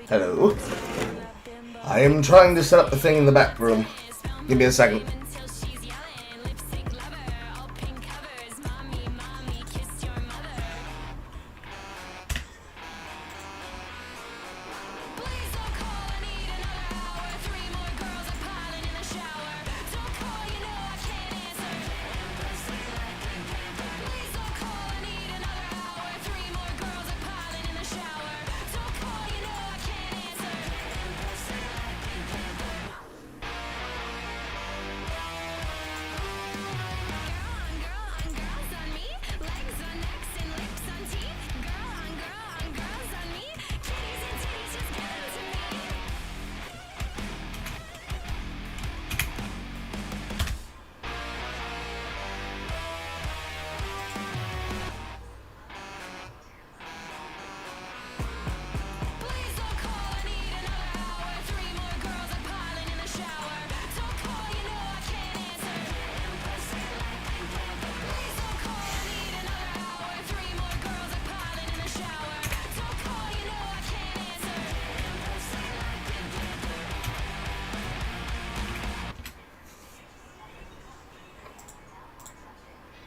Hello. I am trying to set up the thing in the back room. Give me a second.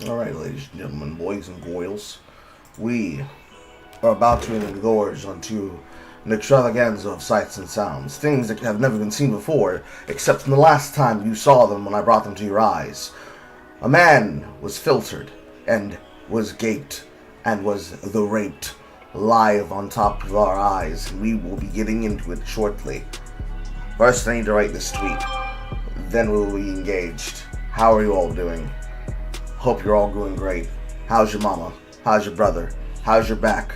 Alright, ladies and gentlemen, boys and girls, we are about to engorge onto an extravaganza of sights and sounds, things that have never been seen before, except from the last time you saw them when I brought them to your eyes. A man was filtered, and was gaped, and was the raped, live on top of our eyes, and we will be getting into it shortly. First, I need to write this tweet, then we will be engaged. How are you all doing? Hope you're all doing great. How's your mama? How's your brother? How's your back?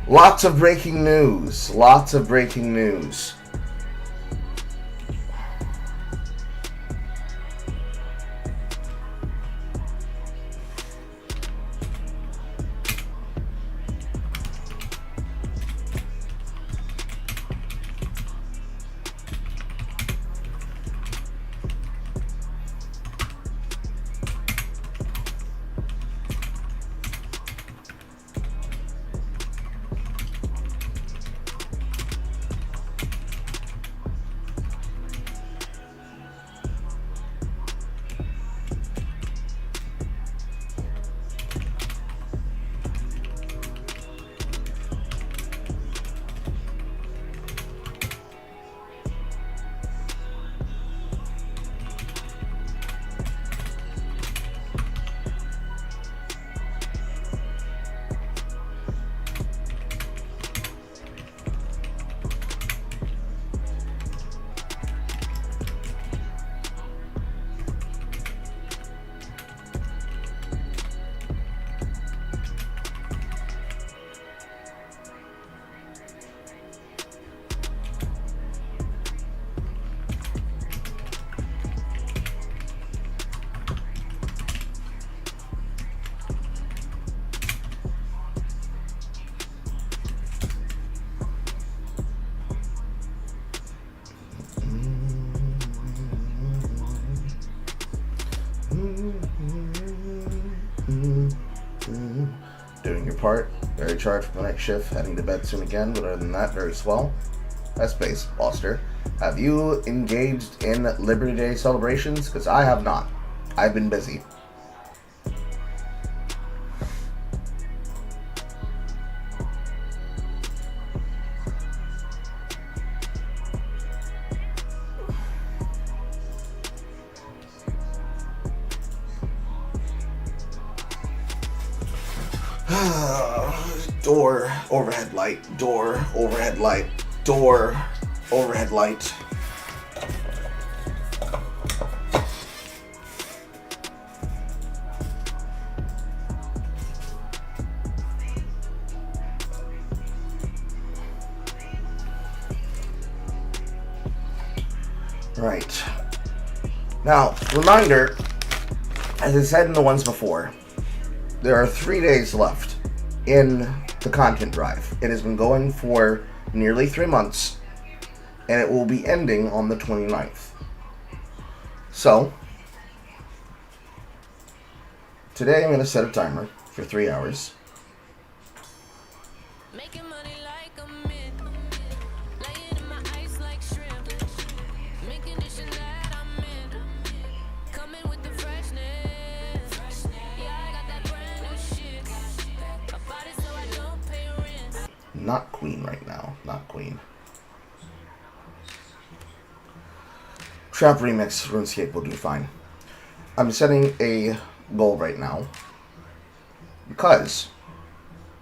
Lots of breaking news. Lots of breaking news. part. Very charged for the next shift. Heading to bed soon again, but other than that, very swell. S-Base, Foster. Have you engaged in Liberty Day celebrations? Because I have not. I've been busy. Door, overhead light, door, overhead light, door, overhead light. Right. Now, reminder, as I said in the ones before, there are 3 days left in the content drive. It has been going for nearly 3 months, and it will be ending on the 29th. So, today I'm going to set a timer for 3 hours. Making money like a mint, laying in my ice like shrimp, making condition that I'm in, coming with the freshness. Yeah, I got that brand new shit. I bought it so I don't pay rent. Not Queen right now, not Queen. Trap Remix RuneScape will do fine. I'm setting a goal right now because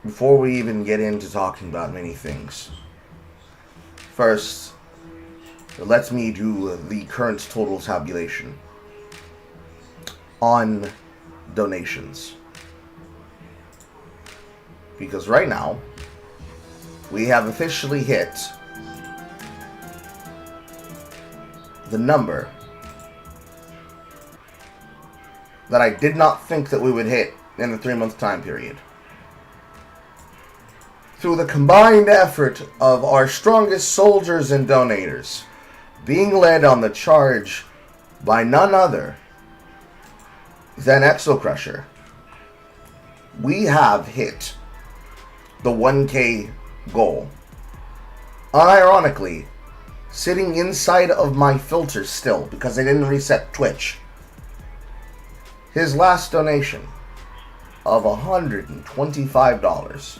before we even get into talking about many things, first, let me do the current total tabulation on donations. Because right now, we have officially hit the number that I did not think that we would hit in a 3-month time period. Through the combined effort of our strongest soldiers and donators, being led on the charge by none other than Exocrusher, we have hit the 1K goal. Unironically, sitting inside of my filter still because I didn't reset Twitch. His last donation of $125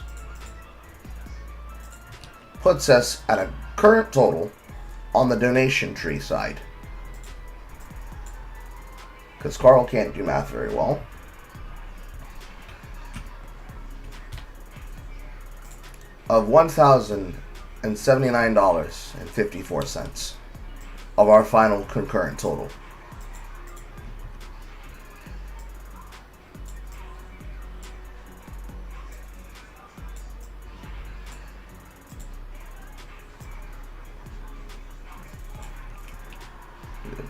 puts us at a current total on the donation tree side, because Carl can't do math very well, of $1,079.54 of our final concurrent total.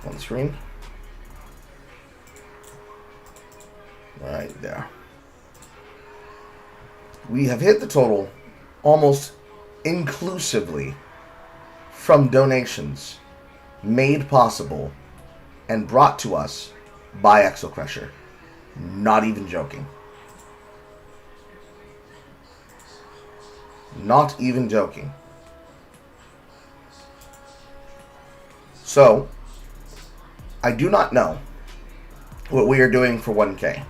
On the screen. Right there. We have hit the total almost inclusively from donations made possible and brought to us by Exocrusher. Not even joking. Not even joking. So, I do not know what we are doing for 1K.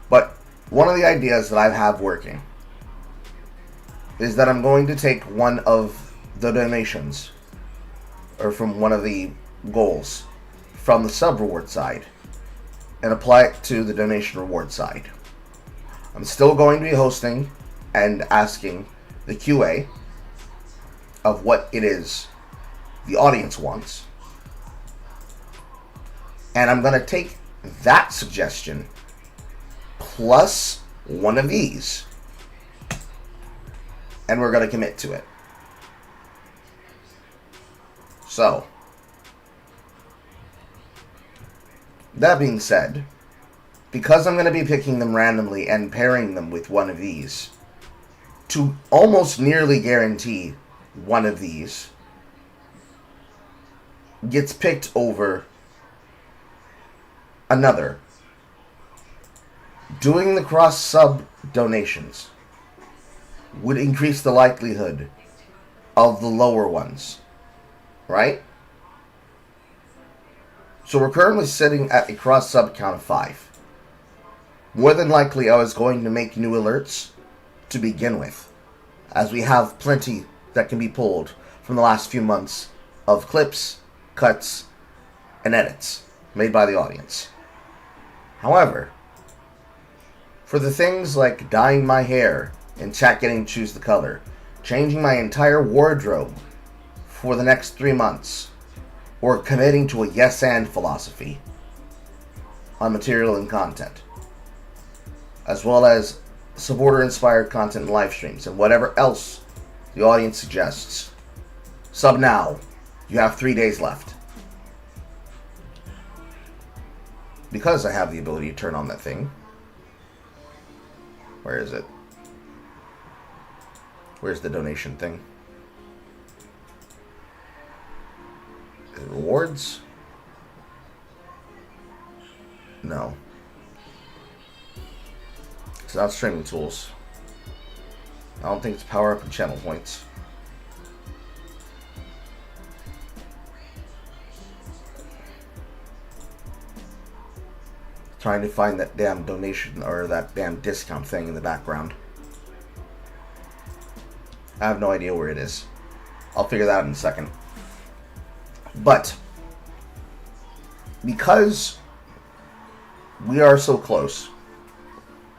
But one of the ideas that I have working is that I'm going to take one of the donations, or from one of the goals, from the sub-reward side, and apply it to the donation reward side. I'm still going to be hosting and asking the QA of what it is the audience wants. And I'm going to take that suggestion plus one of these, and we're going to commit to it. So, that being said, because I'm going to be picking them randomly and pairing them with one of these, to almost nearly guarantee one of these gets picked over another doing the cross-sub donations would increase the likelihood of the lower ones, right? So we're currently sitting at a cross-sub count of 5. More than likely, I was going to make new alerts to begin with, as we have plenty that can be pulled from the last few months of clips, cuts, and edits made by the audience. However, for the things like dyeing my hair and chat getting to choose the color, changing my entire wardrobe for the next 3 months, or committing to a yes and philosophy on material and content, as well as supporter-inspired content and live streams, and whatever else the audience suggests. Sub now. You have 3 days left. Because I have the ability to turn on that thing. Where is it? Where's the donation thing? Is it rewards? No. It's not streaming tools. I don't think it's power up and channel points. Trying to find that damn donation or that damn discount thing in the background. I have no idea where it is. I'll figure that out in a second. But because we are so close,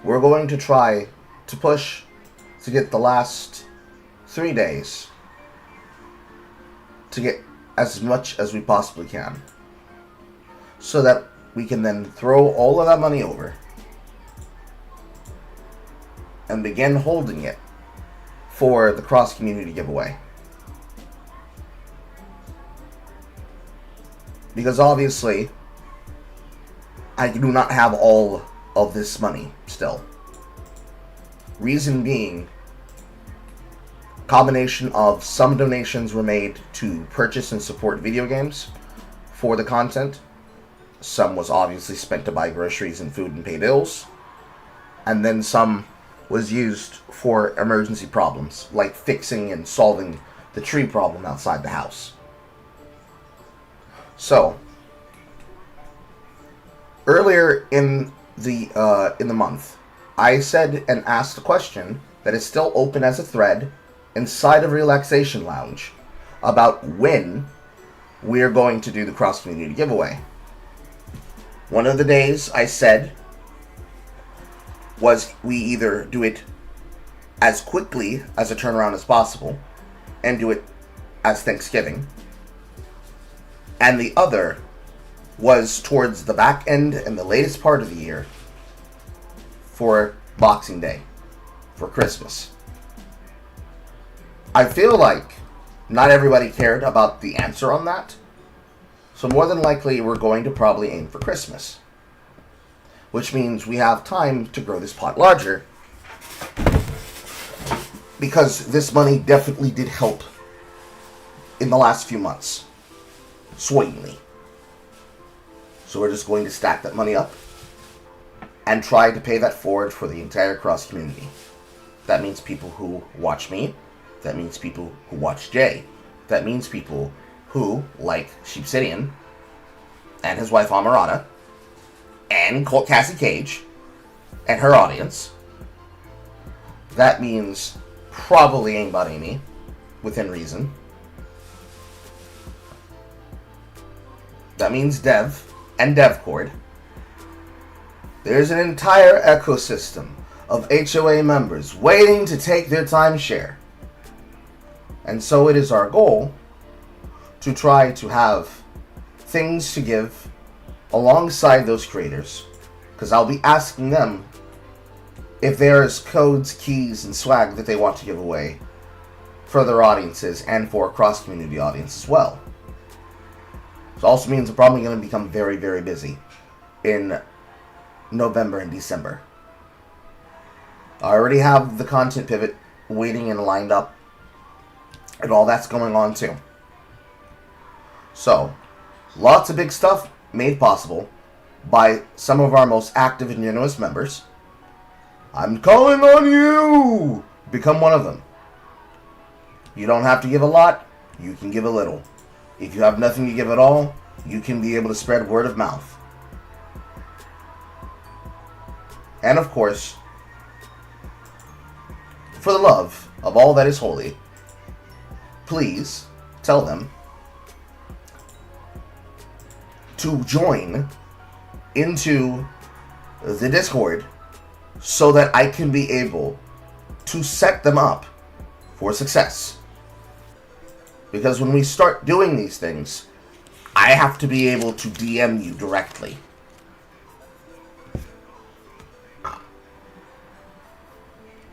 we're going to try to push to get the last 3 days to get as much as we possibly can, so that we can then throw all of that money over and begin holding it for the cross-community giveaway. Because obviously, I do not have all of this money still. Reason being, combination of some donations were made to purchase and support video games for the content. Some was obviously spent to buy groceries and food and pay bills. And then some was used for emergency problems, like fixing and solving the tree problem outside the house. So, earlier in the month, I said and asked a question that is still open as a thread inside of Relaxation Lounge about when we are going to do the cross-community giveaway. One of the days I said was we either do it as quickly as a turnaround as possible and do it as Thanksgiving, and the other was towards the back end and the latest part of the year for Boxing Day, for Christmas. I feel like not everybody cared about the answer on that, so more than likely we're going to probably aim for Christmas, which means we have time to grow this pot larger, because this money definitely did help in the last few months, swingingly. So we're just going to stack that money up and try to pay that forward for the entire cross community. That means people who watch me. That means people who watch Jay. That means people who like Sheepsidian and his wife Amarana and Cassie Cage and her audience. That means probably Aimbot Amy, within reason. That means Dev and DevCord. There's an entire ecosystem of HOA members waiting to take their timeshare. And so it is our goal to try to have things to give alongside those creators, because I'll be asking them if there's codes, keys, and swag that they want to give away for their audiences and for a cross-community audience as well. It also means I'm probably going to become very, very busy in November and December. I already have the content pivot waiting and lined up, and all that's going on too. So, lots of big stuff made possible by some of our most active and generous members, I'm calling on you! Become one of them. You don't have to give a lot. You can give a little. If you have nothing to give at all, you can be able to spread word of mouth. And of course, for the love of all that is holy, please tell them to join into the Discord so that I can be able to set them up for success. Because when we start doing these things, I have to be able to DM you directly.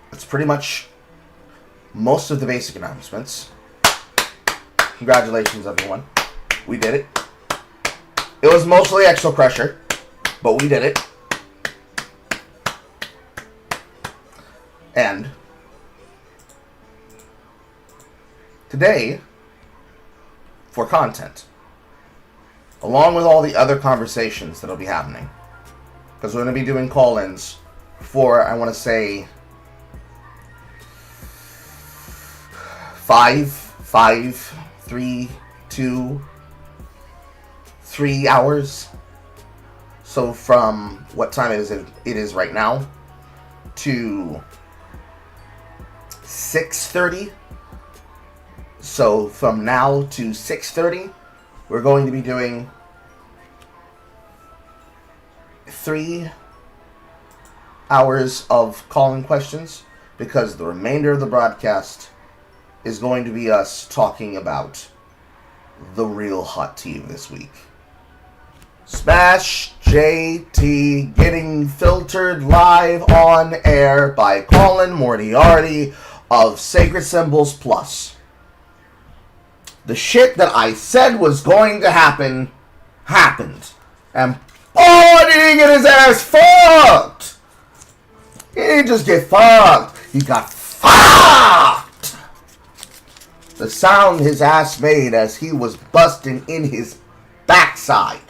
That's pretty much most of the basic announcements. Congratulations, everyone. We did it. It was mostly extra pressure, but we did it. And today, for content, along with all the other conversations that'll be happening, because we're going to be doing call-ins for, I want to say, 3 hours. So from what time it is right now to 6:30. So from now to 6:30, we're going to be doing 3 hours of call-in questions, because the remainder of the broadcast is going to be us talking about the real hot tea of this week. SmashJT getting filtered live on air by Colin Moriarty of Sacred Symbols Plus. The shit that I said was going to happen, happened. And oh, did he get his ass fucked! He didn't just get fucked, he got fucked! The sound his ass made as he was busting in his backside.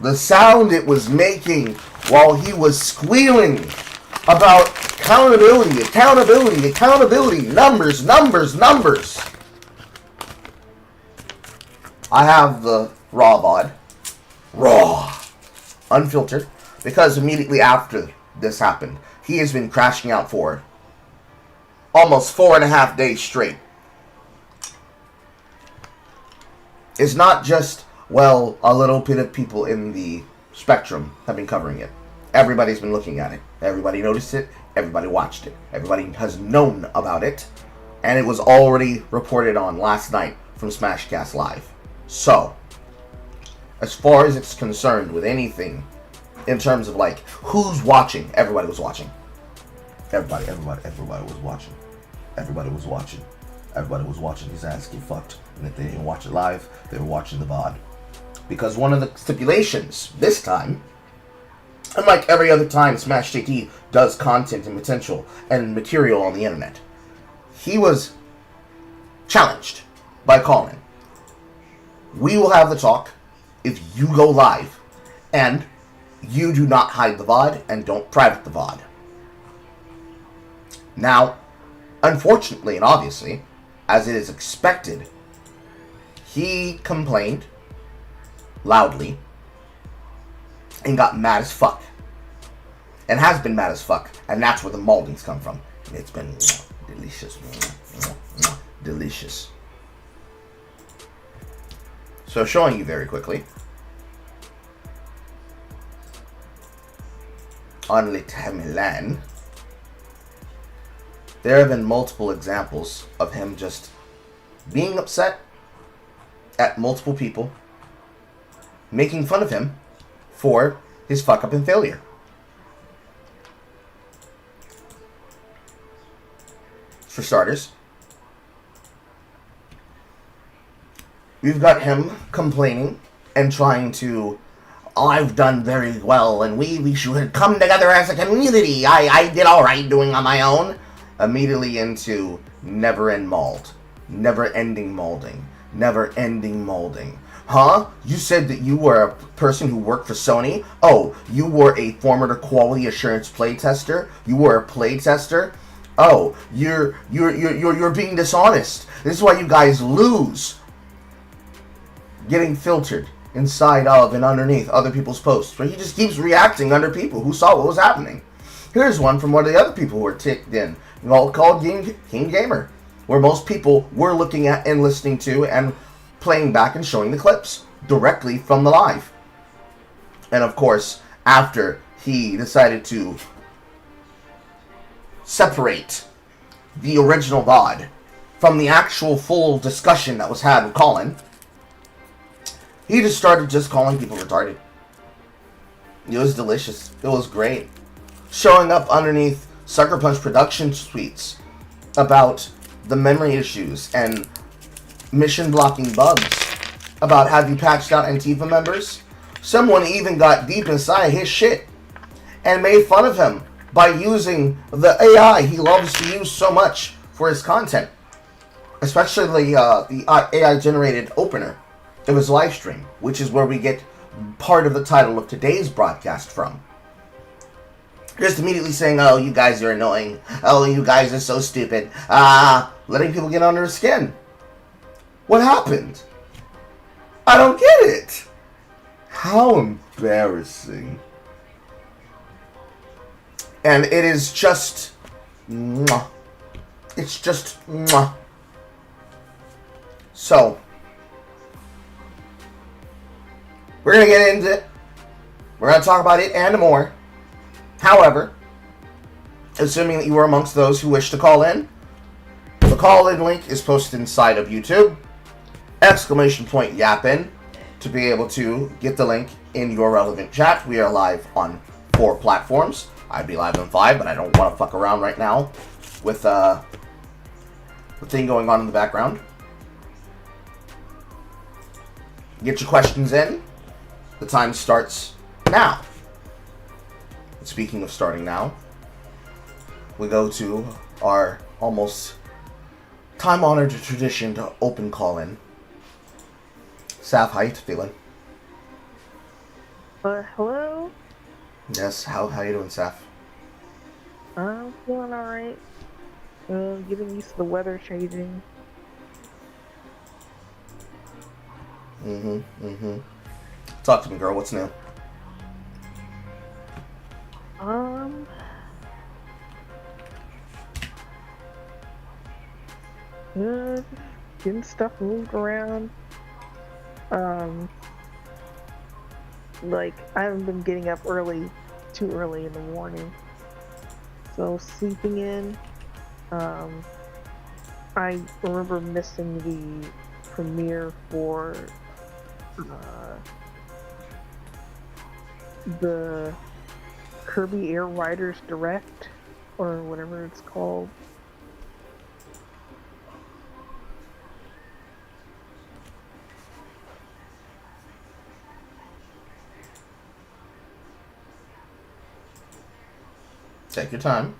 The sound it was making while he was squealing about accountability, numbers. I have the raw VOD, unfiltered, because immediately after this happened, he has been crashing out for almost 4.5 days straight. It's not just, well, a little bit of people in the spectrum have been covering it. Everybody's been looking at it. Everybody noticed it. Everybody watched it. Everybody has known about it. And it was already reported on last night from Smashcast Live. So, as far as it's concerned with anything in terms of like, who's watching, everybody was watching. Everybody was watching. Everybody was watching. Everybody was watching his ass get fucked. And if they didn't watch it live, they were watching the VOD. Because one of the stipulations this time, unlike every other time SmashJT does content and potential and material on the internet, he was challenged by Colin. We will have the talk if you go live and you do not hide the VOD and don't private the VOD. Now, unfortunately and obviously, as it is expected, he complained loudly and got mad as fuck. And has been mad as fuck. And that's where the moldings come from. And it's been delicious. Delicious. So showing you very quickly. On Le Milan, there have been multiple examples of him just being upset at multiple people, making fun of him for his fuck up and failure. For starters, we've got him complaining and trying to, oh, I've done very well and we should come together as a community. I did alright doing on my own. Immediately into never-ending molding. Huh? You said that you were a person who worked for Sony? Oh, you were a former quality assurance playtester? You were a playtester? Oh, you're being dishonest. This is why you guys lose. Getting filtered inside of and underneath other people's posts, where he just keeps reacting under people who saw what was happening. Here's one from one of the other people who were ticked in, called King Gamer, where most people were looking at and listening to and playing back and showing the clips directly from the live. And of course, after he decided to separate the original VOD from the actual full discussion that was had with Colin, he just started just calling people retarded. It was delicious. It was great. Showing up underneath Sucker Punch production tweets about the memory issues and mission blocking bugs, about have you patched out Antifa members. Someone even got deep inside his shit and made fun of him by using the AI he loves to use so much for his content, especially the AI generated opener of his live stream, which is where we get part of the title of today's broadcast from. Just immediately saying, oh, you guys are annoying. Oh, you guys are so stupid. Letting people get under his skin. What happened? I don't get it. How embarrassing. And it is just... mwah. It's just... mwah. So... we're going to get into it. We're going to talk about it and more. However, assuming that you were amongst those who wish to call in, the call-in link is posted inside of YouTube. ! Yap-In to be able to get the link in your relevant chat. We are live on 4 platforms. I'd be live on 5, but I don't want to fuck around right now with the thing going on in the background. Get your questions in. The time starts now. And speaking of starting now, we go to our almost time-honored tradition to open call-in. Saf, how you feeling? Hello? Yes, how you doing, Saf? I'm feeling alright. Getting used to the weather changing. Talk to me, girl. What's new? Getting stuff moved around. Like, I haven't been getting up too early in the morning. So, sleeping in. I remember missing the premiere for the Kirby Air Riders Direct, or whatever it's called. Take your time.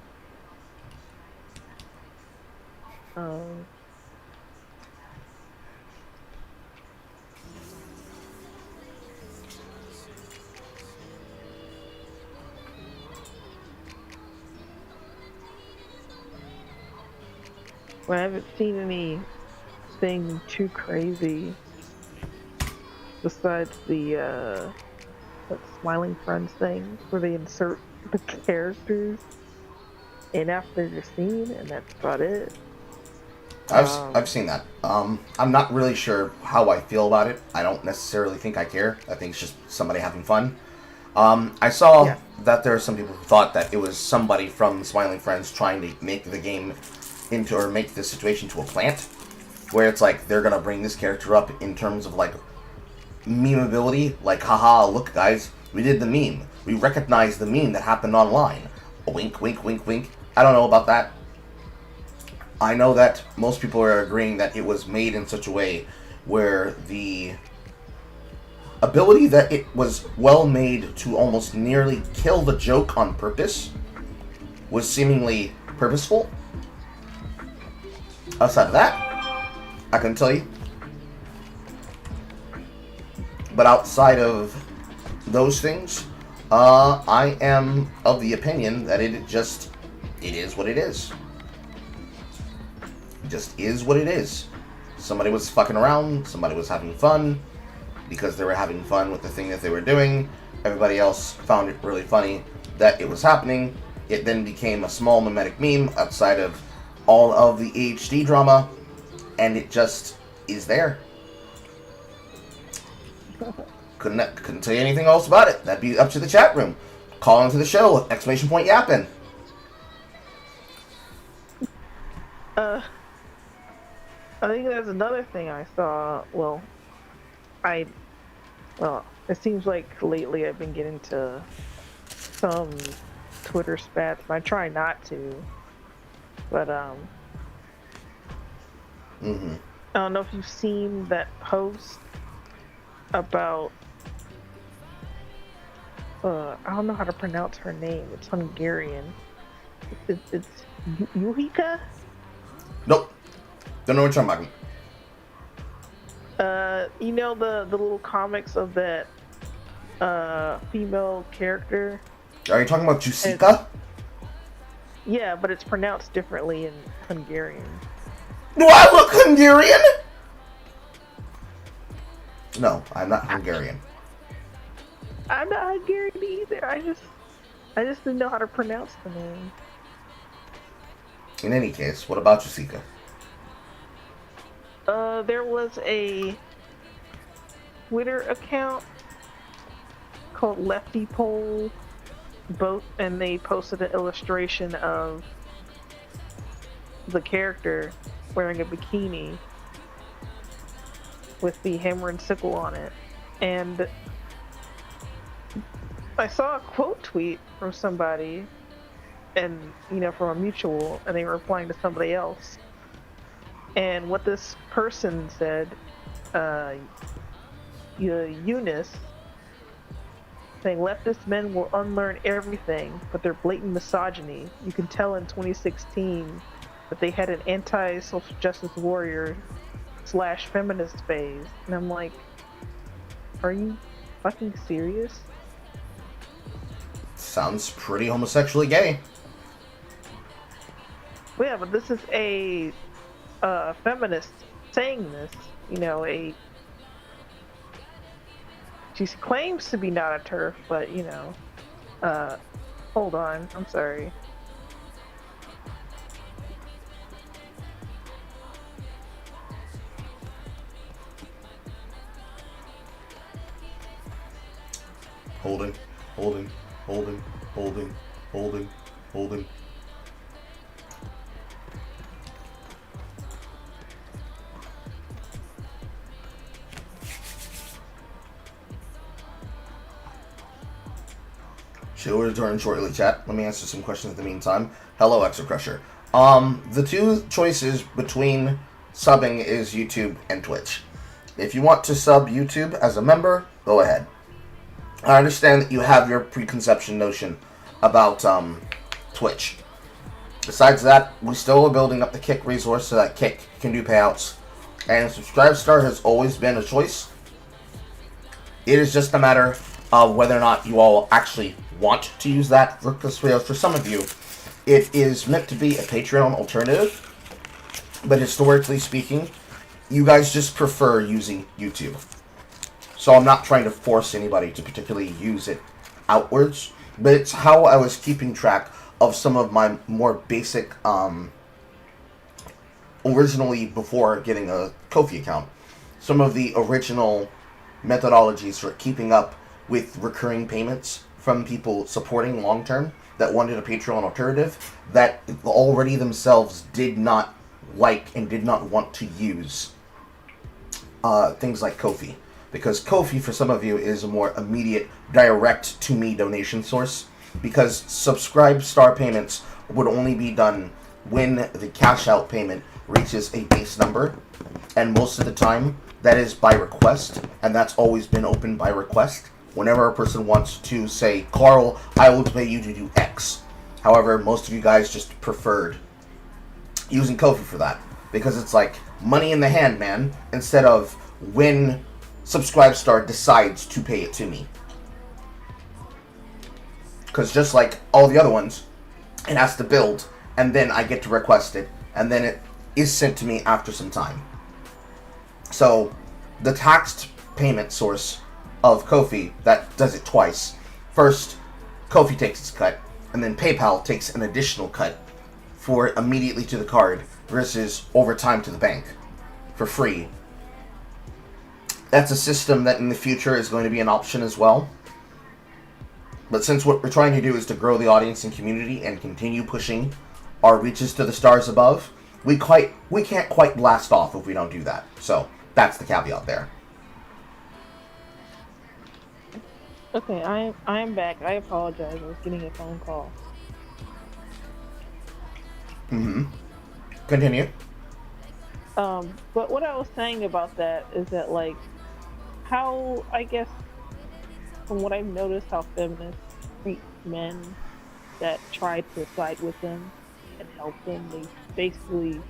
I haven't seen anything too crazy besides the that Smiling Friends thing where they insert the characters in after the scene, and that's about it. I've seen that. I'm not really sure how I feel about it. I don't necessarily think I care. I think it's just somebody having fun. I saw that there are some people who thought that it was somebody from Smiling Friends trying to make the game into, or make this situation to a plant, where it's like they're gonna bring this character up in terms of like memeability, like haha, look guys, we did the meme, we recognized the meme that happened online, wink wink wink wink. I don't know about that. I know that most people are agreeing that it was made in such a way where the ability that it was well made to almost nearly kill the joke on purpose was seemingly purposeful. Outside of that, I can tell you, But outside of those things, I am of the opinion that it is what it is. It just is what it is. Somebody was fucking around, somebody was having fun, because they were having fun with the thing that they were doing. Everybody else found it really funny that it was happening. It then became a small mimetic meme outside of all of the HD drama, and it just is there. Couldn't tell you anything else about it. That'd be up to the chat room. Call into the show, !Yap-In. I think there's another thing I saw. Well, it seems like lately I've been getting to some Twitter spats. I try not to, but I don't know if you've seen that post about I don't know how to pronounce her name. It's Hungarian. It's Yuhika? Nope. Don't know what you're talking about. You know the little comics of that female character? Are you talking about Jusika? Yeah, but it's pronounced differently in Hungarian. Do I look Hungarian? No, I'm not Hungarian. I'm not Hungarian either. I just didn't know how to pronounce the name. In any case, what about Jusika? There was a Twitter account called Lefty Pole, and they posted an illustration of the character wearing a bikini with the hammer and sickle on it. And I saw a quote tweet from somebody, and from a mutual, and they were replying to somebody else. And what this person said, Eunice, saying leftist men will unlearn everything, but their blatant misogyny. You can tell in 2016 that they had an anti-social justice warrior / feminist phase. And I'm like, are you fucking serious? Sounds pretty homosexually gay. Well, yeah, but this is a feminist saying this. She claims to be not a TERF, but hold on, I'm sorry. Holding. She'll return shortly, chat. Let me answer some questions in the meantime. Hello, Exocrusher. The two choices between subbing is YouTube and Twitch. If you want to sub YouTube as a member, go ahead. I understand that you have your preconception notion about Twitch. Besides that, we still are building up the Kick resource so that Kick can do payouts. And Subscribe Star has always been a choice. It is just a matter of whether or not you all actually want to use that. Because for some of you, it is meant to be a Patreon alternative. But historically speaking, you guys just prefer using YouTube. So I'm not trying to force anybody to particularly use it outwards. But it's how I was keeping track of some of my more basic, originally before getting a Ko-fi account, some of the original methodologies for keeping up with recurring payments from people supporting long-term that wanted a Patreon alternative that already themselves did not like and did not want to use things like Ko-fi. Because Ko-fi, for some of you, is a more immediate, direct-to-me donation source. Because Subscribe Star payments would only be done when the cash-out payment reaches a base number. And most of the time, that is by request. And that's always been open by request. Whenever a person wants to say, Carl, I will pay you to do X. However, most of you guys just preferred using Ko-fi for that. Because it's like money in the hand, man. Instead of when Subscribestar decides to pay it to me. Because just like all the other ones, it has to build, and then I get to request it, and then it is sent to me after some time. So, the taxed payment source of Ko-fi, that does it twice. First, Ko-fi takes its cut, and then PayPal takes an additional cut for immediately to the card versus over time to the bank for free. That's a system that in the future is going to be an option as well. But since what we're trying to do is to grow the audience and community and continue pushing our reaches to the stars above, we can't quite blast off if we don't do that. So that's the caveat there. Okay, I am back. I apologize. I was getting a phone call. Continue. But what I was saying about that is that, like, how, I guess, from what I've noticed, how feminists treat men that try to side with them and help them, they basically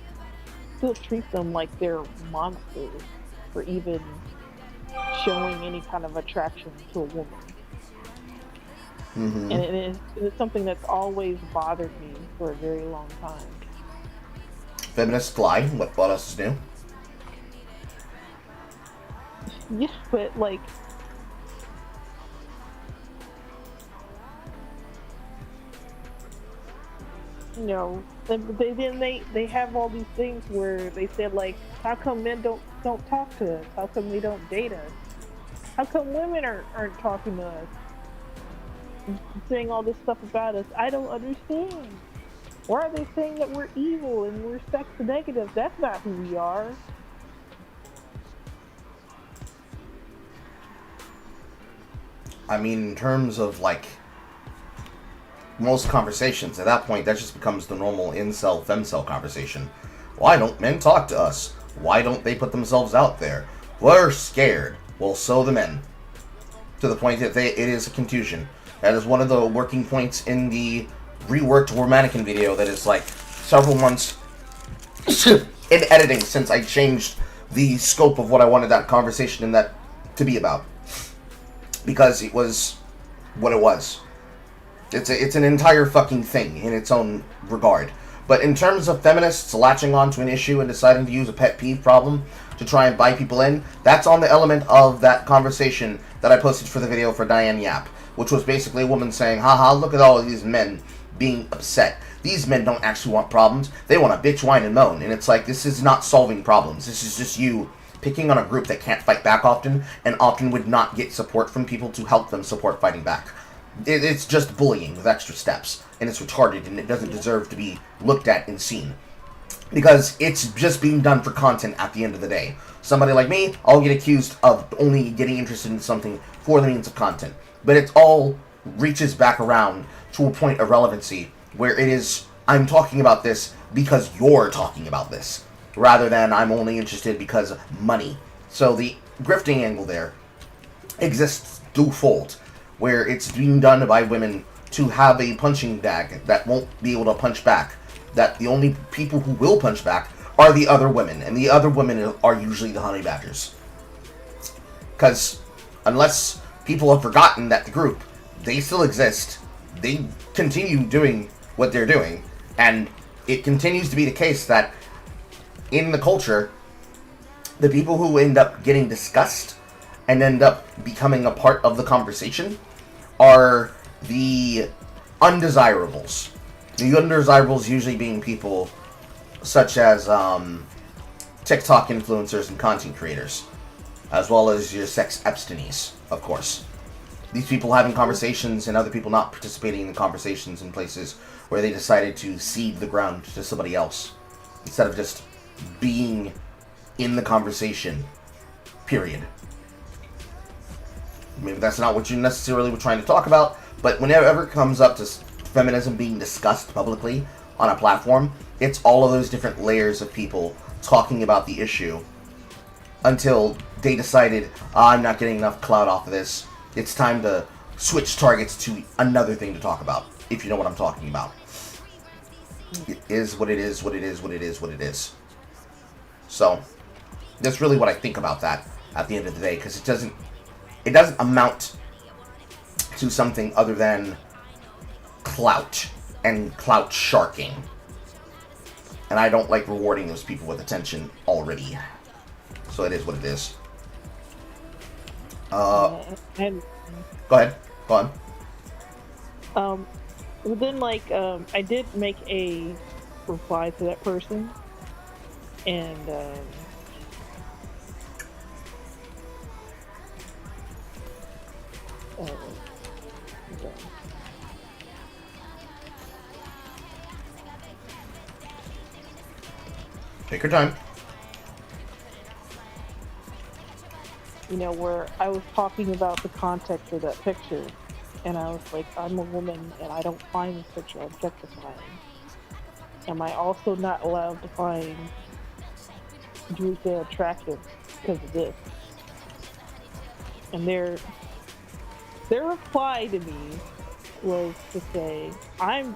still treat them like they're monsters for even showing any kind of attraction to a woman. And it's something that's always bothered me for a very long time. Feminists lie. What else is new? Yeah, but like, you know, they have all these things where they said, like, how come men don't talk to us? How come they don't date us? How come women aren't talking to us? Saying all this stuff about us. I don't understand. Why are they saying that we're evil and we're sex negative? That's not who we are. I mean, in terms of, like, most conversations, at that point, that just becomes the normal incel, femcel conversation. Why don't men talk to us? Why don't they put themselves out there? We're scared. Well, so the men. To the point that it is a confusion. That is one of the working points in the reworked Romantican video that is, like, several months in editing since I changed the scope of what I wanted that conversation and that to be about. Because it was what it was. It's an entire fucking thing in its own regard. But in terms of feminists latching onto an issue and deciding to use a pet peeve problem to try and buy people in, that's on the element of that conversation that I posted for the video for Diane Yap, which was basically a woman saying, haha, look at all of these men being upset. These men don't actually want problems. They want to bitch, whine, and moan. And it's like, this is not solving problems. This is just you picking on a group that can't fight back often and often would not get support from people to help them support fighting back. It's just bullying with extra steps, and it's retarded, and it doesn't deserve to be looked at and seen. Because it's just being done for content at the end of the day. Somebody like me, I'll get accused of only getting interested in something for the means of content. But it all reaches back around to a point of relevancy where it is, I'm talking about this because you're talking about this, rather than I'm only interested because of money. So the grifting angle there exists twofold, where it's being done by women to have a punching bag that won't be able to punch back, that the only people who will punch back are the other women, and the other women are usually the honey badgers. Because unless people have forgotten that the group, they still exist, they continue doing what they're doing, and it continues to be the case that in the culture, the people who end up getting discussed and end up becoming a part of the conversation are the undesirables. The undesirables usually being people such as TikTok influencers and content creators, as well as your sex abstinees, of course. These people having conversations and other people not participating in the conversations in places where they decided to cede the ground to somebody else instead of just being in the conversation, period. Maybe that's not what you necessarily were trying to talk about, but whenever it comes up to feminism being discussed publicly on a platform, it's all of those different layers of people talking about the issue until they decided, I'm not getting enough clout off of this. It's time to switch targets to another thing to talk about, if you know what I'm talking about. It is what it is, what it is, what it is, what it is. So, that's really what I think about that. at the end of the day, because it doesn't amount to something other than clout and clout sharking. And I don't like rewarding those people with attention already. So it is what it is. And Go ahead. Go on. well then, like, I did make a reply to that person, and Take your time. you know, where I was talking about the context of that picture, and I was like, I'm a woman and I don't find this picture objectifying. Am I also not allowed to find Drika attractive because of this? And their reply to me was to say, I'm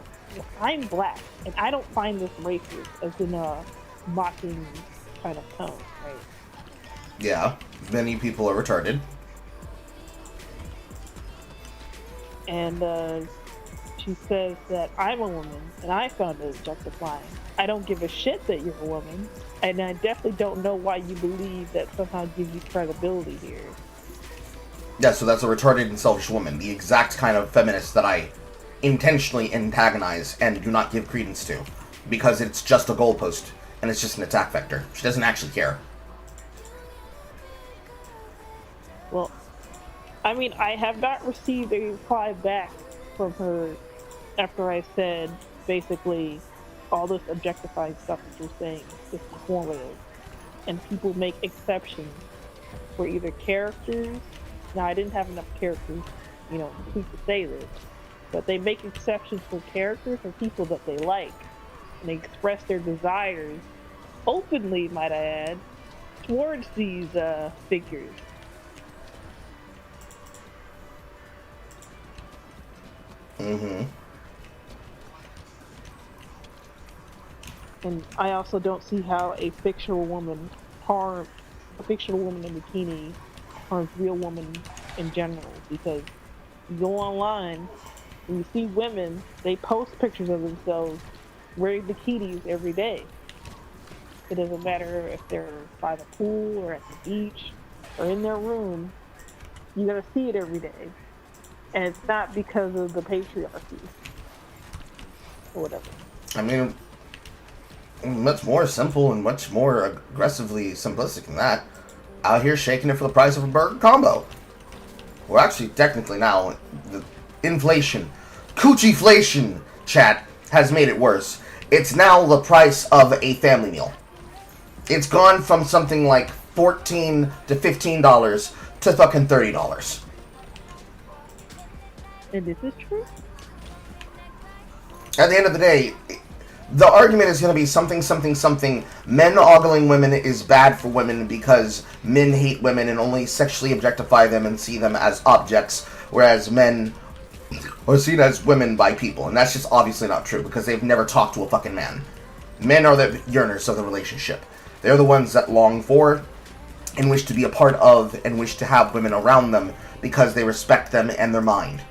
black and I don't find this racist, as in a mocking kind of tone, right? Yeah, many people are retarded. And she says that I'm a woman and I found it objectifying. I don't give a shit that you're a woman, and I definitely don't know why you believe that somehow gives you credibility here. Yeah, so that's a retarded and selfish woman. The exact kind of feminist that I intentionally antagonize and do not give credence to. Because it's just a goalpost, and it's just an attack vector. She doesn't actually care. Well, I mean, I have not received a reply back from her after I said, basically, all this objectifying stuff that you're saying is performative. And people make exceptions for either characters. Now, I didn't have enough characters, you know, to say this. But they make exceptions for characters and people that they like. And they express their desires openly, might I add, towards these figures. Mm-hmm. And I also don't see how a fictional woman in bikini harms real women in general, because you go online and you see women, they post pictures of themselves wearing bikinis every day. It doesn't matter if they're by the pool or at the beach or in their room, you're gonna see it every day. And it's not because of the patriarchy or whatever. I mean, much more simple and much more aggressively simplistic than that. Out here shaking it for the price of a burger combo. Well, actually, technically now, the inflation, coochie-flation, chat, has made it worse. It's now the price of a family meal. It's gone from something like $14 to $15 to fucking $30. And this is true? At the end of the day, the argument is going to be something. Men ogling women is bad for women because men hate women and only sexually objectify them and see them as objects, whereas men are seen as women by people. And that's just obviously not true because they've never talked to a fucking man. Men are the yearners of the relationship. They're the ones that long for and wish to be a part of and wish to have women around them because they respect them and their mind.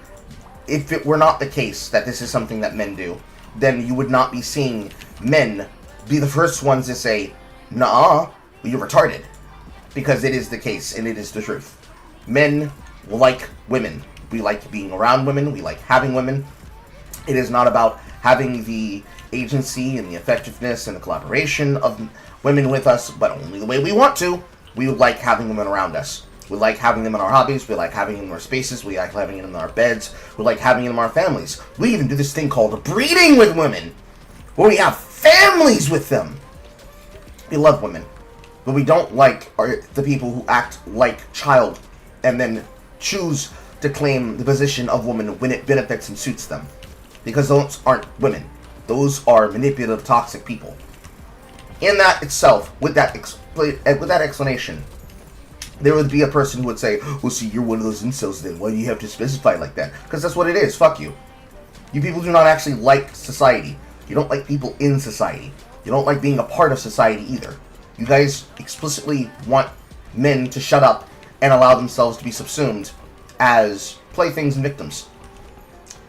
If it were not the case that this is something that men do, then you would not be seeing men be the first ones to say, "Nah, you're retarded." Because it is the case, and it is the truth. Men like women. We like being around women. We like having women. It is not about having the agency and the effectiveness and the collaboration of women with us, but only the way we want to. We would like having women around us. We like having them in our hobbies. We like having them in our spaces. We like having them in our beds. We like having them in our families. We even do this thing called breeding with women, where we have families with them. We love women, but we don't like the people who act like child and then choose to claim the position of woman when it benefits and suits them. Because those aren't women. Those are manipulative, toxic people. In that itself, with that explanation, there would be a person who would say, "Well, see, you're one of those incels then. Why do you have to specify like that?" Because that's what it is. Fuck you. You people do not actually like society. You don't like people in society. You don't like being a part of society either. You guys explicitly want men to shut up and allow themselves to be subsumed as playthings and victims.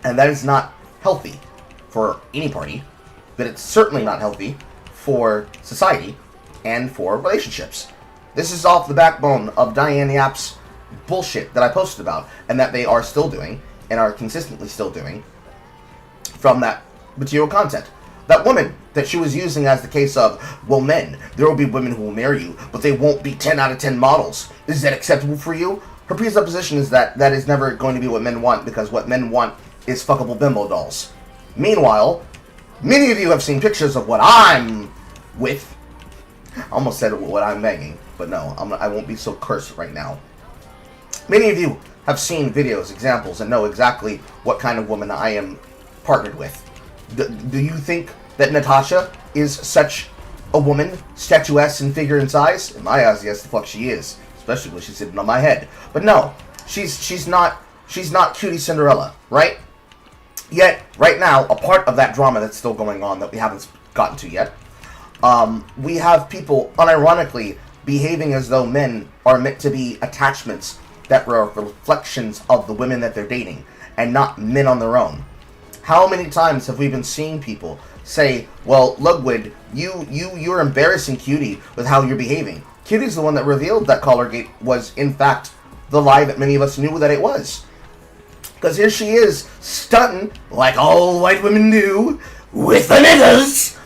And that is not healthy for any party, but it's certainly not healthy for society and for relationships. This is off the backbone of Diane Yap's bullshit that I posted about, and that they are still doing, and are consistently still doing, from that material content. That woman that she was using as the case of, well, men, there will be women who will marry you, but they won't be 10 out of 10 models. Is that acceptable for you? Her presupposition is that that is never going to be what men want, because what men want is fuckable bimbo dolls. Meanwhile, many of you have seen pictures of what I'm with. I almost said what I'm banging, but no, I won't be so cursed right now. Many of you have seen videos, examples, and know exactly what kind of woman I am partnered with. Do you think that Natasha is such a woman, statuesque in figure and size? In my eyes, yes, the fuck she is. Especially when she's sitting on my head. But no, she's not Cutie Cinderella, right? Yet, right now, a part of that drama that's still going on that we haven't gotten to yet, we have people unironically behaving as though men are meant to be attachments that were reflections of the women that they're dating, and not men on their own. How many times have we been seeing people say, well, Ludwig, you're embarrassing Cutie with how you're behaving. Cutie's the one that revealed that Collargate was, in fact, the lie that many of us knew that it was. Because here she is, stunting, like all white women do, with the niggas,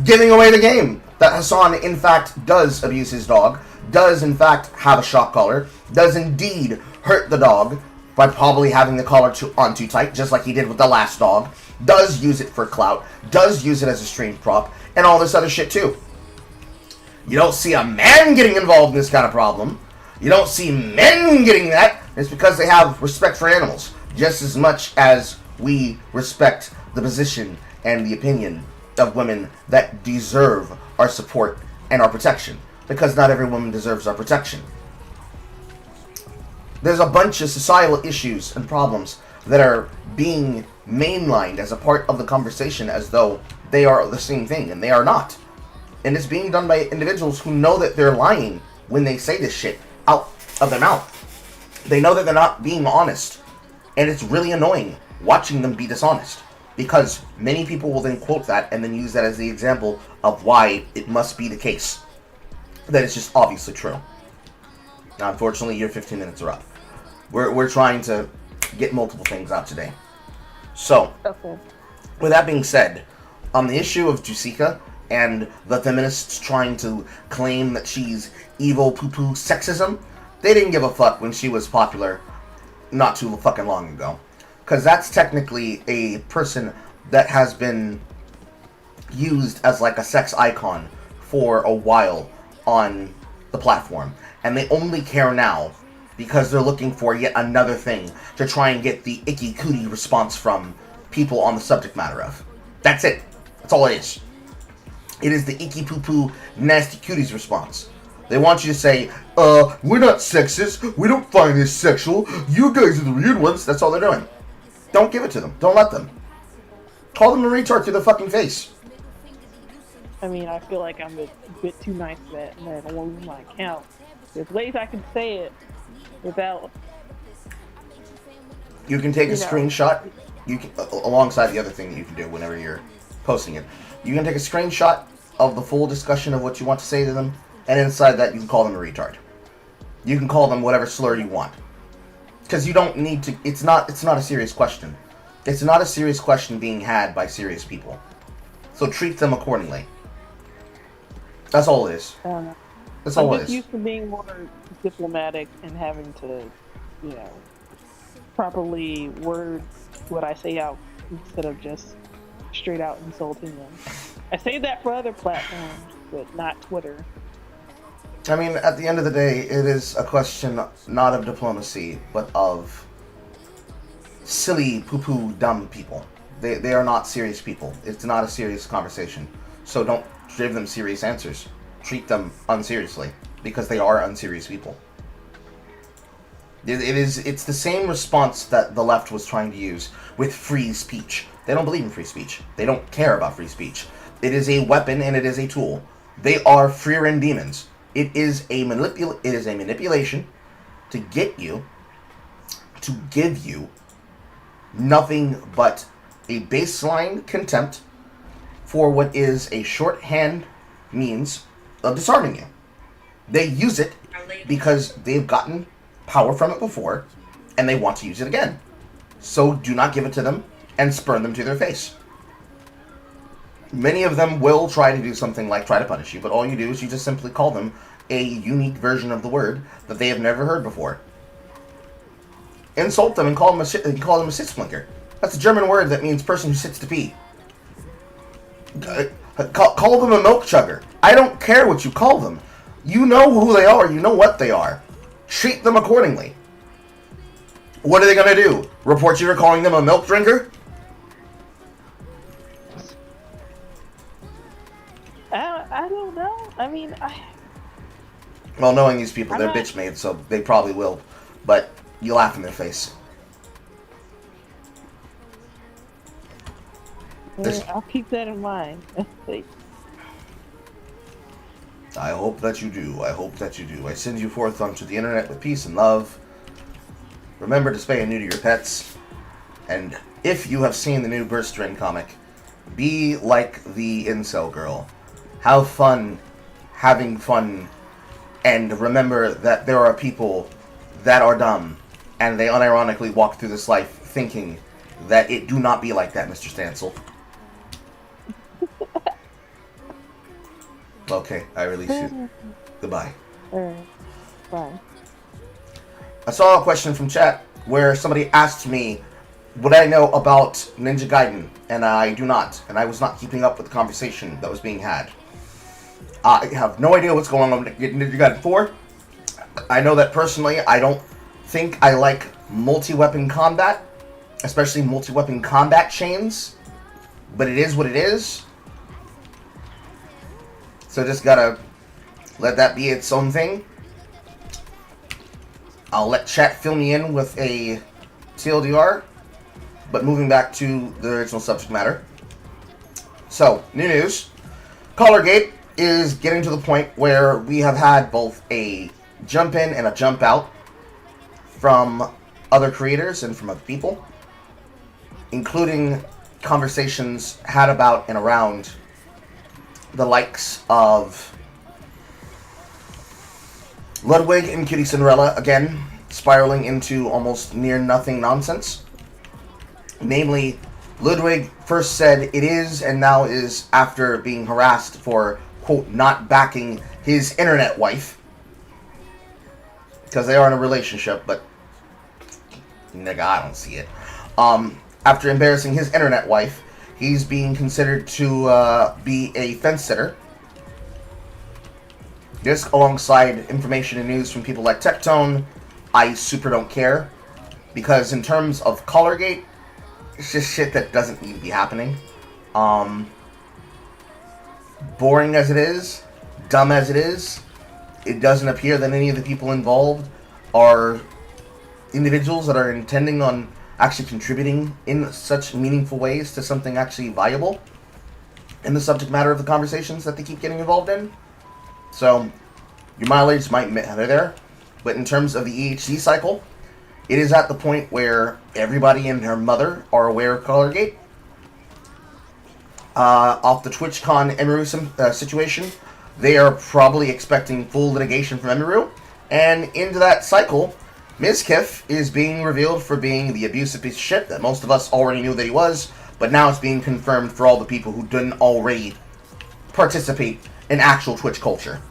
giving away the game. That Hassan, in fact, does abuse his dog, does, in fact, have a shock collar, does indeed hurt the dog by probably having the collar on too tight, just like he did with the last dog, does use it for clout, does use it as a stream prop, and all this other shit too. You don't see a man getting involved in this kind of problem. You don't see men getting that. It's because they have respect for animals, just as much as we respect the position and the opinion of women that deserve our support and our protection. Because not every woman deserves our protection. There's a bunch of societal issues and problems that are being mainlined as a part of the conversation as though they are the same thing, and they are not. And it's being done by individuals who know that they're lying when they say this shit out of their mouth. They know that they're not being honest. And it's really annoying watching them be dishonest. Because many people will then quote that and then use that as the example of why it must be the case. That it's just obviously true. Now, unfortunately, your 15 minutes are up. We're trying to get multiple things out today. So, Okay. with that being said, on the issue of Jusika and the feminists trying to claim that she's evil poo-poo sexism, they didn't give a fuck when she was popular not too fucking long ago. Because that's technically a person that has been used as like a sex icon for a while on the platform. And they only care now because they're looking for yet another thing to try and get the icky cootie response from people on the subject matter of. That's it. That's all it is. It is the icky poo-poo nasty cuties response. They want you to say, we're not sexist, we don't find this sexual, you guys are the weird ones. That's all they're doing. Don't give it to them. Don't let them. Call them a retard to their fucking face. I mean, I feel like I'm a bit too nice for that, and I don't want to lose my account. There's ways I can say it without... You can take a screenshot. You can, alongside the other thing that you can do whenever you're posting it. You can take a screenshot of the full discussion of what you want to say to them, and inside that you can call them a retard. You can call them whatever slur you want. Because you don't need to... It's not a serious question. It's not a serious question being had by serious people. So treat them accordingly. That's all it is. That's all it is. I'm just used to being more diplomatic and having to, you know, properly word what I say out instead of just straight out insulting them. I say that for other platforms, but not Twitter. I mean, at the end of the day, it is a question not of diplomacy, but of silly, poo-poo, dumb people. They are not serious people. It's not a serious conversation. So don't give them serious answers. Treat them unseriously, because they are unserious people. It's the same response that the left was trying to use with free speech. They don't believe in free speech. They don't care about free speech. It is a weapon and it is a tool. They are Freeran demons. It is a manipulation to get you to give you nothing but a baseline contempt for what is a shorthand means of disarming you. They use it because they've gotten power from it before, and they want to use it again. So do not give it to them and spurn them to their face. Many of them will try to do something like try to punish you, but all you do is you just simply call them a unique version of the word that they have never heard before. Insult them and call them a Sitzblinker. That's a German word that means person who sits to pee. Call them a milk chugger. I don't care what you call them. You know who they are. You know what they are. Treat them accordingly. What are they going to do? Report you for calling them a milk drinker? I don't know. I mean, Well, knowing these people, they're bitch made, so they probably will. But you laugh in their face. I'll keep that in mind. I hope that you do. I hope that you do. I send you forth onto the internet with peace and love. Remember to spay and neuter your pets. And if you have seen the new Burst Drain comic, be like the incel girl. Have fun having fun. And remember that there are people that are dumb. And they unironically walk through this life thinking that it do not be like that, Mr. Stancil. Okay, I release you. Goodbye. Alright, bye. I saw a question from chat where somebody asked me what I know about Ninja Gaiden, and I do not, and I was not keeping up with the conversation that was being had. I have no idea what's going on with Ninja Gaiden 4. I know that personally, I don't think I like multi-weapon combat, especially multi-weapon combat chains, but it is what it is. So just gotta let that be its own thing. I'll let chat fill me in with a TLDR, but moving back to the original subject matter. So, new news. Collargate is getting to the point where we have had both a jump in and a jump out from other creators and from other people, including conversations had about and around the likes of Ludwig and Cutie Cinderella, again, spiraling into almost near nothing nonsense. Namely, Ludwig first said it is and now is after being harassed for, quote, not backing his internet wife. Because they are in a relationship, but nigga, I don't see it. After embarrassing his internet wife, he's being considered to be a fence sitter. This, alongside information and news from people like Tectone, I super don't care. Because in terms of Collargate, it's just shit that doesn't need to be happening. Boring as it is, dumb as it is, it doesn't appear that any of the people involved are individuals that are intending on actually contributing in such meaningful ways to something actually viable in the subject matter of the conversations that they keep getting involved in. So, your mileage might matter there, but in terms of the EHC cycle, it is at the point where everybody and their mother are aware of Collargate. Off the TwitchCon Emiru situation, they are probably expecting full litigation from Emiru, and into that cycle, Mizkif is being revealed for being the abusive piece of shit that most of us already knew that he was, but now it's being confirmed for all the people who didn't already participate in actual Twitch culture.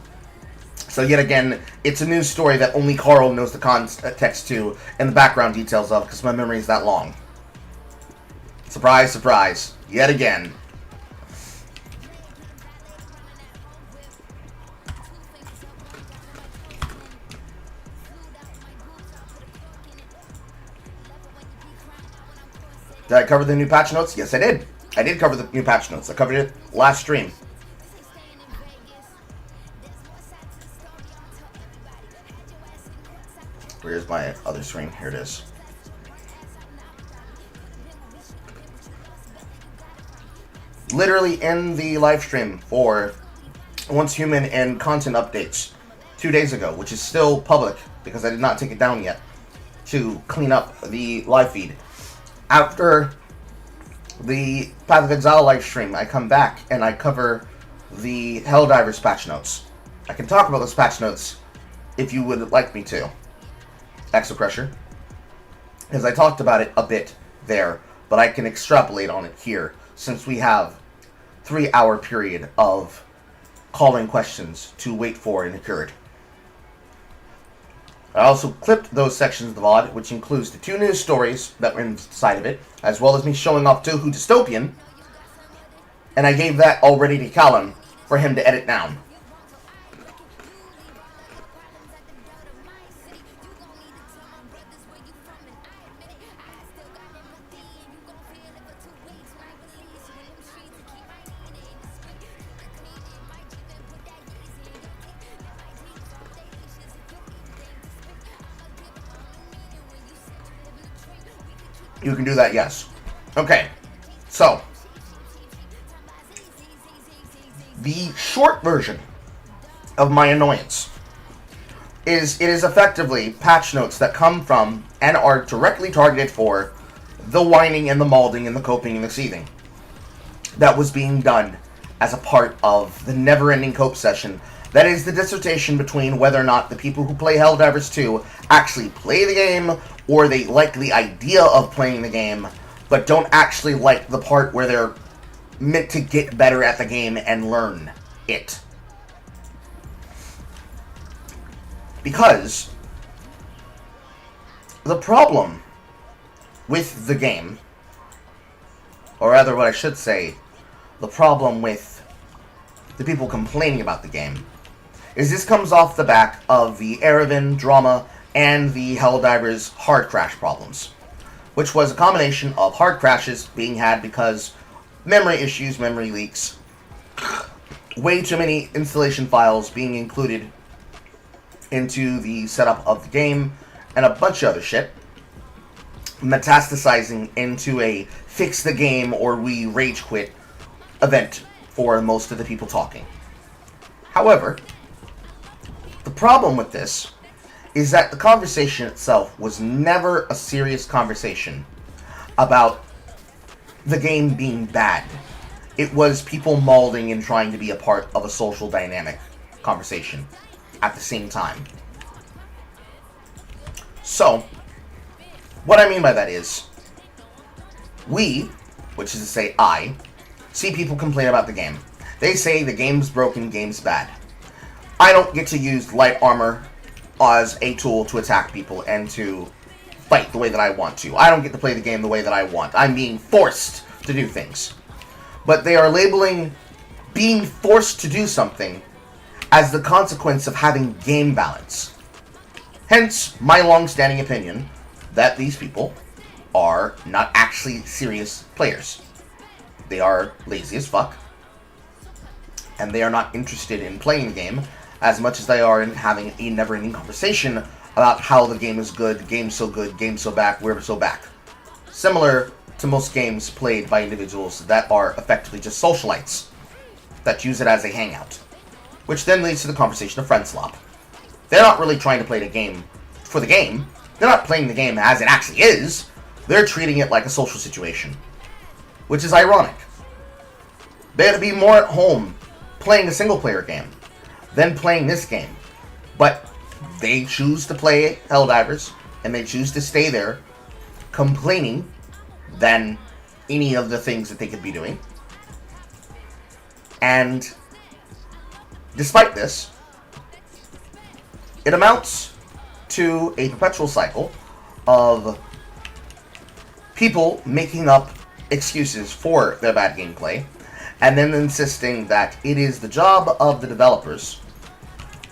So yet again, it's a news story that only Carl knows the context to and the background details of, because my memory is that long. Surprise, surprise. Yet again. Did I cover the new patch notes? Yes, I did. I did cover the new patch notes. I covered it last stream. Where's my other screen? Here it is. Literally in the live stream for Once Human and content updates. 2 days ago, which is still public because I did not take it down yet to clean up the live feed. After the Path of Exile live stream, I come back and I cover the Helldivers patch notes. I can talk about those patch notes if you would like me to. Extra pressure. Because I talked about it a bit there, but I can extrapolate on it here since we have 3-hour period of calling questions to wait for and occurred. I also clipped those sections of the VOD, which includes the 2 news stories that were inside of it, as well as me showing off Tohu Dystopian, and I gave that already to Callum for him to edit down. You can do that, yes. Okay, so the short version of my annoyance is it is effectively patch notes that come from and are directly targeted for the whining and the malding and the coping and the seething that was being done as a part of the never-ending cope session. That is the dissertation between whether or not the people who play Helldivers 2 actually play the game, or they like the idea of playing the game, but don't actually like the part where they're meant to get better at the game and learn it. Because the problem with the game, or rather what I should say, the problem with the people complaining about the game, is this comes off the back of the Erevan drama and the Helldivers hard crash problems, which was a combination of hard crashes being had because memory issues, memory leaks, way too many installation files being included into the setup of the game, and a bunch of other shit, metastasizing into a fix the game or we rage quit event for most of the people talking. However, the problem with this is that the conversation itself was never a serious conversation about the game being bad. It was people malding and trying to be a part of a social dynamic conversation at the same time. So, what I mean by that is, we, which is to say I, see people complain about the game. They say the game's broken, game's bad. I don't get to use light armor as a tool to attack people and to fight the way that I want to. I don't get to play the game the way that I want. I'm being forced to do things. But they are labeling being forced to do something as the consequence of having game balance. Hence, my long-standing opinion that these people are not actually serious players. They are lazy as fuck, and they are not interested in playing the game as much as they are in having a never-ending conversation about how the game is good, game's so good, game's so back, we're so back. Similar to most games played by individuals that are effectively just socialites that use it as a hangout, which then leads to the conversation of friend slop. They're not really trying to play the game for the game. They're not playing the game as it actually is. They're treating it like a social situation, which is ironic. They'd be more at home playing a single-player game than playing this game. But they choose to play Helldivers, and they choose to stay there, complaining than any of the things that they could be doing. And despite this, it amounts to a perpetual cycle of people making up excuses for their bad gameplay, and then insisting that it is the job of the developers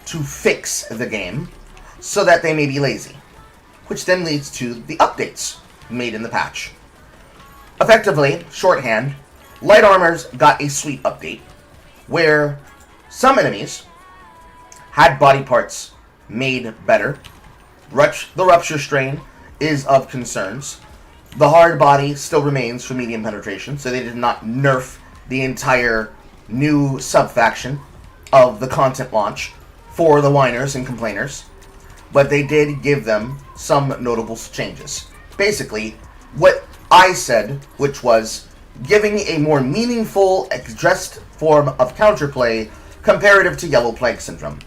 to fix the game so that they may be lazy, which then leads to the updates made in the patch. Effectively, shorthand, Light Armors got a sweet update where some enemies had body parts made better. The Rupture Strain is of concerns. The hard body still remains for medium penetration, so they did not nerf the entire new sub-faction of the content launch for the whiners and complainers, but they did give them some notable changes. Basically, what I said, which was giving a more meaningful, addressed form of counterplay comparative to Yellow Plague Syndrome.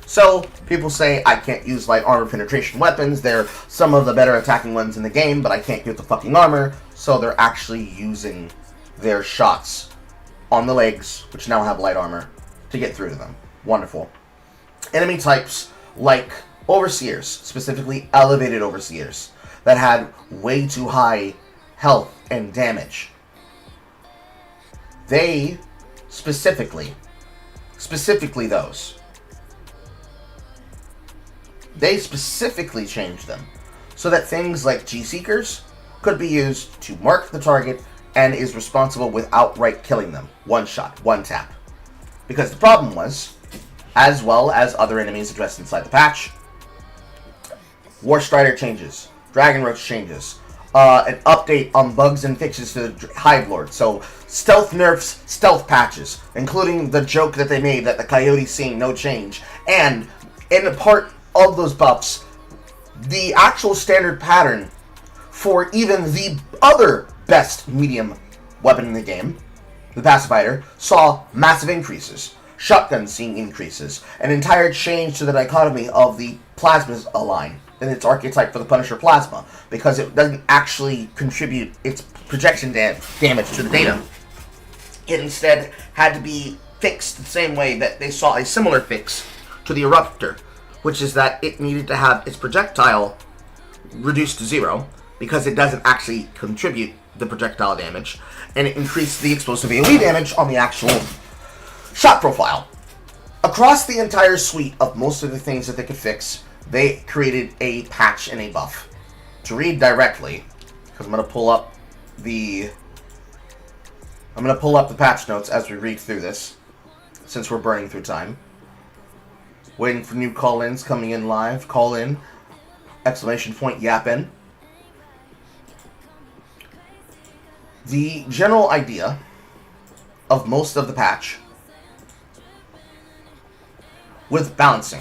So, people say, I can't use light armor penetration weapons, they're some of the better attacking ones in the game, but I can't get the fucking armor, so they're actually using their shots on the legs, which now have light armor, to get through to them. Wonderful. Enemy types like Overseers, specifically elevated Overseers, that had way too high health and damage. They, specifically those, they specifically changed them so that things like G-Seekers could be used to mark the target and is responsible with outright killing them. One shot, one tap. Because the problem was, as well as other enemies addressed inside the patch, War Strider changes, Dragon Roach changes, an update on bugs and fixes to the Hive Lord. So, stealth nerfs, stealth patches, including the joke that they made that the Coyote seeing no change. And, in part of those buffs, the actual standard pattern for even the other best medium weapon in the game, the Pacifier, saw massive increases. Shotguns seeing increases. An entire change to the dichotomy of the Plasma line and its archetype for the Punisher Plasma, because it doesn't actually contribute its projection damage to the data. It instead had to be fixed the same way that they saw a similar fix to the Eruptor, which is that it needed to have its projectile reduced to 0, because it doesn't actually contribute the projectile damage, and it increased the explosive AoE damage on the actual shot profile. Across the entire suite of most of the things that they could fix, they created a patch and a buff. To read directly, because I'm going to pull up the patch notes as we read through this, since we're burning through time. Waiting for new call-ins coming in live. Call in! Exclamation point Yap-In. The general idea of most of the patch with balancing.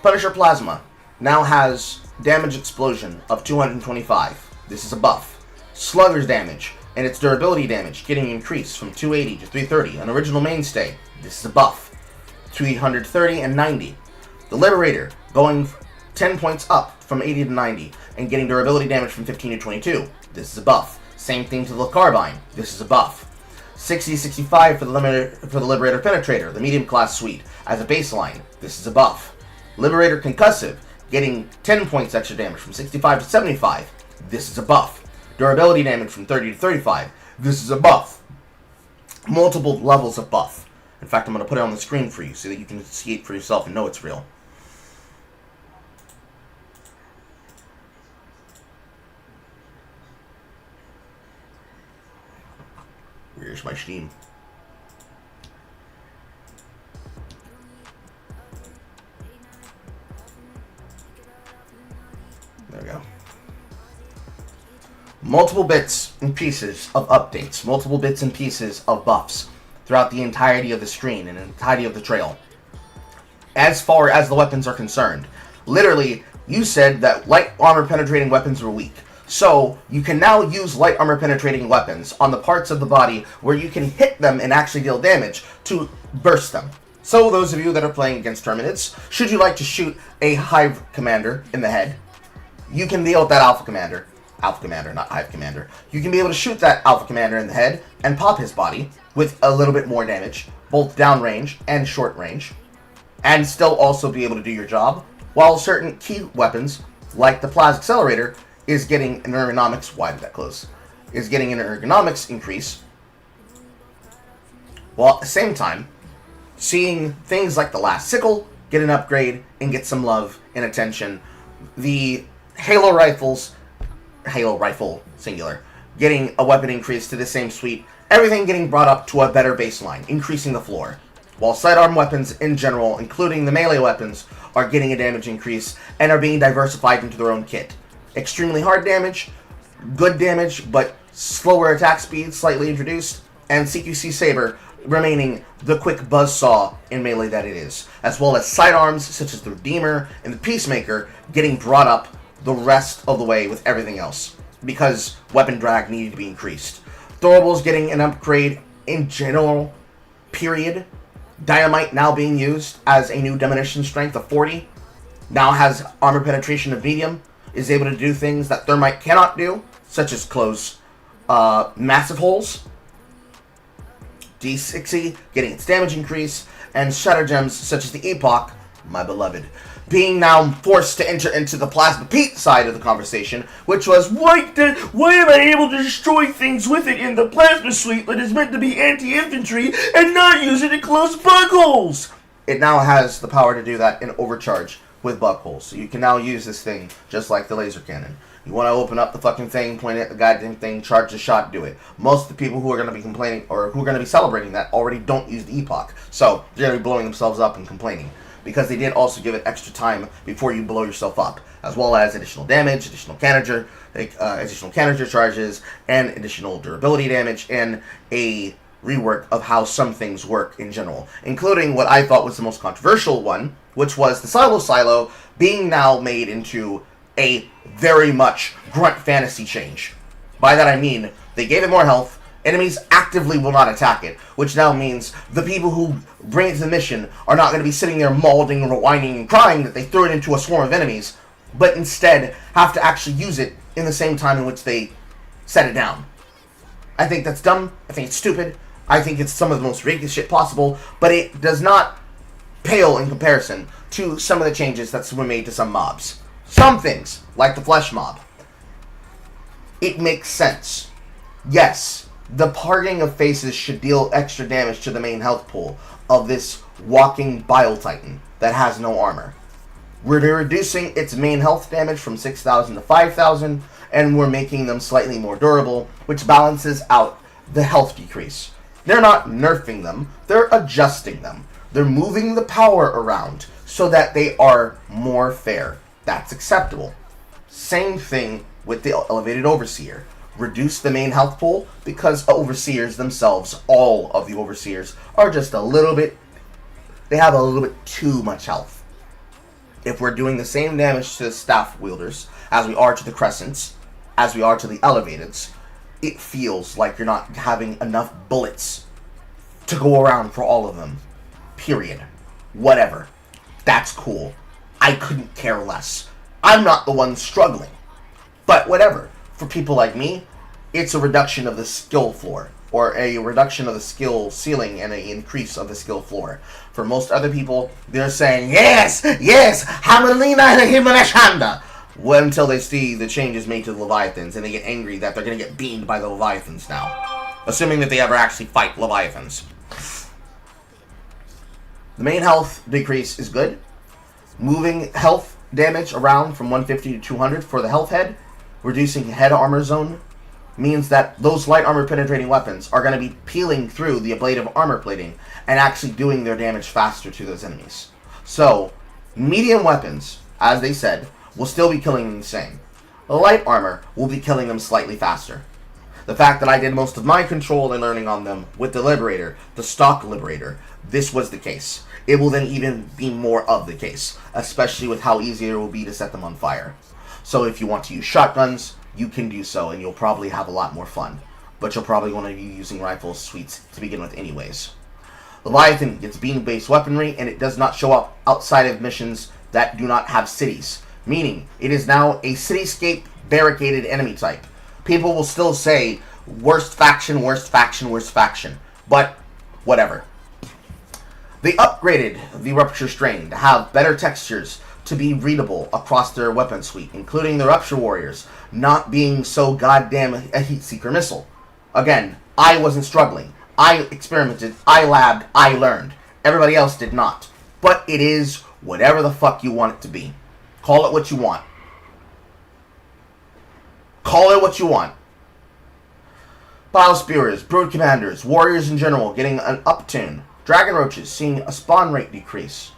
Punisher Plasma now has damage explosion of 225. This is a buff. Slugger's damage and its durability damage getting increased from 280 to 330. An original mainstay. This is a buff. 330 and 90. The Liberator going 10 points up from 80 to 90 and getting durability damage from 15 to 22. This is a buff. Same thing to the Carbine. This is a buff. 60-65 for the Liberator Penetrator, the medium class suite, as a baseline. This is a buff. Liberator Concussive, getting 10 points extra damage from 65 to 75. This is a buff. Durability damage from 30 to 35. This is a buff. Multiple levels of buff. In fact, I'm going to put it on the screen for you so that you can see it for yourself and know it's real. Where's my Steam? There we go. Multiple bits and pieces of updates, multiple bits and pieces of buffs throughout the entirety of the screen and the entirety of the trail. As far as the weapons are concerned, literally, you said that light armor penetrating weapons were weak. So, you can now use light armor penetrating weapons on the parts of the body where you can hit them and actually deal damage to burst them. So, those of you that are playing against Terminids, should you like to shoot a Hive Commander in the head, you can deal with that Alpha Commander, not Hive Commander. You can be able to shoot that Alpha Commander in the head and pop his body with a little bit more damage, both downrange and short range, and still also be able to do your job, while certain key weapons, like the Plasma Accelerator, is getting an ergonomics, why did that close? Is getting an ergonomics increase, while at the same time, seeing things like the Last Sickle get an upgrade and get some love and attention. The Halo Rifle, singular, getting a weapon increase to the same suite. Everything getting brought up to a better baseline, increasing the floor. While sidearm weapons in general, including the melee weapons, are getting a damage increase and are being diversified into their own kit. Extremely hard damage, good damage, but slower attack speed slightly introduced, and CQC Saber remaining the quick buzzsaw in melee that it is, as well as sidearms such as the Redeemer and the Peacemaker getting brought up the rest of the way with everything else, because weapon drag needed to be increased. Throwables getting an upgrade in general, period. Dynamite now being used as a new demolition strength of 40, now has armor penetration of medium, is able to do things that Thermite cannot do, such as close massive holes. D60 getting its damage increase, and Shatter Gems such as the Epoch, my beloved, being now forced to enter into the Plasma Pete side of the conversation, which was, why am I able to destroy things with it in the Plasma Suite that is meant to be anti-infantry and not use it to close bug holes? It now has the power to do that in overcharge with bug holes, so you can now use this thing just like the laser cannon. You want to open up the fucking thing, point at the goddamn thing, charge the shot, do it. Most of the people who are going to be complaining, or who are going to be celebrating that, already don't use the Epoch. So, they're going to be blowing themselves up and complaining. Because they did also give it extra time before you blow yourself up. As well as additional damage, additional canister charges, and additional durability damage, and a rework of how some things work in general. Including what I thought was the most controversial one, which was the Silo being now made into a very much grunt fantasy change. By that I mean, they gave it more health, enemies actively will not attack it, which now means the people who bring it to the mission are not going to be sitting there mauling, whining, and crying that they threw it into a swarm of enemies, but instead have to actually use it in the same time in which they set it down. I think that's dumb, I think it's stupid, I think it's some of the most ridiculous shit possible, but it does not pale in comparison to some of the changes that were made to some mobs. Some things, like the Flesh Mob, it makes sense. Yes, the parting of faces should deal extra damage to the main health pool of this walking Bile Titan that has no armor. We're reducing its main health damage from 6,000 to 5,000, and we're making them slightly more durable, which balances out the health decrease. They're not nerfing them, they're adjusting them. They're moving the power around so that they are more fair. That's acceptable. Same thing with the Elevated Overseer. Reduce the main health pool because Overseers themselves, all of the Overseers, are just a little bit, they have a little bit too much health. If we're doing the same damage to the Staff Wielders as we are to the Crescents, as we are to the Elevateds, it feels like you're not having enough bullets to go around for all of them. Period. Whatever. That's cool. I couldn't care less. I'm not the one struggling. But whatever. For people like me, it's a reduction of the skill floor, or a reduction of the skill ceiling and an increase of the skill floor. For most other people, they're saying, yes, Hamalina Himalashanda, well, until they see the changes made to the Leviathans, and they get angry that they're going to get beamed by the Leviathans now. Assuming that they ever actually fight Leviathans. The main health decrease is good. Moving health damage around from 150 to 200 for the health head, reducing head armor zone, means that those light armor penetrating weapons are going to be peeling through the ablative armor plating and actually doing their damage faster to those enemies. So, medium weapons, as they said, will still be killing them the same. The light armor will be killing them slightly faster. The fact that I did most of my control and learning on them with the Liberator, the stock Liberator, this was the case. It will then even be more of the case, especially with how easy it will be to set them on fire. So if you want to use shotguns, you can do so, and you'll probably have a lot more fun. But you'll probably want to be using rifle suites to begin with anyways. Leviathan gets beam-based weaponry, and it does not show up outside of missions that do not have cities. Meaning, it is now a cityscape barricaded enemy type. People will still say, worst faction, worst faction, worst faction. But, whatever. They upgraded the Rupture Strain to have better textures to be readable across their weapon suite, including the Rupture Warriors not being so goddamn a heat seeker missile. Again, I wasn't struggling. I experimented, I labbed, I learned. Everybody else did not. But it is whatever the fuck you want it to be. Call it what you want. Call it what you want. Bile Spearers, Brood Commanders, Warriors in general getting an uptune. Dragon Roaches seeing a spawn rate decrease.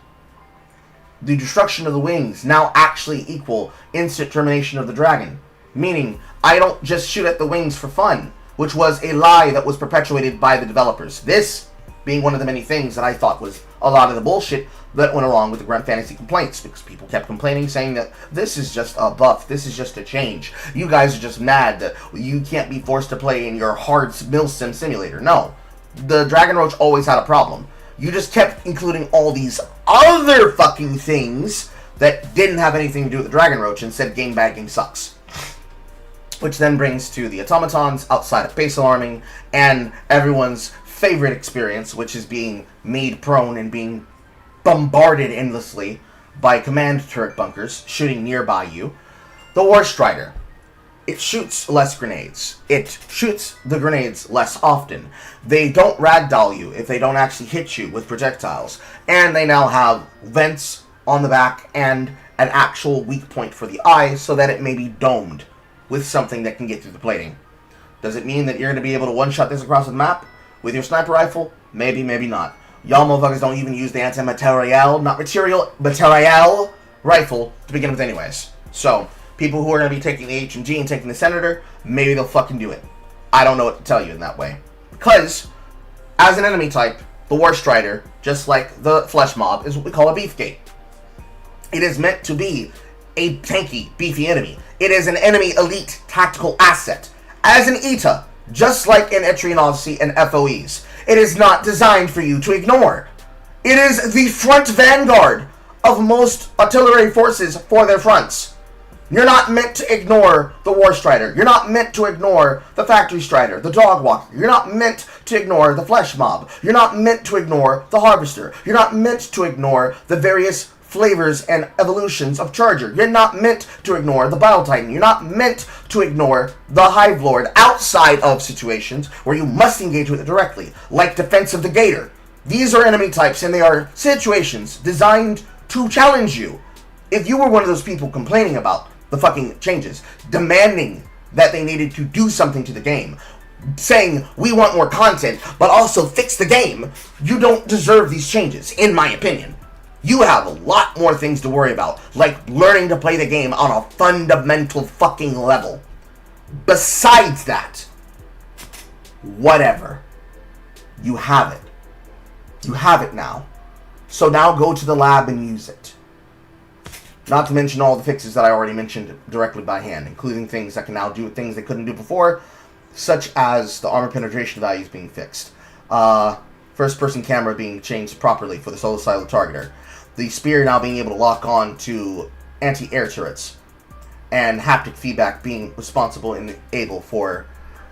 The destruction of the wings now actually equal instant termination of the dragon. Meaning, I don't just shoot at the wings for fun, which was a lie that was perpetuated by the developers. This being one of the many things that I thought was a lot of the bullshit that went along with the Grand Fantasy complaints, because people kept complaining, saying that this is just a buff, this is just a change. You guys are just mad that you can't be forced to play in your hard mill sim simulator. No, the Dragon Roach always had a problem. You just kept including all these other fucking things that didn't have anything to do with the Dragon Roach and said game bad, game sucks. Which then brings to the automatons outside of base alarming and everyone's favorite experience, which is being made prone and being bombarded endlessly by command turret bunkers shooting nearby you. The War Strider. It shoots less grenades. It shoots the grenades less often. They don't ragdoll you if they don't actually hit you with projectiles. And they now have vents on the back and an actual weak point for the eye so that it may be domed with something that can get through the plating. Does it mean that you're going to be able to one-shot this across the map with your sniper rifle? Maybe, maybe not. Y'all motherfuckers don't even use the anti-material, not material, material rifle to begin with anyways. So, people who are going to be taking the HMG and taking the Senator, maybe they'll fucking do it. I don't know what to tell you in that way. Because, as an enemy type, the War Strider, just like the Flesh Mob, is what we call a Beefgate. It is meant to be a tanky, beefy enemy. It is an enemy elite tactical asset. As an ETA, just like in Etrian Odyssey and FOEs, it is not designed for you to ignore. It is the front vanguard of most artillery forces for their fronts. You're not meant to ignore the War Strider. You're not meant to ignore the Factory Strider, the Dog Walker. You're not meant to ignore the Flesh Mob. You're not meant to ignore the Harvester. You're not meant to ignore the various flavors and evolutions of Charger. You're not meant to ignore the Bile Titan. You're not meant to ignore the Hive Lord outside of situations where you must engage with it directly, like Defense of the Gator. These are enemy types and they are situations designed to challenge you. If you were one of those people complaining about the fucking changes, demanding that they needed to do something to the game, saying we want more content but also fix the game, you don't deserve these changes, in my opinion. You have a lot more things to worry about, like learning to play the game on a fundamental fucking level. Besides that, whatever. You have it. You have it now. So now go to the lab and use it. Not to mention all the fixes that I already mentioned directly by hand, including things that can now do things they couldn't do before, such as the armor penetration values being fixed. First-person camera being changed properly for the solo silo targeter. The spear now being able to lock on to anti-air turrets. And haptic feedback being responsible and able for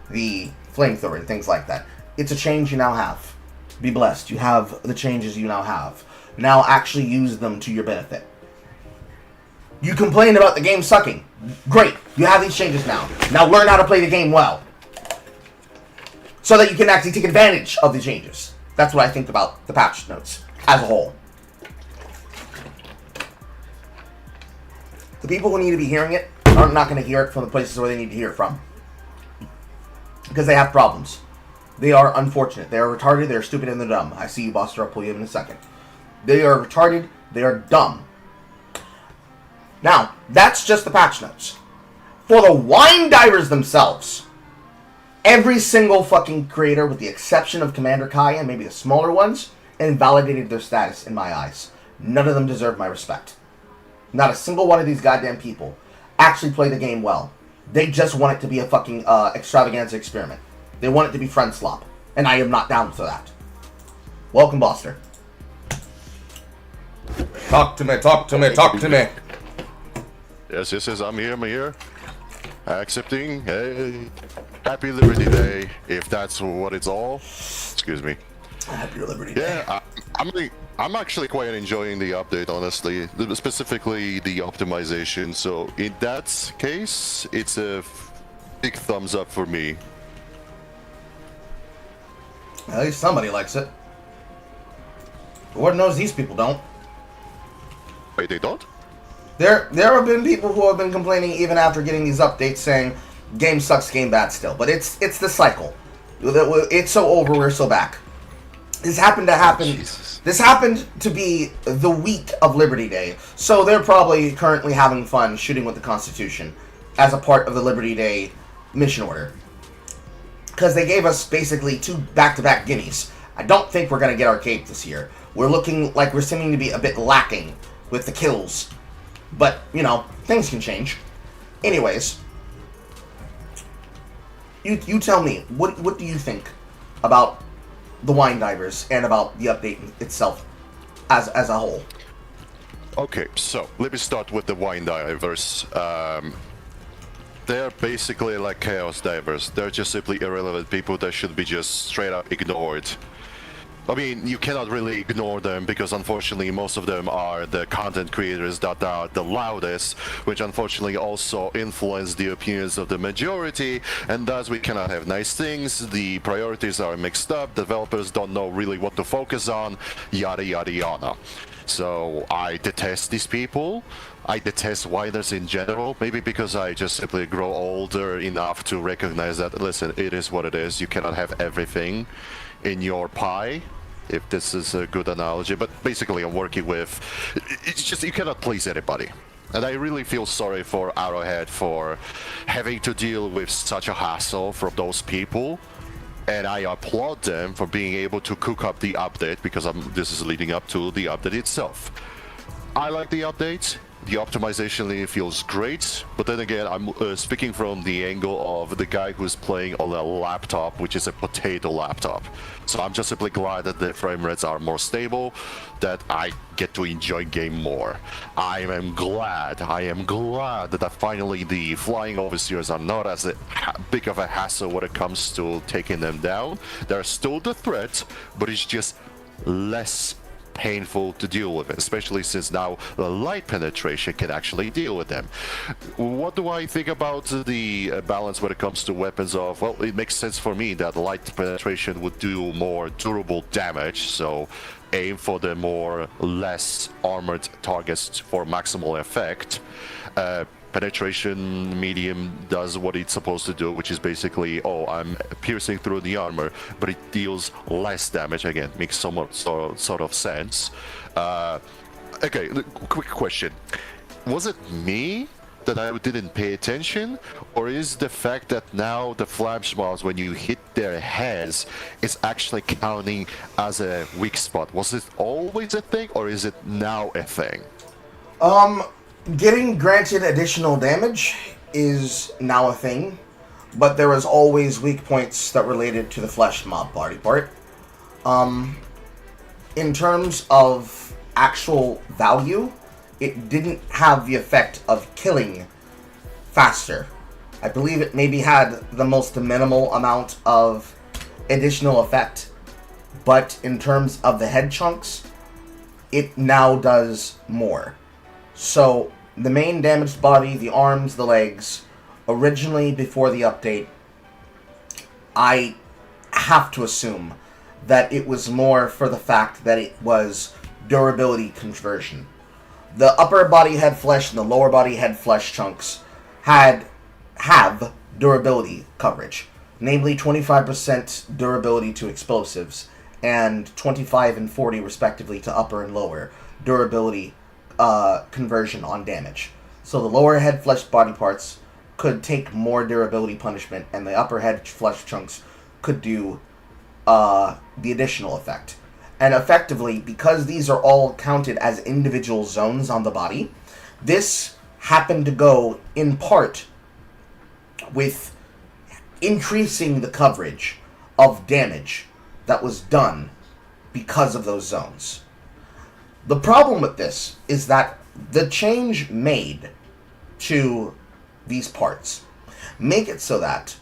the flamethrower and things like that. It's a change you now have. Be blessed. You have the changes you now have. Now actually use them to your benefit. You complained about the game sucking. Great. You have these changes now. Now learn how to play the game well. So that you can actually take advantage of the changes. That's what I think about the patch notes as a whole. The people who need to be hearing it are not going to hear it from the places where they need to hear it from. Because they have problems. They are unfortunate. They are retarded, they are stupid, and they're dumb. I see you, Buster. I'll pull you in a second. They are retarded, they are dumb. Now, that's just the patch notes. For the wine divers themselves, every single fucking creator, with the exception of Commander Kai and maybe the smaller ones, invalidated their status in my eyes. None of them deserve my respect. Not a single one of these goddamn people actually play the game well. They just want it to be a fucking extravaganza experiment. They want it to be friend slop. And I am not down for that. Welcome, Buster. Talk to me, talk to me, talk to me. Yes, I'm here. Accepting. Hey, happy Liberty Day, if that's what it's all. Excuse me. Happy Liberty Day. Yeah, I'm actually quite enjoying the update, honestly. Specifically, the optimization. So, in that case, it's a big thumbs up for me. At least somebody likes it. Lord knows these people don't. Wait, they don't? There have been people who have been complaining even after getting these updates saying, game sucks, game bad still. But it's the cycle. It's so over, we're so back. This happened to happen. Jesus. This happened to be the week of Liberty Day, so they're probably currently having fun shooting with the Constitution as a part of the Liberty Day mission order. Because they gave us basically 2 back-to-back gimmies I don't think we're going to get our cape this year. We're looking like we're seeming to be a bit lacking with the kills. But, you know, things can change. Anyways, you tell me, what do you think about the Wine Divers and about the update itself as a whole? Okay, so let me start with the Wine Divers. They're basically like Chaos Divers. They're just simply irrelevant people that should be just straight up ignored. I mean, you cannot really ignore them because unfortunately most of them are the content creators that are the loudest, which unfortunately also influence the opinions of the majority, and thus we cannot have nice things, the priorities are mixed up, developers don't know really what to focus on, yada yada yada. So I detest these people. I detest winers in general, maybe because I just simply grow older enough to recognize that, listen, it is what it is, you cannot have everything in your pie, if this is a good analogy, but basically I'm working with, it's just, you cannot please anybody. And I really feel sorry for Arrowhead for having to deal with such a hassle from those people. And I applaud them for being able to cook up the update, because this is leading up to the update itself. I like the update. The optimization feels great, but then again, I'm speaking from the angle of the guy who's playing on a laptop, which is a potato laptop. So I'm just simply glad that the frame rates are more stable, that I get to enjoy game more. I am glad that finally the flying overseers are not as big of a hassle when it comes to taking them down. They're still the threat, but it's just less painful to deal with, especially since now the light penetration can actually deal with them. What do I think about the balance when it comes to weapons of, well, it makes sense for me that light penetration would do more durable damage, so aim for the less armored targets for maximal effect. Penetration medium does what it's supposed to do, which is basically, oh, I'm piercing through the armor, but it deals less damage. Again, makes somewhat sort of sense. Okay, quick question. Was it me that I didn't pay attention, or is the fact that now the flash mobs, when you hit their heads, is actually counting as a weak spot? Was it always a thing, or is it now a thing? Getting granted additional damage is now a thing, but there was always weak points that related to the flesh mob body part. In terms of actual value, it didn't have the effect of killing faster. I believe it maybe had the most minimal amount of additional effect, but in terms of the head chunks, it now does more. So, the main damaged body, the arms, the legs, originally before the update, I have to assume that it was more for the fact that it was durability conversion. The upper body head flesh and the lower body head flesh chunks have durability coverage, namely 25% durability to explosives and 25 and 40 respectively to upper and lower durability conversion on damage. So the lower head flesh body parts could take more durability punishment, and the upper head flesh chunks could do the additional effect. And effectively, because these are all counted as individual zones on the body, this happened to go in part with increasing the coverage of damage that was done because of those zones. The problem with this is that the change made to these parts make it so that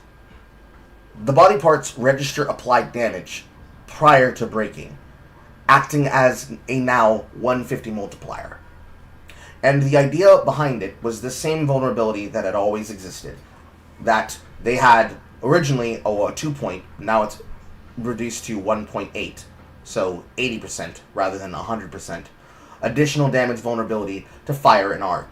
the body parts register applied damage prior to breaking, acting as a now 150 multiplier. And the idea behind it was the same vulnerability that had always existed, that they had originally a 2 point, now it's reduced to 1.8, so 80% rather than 100%. Additional damage vulnerability to fire and arc.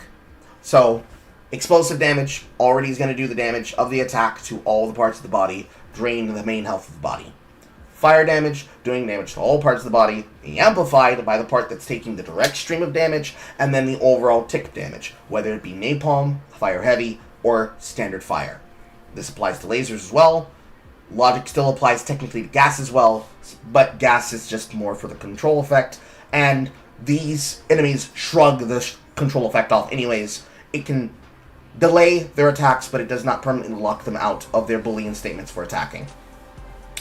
So, explosive damage already is going to do the damage of the attack to all the parts of the body, drain the main health of the body. Fire damage, doing damage to all parts of the body, being amplified by the part that's taking the direct stream of damage, and then the overall tick damage, whether it be napalm, fire heavy, or standard fire. This applies to lasers as well. Logic still applies technically to gas as well, but gas is just more for the control effect, and these enemies shrug the control effect off anyways. It can delay their attacks, but it does not permanently lock them out of their Boolean statements for attacking.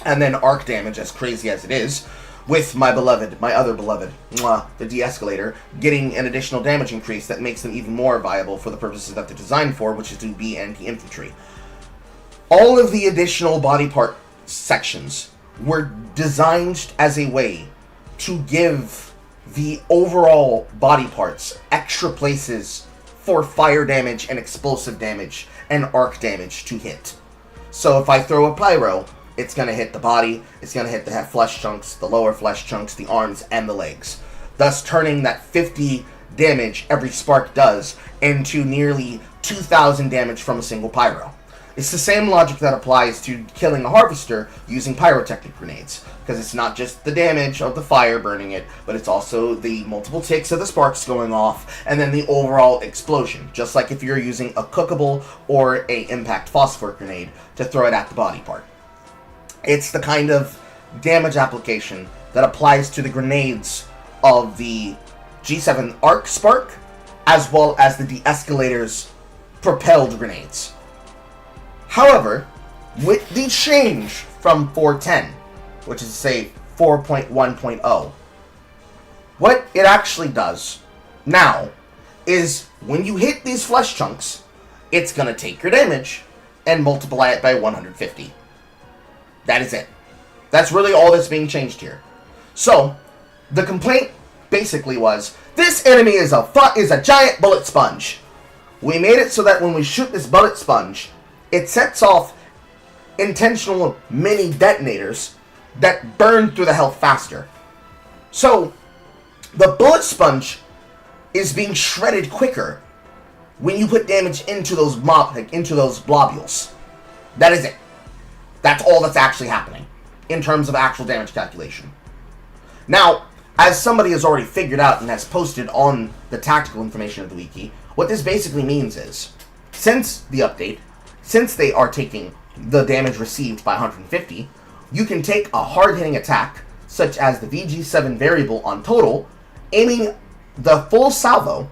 And then arc damage, as crazy as it is, with my other beloved, the de-escalator, getting an additional damage increase that makes them even more viable for the purposes that they're designed for, which is to be anti-infantry. All of the additional body part sections were designed as a way to give the overall body parts extra places for fire damage and explosive damage and arc damage to hit. So if I throw a pyro, it's going to hit the body, it's going to hit the flesh chunks, the lower flesh chunks, the arms, and the legs. Thus turning that 50 damage every spark does into nearly 2,000 damage from a single pyro. It's the same logic that applies to killing a harvester using pyrotechnic grenades, because it's not just the damage of the fire burning it, but it's also the multiple ticks of the sparks going off, and then the overall explosion, just like if you're using a cookable or a impact phosphor grenade to throw it at the body part. It's the kind of damage application that applies to the grenades of the G7 Arc Spark, as well as the de-escalator's propelled grenades. However, with the change from 4.10, which is, say, 4.1.0, what it actually does now is when you hit these flesh chunks, it's going to take your damage and multiply it by 150. That is it. That's really all that's being changed here. So, the complaint basically was, this enemy is a giant bullet sponge. We made it so that when we shoot this bullet sponge, it sets off intentional mini detonators that burn through the health faster. So, the bullet sponge is being shredded quicker when you put damage into those globules. That is it. That's all that's actually happening in terms of actual damage calculation. Now, as somebody has already figured out and has posted on the tactical information of the wiki, what this basically means is, since the update, since they are taking the damage received by 150, you can take a hard-hitting attack, such as the VG7 variable on total, aiming the full salvo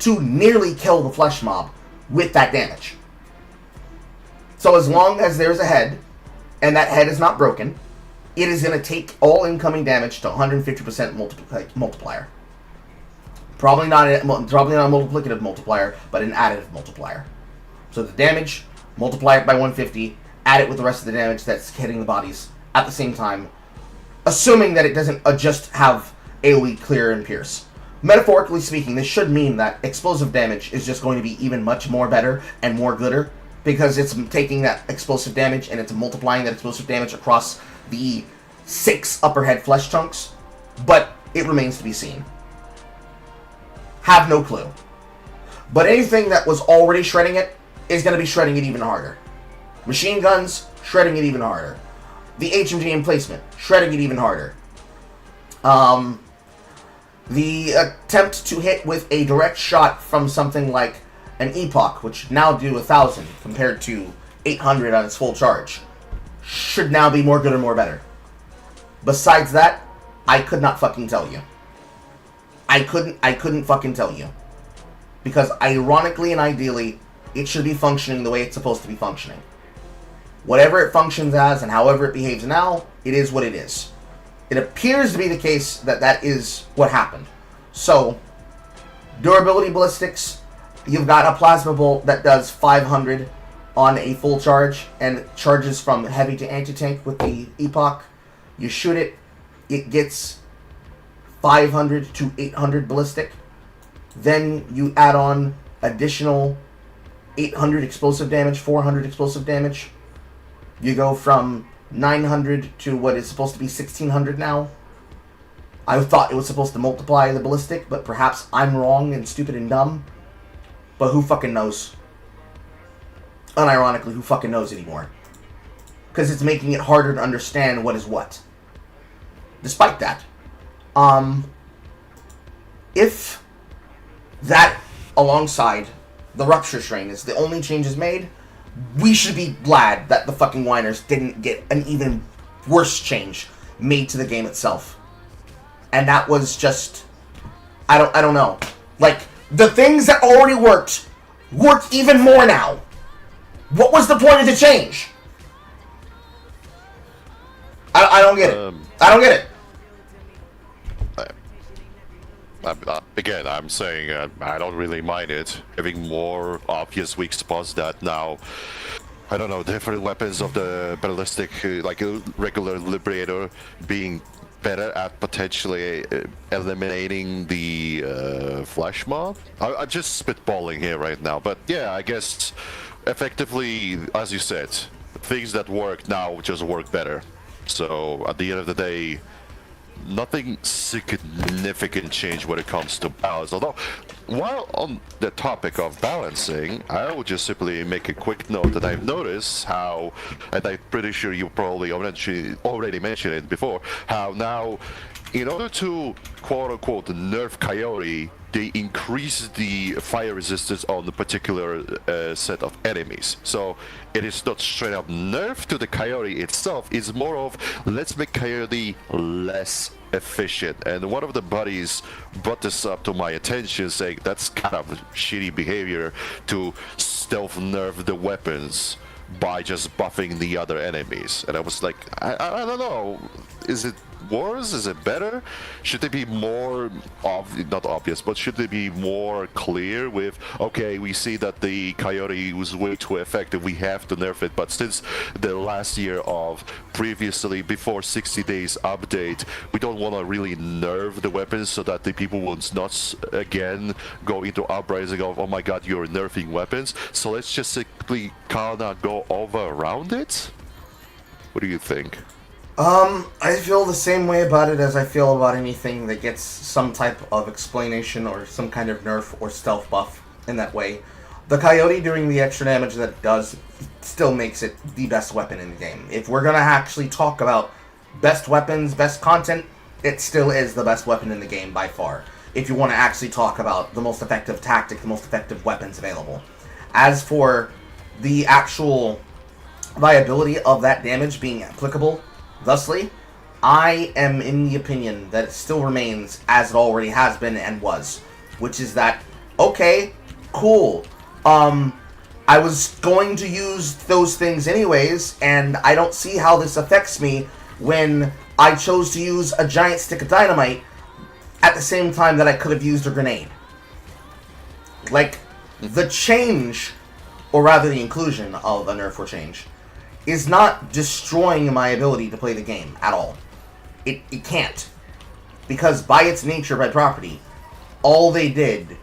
to nearly kill the flesh mob with that damage. So as long as there's a head, and that head is not broken, it is going to take all incoming damage to 150% multiplier. Probably not a multiplicative multiplier, but an additive multiplier. So the damage, multiply it by 150, add it with the rest of the damage that's hitting the bodies at the same time, assuming that it doesn't just have AoE clear and pierce. Metaphorically speaking, this should mean that explosive damage is just going to be even much more better and more gooder, because it's taking that explosive damage and it's multiplying that explosive damage across the 6 upper head flesh chunks, but it remains to be seen. Have no clue. But anything that was already shredding it is going to be shredding it even harder. Machine guns, shredding it even harder. The HMG emplacement, shredding it even harder. The attempt to hit with a direct shot from something like an Epoch, which now do 1,000 compared to 800 on its full charge, should now be more good or more better. Besides that, I could not fucking tell you. I couldn't fucking tell you. Because ironically and ideally, it should be functioning the way it's supposed to be functioning. Whatever it functions as and however it behaves now, it is what it is. It appears to be the case that that is what happened. So, durability ballistics, you've got a plasma bolt that does 500 on a full charge and charges from heavy to anti-tank with the Epoch. You shoot it, it gets 500 to 800 ballistic. Then you add on additional 800 explosive damage, 400 explosive damage. You go from 900 to what is supposed to be 1600 now. I thought it was supposed to multiply the ballistic, but perhaps I'm wrong and stupid and dumb. But who fucking knows? Unironically, who fucking knows anymore? Because it's making it harder to understand what is what. Despite that, if that alongside the rupture strain is the only changes made, we should be glad that the fucking whiners didn't get an even worse change made to the game itself. And that was just, I don't know. Like, the things that already work even more now. What was the point of the change? I don't get it. I don't get it. Again, I'm saying I don't really mind it. Having more obvious weak spots that now, I don't know, different weapons of the ballistic, like a regular Liberator, being better at potentially eliminating the flash mob. I'm just spitballing here right now, but yeah, I guess effectively, as you said, things that work now just work better. So at the end of the day, nothing significant change when it comes to balance. Although, while on the topic of balancing, I will just simply make a quick note that I've noticed how, and I'm pretty sure you probably already mentioned it before, how now, in order to quote-unquote nerf Coyote, they increase the fire resistance on the particular set of enemies. So it is not straight up nerf to the Coyote itself, it's more of let's make Coyote less efficient. And one of the buddies brought this up to my attention, saying that's kind of shitty behavior to stealth nerf the weapons by just buffing the other enemies. And I was like, I don't know, is it worse? Is it better? Should they be more not obvious, but should they be more clear with, okay, we see that the Coyote was way too effective, we have to nerf it, but since the last year of previously before 60 days update, we don't want to really nerf the weapons so that the people will not again go into uprising of, oh my god, you're nerfing weapons, so let's just simply kind of go over around it? What do you think? I feel the same way about it as I feel about anything that gets some type of explanation or some kind of nerf or stealth buff in that way. The Coyote doing the extra damage that it does still makes it the best weapon in the game. If we're gonna actually talk about best weapons, best content, it still is the best weapon in the game by far. If you want to actually talk about the most effective tactic, the most effective weapons available. As for the actual viability of that damage being applicable, thusly, I am in the opinion that it still remains as it already has been and was, which is that, okay, cool, I was going to use those things anyways, and I don't see how this affects me when I chose to use a giant stick of dynamite at the same time that I could have used a grenade. Like, the change, or rather the inclusion of a nerf or change, is not destroying my ability to play the game at all. It can't. Because by its nature, by property, all they did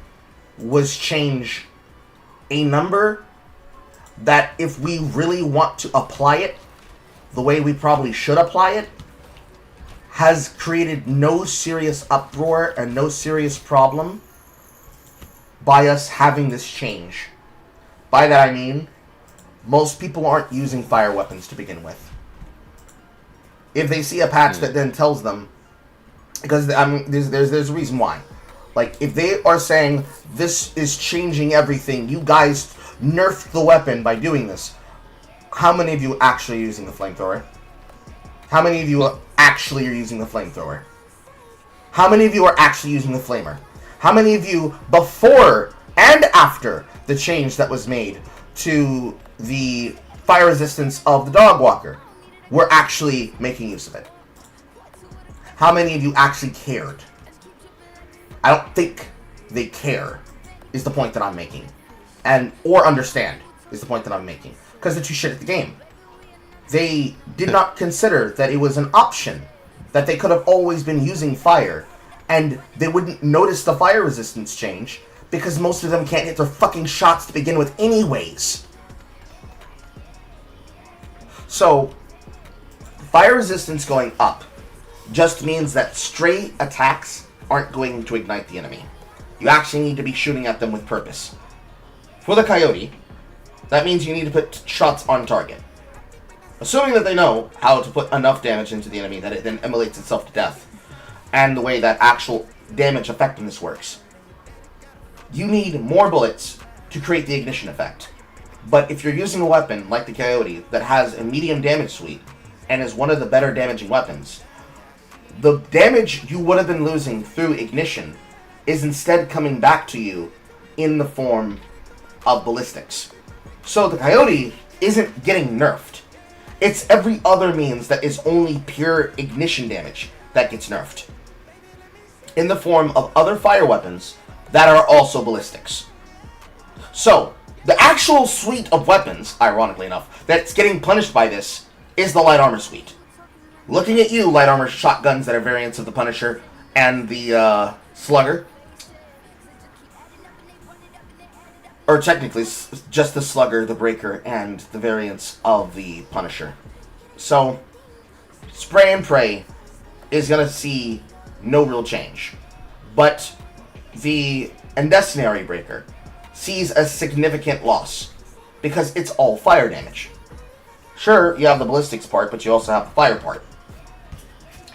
was change a number that if we really want to apply it the way we probably should apply it, has created no serious uproar and no serious problem by us having this change. By that I mean, most people aren't using fire weapons to begin with. If they see a patch that then tells them, because I mean, there's a reason why. Like, if they are saying, this is changing everything, you guys nerfed the weapon by doing this, how many of you actually are using the flamethrower? How many of you actually are using the flamethrower? How many of you are actually using the flamer? How many of you, before and after the change that was made to the fire resistance of the dog walker, were actually making use of it? How many of you actually cared? I don't think they care, is the point that I'm making. Or understand, is the point that I'm making. Because they're too shit at the game. They did not consider that it was an option, that they could have always been using fire, and they wouldn't notice the fire resistance change, because most of them can't hit their fucking shots to begin with anyways. So, fire resistance going up just means that stray attacks aren't going to ignite the enemy. You actually need to be shooting at them with purpose. For the Coyote, that means you need to put shots on target. Assuming that they know how to put enough damage into the enemy that it then immolates itself to death, and the way that actual damage effectiveness works. You need more bullets to create the ignition effect. But if you're using a weapon like the Coyote that has a medium damage suite and is one of the better damaging weapons, the damage you would have been losing through ignition is instead coming back to you in the form of ballistics. So the Coyote isn't getting nerfed. It's every other means that is only pure ignition damage that gets nerfed, in the form of other fire weapons that are also ballistics. So, the actual suite of weapons, ironically enough, that's getting punished by this is the light armor suite. Looking at you, light armor shotguns that are variants of the Punisher and the Slugger. Or technically, just the Slugger, the Breaker, and the variants of the Punisher. So, Spray and Pray is going to see no real change. But the Incendiary Breaker sees a significant loss because it's all fire damage. Sure, you have the ballistics part, but you also have the fire part.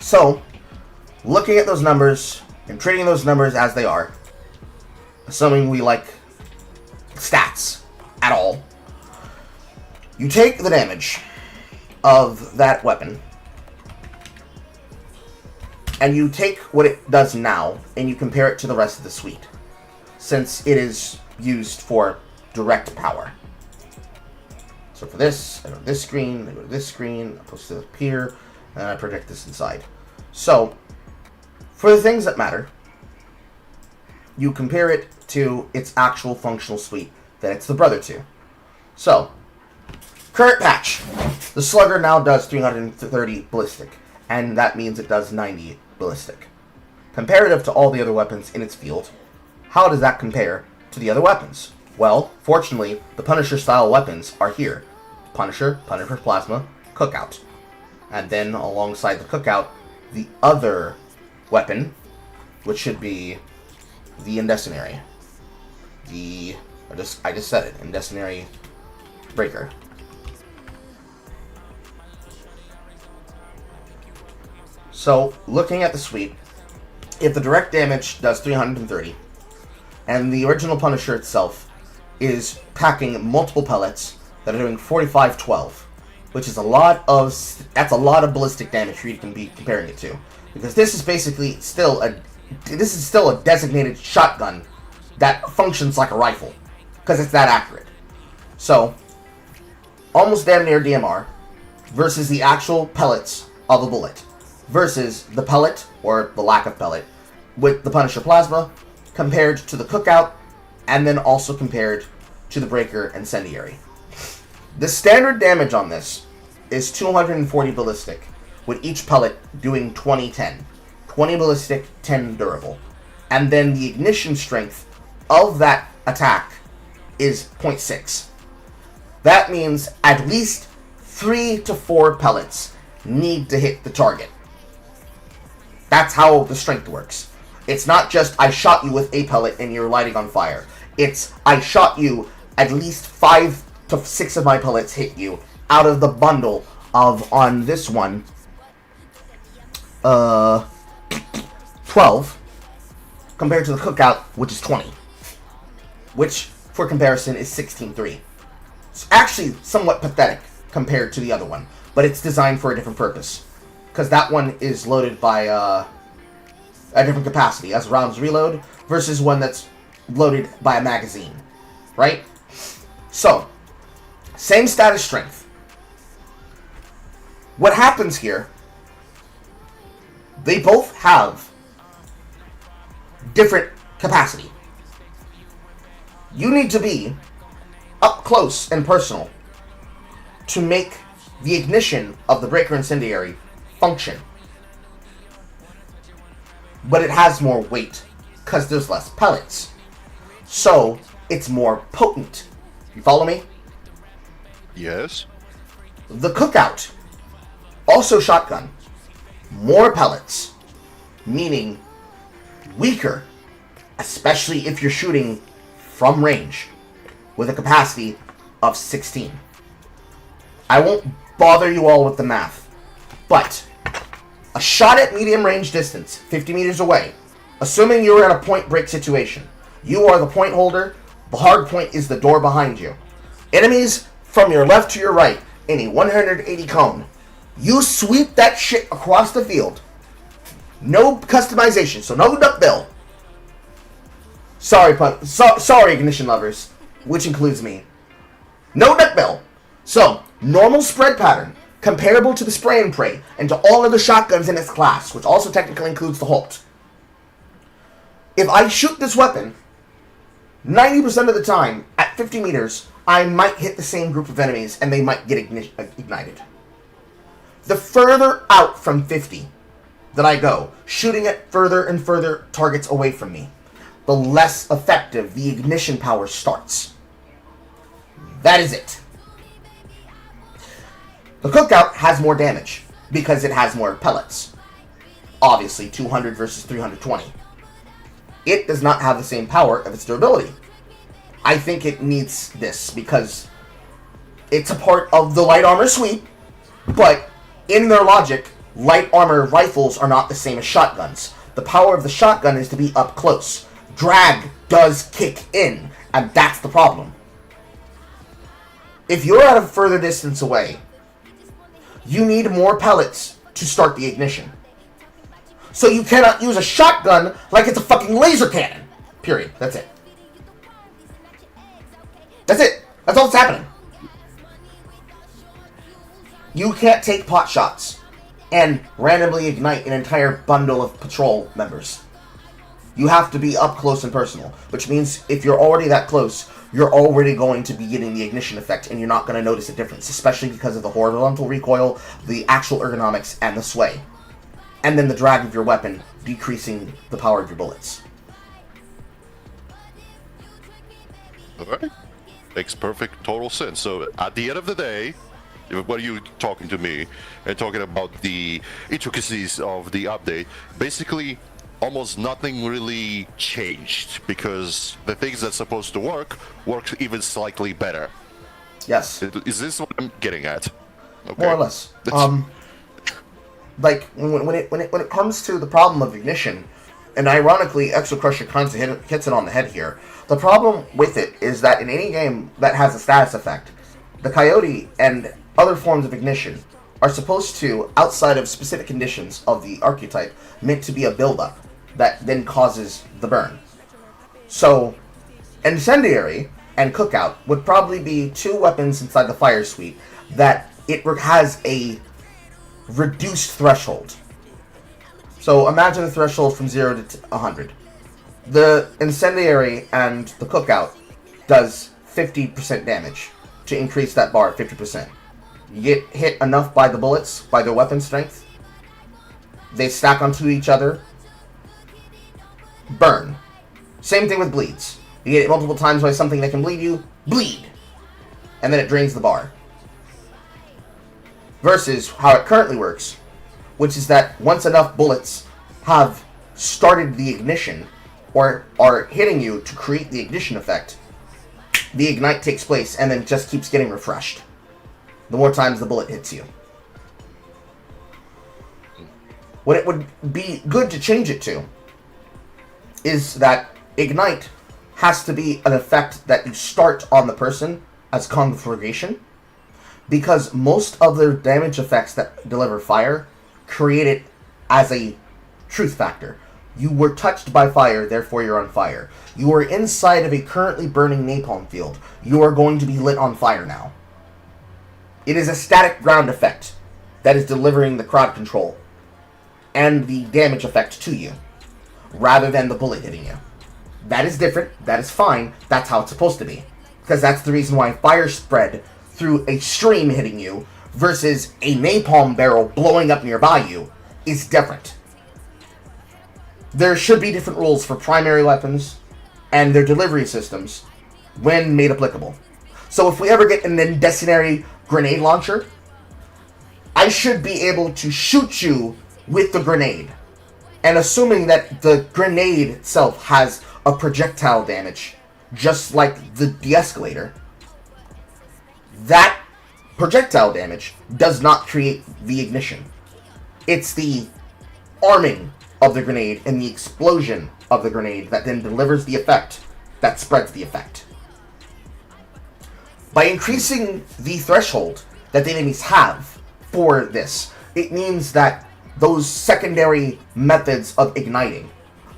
So, looking at those numbers and treating those numbers as they are, assuming we like stats at all, you take the damage of that weapon and you take what it does now and you compare it to the rest of the suite, since it is used for direct power. So for this, I go to this screen, I go to this screen, I post it up here, and I project this inside. So, for the things that matter, you compare it to its actual functional suite that it's the brother to. So, current patch. The Slugger now does 330 ballistic, and that means it does 90 ballistic. Comparative to all the other weapons in its field, how does that compare to the other weapons? Well, fortunately, the Punisher-style weapons are here. Punisher, Punisher Plasma, Cookout. And then, alongside the Cookout, the other weapon, which should be the Incendiary. I just said it, Incendiary Breaker. So, looking at the suite, if the direct damage does 330, and the original Punisher itself is packing multiple pellets that are doing 45-12, which is that's a lot of ballistic damage for you to be comparing it to, because this is basically still a designated shotgun that functions like a rifle, because it's that accurate. So, almost damn near DMR versus the actual pellets of a bullet versus the pellet, or the lack of pellet, with the Punisher Plasma, compared to the Cookout, and then also compared to the Breaker Incendiary. The standard damage on this is 240 ballistic, with each pellet doing 20-10. 20 ballistic, 10 durable. And then the ignition strength of that attack is 0.6. That means at least 3 to 4 pellets need to hit the target. That's how the strength works. It's not just, I shot you with a pellet and you're lighting on fire. It's, I shot you, at least 5 to 6 of my pellets hit you out of the bundle of, on this one, 12, compared to the Cookout, which is 20. Which, for comparison, is 16-3. It's actually somewhat pathetic compared to the other one, but it's designed for a different purpose. Because that one is loaded by a different capacity, as rounds reload, versus one that's loaded by a magazine. Right? So, same status strength. What happens here, they both have different capacity. You need to be up close and personal to make the ignition of the Breaker Incendiary function. But it has more weight because there's less pellets. So, it's more potent. You follow me? Yes. The Cookout, also shotgun, more pellets, meaning weaker, especially if you're shooting from range, with a capacity of 16. I won't bother you all with the math, but a shot at medium range distance, 50 meters away, assuming you're in a point break situation, you are the point holder, the hard point is the door behind you. Enemies from your left to your right in a 180 cone. You sweep that shit across the field. No customization, so no duckbill. Sorry, Ignition lovers, which includes me. No duckbill. So, normal spread pattern, comparable to the spray and pray, and to all other shotguns in its class, which also technically includes the Holt. If I shoot this weapon, 90% of the time, at 50 meters, I might hit the same group of enemies, and they might get ignited. The further out from 50 that I go, shooting at further and further targets away from me, the less effective the ignition power starts. That is it. The Cookout has more damage, because it has more pellets. Obviously, 200 versus 320. It does not have the same power of its durability. I think it needs this, because it's a part of the light armor sweep, but in their logic, light armor rifles are not the same as shotguns. The power of the shotgun is to be up close. Drag does kick in, and that's the problem. If you're at a further distance away, you need more pellets to start the ignition. So you cannot use a shotgun like it's a fucking laser cannon. Period. That's it. That's it. That's all that's happening. You can't take pot shots and randomly ignite an entire bundle of patrol members. You have to be up close and personal, which means if you're already that close, you're already going to be getting the ignition effect, and you're not going to notice a difference, especially because of the horizontal recoil, the actual ergonomics, and the sway. And then the drag of your weapon, decreasing the power of your bullets. Alright. Makes perfect total sense. So at the end of the day, what are you talking to me and talking about the intricacies of the update? Basically, almost nothing really changed, because the things that's supposed to work even slightly better. Yes. Is this what I'm getting at? Okay. More or less. Like when it comes to the problem of ignition, and ironically, Exo Crusher kind of hits it on the head here. The problem with it is that in any game that has a status effect, the Coyote and other forms of ignition are supposed to, outside of specific conditions of the archetype, meant to be a buildup that then causes the burn. So, Incendiary and Cookout would probably be two weapons inside the Fire Suite that it has a reduced threshold. So imagine a threshold from 0 to 100. The Incendiary and the Cookout does 50% damage to increase that bar 50%. You get hit enough by the bullets, by their weapon strength, they stack onto each other, burn. Same thing with bleeds. You get it multiple times by something that can bleed you, bleed. And then it drains the bar. Versus how it currently works, which is that once enough bullets have started the ignition, or are hitting you to create the ignition effect, the ignite takes place and then just keeps getting refreshed. The more times the bullet hits you. What it would be good to change it to is that ignite has to be an effect that you start on the person as conflagration, because most of the damage effects that deliver fire create it as a truth factor. You were touched by fire, therefore you're on fire. You are inside of a currently burning napalm field. You are going to be lit on fire now. It is a static ground effect that is delivering the crowd control and the damage effect to you, rather than the bullet hitting you. That is different. That is fine. That's how it's supposed to be. Because that's the reason why fire spread through a stream hitting you versus a napalm barrel blowing up nearby you is different. There should be different rules for primary weapons and their delivery systems when made applicable. So if we ever get an incendiary grenade launcher, I should be able to shoot you with the grenade. And assuming that the grenade itself has a projectile damage, just like the de-escalator, that projectile damage does not create the ignition. It's the arming of the grenade and the explosion of the grenade that then delivers the effect that spreads the effect. By increasing the threshold that the enemies have for this, it means that those secondary methods of igniting.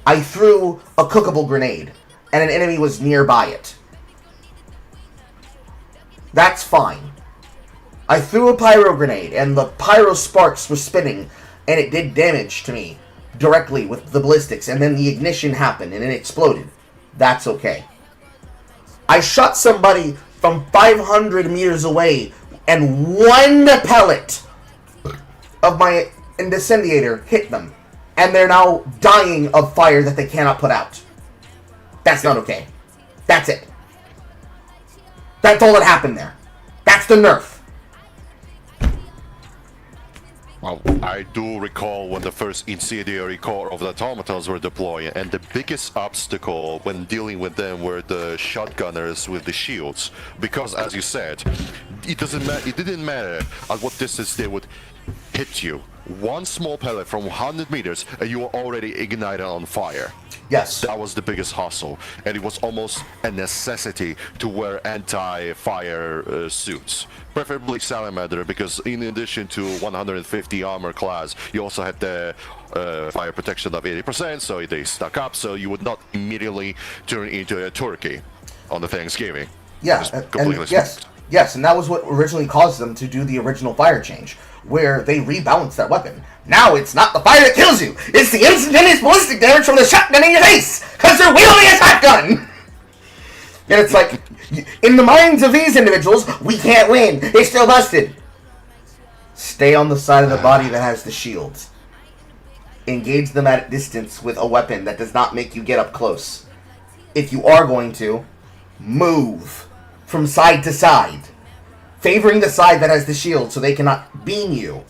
I threw a cookable grenade, and an enemy was nearby it. That's fine. I threw a pyro grenade, and the pyro sparks were spinning, and it did damage to me directly with the ballistics, and then the ignition happened, and it exploded. That's okay. I shot somebody from 500 meters away, and one pellet of my incendiator hit them, and they're now dying of fire that they cannot put out. That's not okay. That's it. That's all that happened there. That's the nerf. Well, I do recall when the first incendiary core of the automatons were deployed, and the biggest obstacle when dealing with them were the shotgunners with the shields. Because, as you said, it didn't matter at what distance they would hit you. One small pellet from 100 meters, and you were already ignited on fire. Yes. That was the biggest hustle, and it was almost a necessity to wear anti-fire suits. Preferably salamander, because in addition to 150 armor class, you also had the fire protection of 80%, so they stuck up, so you would not immediately turn into a turkey on the Thanksgiving. Yeah, and yes, and that was what originally caused them to do the original fire change, where they rebalanced that weapon. Now it's not the fire that kills you, it's the instantaneous ballistic damage from the shotgun in your face, because they're wielding a shotgun! And it's like, in the minds of these individuals, we can't win, it's still busted. Stay on the side of the body that has the shields. Engage them at a distance with a weapon that does not make you get up close. If you are going to, move from side to side, favoring the side that has the shield so they cannot beam you.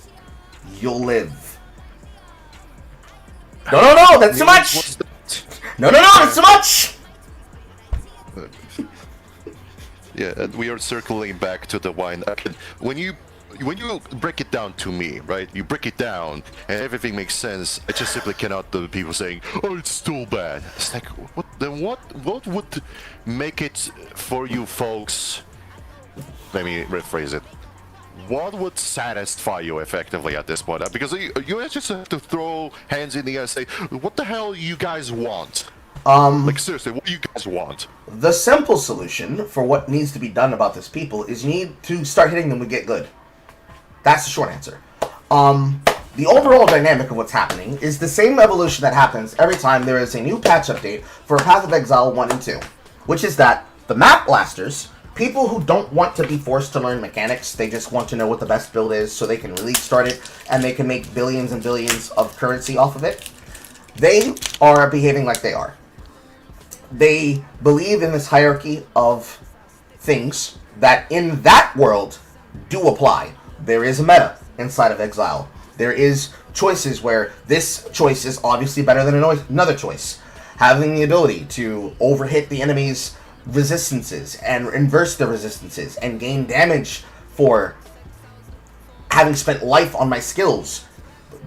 You'll live. No, that's too much! No, that's too much! Yeah, and we are circling back to the wine. When you break it down to me, right? You break it down, and everything makes sense. I just simply cannot the people saying, "Oh, it's still bad." It's like, what? Then what would make it for you folks? Let me rephrase it. What would satisfy you effectively at this point? Because you just have to throw hands in the air and say, "What the hell you guys want?" Like seriously, what do you guys want? The simple solution for what needs to be done about this people is you need to start hitting them with Get Good. That's the short answer. The overall dynamic of what's happening is the same evolution that happens every time there is a new patch update for Path of Exile 1 and 2, which is that the map blasters, people who don't want to be forced to learn mechanics, they just want to know what the best build is so they can really start it and they can make billions and billions of currency off of it, they are behaving like they are. They believe in this hierarchy of things that in that world do apply. There is a meta inside of Exile. There is choices where this choice is obviously better than another choice. Having the ability to overhit the enemy's resistances and inverse the resistances and gain damage for having spent life on my skills.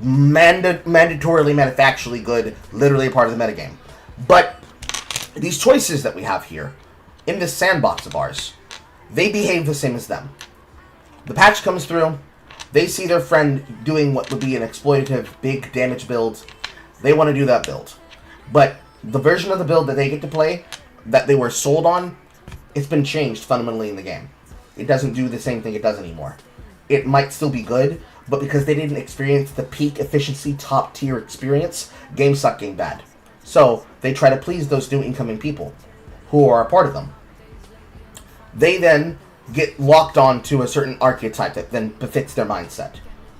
Mandatorily manufacturally good, literally a part of the metagame. But these choices that we have here, in this sandbox of ours, they behave the same as them. The patch comes through, they see their friend doing what would be an exploitative, big damage build. They want to do that build. But the version of the build that they get to play, that they were sold on, it's been changed fundamentally in the game. It doesn't do the same thing it does anymore. It might still be good, but because they didn't experience the peak efficiency, top tier experience, game suck, game bad. So they try to please those new incoming people who are a part of them. They then get locked on to a certain archetype that then befits their mindset.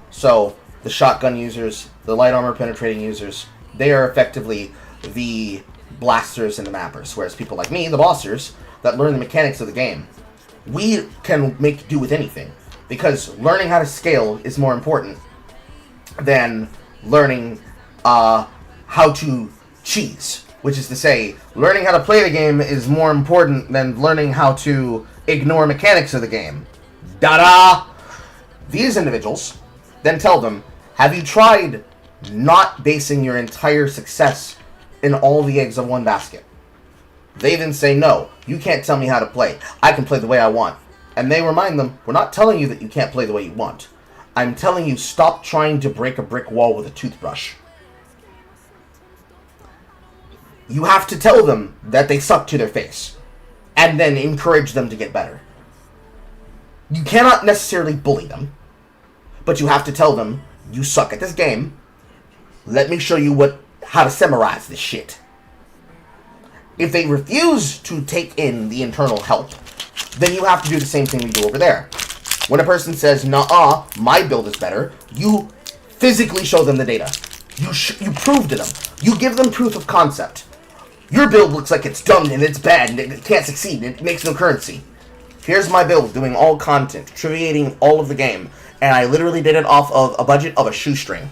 So the shotgun users, the light armor penetrating users, they are effectively the blasters and the mappers, whereas people like me, the bossers, that learn the mechanics of the game, we can make do with anything, because learning how to scale is more important than learning how to cheese, which is to say, learning how to play the game is more important than learning how to ignore mechanics of the game. Da-da! These individuals then tell them, have you tried not basing your entire success in all the eggs of one basket? They then say, no, you can't tell me how to play. I can play the way I want. And they remind them, we're not telling you that you can't play the way you want. I'm telling you, stop trying to break a brick wall with a toothbrush. You have to tell them that they suck to their face. And then encourage them to get better. You cannot necessarily bully them. But you have to tell them, you suck at this game. Let me show you how to summarize this shit. If they refuse to take in the internal help, then you have to do the same thing we do over there. When a person says, "Nuh-uh, my build is better," you physically show them the data. You prove to them. You give them proof of concept. Your build looks like it's dumb and it's bad and it can't succeed and it makes no currency. Here's my build doing all content, creating all of the game, and I literally did it off of a budget of a shoestring.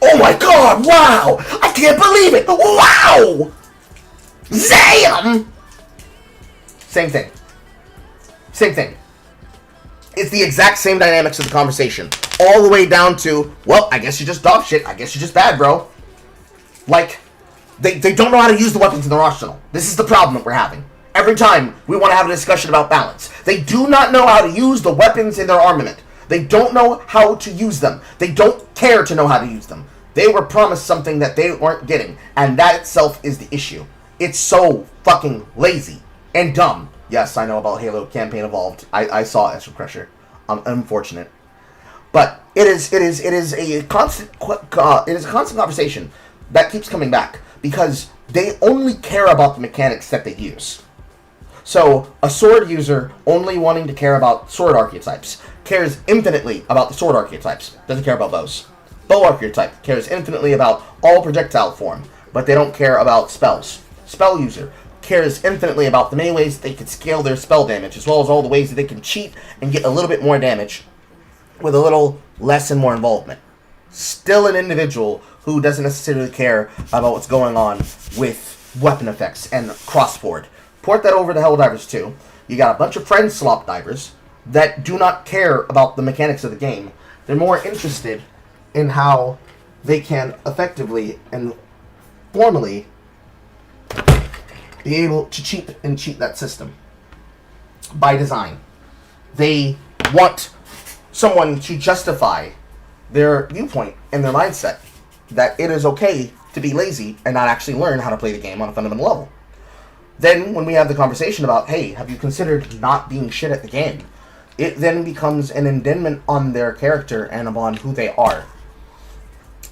Oh my god, wow! I can't believe it! Wow! Damn! Same thing. Same thing. It's the exact same dynamics of the conversation. All the way down to, well, I guess you just dog shit. I guess you're just bad, bro. Like, they don't know how to use the weapons in their arsenal. This is the problem that we're having. Every time we want to have a discussion about balance, they do not know how to use the weapons in their armament. They don't know how to use them. They don't care to know how to use them. They were promised something that they weren't getting, and that itself is the issue. It's so fucking lazy and dumb. Yes, I know about Halo Campaign Evolved. I saw Ezra Crusher. Unfortunate, but it is a constant conversation that keeps coming back because they only care about the mechanics that they use. So a sword user only wanting to care about sword archetypes cares infinitely about the sword archetypes. Doesn't care about bows. Bow archetype cares infinitely about all projectile form, but they don't care about spells. Spell user cares infinitely about the many ways they can scale their spell damage, as well as all the ways that they can cheat and get a little bit more damage with a little less and more involvement. Still an individual who doesn't necessarily care about what's going on with weapon effects and crossboard. Port that over to Helldivers 2. You got a bunch of friend slop divers that do not care about the mechanics of the game. They're more interested in how they can effectively and formally be able to cheat that system by design. They want someone to justify their viewpoint and their mindset that it is okay to be lazy and not actually learn how to play the game on a fundamental level. Then when we have the conversation about, hey, have you considered not being shit at the game? It then becomes an indictment on their character and upon who they are.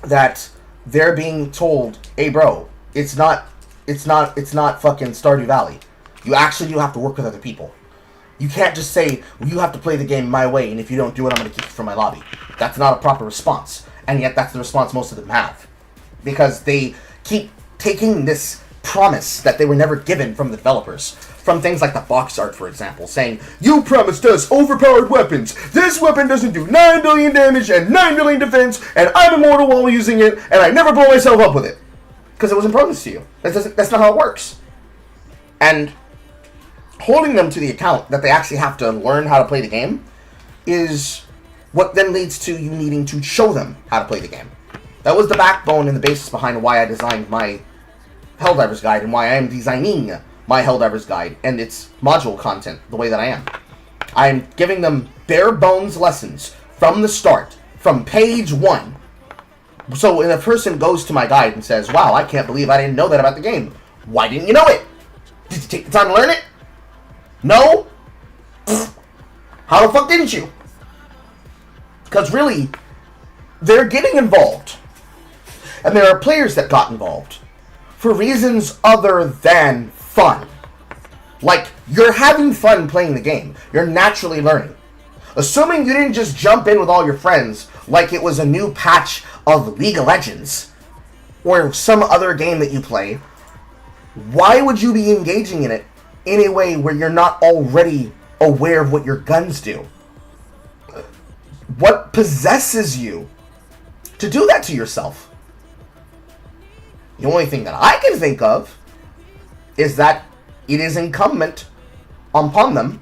That they're being told, hey bro, it's not fucking Stardew Valley. You actually do have to work with other people. You can't just say, well, you have to play the game my way, and if you don't do it, I'm going to kick you from my lobby. That's not a proper response. And yet that's the response most of them have. Because they keep taking this promise that they were never given from the developers. From things like the box art, for example, saying, you promised us overpowered weapons. This weapon doesn't do 9 billion damage and 9 billion defense, and I'm immortal while using it, and I never blow myself up with it. Because it wasn't promised to you. That's not how it works. And holding them to the account that they actually have to learn how to play the game is what then leads to you needing to show them how to play the game. That was the backbone and the basis behind why I designed my Helldivers guide and why I am designing my Helldivers guide and its module content the way that I am. I'm giving them bare bones lessons from the start, from page 1. So when a person goes to my guide and says, wow, I can't believe I didn't know that about the game. Why didn't you know it? Did you take the time to learn it? No? How the fuck didn't you? Because really, they're getting involved. And there are players that got involved for reasons other than fun. Like, you're having fun playing the game. You're naturally learning. Assuming you didn't just jump in with all your friends like it was a new patch of League of Legends or some other game that you play, why would you be engaging in it in a way where you're not already aware of what your guns do? What possesses you to do that to yourself? The only thing that I can think of is that it is incumbent upon them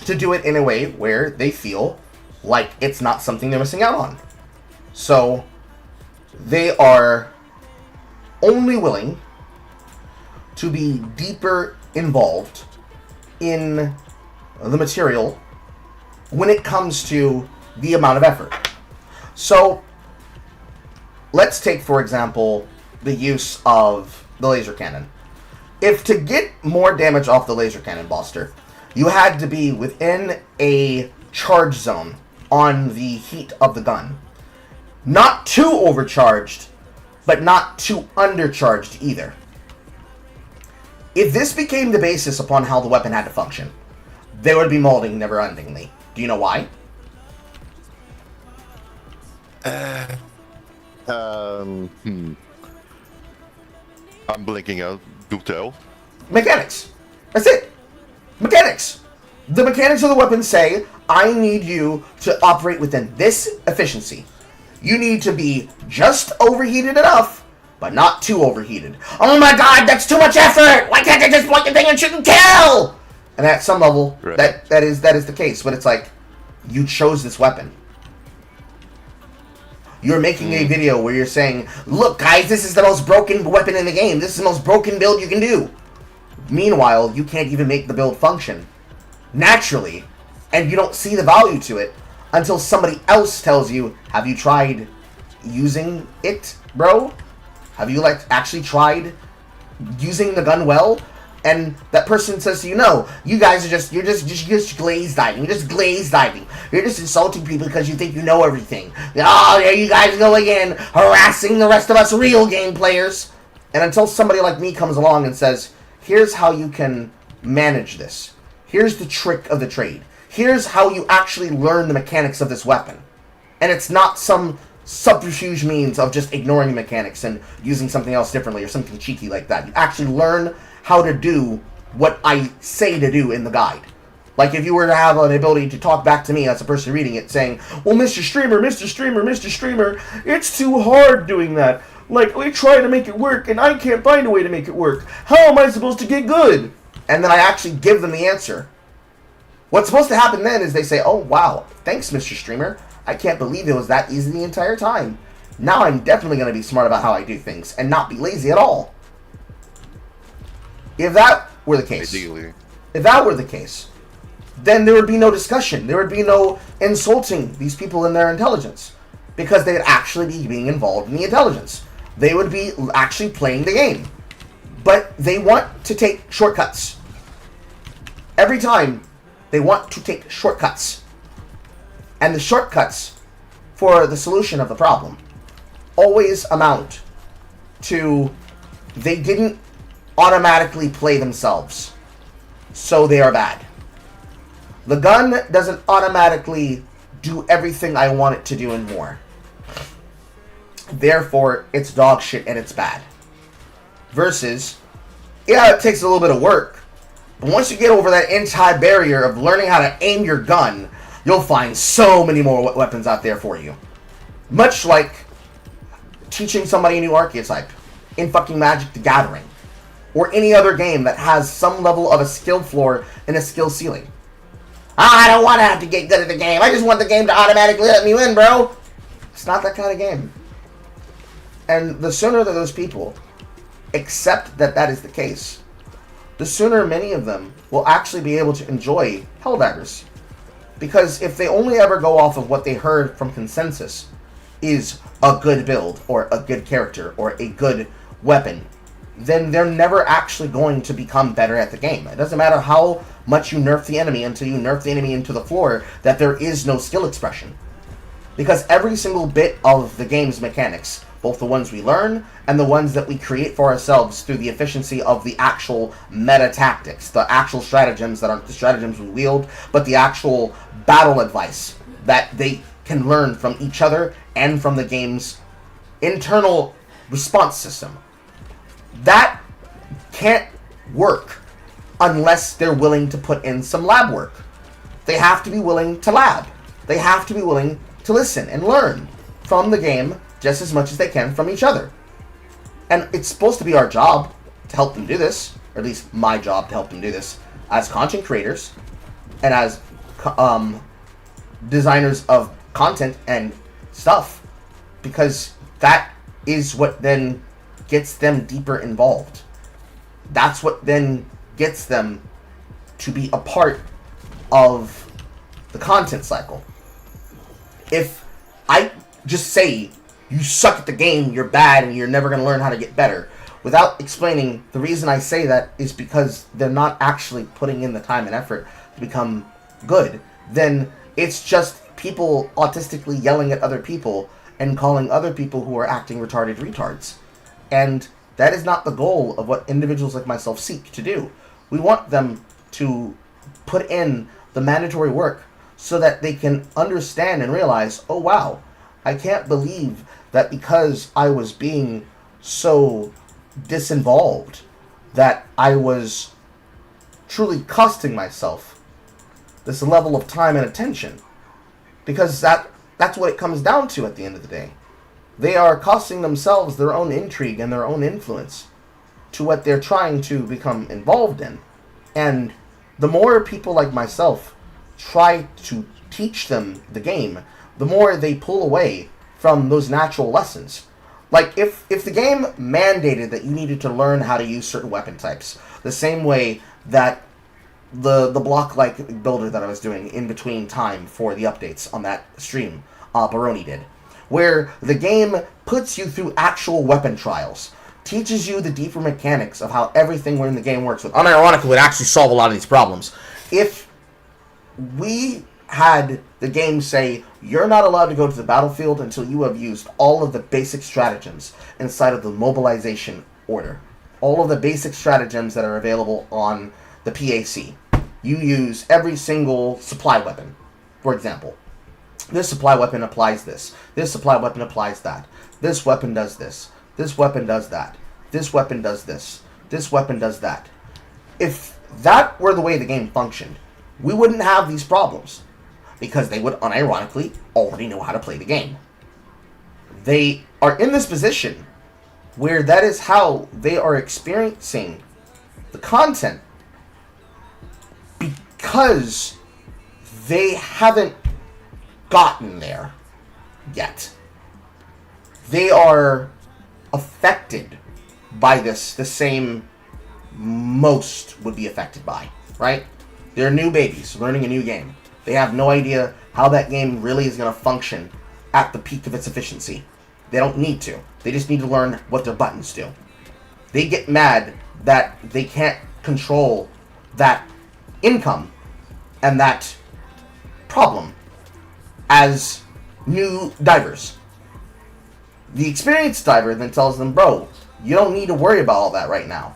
to do it in a way where they feel like it's not something they're missing out on. So they are only willing to be deeper involved in the material when it comes to the amount of effort. So, let's take, for example, the use of the laser cannon. If to get more damage off the laser cannon, Buster, you had to be within a charge zone on the heat of the gun. Not too overcharged, but not too undercharged either. If this became the basis upon how the weapon had to function, they would be molding never-endingly. Do you know why? I'm blinking out. Do tell. Mechanics. That's it. Mechanics. The mechanics of the weapon say, I need you to operate within this efficiency. You need to be just overheated enough, but not too overheated. Oh my god, that's too much effort! Why can't I just point the thing and shoot and kill? And at some level, right. that is the case. But it's like, you chose this weapon. You're making a video where you're saying, look guys, this is the most broken weapon in the game. This is the most broken build you can do. Meanwhile, you can't even make the build function naturally, and you don't see the value to it until somebody else tells you, have you tried using it, bro? Have you actually tried using the gun well? And that person says to you, no, you guys are you're just glaze diving. You're just glaze diving. You're just insulting people because you think you know everything. Oh, there you guys go again, harassing the rest of us real game players. And until somebody like me comes along and says, here's how you can manage this. Here's the trick of the trade. Here's how you actually learn the mechanics of this weapon. And it's not some subterfuge means of just ignoring the mechanics and using something else differently or something cheeky like that. You actually learn how to do what I say to do in the guide. Like if you were to have an ability to talk back to me as a person reading it saying, well, Mr. Streamer, it's too hard doing that. Like, we try to make it work and I can't find a way to make it work. How am I supposed to get good? And then I actually give them the answer. What's supposed to happen then is they say, oh, wow, thanks, Mr. Streamer. I can't believe it was that easy the entire time. Now I'm definitely going to be smart about how I do things and not be lazy at all. If that were the case, then there would be no discussion. There would be no insulting these people in their intelligence because they'd actually be being involved in the intelligence. They would be actually playing the game. But they want to take shortcuts. Every time, they want to take shortcuts. And the shortcuts for the solution of the problem always amount to they didn't automatically play themselves, so they are bad. The gun doesn't automatically do everything I want it to do and more. Therefore, it's dog shit and it's bad. Versus, yeah, it takes a little bit of work, but once you get over that anti-barrier of learning how to aim your gun, you'll find so many more weapons out there for you. Much like teaching somebody a new archetype in fucking Magic the Gathering, or any other game that has some level of a skill floor and a skill ceiling. I don't want to have to get good at the game. I just want the game to automatically let me win, bro. It's not that kind of game. And the sooner that those people accept that that is the case, the sooner many of them will actually be able to enjoy Helldivers. Because if they only ever go off of what they heard from consensus is a good build, or a good character, or a good weapon, then they're never actually going to become better at the game. It doesn't matter how much you nerf the enemy until you nerf the enemy into the floor, that there is no skill expression. Because every single bit of the game's mechanics, both the ones we learn and the ones that we create for ourselves through the efficiency of the actual meta tactics, the actual stratagems that aren't the stratagems we wield, but the actual battle advice that they can learn from each other and from the game's internal response system. That can't work unless they're willing to put in some lab work. They have to be willing to lab. They have to be willing to listen and learn from the game just as much as they can from each other. And it's supposed to be our job to help them do this, or at least my job to help them do this, as content creators and as designers of content and stuff, because that is what then gets them deeper involved. That's what then gets them to be a part of the content cycle. If I just say, you suck at the game, you're bad, and you're never going to learn how to get better, without explaining the reason I say that is because they're not actually putting in the time and effort to become good, then it's just people autistically yelling at other people and calling other people who are acting retarded retards. And that is not the goal of what individuals like myself seek to do. We want them to put in the mandatory work so that they can understand and realize, oh wow, I can't believe that because I was being so disinvolved that I was truly costing myself this level of time and attention. Because that's what it comes down to at the end of the day. They are costing themselves their own intrigue and their own influence to what they're trying to become involved in. And the more people like myself try to teach them the game, the more they pull away from those natural lessons. Like, if the game mandated that you needed to learn how to use certain weapon types, the same way that the block-like builder that I was doing in between time for the updates on that stream, Baroni did, where the game puts you through actual weapon trials, teaches you the deeper mechanics of how everything within the game works with. Unironically, would actually solve a lot of these problems. If we had the game say, you're not allowed to go to the battlefield until you have used all of the basic stratagems inside of the mobilization order. All of the basic stratagems that are available on the PAC. You use every single supply weapon, for example. This supply weapon applies this. This supply weapon applies that. This weapon does this. This weapon does that. This weapon does this. This weapon does that. If that were the way the game functioned, we wouldn't have these problems, because they would unironically already know how to play the game. They are in this position where that is how they are experiencing the content, because they haven't gotten there yet. They are affected by this the same most would be affected by, right? They're new babies learning a new game. They have no idea how that game really is going to function at the peak of its efficiency. They don't need to. They just need to learn what their buttons do. They get mad that they can't control that income and that problem as new divers. The experienced diver then tells them, bro, you don't need to worry about all that right now.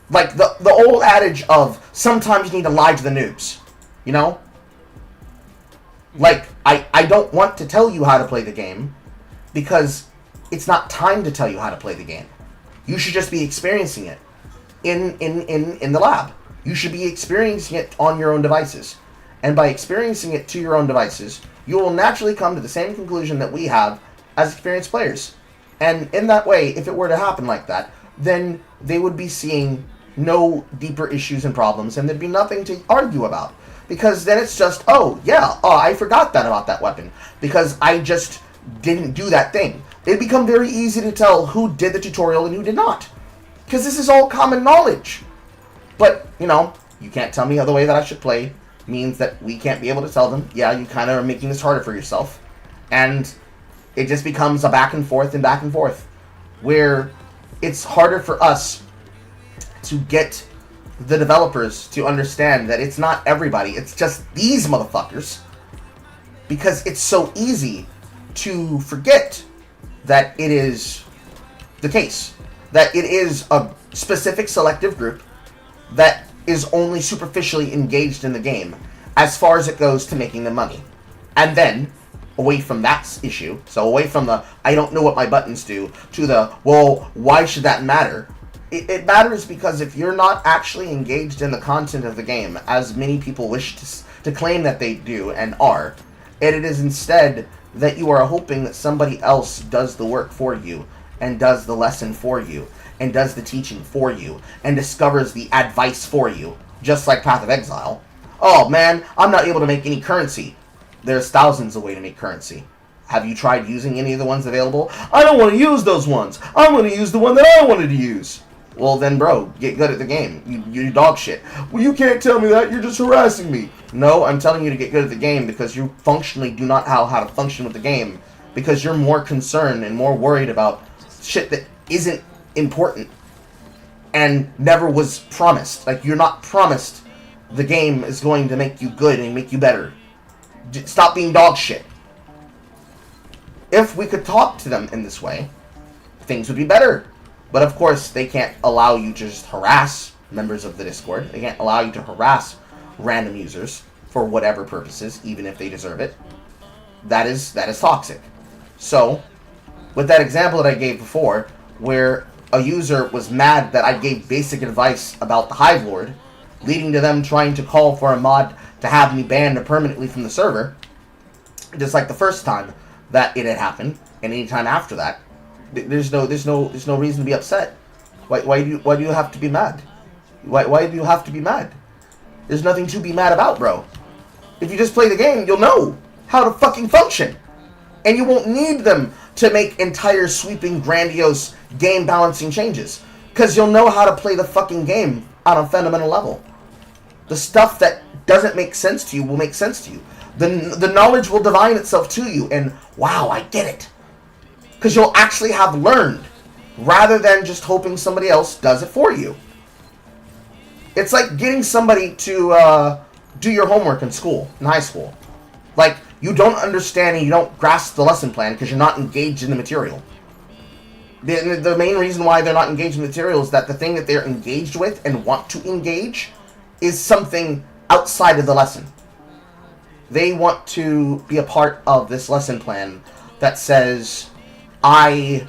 Like the old adage of sometimes you need to lie to the noobs, you know? Like, I don't want to tell you how to play the game because it's not time to tell you how to play the game. You should just be experiencing it in the lab. You should be experiencing it on your own devices. And by experiencing it to your own devices, you will naturally come to the same conclusion that we have as experienced players. And in that way, if it were to happen like that, then they would be seeing no deeper issues and problems, and there'd be nothing to argue about. Because then it's just, I forgot that about that weapon, because I just didn't do that thing. It'd become very easy to tell who did the tutorial and who did not. Because this is all common knowledge. But, you can't tell me the way that I should play means that we can't be able to tell them, yeah, you kind of are making this harder for yourself. And it just becomes a back and forth, where it's harder for us to get the developers to understand that it's not everybody, it's just these motherfuckers. Because it's so easy to forget that it is the case. That it is a specific selective group that is only superficially engaged in the game as far as it goes to making the money. And then, away from that issue, so away from the, I don't know what my buttons do, to the, well, why should that matter? It matters because if you're not actually engaged in the content of the game, as many people wish to claim that they do and are, and it is instead that you are hoping that somebody else does the work for you, and does the lesson for you, and does the teaching for you, and discovers the advice for you, just like Path of Exile. Oh man, I'm not able to make any currency. There's thousands of ways to make currency. Have you tried using any of the ones available? I don't want to use those ones. I'm going to use the one that I wanted to use. Well then, bro, get good at the game. You dog shit. Well, you can't tell me that. You're just harassing me. No, I'm telling you to get good at the game because you functionally do not know how to function with the game because you're more concerned and more worried about shit that isn't important and never was promised. Like, you're not promised the game is going to make you good and make you better. Stop being dog shit. If we could talk to them in this way, things would be better. But of course, they can't allow you to just harass members of the Discord. They can't allow you to harass random users for whatever purposes, even if they deserve it. That is toxic. So, with that example that I gave before, where a user was mad that I gave basic advice about the Hive Lord, leading to them trying to call for a mod to have me banned permanently from the server, just like the first time that it had happened, and any time after that, there's no reason to be upset. Why do you have to be mad? Why do you have to be mad? There's nothing to be mad about, bro. If you just play the game, you'll know how to fucking function, and you won't need them to make entire sweeping, grandiose game balancing changes, because you'll know how to play the fucking game on a fundamental level. The stuff that doesn't make sense to you will make sense to you. The knowledge will divine itself to you, and wow, I get it. Because you'll actually have learned, rather than just hoping somebody else does it for you. It's like getting somebody to do your homework in school, in high school. Like, you don't understand and you don't grasp the lesson plan because you're not engaged in the material. The main reason why they're not engaged in the material is that the thing that they're engaged with and want to engage is something outside of the lesson. They want to be a part of this lesson plan that says, I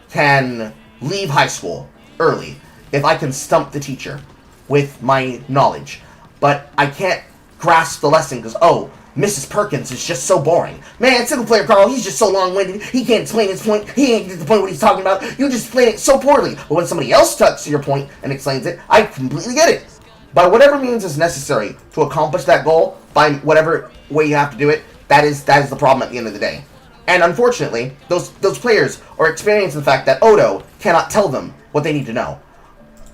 can leave high school early if I can stump the teacher with my knowledge. But I can't grasp the lesson because, oh, Mrs. Perkins is just so boring. Man, single player Carl, he's just so long-winded. He can't explain his point. He ain't get the point what he's talking about. You just explain it so poorly. But when somebody else touches your point and explains it, I completely get it. By whatever means is necessary to accomplish that goal, by whatever way you have to do it, that is the problem at the end of the day. And unfortunately, those players are experiencing the fact that Odo cannot tell them what they need to know.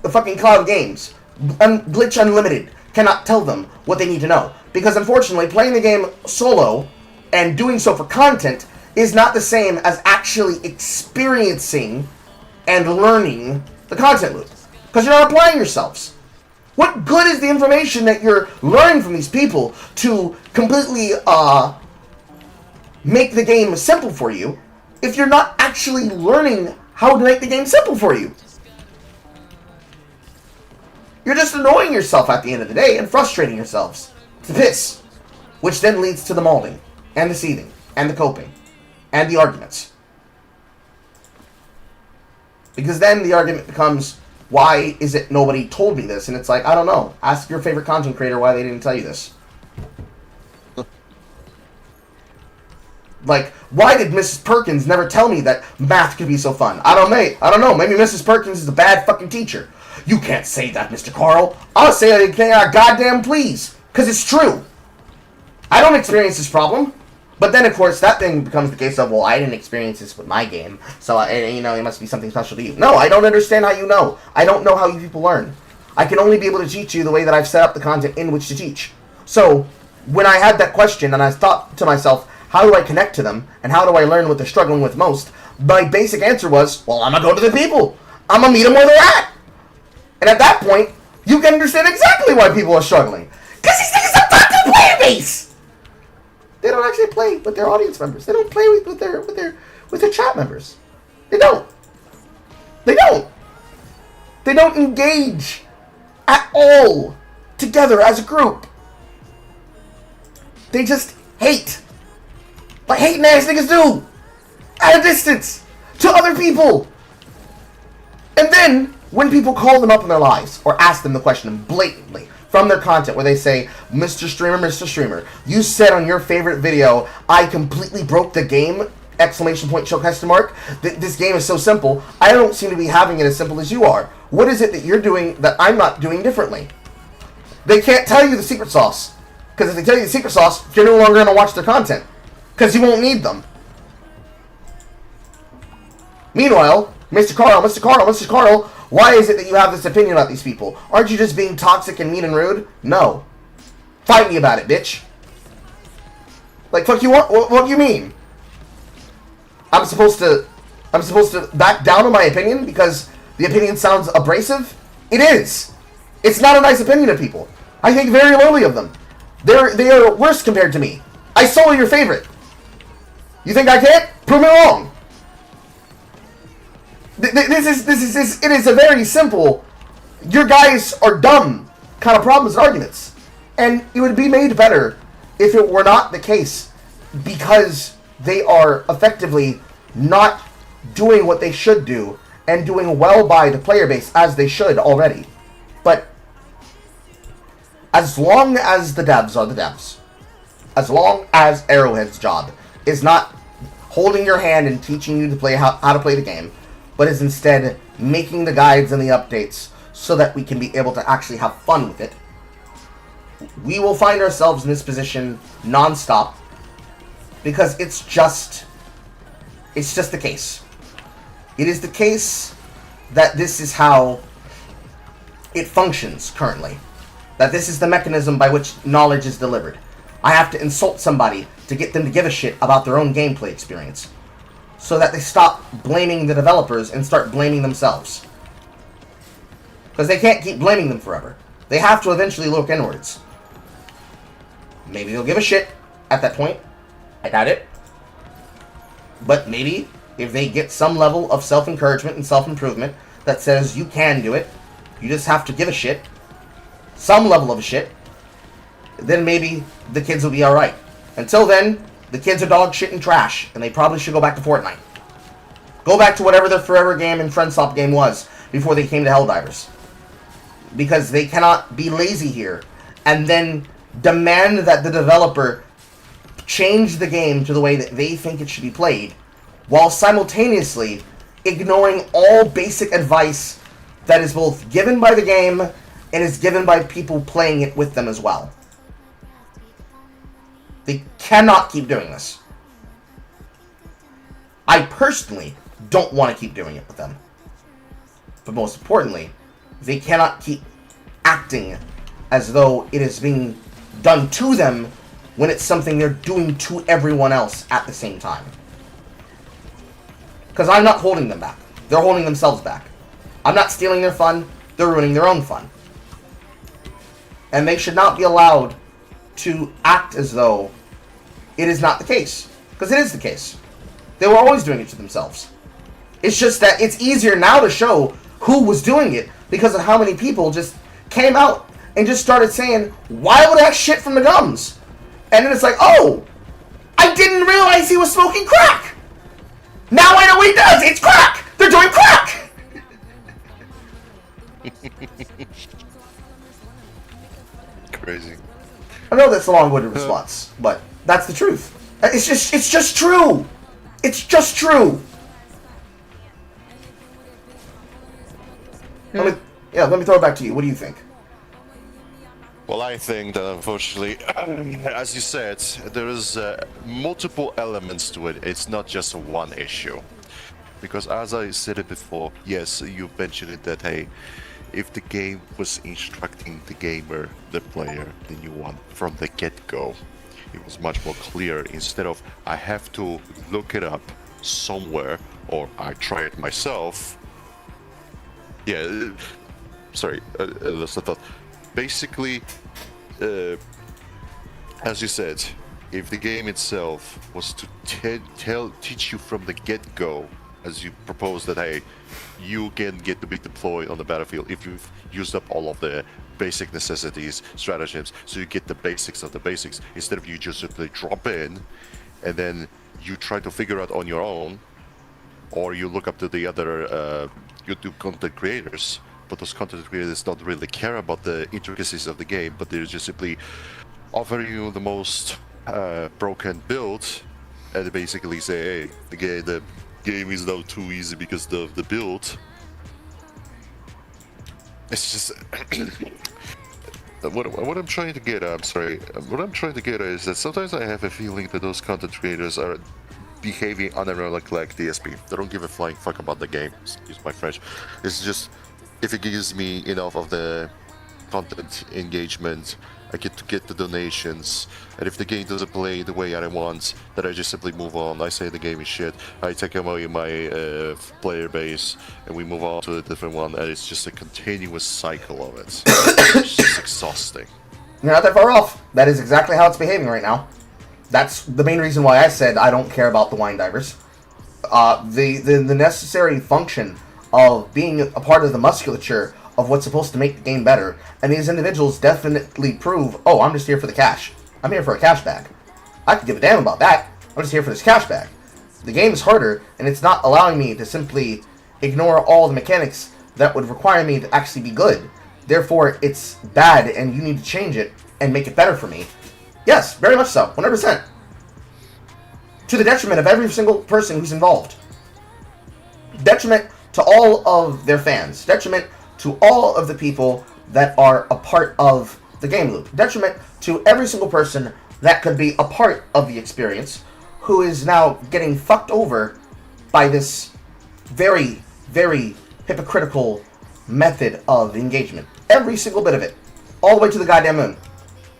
The fucking Cloud Games, Glitch Unlimited, cannot tell them what they need to know. Because unfortunately, playing the game solo and doing so for content is not the same as actually experiencing and learning the content loop. Because you're not applying yourselves. What good is the information that you're learning from these people to completely make the game simple for you if you're not actually learning how to make the game simple for you? You're just annoying yourself at the end of the day and frustrating yourselves to this, which then leads to the molding and the seething and the coping and the arguments. Because then the argument becomes, why is it nobody told me this? And it's like, I don't know. Ask your favorite content creator why they didn't tell you this. Like, why did Mrs. Perkins never tell me that math could be so fun? I don't know. Maybe Mrs. Perkins is a bad fucking teacher. You can't say that, Mr. Carl. I'll say it goddamn please. Because it's true. I don't experience this problem. But then, of course, that thing becomes the case of, well, I didn't experience this with my game. So, it must be something special to you. No, I don't understand how you know. I don't know how you people learn. I can only be able to teach you the way that I've set up the content in which to teach. So, when I had that question and I thought to myself, how do I connect to them? And how do I learn what they're struggling with most? My basic answer was, well, I'm going to go to the people. I'm going to meet them where they're at. And at that point, you can understand exactly why people are struggling. Because these niggas are fucking player base. They don't actually play with their audience members. They don't play with their chat members. They don't. They don't engage at all together as a group. They just hate. Like hating ass niggas do. At a distance. To other people. And then, when people call them up in their lives, or ask them the question blatantly, from their content, where they say, Mr. Streamer, you said on your favorite video, I completely broke the game, ! This game is so simple, I don't seem to be having it as simple as you are. What is it that you're doing that I'm not doing differently? They can't tell you the secret sauce. Because if they tell you the secret sauce, you're no longer going to watch their content. Because you won't need them. Meanwhile, Mr. Carl, Why is it that you have this opinion about these people? Aren't you just being toxic and mean and rude? No. Fight me about it, bitch. Like, fuck you, what do you mean? I'm supposed to back down on my opinion because the opinion sounds abrasive? It is. It's not a nice opinion of people. I think very lowly of them. They are worse compared to me. I solo your favorite. You think I can't? Prove me wrong. It is a very simple, your guys are dumb kind of problems and arguments. And it would be made better if it were not the case because they are effectively not doing what they should do and doing well by the player base as they should already. But as long as the devs are the devs, as long as Arrowhead's job is not holding your hand and teaching you to play how to play the game, but is instead making the guides and the updates so that we can be able to actually have fun with it, we will find ourselves in this position non-stop because it's just the case. It is the case that this is how it functions currently. That this is the mechanism by which knowledge is delivered. I have to insult somebody to get them to give a shit about their own gameplay experience, so that they stop blaming the developers and start blaming themselves. Because they can't keep blaming them forever. They have to eventually look inwards. Maybe they'll give a shit at that point. I doubt it. But maybe if they get some level of self-encouragement and self-improvement that says you can do it, you just have to give a shit, some level of a shit, then maybe the kids will be alright. Until then, the kids are dog shit and trash, and they probably should go back to Fortnite. Go back to whatever their forever game and Friendstop game was before they came to Helldivers. Because they cannot be lazy here and then demand that the developer change the game to the way that they think it should be played, while simultaneously ignoring all basic advice that is both given by the game and is given by people playing it with them as well. They cannot keep doing this. I personally don't want to keep doing it with them. But most importantly, they cannot keep acting as though it is being done to them when it's something they're doing to everyone else at the same time. Because I'm not holding them back. They're holding themselves back. I'm not stealing their fun. They're ruining their own fun. And they should not be allowed to act as though it is not the case. Because it is the case. They were always doing it to themselves. It's just that it's easier now to show who was doing it because of how many people just came out and just started saying, why would that shit from the gums? And then it's like, oh, I didn't realize he was smoking crack. Now I know what he does. It's crack. They're doing crack. Crazy. I know that's a long-winded response, but that's the truth. It's just true. It's just true. Let me throw it back to you. What do you think? Well, I think that unfortunately, as you said, there is multiple elements to it. It's not just one issue. Because as I said it before, yes, you mentioned it that, hey, if the game was instructing the gamer, the player, the new one, from the get-go, it was much more clear. Instead of, I have to look it up somewhere, or I try it myself. Yeah, sorry, that's the thought. Basically, as you said, if the game itself was to teach you from the get-go, as you propose that, hey, you can get to be deployed on the battlefield if you've used up all of the basic necessities, stratagems, so you get the basics of the basics, instead of you just simply drop in, and then you try to figure out on your own, or you look up to the other YouTube content creators, but those content creators don't really care about the intricacies of the game, but they're just simply offering you the most broken build, and they basically say, hey, the game is now too easy because of the build. It's just what I'm trying to get at, I'm sorry, what I'm trying to get at is that sometimes I have a feeling that those content creators are behaving unironically like DSP. They don't give a flying fuck about the game, excuse my French. It's just, if it gives me enough of the content engagement, I get to get the donations, and if the game doesn't play the way I want, then I just simply move on. I say the game is shit, I take away my player base, and we move on to a different one, and it's just a continuous cycle of it. It's just exhausting. You're not that far off. That is exactly how it's behaving right now. That's the main reason why I said I don't care about the wine divers. The necessary function of being a part of the musculature of what's supposed to make the game better, and these individuals definitely prove, oh, I'm just here for the cash. I'm here for a cash bag. I could give a damn about that. I'm just here for this cash bag. The game is harder, and it's not allowing me to simply ignore all the mechanics that would require me to actually be good. Therefore, it's bad, and you need to change it and make it better for me. Yes, very much so. 100%. To the detriment of every single person who's involved. Detriment to all of their fans. Detriment to all of the people that are a part of the game loop. Detriment to every single person that could be a part of the experience, who is now getting fucked over by this very, very hypocritical method of engagement. Every single bit of it. All the way to the goddamn moon.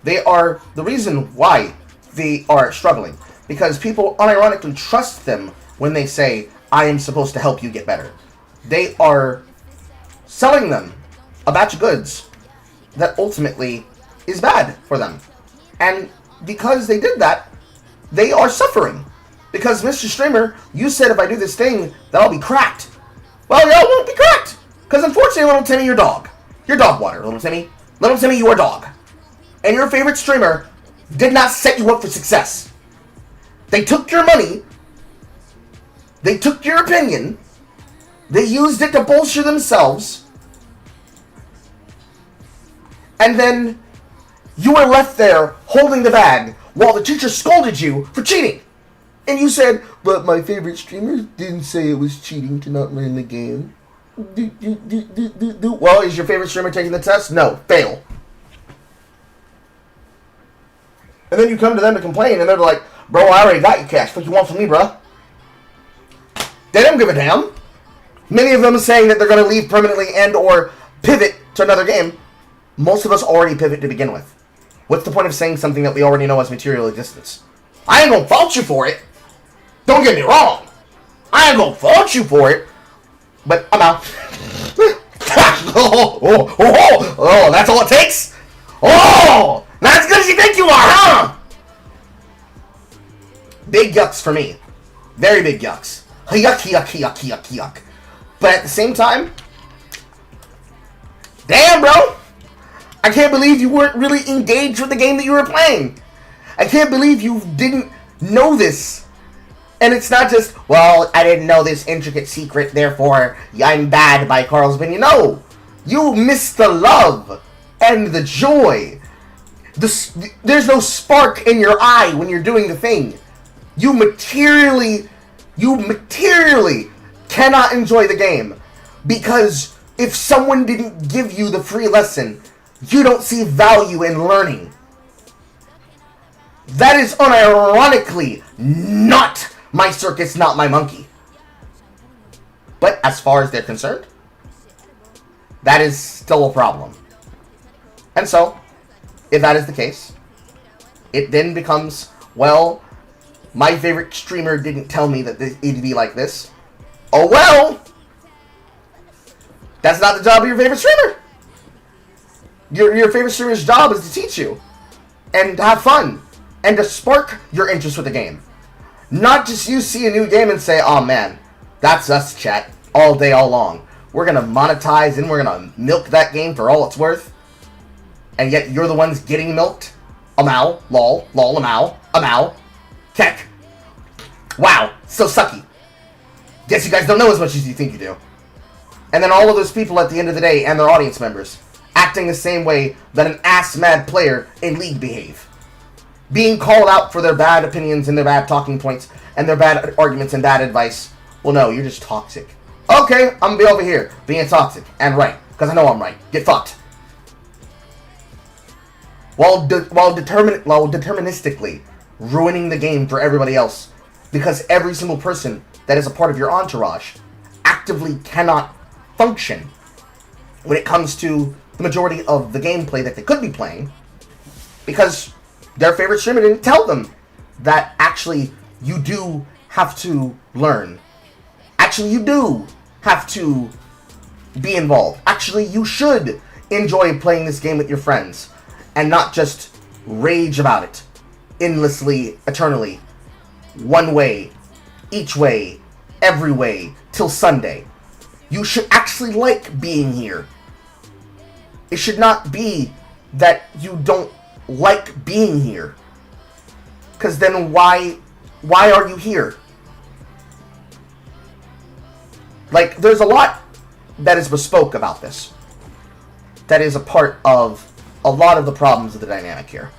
They are the reason why they are struggling. Because people unironically trust them when they say, I am supposed to help you get better. They are selling them a batch of goods that ultimately is bad for them. And because they did that, they are suffering. Because, Mr. Streamer, you said if I do this thing, that I'll be cracked. Well, y'all won't be cracked. Because unfortunately, little Timmy, you're dog. You're dog water, little Timmy. Little Timmy, you are dog. And your favorite streamer did not set you up for success. They took your money. They took your opinion. They used it to bolster themselves. And then you were left there holding the bag while the teacher scolded you for cheating. And you said, but my favorite streamer didn't say it was cheating to not learn the game. Well, is your favorite streamer taking the test? No. Fail. And then you come to them to complain, and they're like, bro, I already got you cash. What you want from me, bro? They don't give a damn. Many of them saying that they're going to leave permanently and or pivot to another game. Most of us already pivot to begin with. What's the point of saying something that we already know has material existence? I ain't going to fault you for it. Don't get me wrong. I ain't going to fault you for it. But I'm out. Oh, that's all it takes? Oh, not as good as you think you are, huh? Big yucks for me. Very big yucks. Yuck, yuck, yuck, yuck, yuck. But at the same time, damn, bro. I can't believe you weren't really engaged with the game that you were playing. I can't believe you didn't know this. And it's not just, well, I didn't know this intricate secret, therefore I'm bad by Carl's opinion. No. You missed the love and the joy. There's no spark in your eye when you're doing the thing. You materially cannot enjoy the game. Because if someone didn't give you the free lesson, you don't see value in learning. That is unironically not my circus, not my monkey. But as far as they're concerned, that is still a problem. And so, if that is the case, it then becomes, well, my favorite streamer didn't tell me that it'd be like this. Oh well! That's not the job of your favorite streamer. Your favorite streamer's job is to teach you. And to have fun. And to spark your interest with the game. Not just you see a new game and say, oh man, that's us, chat. All day, all long. We're going to monetize and we're going to milk that game for all it's worth. And yet you're the ones getting milked. Amow, lol, amow, amow. Keck. Wow, so sucky. Guess you guys don't know as much as you think you do. And then all of those people at the end of the day and their audience members acting the same way that an ass-mad player in League behave. Being called out for their bad opinions and their bad talking points and their bad arguments and bad advice. Well, no, you're just toxic. Okay, I'm gonna be over here being toxic and right, because I know I'm right. Get fucked. While deterministically ruining the game for everybody else, because every single person that is a part of your entourage actively cannot function when it comes to the majority of the gameplay that they could be playing, because their favorite streamer didn't tell them that actually you do have to learn. Actually, you do have to be involved. Actually, you should enjoy playing this game with your friends and not just rage about it endlessly, eternally, one way, each way, every way, till Sunday. You should actually like being here. It should not be that you don't like being here. Because then why are you here? Like, there's a lot that is bespoke about this. That is a part of a lot of the problems of the dynamic here.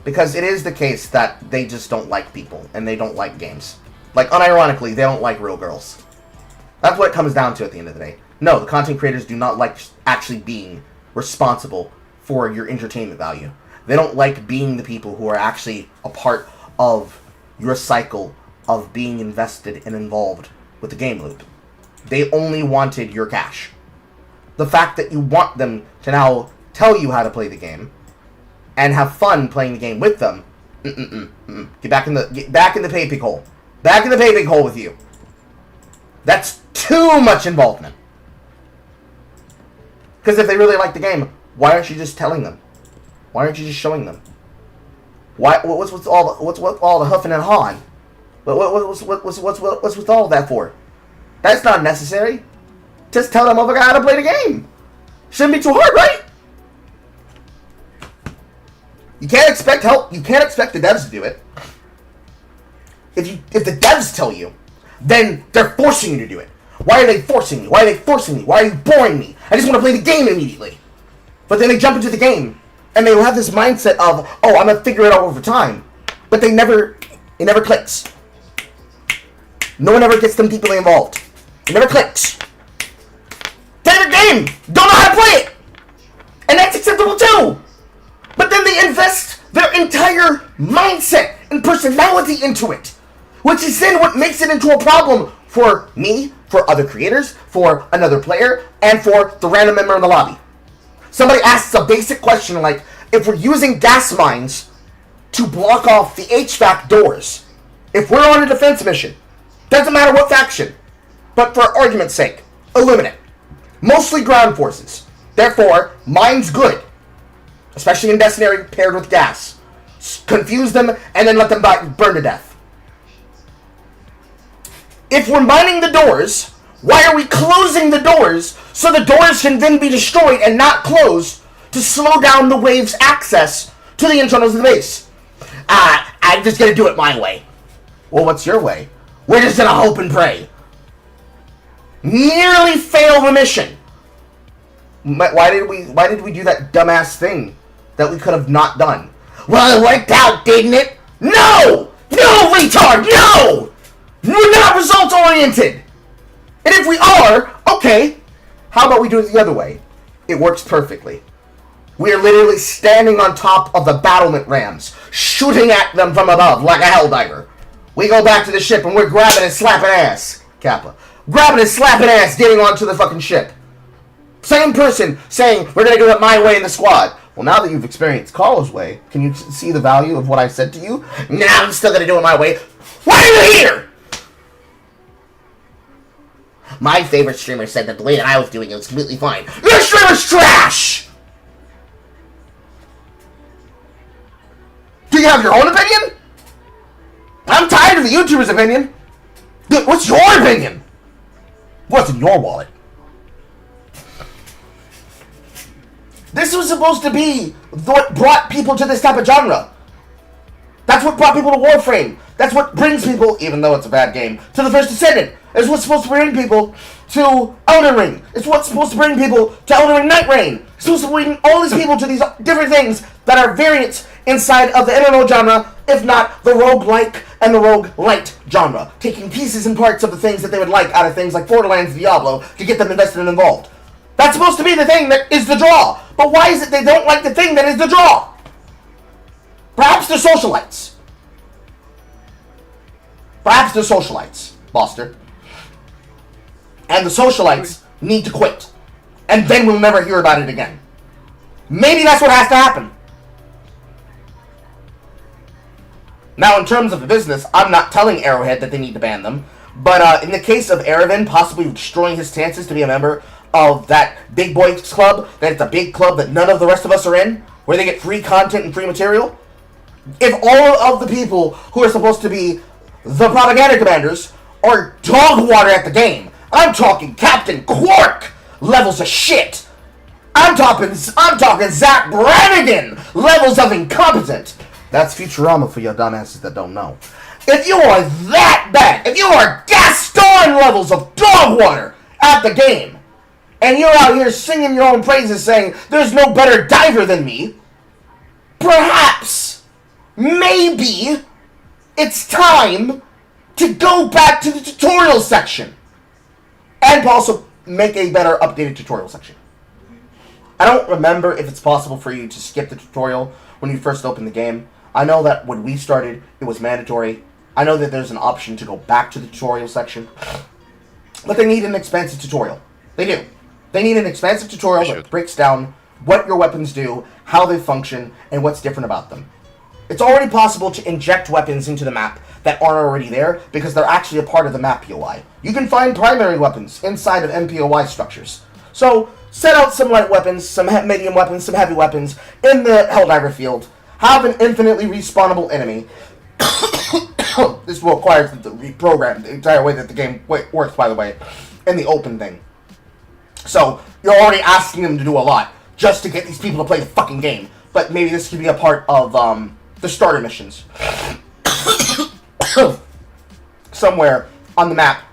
Because it is the case that they just don't like people, and they don't like games. Like, unironically, they don't like real girls. That's what it comes down to at the end of the day. No, the content creators do not like actually being responsible for your entertainment value. They don't like being the people who are actually a part of your cycle of being invested and involved with the game loop. They only wanted your cash. The fact that you want them to now tell you how to play the game and have fun playing the game with them. Get back in the pay pig hole. Back in the pay pig hole with you. That's too much involvement. Because if they really like the game, why aren't you just telling them? Why aren't you just showing them? What's all the huffing and hawing? What's with all that for? That's not necessary. Just tell them motherfucker how to play the game. Shouldn't be too hard, right? You can't expect help. You can't expect the devs to do it. If the devs tell you, then they're forcing you to do it. Why are they forcing me? Why are they forcing me? Why are you boring me? I just want to play the game immediately. But then they jump into the game, and they will have this mindset of, oh, I'm gonna figure it out over time. But it never clicks. No one ever gets them deeply involved. It never clicks. Favorite game! Don't know how to play it! And that's acceptable too! But then they invest their entire mindset and personality into it. Which is then what makes it into a problem for me, for other creators, for another player, and for the random member in the lobby. Somebody asks a basic question like, if we're using gas mines to block off the HVAC doors, if we're on a defense mission, doesn't matter what faction, but for argument's sake, Illuminate. Mostly ground forces. Therefore, mine's good. Especially in Destiny paired with gas. Confuse them and then let them burn to death. If we're mining the doors, why are we closing the doors so the doors can then be destroyed and not closed to slow down the wave's access to the internals of the base? I'm just gonna do it my way. Well, what's your way? We're just gonna hope and pray. Nearly fail the mission. Why did we do that dumbass thing that we could have not done? Well, it worked out, didn't it? No! No, retard! No! We're not results oriented. And if we are, okay, how about we do it the other way? It works perfectly. We are literally standing on top of the battlement rams, shooting at them from above like a helldiver. We go back to the ship and we're grabbing and slapping ass. Kappa. Grabbing and slapping ass, getting onto the fucking ship. Same person saying, we're going to do it my way in the squad. Well, now that you've experienced Carl's way, can you see the value of what I said to you? Nah, I'm still going to do it my way. Why are you here? My favorite streamer said that the way that I was doing it was completely fine. Your streamer's trash! Do you have your own opinion? I'm tired of the YouTuber's opinion. What's your opinion? What's in your wallet? This was supposed to be what brought people to this type of genre. That's what brought people to Warframe. That's what brings people, even though it's a bad game, to the First Descendant. It's what's supposed to bring people to Elden Ring. It's what's supposed to bring people to Elden Ring Night Rain. It's supposed to bring all these people to these different things that are variants inside of the MMO genre, if not the roguelike and the roguelite genre. Taking pieces and parts of the things that they would like out of things like Borderlands and Diablo to get them invested and involved. That's supposed to be the thing that is the draw. But why is it they don't like the thing that is the draw? Perhaps they're socialites. Perhaps they're socialites, Foster. And the socialites need to quit. and then we'll never hear about it again. Maybe that's what has to happen. Now, in terms of the business, I'm not telling Arrowhead that they need to ban them, but in the case of Erevan possibly destroying his chances to be a member of that big boys club, that it's a big club that none of the rest of us are in, where they get free content and free material, if all of the people who are supposed to be the propaganda commanders are dog water at the game, I'm talking Captain Quark levels of shit. I'm talking Zach Brannigan levels of incompetent. That's Futurama for your dumbasses that don't know. If you are that bad, if you are Gaston levels of dog water at the game, and you're out here singing your own praises saying, there's no better diver than me, perhaps, maybe, it's time to go back to the tutorial section. And also make a better updated tutorial section. I don't remember if it's possible for you to skip the tutorial when you first open the game. I know that when we started, it was mandatory. I know that there's an option to go back to the tutorial section. But they need an expansive tutorial. They do. They need an expansive tutorial that breaks down what your weapons do, how they function, and what's different about them. It's already possible to inject weapons into the map that aren't already there because they're actually a part of the map POI. You can find primary weapons inside of MPOI structures. So, set out some light weapons, some medium weapons, some heavy weapons in the Helldiver field. Have an infinitely respawnable enemy. This will require them to reprogram the entire way that the game works, by the way, in the open thing. So, you're already asking them to do a lot just to get these people to play the fucking game. But maybe this could be a part of the starter missions. Somewhere on the map,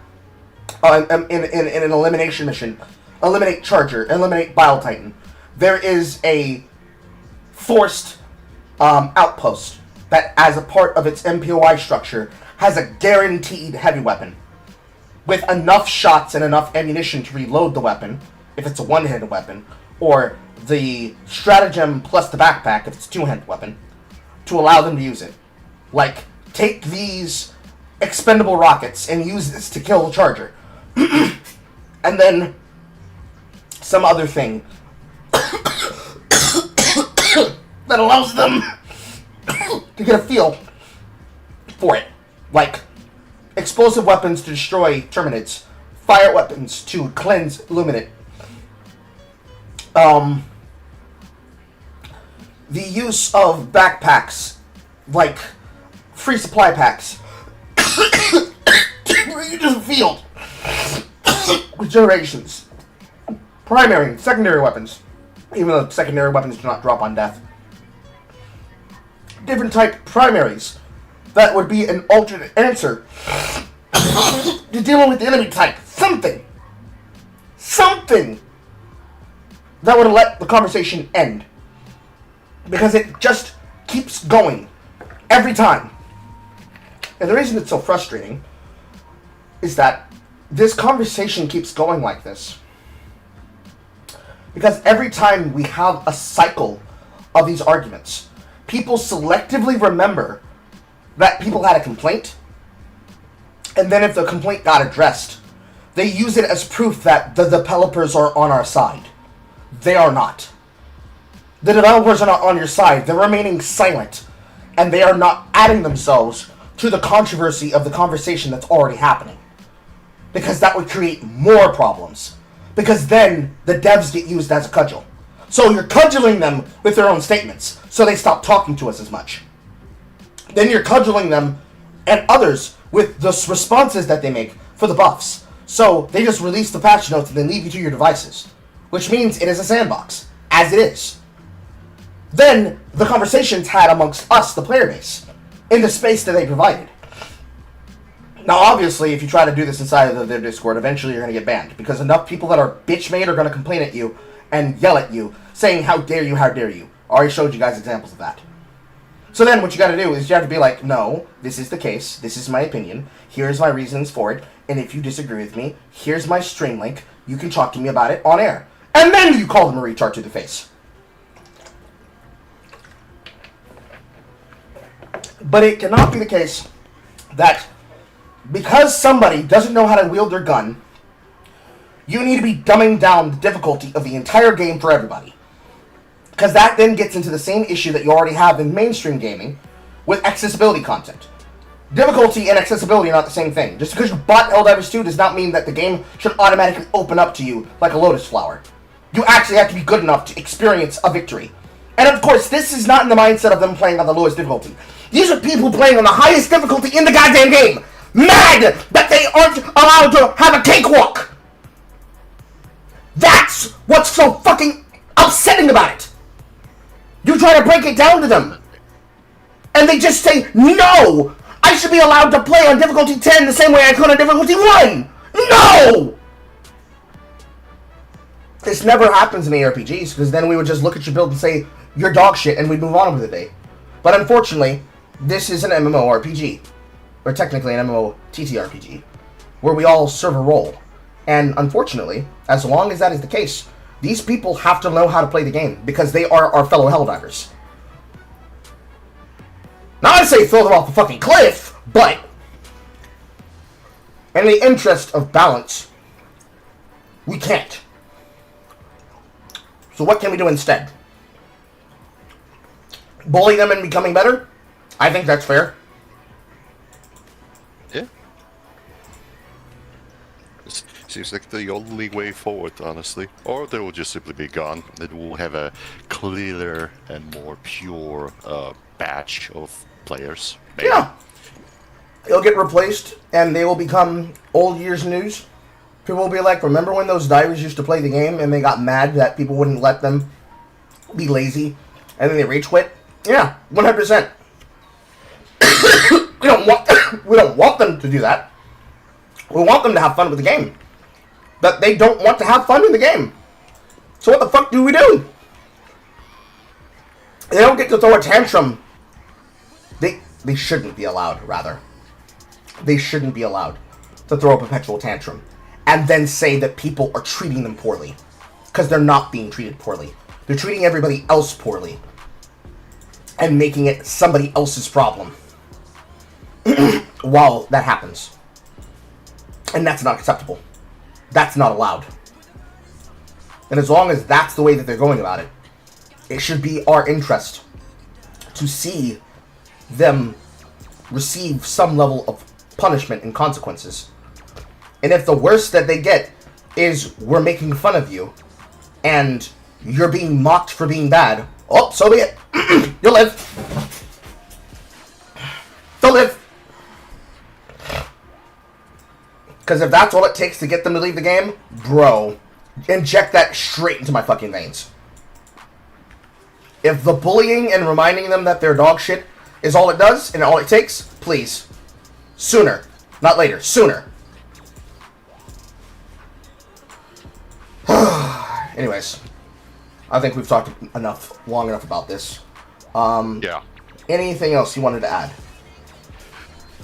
in an elimination mission, eliminate Charger, eliminate Bile Titan, there is a forced outpost that, as a part of its MPOI structure, has a guaranteed heavy weapon with enough shots and enough ammunition to reload the weapon, if it's a one-handed weapon, or the stratagem plus the backpack, if it's a two-handed weapon, to allow them to use it. Like, take these expendable rockets and use this to kill the Charger. And then some other thing that allows them to get a feel for it. Like, explosive weapons to destroy Terminids, fire weapons to cleanse Luminate. The use of backpacks, like free supply packs, where you just field with generations, primary and secondary weapons, even though secondary weapons do not drop on death. Different type primaries that would be an alternate answer to dealing with the enemy type. Something that would let the conversation end. Because it just keeps going every time. And the reason it's so frustrating is that this conversation keeps going like this. Because every time we have a cycle of these arguments, people selectively remember that people had a complaint, and then if the complaint got addressed, they use it as proof that the developers are on our side. They are not. The developers are not on your side. They're remaining silent, and they are not adding themselves to the controversy of the conversation that's already happening. Because that would create more problems. Because then the devs get used as a cudgel. So you're cudgeling them with their own statements, so they stop talking to us as much. Then you're cudgeling them and others with the responses that they make for the buffs. So they just release the patch notes and then leave you to your devices. Which means it is a sandbox, as it is. Then the conversation's had amongst us, the player base, in the space that they provided. Now, obviously, if you try to do this inside of their Discord, eventually you're going to get banned. Because enough people that are bitch-made are going to complain at you and yell at you, saying, how dare you, how dare you. I already showed you guys examples of that. So then what you got to do is you have to be like, no, this is the case, this is my opinion, here's my reasons for it, and if you disagree with me, here's my stream link, you can talk to me about it on air. And then you call them a retard to the face. But it cannot be the case that because somebody doesn't know how to wield their gun, You need to be dumbing down the difficulty of the entire game for everybody. Because that then gets into the same issue that you already have in mainstream gaming with accessibility content. Difficulty and accessibility are not the same thing. Just because you bought Helldivers 2 does not mean that the game should automatically open up to you like a lotus flower. You actually have to be good enough to experience a victory. And of course, this is not in the mindset of them playing on the lowest difficulty. These are people playing on the highest difficulty in the goddamn game. Mad that they aren't allowed to have a cakewalk. That's what's so fucking upsetting about it. You try to break it down to them. And they just say, no! I should be allowed to play on difficulty 10 the same way I could on difficulty 1! No! This never happens in ARPGs, because then we would just look at your build and say, you're dog shit, and we'd move on with the day. But unfortunately, this is an MMORPG. Or technically an MMOTTRPG. Where we all serve a role. And unfortunately, as long as that is the case, these people have to know how to play the game, because they are our fellow Helldivers. Not to say throw them off the fucking cliff, but in the interest of balance, we can't. So what can we do instead? Bully them and becoming better? I think that's fair. Yeah. Seems like the only way forward, honestly. Or they will just simply be gone. It will have a clearer and more pure batch of players. Maybe. Yeah. They'll get replaced, and they will become old years news. People will be like, remember when those divers used to play the game, and they got mad that people wouldn't let them be lazy, and then they rage quit? Yeah, 100%. we don't want them to do that. We want them to have fun with the game. But they don't want to have fun in the game. So what the fuck do we do? They don't get to throw a tantrum. They shouldn't be allowed, rather. They shouldn't be allowed to throw a perpetual tantrum. And then say that people are treating them poorly. Because they're not being treated poorly. They're treating everybody else poorly. And making it somebody else's problem. While that happens. And that's not acceptable. That's not allowed. And as long as that's the way that they're going about it, it should be our interest to see them receive some level of punishment and consequences. And if the worst that they get is we're making fun of you and you're being mocked for being bad, oh, so be it. You'll live. They'll live. Because if that's all it takes to get them to leave the game, bro, inject that straight into my fucking veins. If the bullying and reminding them that they're dog shit is all it does and all it takes, please. Sooner. Not later. Sooner. Anyways. I think we've talked long enough about this. Yeah. Anything else you wanted to add?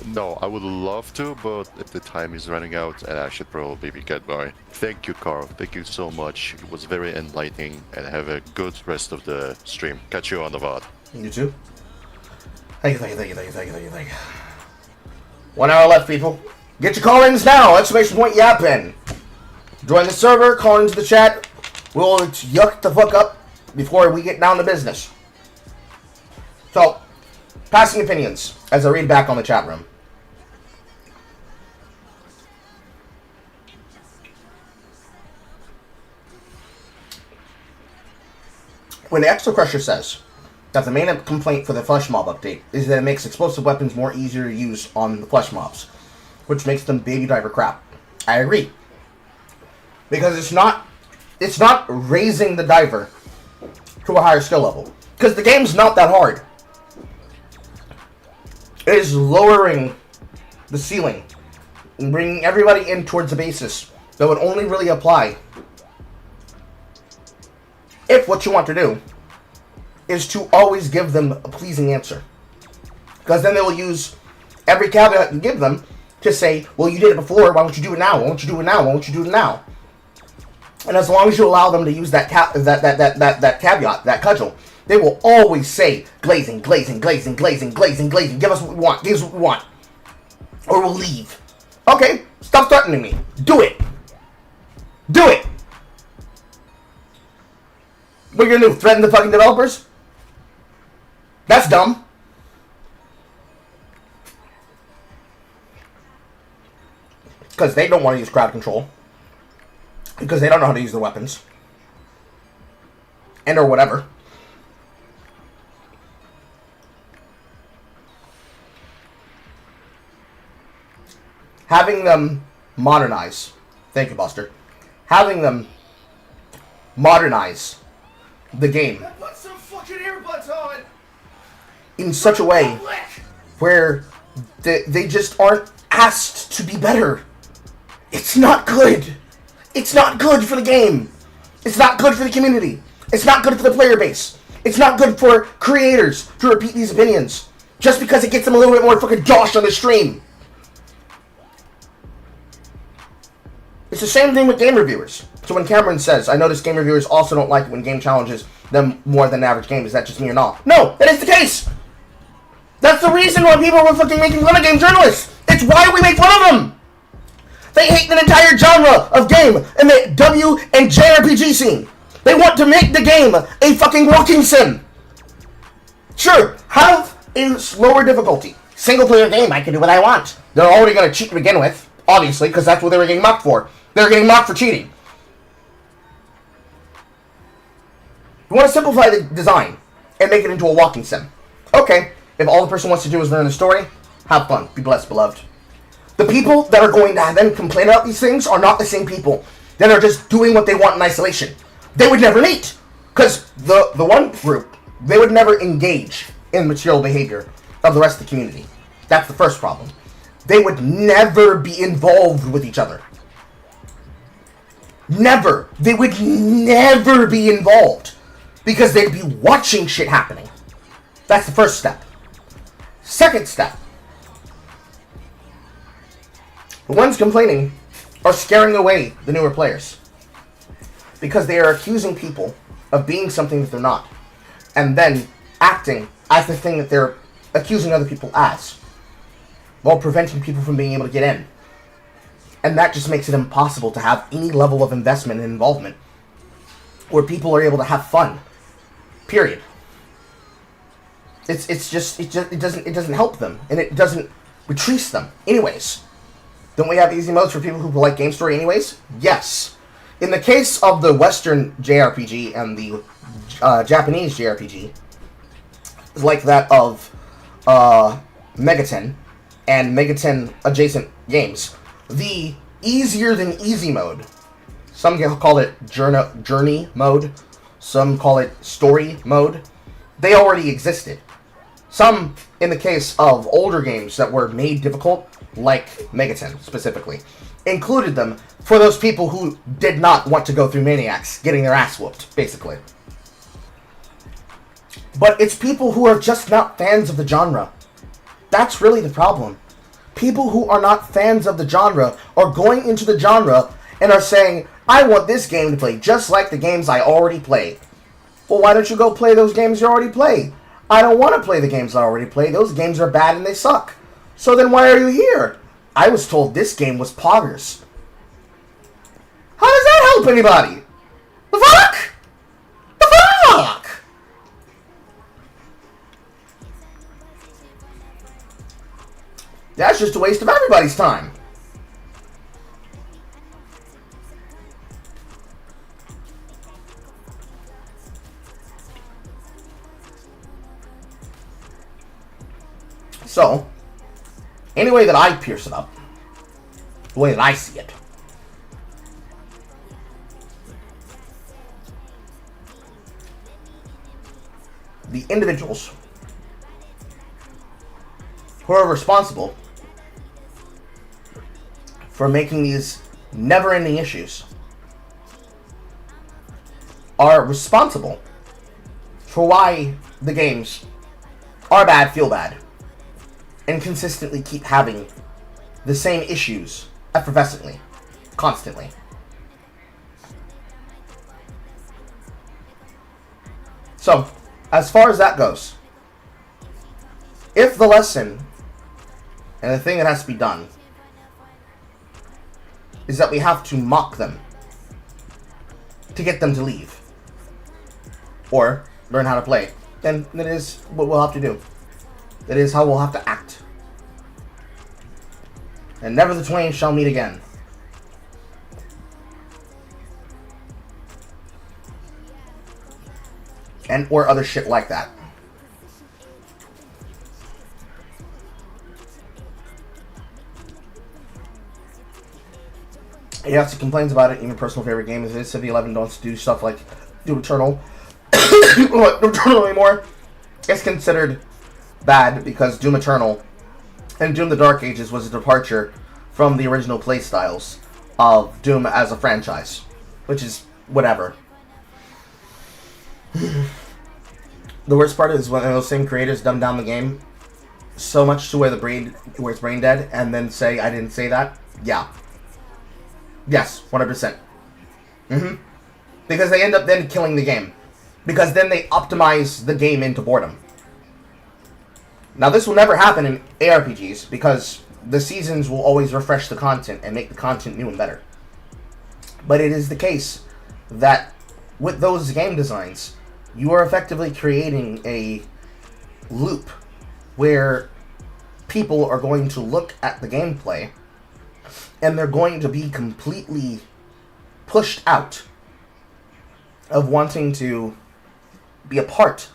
No, I would love to, but if the time is running out, and I should probably be goodbye. Thank you, Carl. Thank you so much. It was very enlightening, and have a good rest of the stream. Catch you on the VOD. You too. Thank you. 1 hour left, people. Get your call-ins now! Exclamation point Yap-In. Join the server, call into the chat. We'll yuck the fuck up before we get down to business. So, passing opinions, as I read back on the chat room. When the Exo Crusher says that the main complaint for the Flesh Mob update is that it makes explosive weapons more easier to use on the Flesh Mobs, which makes them baby driver crap. I agree. Because it's not raising the diver to a higher skill level. Because the game's not that hard. It is lowering the ceiling and bringing everybody in towards a basis that would only really apply if what you want to do is to always give them a pleasing answer. Because then they will use every caveat you give them to say, well, you did it before, why don't you do it now? Why don't you do it now? Why don't you do it now? And as long as you allow them to use that caveat, that cudgel, they will always say, glazing. Give us what we want. Give us what we want. Or we'll leave. Okay, stop threatening me. Do it. Do it! What are you gonna do? Threaten the fucking developers? That's dumb. Because they don't want to use crowd control. Because they don't know how to use their weapons. And or whatever. Having them modernize. Thank you, Buster. Having them modernize the game. Put some fucking earbuds on. In such a way where they just aren't asked to be better. It's not good. It's not good for the game. It's not good for the community. It's not good for the player base. It's not good for creators to repeat these opinions. Just because it gets them a little bit more fucking josh on the stream. It's the same thing with game reviewers. So when Cameron says, I notice game reviewers also don't like it when game challenges them more than an average game, is that just me or not? No, that is the case! That's the reason why people were fucking making fun of game journalists! It's why we make fun of them! They hate an entire genre of game in the W and JRPG scene. They want to make the game a fucking walking sim. Sure, have a slower difficulty. Single player game, I can do what I want. They're already going to cheat to begin with, obviously, because that's what they were getting mocked for. They were getting mocked for cheating. You want to simplify the design and make it into a walking sim. Okay, if all the person wants to do is learn the story, have fun. Be blessed, beloved. The people that are going to then complain about these things are not the same people that are just doing what they want in isolation. They would never meet. Because the one group, they would never engage in material behavior of the rest of the community. That's the first problem. They would never be involved with each other. Never. They would never be involved. Because they'd be watching shit happening. That's the first step. Second step. The ones complaining are scaring away the newer players. Because they are accusing people of being something that they're not. And then acting as the thing that they're accusing other people as. While preventing people from being able to get in. And that just makes it impossible to have any level of investment and involvement. Where people are able to have fun. Period. It doesn't help them. And it doesn't retrieve them. Anyways. Don't we have easy modes for people who like game story anyways? Yes. In the case of the Western JRPG and the Japanese JRPG, like that of Megaten and Megaten adjacent games, the easier than easy mode, some call it journey mode, some call it story mode, they already existed. Some, in the case of older games that were made difficult, like Megaten specifically, included them for those people who did not want to go through maniacs getting their ass whooped, basically. But it's people who are just not fans of the genre. That's really the problem. People who are not fans of the genre are going into the genre and are saying, I want this game to play just like the games I already play. Well, why don't you go play those games you already play? I don't want to play the games I already play. Those games are bad and they suck. So then why are you here? I was told this game was poggers. How does that help anybody? The fuck? The fuck? That's just a waste of everybody's time. So, any way that I pierce it up, the way that I see it, the individuals who are responsible for making these never-ending issues are responsible for why the games are bad, feel bad, and consistently keep having the same issues effervescently, constantly. So, as far as that goes, if the lesson and the thing that has to be done is that we have to mock them to get them to leave or learn how to play, then it is what we'll have to do. It is how we'll have to act. And never the twain shall meet again. And or other shit like that. Yes, he complains about it. Even personal favorite game is Civ 11 don't do stuff like Doom Eternal. Doom Eternal anymore. It's considered bad because Doom Eternal and Doom the Dark Ages was a departure from the original playstyles of Doom as a franchise, which is whatever. The worst part is when those same creators dumb down the game so much to where it's brain dead, and then say I didn't say that. Yeah. Yes, 100%. Because they end up then killing the game. Because then they optimize the game into boredom. Now this will never happen in ARPGs because the seasons will always refresh the content and make the content new and better. But it is the case that with those game designs, you are effectively creating a loop where people are going to look at the gameplay and they're going to be completely pushed out of wanting to be a part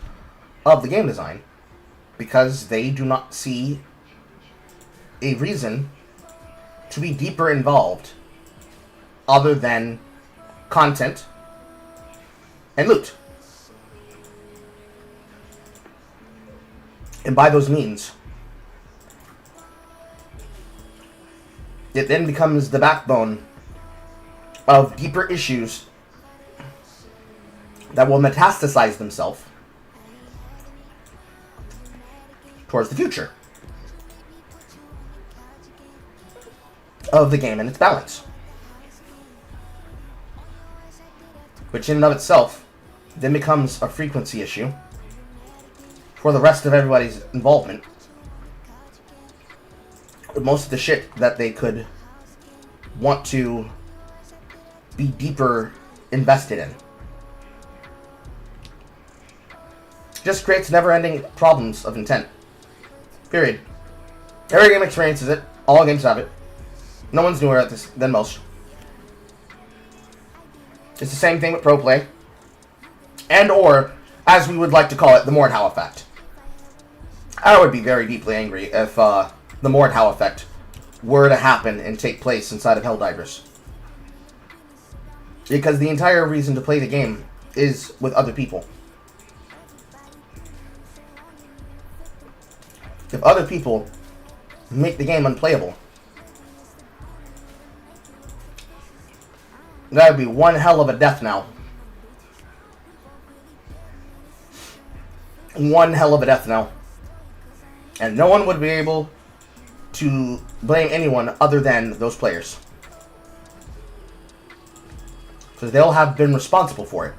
of the game design because they do not see a reason to be deeper involved other than content and loot. And by those means, it then becomes the backbone of deeper issues that will metastasize themselves towards the future of the game and its balance. Which in and of itself then becomes a frequency issue for the rest of everybody's involvement. Most of the shit that they could want to be deeper invested in. Just creates never-ending problems of intent. Period. Every game experiences it. All games have it. No one's newer at this than most. It's the same thing with pro play. And or, as we would like to call it, the Mordhau effect. I would be very deeply angry if the Mordhau effect were to happen and take place inside of Helldivers. Because the entire reason to play the game is with other people. If other people make the game unplayable, that would be one hell of a death knell. One hell of a death knell. And no one would be able to blame anyone other than those players. Because they'll have been responsible for it.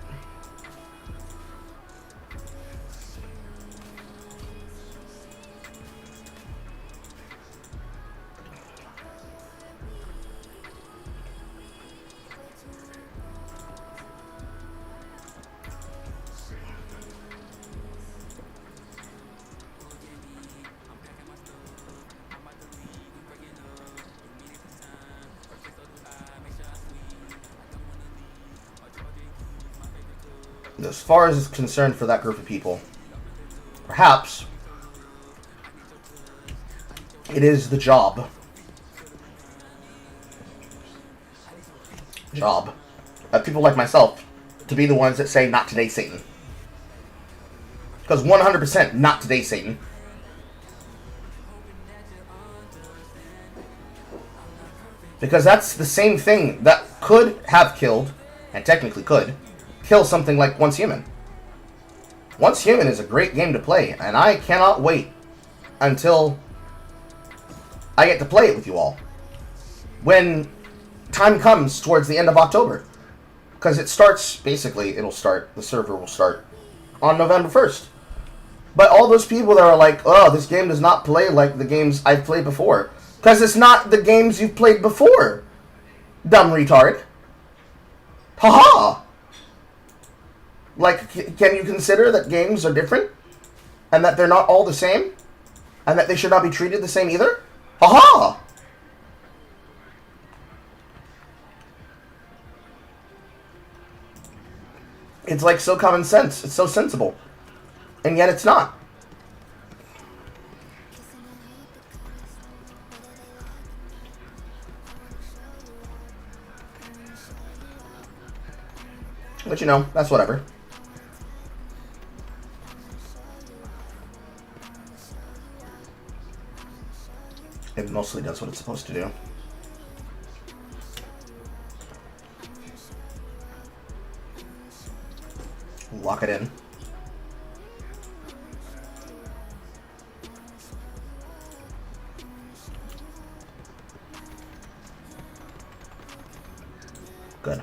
As far as it's concerned for that group of people, perhaps it is the job of people like myself to be the ones that say, not today, Satan. Because 100% not today, Satan. Because that's the same thing that could have killed, and technically could, kill something like Once Human. Once Human is a great game to play, and I cannot wait until I get to play it with you all. When time comes towards the end of October. Because it starts, basically, the server will start on November 1st. But all those people that are like, oh, this game does not play like the games I've played before. Because it's not the games you've played before, dumb retard. Haha! Like, can you consider that games are different? And that they're not all the same? And that they should not be treated the same either? Aha! It's like so common sense. It's so sensible. And yet it's not. But you know, that's whatever. It mostly does what it's supposed to do. Lock it in. Good.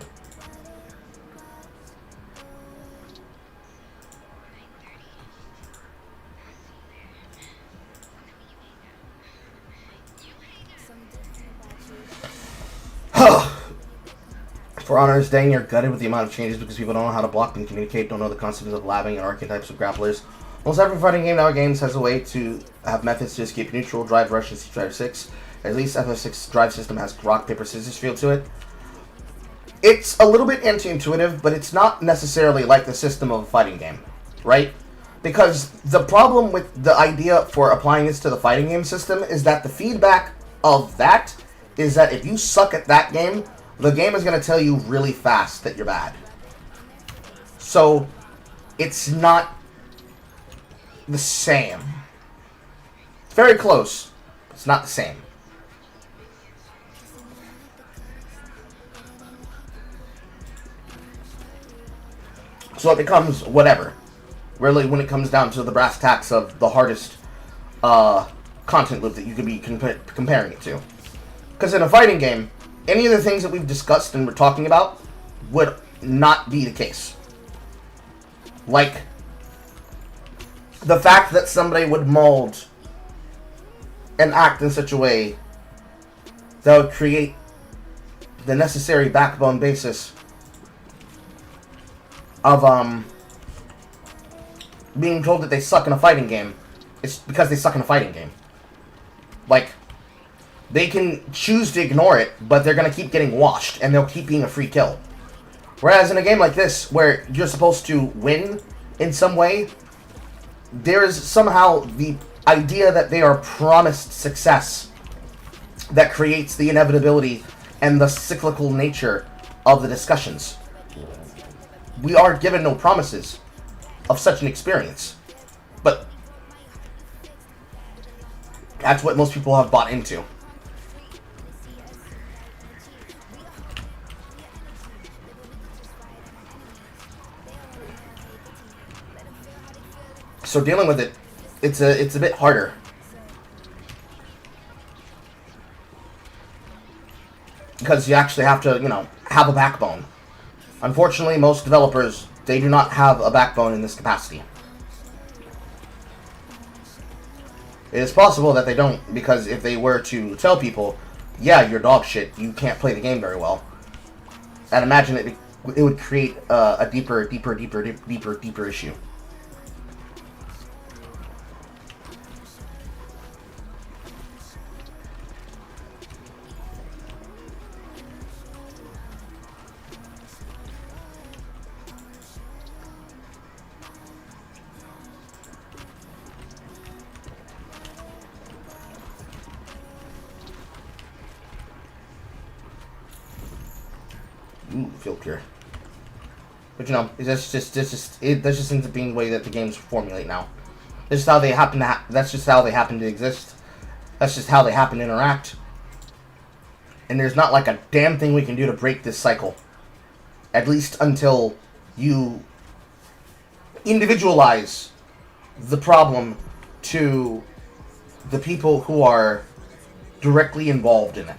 For Honor's Day, you're gutted with the amount of changes because people don't know how to block and communicate, don't know the concepts of labbing and archetypes of grapplers. Almost every fighting game nowadays has a way to have methods to escape neutral, drive, rush, and drive 6. At least FF6 drive system has rock, paper, scissors feel to it. It's a little bit anti-intuitive, but it's not necessarily like the system of a fighting game, right? Because the problem with the idea for applying this to the fighting game system is that the feedback of that is that if you suck at that game, the game is going to tell you really fast that you're bad. So, it's not the same. It's very close, but it's not the same. So it becomes whatever. Really, when it comes down to the brass tacks of the hardest content loop that you could be comparing it to. Because in a fighting game, any of the things that we've discussed and we're talking about would not be the case. Like, the fact that somebody would mold and act in such a way that would create the necessary backbone basis of being told that they suck in a fighting game. It's because they suck in a fighting game. Like, they can choose to ignore it, but they're going to keep getting washed, and they'll keep being a free kill. Whereas in a game like this, where you're supposed to win in some way, there is somehow the idea that they are promised success that creates the inevitability and the cyclical nature of the discussions. We are given no promises of such an experience, but that's what most people have bought into. So dealing with it, it's a bit harder. Because you actually have to, you know, have a backbone. Unfortunately, most developers, they do not have a backbone in this capacity. It is possible that they don't, because if they were to tell people, yeah, you're dog shit, you can't play the game very well, I'd imagine it would create a deeper issue. Ooh, feel pure. But you know, that's just ends up being the way that the games formulate now. That's just how they happen to. That's just how they happen to exist. That's just how they happen to interact. And there's not like a damn thing we can do to break this cycle. At least until you individualize the problem to the people who are directly involved in it,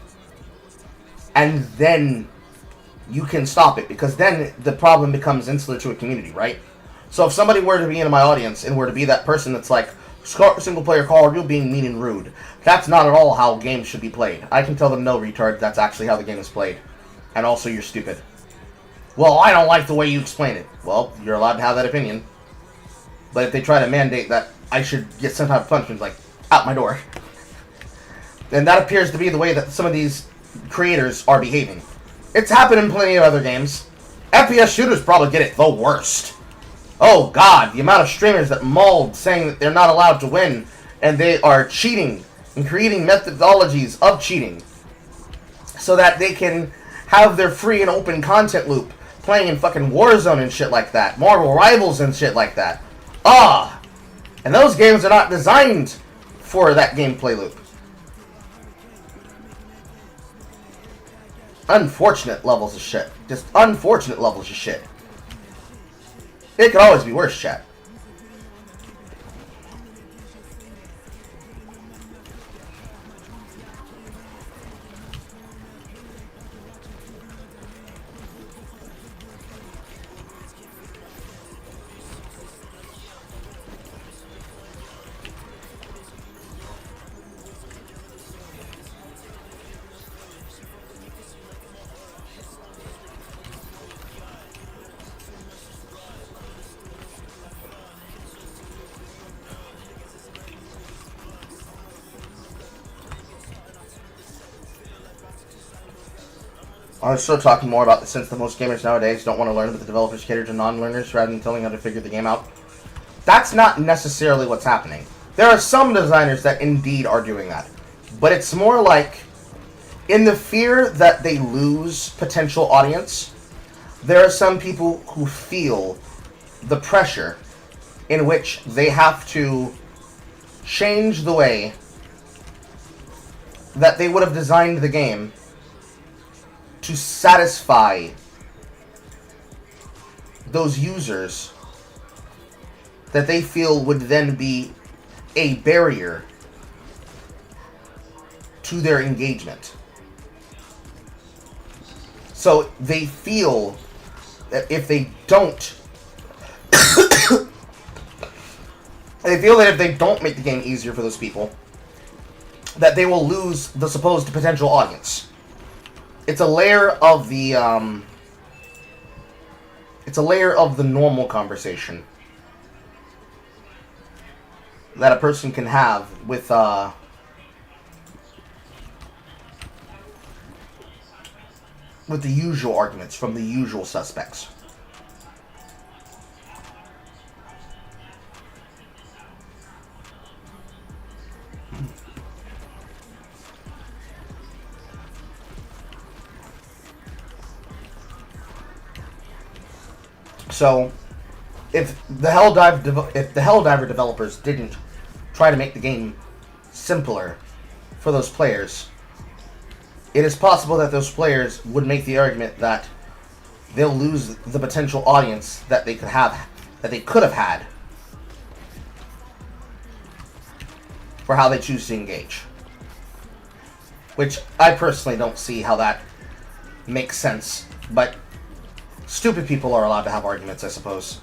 and then you can stop it, because then the problem becomes insular to a community, right? So if somebody were to be in my audience and were to be that person that's like, single player Call, you're being mean and rude, that's not at all how games should be played. I can tell them, no, retard, that's actually how the game is played. And also, you're stupid. Well, I don't like the way you explain it. Well, you're allowed to have that opinion. But if they try to mandate that I should get some type of punishment, like, out my door. And that appears to be the way that some of these creators are behaving. It's happened in plenty of other games. FPS shooters probably get it the worst. Oh god, the amount of streamers that mauled saying that they're not allowed to win, and they are cheating and creating methodologies of cheating so that they can have their free and open content loop playing in fucking Warzone and shit like that, Marvel Rivals and shit like that. And those games are not designed for that gameplay loop. Unfortunate levels of shit. Just unfortunate levels of shit. It could always be worse, chat. I was still talking more about this since the most gamers nowadays don't want to learn, but the developers cater to non-learners rather than telling how to figure the game out. That's not necessarily what's happening. There are some designers that indeed are doing that. But it's more like, in the fear that they lose potential audience, there are some people who feel the pressure in which they have to change the way that they would have designed the game to satisfy those users that they feel would then be a barrier to their engagement. So they feel that if they don't make the game easier for those people, that they will lose the supposed potential audience. It's a layer of the normal conversation that a person can have with the usual arguments from the usual suspects. So, if the Helldiver developers didn't try to make the game simpler for those players, it is possible that those players would make the argument that they'll lose the potential audience that they could have had for how they choose to engage. Which I personally don't see how that makes sense, but stupid people are allowed to have arguments, I suppose.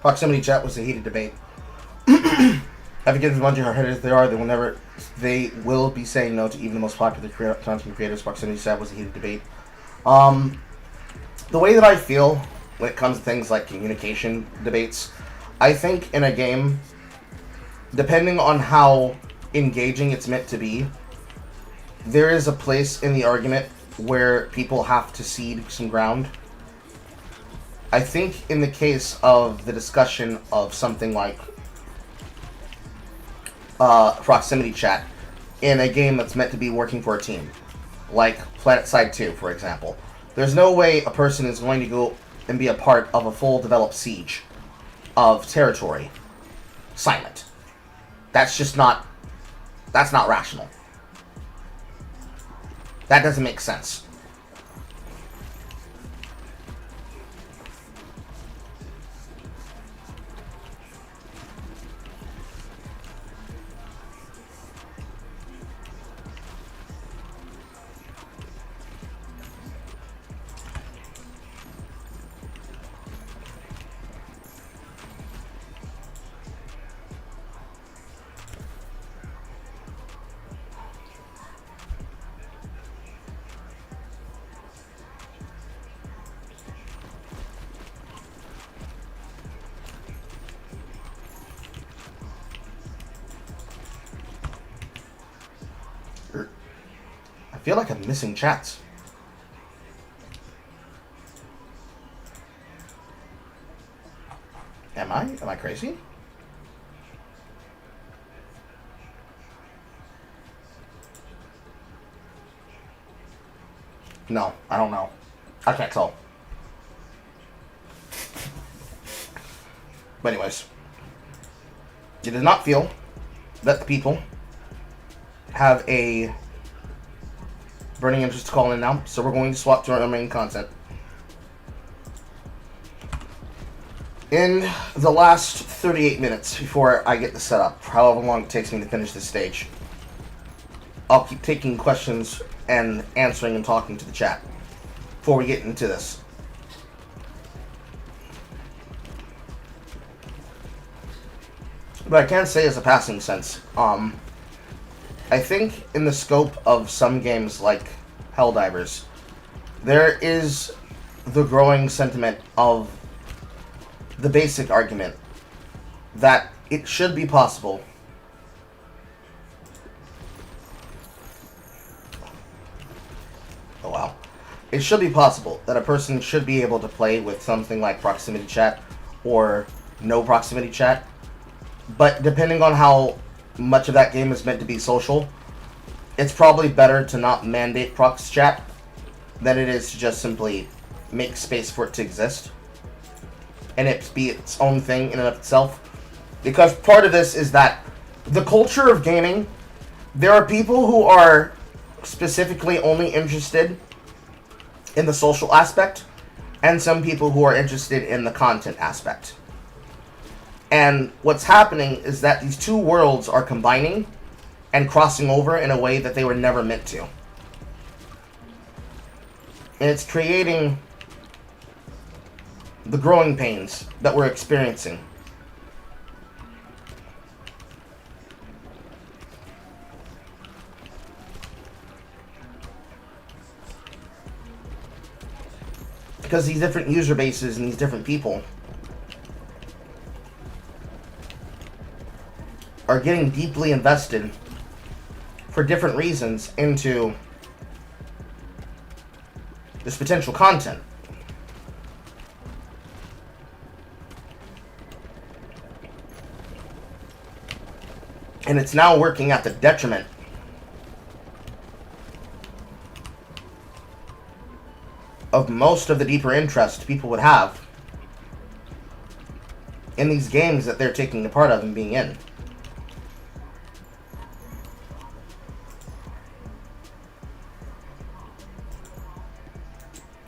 Proximity chat was a heated debate. Advocates of Bungie, hard-headed as they are, they will be saying no to even the most popular content creators. Proximity chat was a heated debate. The way that I feel when it comes to things like communication debates, I think in a game, depending on how engaging it's meant to be, there is a place in the argument where people have to cede some ground. I think in the case of the discussion of something like proximity chat in a game that's meant to be working for a team, like PlanetSide 2, for example, there's no way a person is going to go and be a part of a full developed siege of territory silent. That's just not, that's not rational. That doesn't make sense. I feel like I'm missing chats. Am I? Am I crazy? No, I don't know. I can't tell. But anyways, it does not feel that the people have a burning interest to call in now, so we're going to swap to our main content. In the last 38 minutes before I get the setup, however long it takes me to finish this stage, I'll keep taking questions and answering and talking to the chat before we get into this. But I can say as a passing sense, I think in the scope of some games like Helldivers, there is the growing sentiment of the basic argument that it should be possible it should be possible that a person should be able to play with something like proximity chat or no proximity chat, but depending on how much of that game is meant to be social, it's probably better to not mandate prox chat than it is to just simply make space for it to exist and it be its own thing in and of itself. Because part of this is that the culture of gaming, there are people who are specifically only interested in the social aspect, and some people who are interested in the content aspect. And what's happening is that these two worlds are combining and crossing over in a way that they were never meant to. And it's creating the growing pains that we're experiencing. Because these different user bases and these different people are getting deeply invested for different reasons into this potential content. And it's now working at the detriment of most of the deeper interest people would have in these games that they're taking a part of and being in.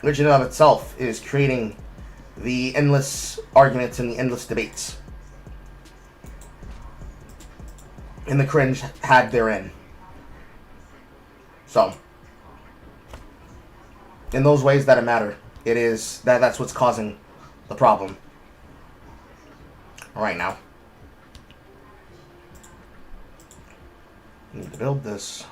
Which in and of itself is creating the endless arguments and the endless debates and the cringe had therein. So, in those ways that it matter, it is that's what's causing the problem right now. Need to build this.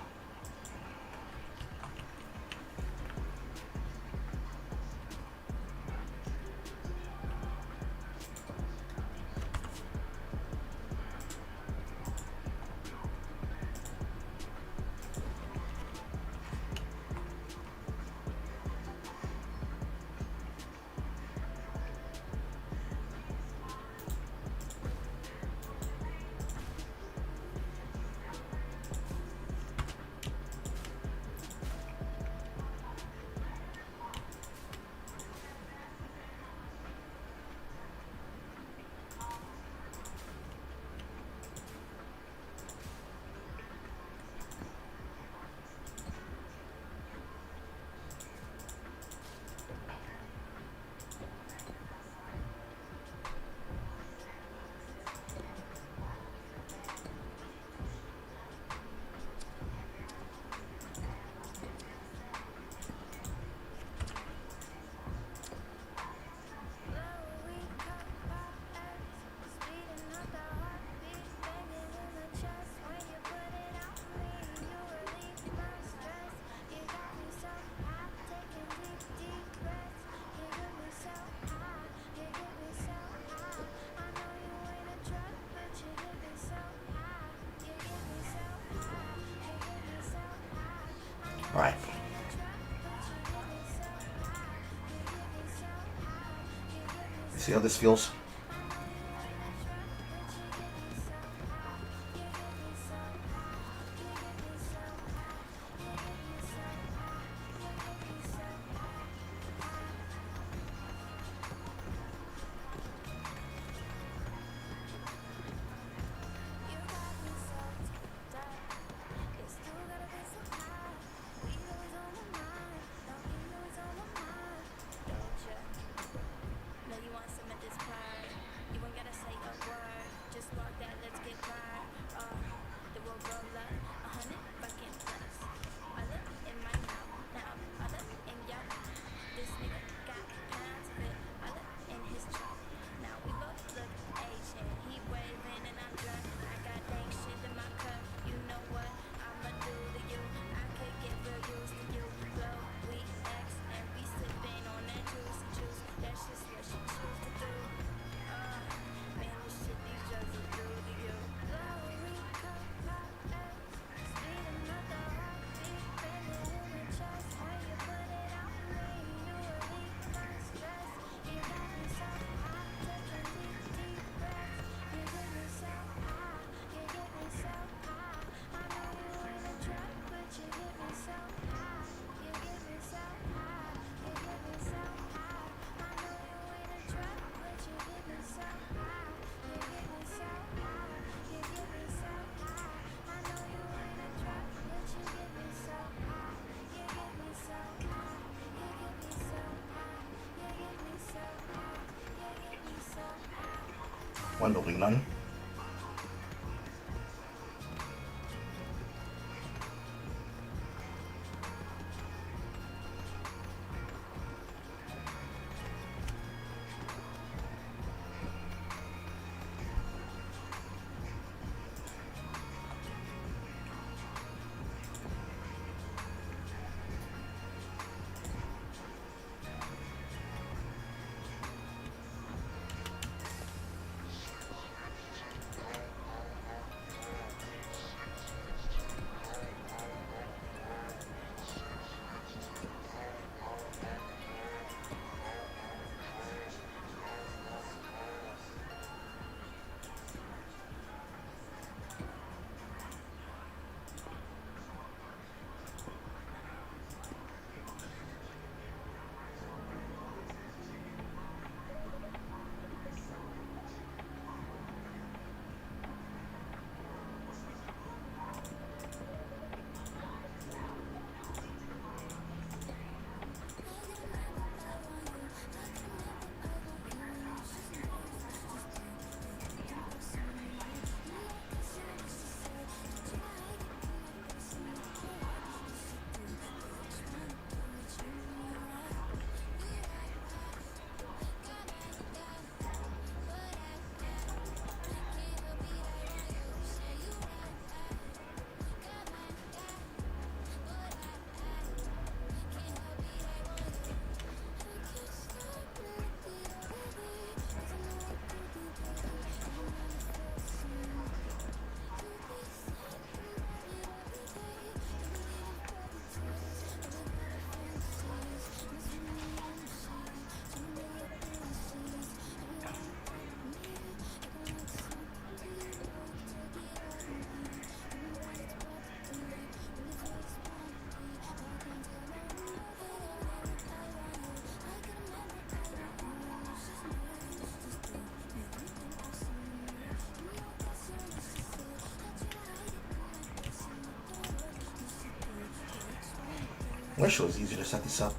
Right. See how this feels? Wendell none. Wish it was easier to set this up.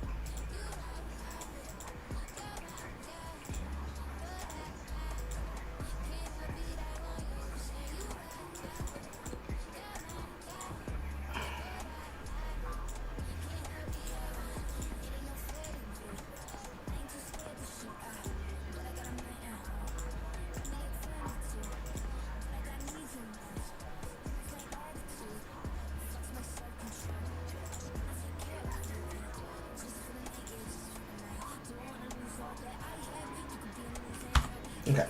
Okay.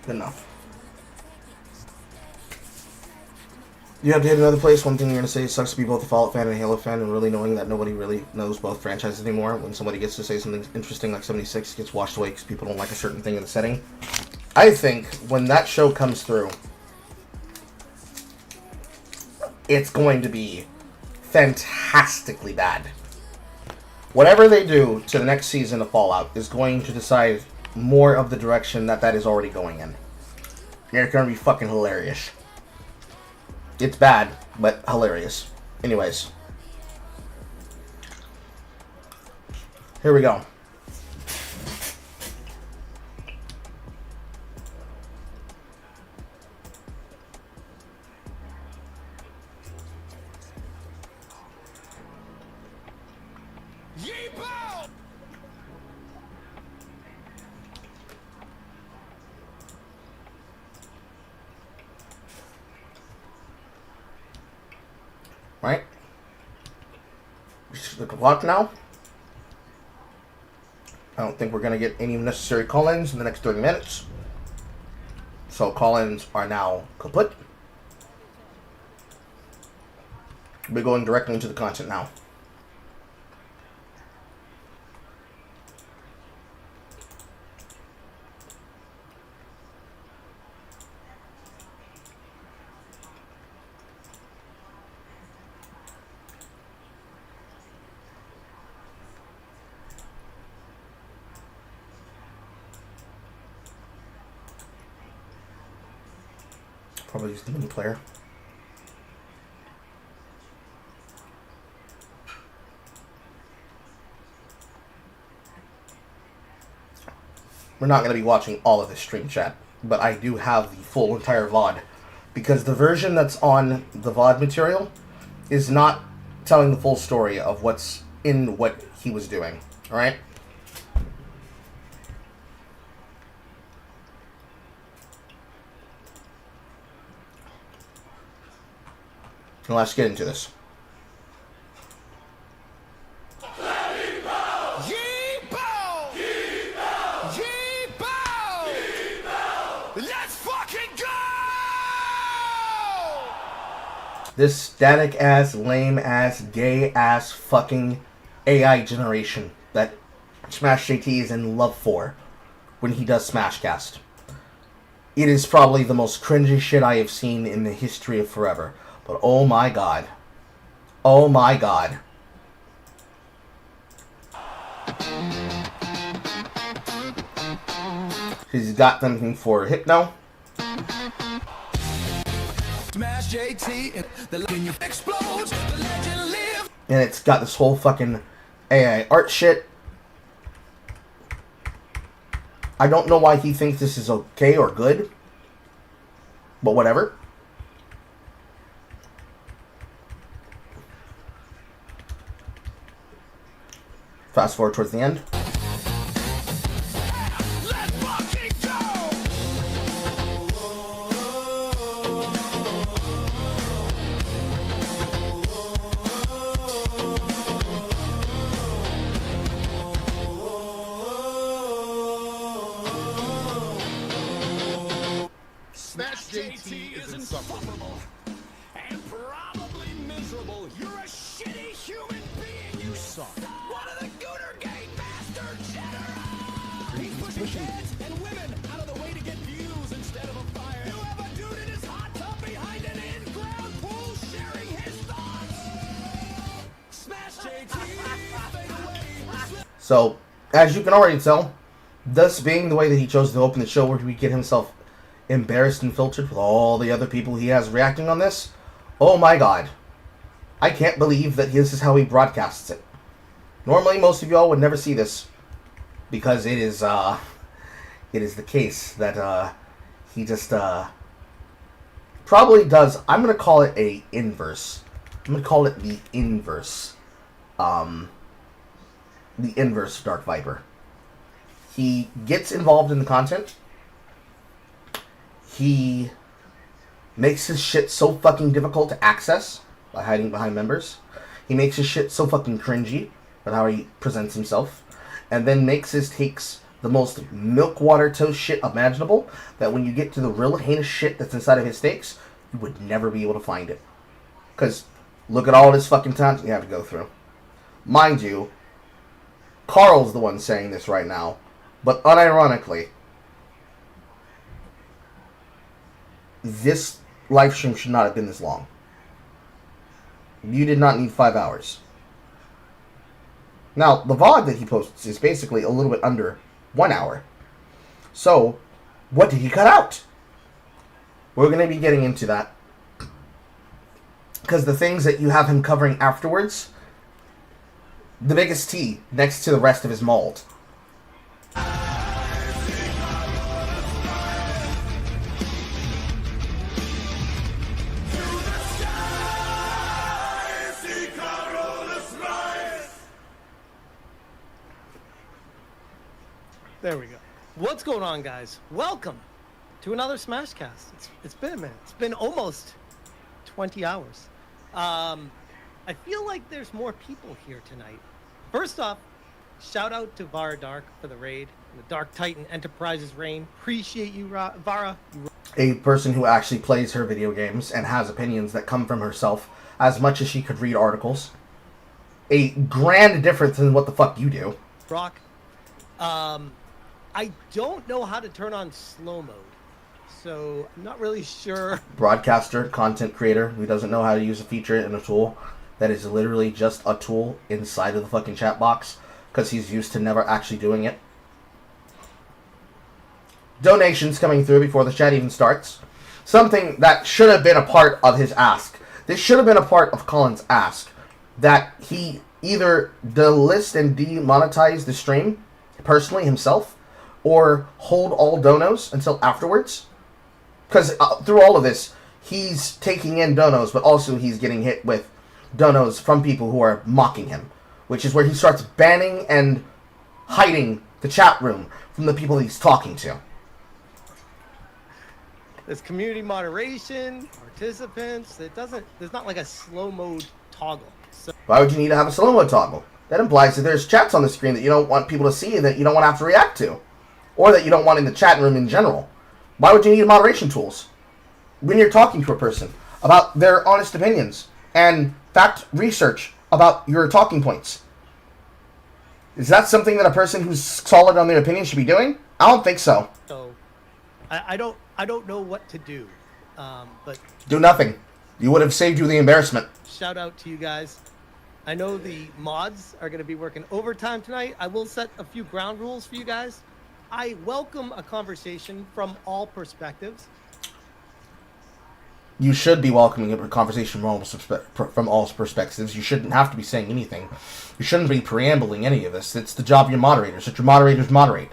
Good enough. You have to hit another place. One thing you're going to say, it sucks to be both a Fallout fan and a Halo fan, and really knowing that nobody really knows both franchises anymore. When somebody gets to say something interesting like 76, gets washed away because people don't like a certain thing in the setting. I think when that show comes through, it's going to be fantastically bad. Whatever they do to the next season of Fallout is going to decide more of the direction that is already going in. It's going to be fucking hilarious. It's bad, but hilarious. Anyways. Here we go. YEEBOW! Right? The clock now. I don't think we're going to get any necessary call-ins in the next 30 minutes. So call-ins are now kaput. We're going directly into the content now. Probably use the mini player. We're not going to be watching all of this stream chat, but I do have the full entire VOD, because the version that's on the VOD material is not telling the full story of what's in what he was doing. Alright? Now let's get into this. YEEBOW! YEEBOW! Let's fucking go! This static ass, lame ass, gay ass fucking AI generation that SmashJT is in love for when he does Smashcast. It is probably the most cringy shit I have seen in the history of forever. But oh my god. Oh my god. He's got something for Hypno. SmashJT, the legend explodes, the legend lives. And it's got this whole fucking AI art shit. I don't know why he thinks this is okay or good. But whatever. Fast forward towards the end. Let's fucking go! SmashJT is insufferable and probably miserable. You're a shitty human being. You suck. One of the Gooner Gang master generals. He's pushing kids and women out of the way to get views instead of a fire. You have a dude in his hot tub behind an in-ground pool sharing his thoughts. SmashJT, fade away. So, as you can already tell, this being the way that he chose to open the show, where he would get himself embarrassed and filtered with all the other people he has reacting on this, oh my god. I can't believe that this is how he broadcasts it. Normally, most of y'all would never see this, because it is the case that he just probably does. I'm gonna call it a inverse. I'm gonna call it the inverse. The inverse Dark Viper. He gets involved in the content. He makes his shit so fucking difficult to access by hiding behind members. He makes his shit so fucking cringy with how he presents himself. And then makes his takes the most milk water toast shit imaginable, that when you get to the real heinous shit that's inside of his takes, you would never be able to find it. Because look at all this fucking time you have to go through. Mind you, Carl's the one saying this right now. But unironically, this live stream should not have been this long. You did not need 5 hours. Now, the VOD that he posts is basically a little bit under 1 hour. So, what did he cut out? We're going to be getting into that. Because the things that you have him covering afterwards, the biggest T next to the rest of his mold. There we go. What's going on, guys? Welcome to another SmashCast. It's been a minute. It's been almost 20 hours. I feel like there's more people here tonight. First off, shout out to Vara Dark for the raid. The Dark Titan Enterprises reign. Appreciate you, Vara. A person who actually plays her video games and has opinions that come from herself as much as she could read articles. A grand difference in what the fuck you do. Rock. I don't know how to turn on slow mode, so I'm not really sure. Broadcaster, content creator who doesn't know how to use a feature in a tool that is literally just a tool inside of the fucking chat box because he's used to never actually doing it. Donations coming through before the chat even starts. Something that should have been a part of his ask. This should have been a part of Colin's ask. That he either delist and demonetize the stream personally himself, or hold all donos until afterwards. Because through all of this, he's taking in donos, but also he's getting hit with donos from people who are mocking him. Which is where he starts banning and hiding the chat room from the people he's talking to. There's community moderation, participants. There's not like a slow mode toggle. So Why would you need to have a slow mode toggle? That implies that there's chats on the screen that you don't want people to see and that you don't want to have to react to. Or that you don't want in the chat room in general. Why would you need moderation tools? When you're talking to a person about their honest opinions and fact research about your talking points. Is that something that a person who's solid on their opinion should be doing? I don't think so. I don't know what to do. But Do nothing. You would have saved you the embarrassment. shout out to you guys. I know the mods are going to be working overtime tonight. I will set a few ground rules for you guys. I welcome a conversation from all perspectives. You should be welcoming a conversation from all perspectives. You shouldn't have to be saying anything. You shouldn't be preambling any of this. It's the job of your moderators. Let your moderators moderate.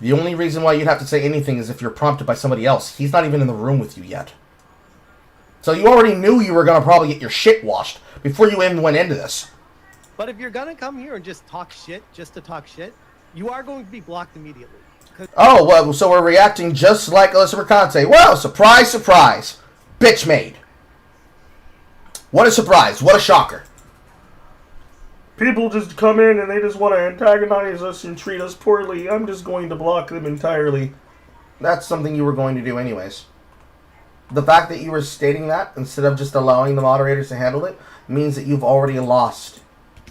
The only reason why you'd have to say anything is if you're prompted by somebody else. He's not even in the room with you yet. So you already knew you were going to probably get your shit washed before you even went into this. But if you're going to come here and just talk shit, just to talk shit, you are going to be blocked immediately. Oh, well, so we're reacting just like Alyssa Mercante. Well, surprise, surprise. Bitch made. What a surprise. What a shocker. People just come in and they just want to antagonize us and treat us poorly. I'm just going to block them entirely. That's something you were going to do anyways. The fact that you were stating that instead of just allowing the moderators to handle it means that you've already lost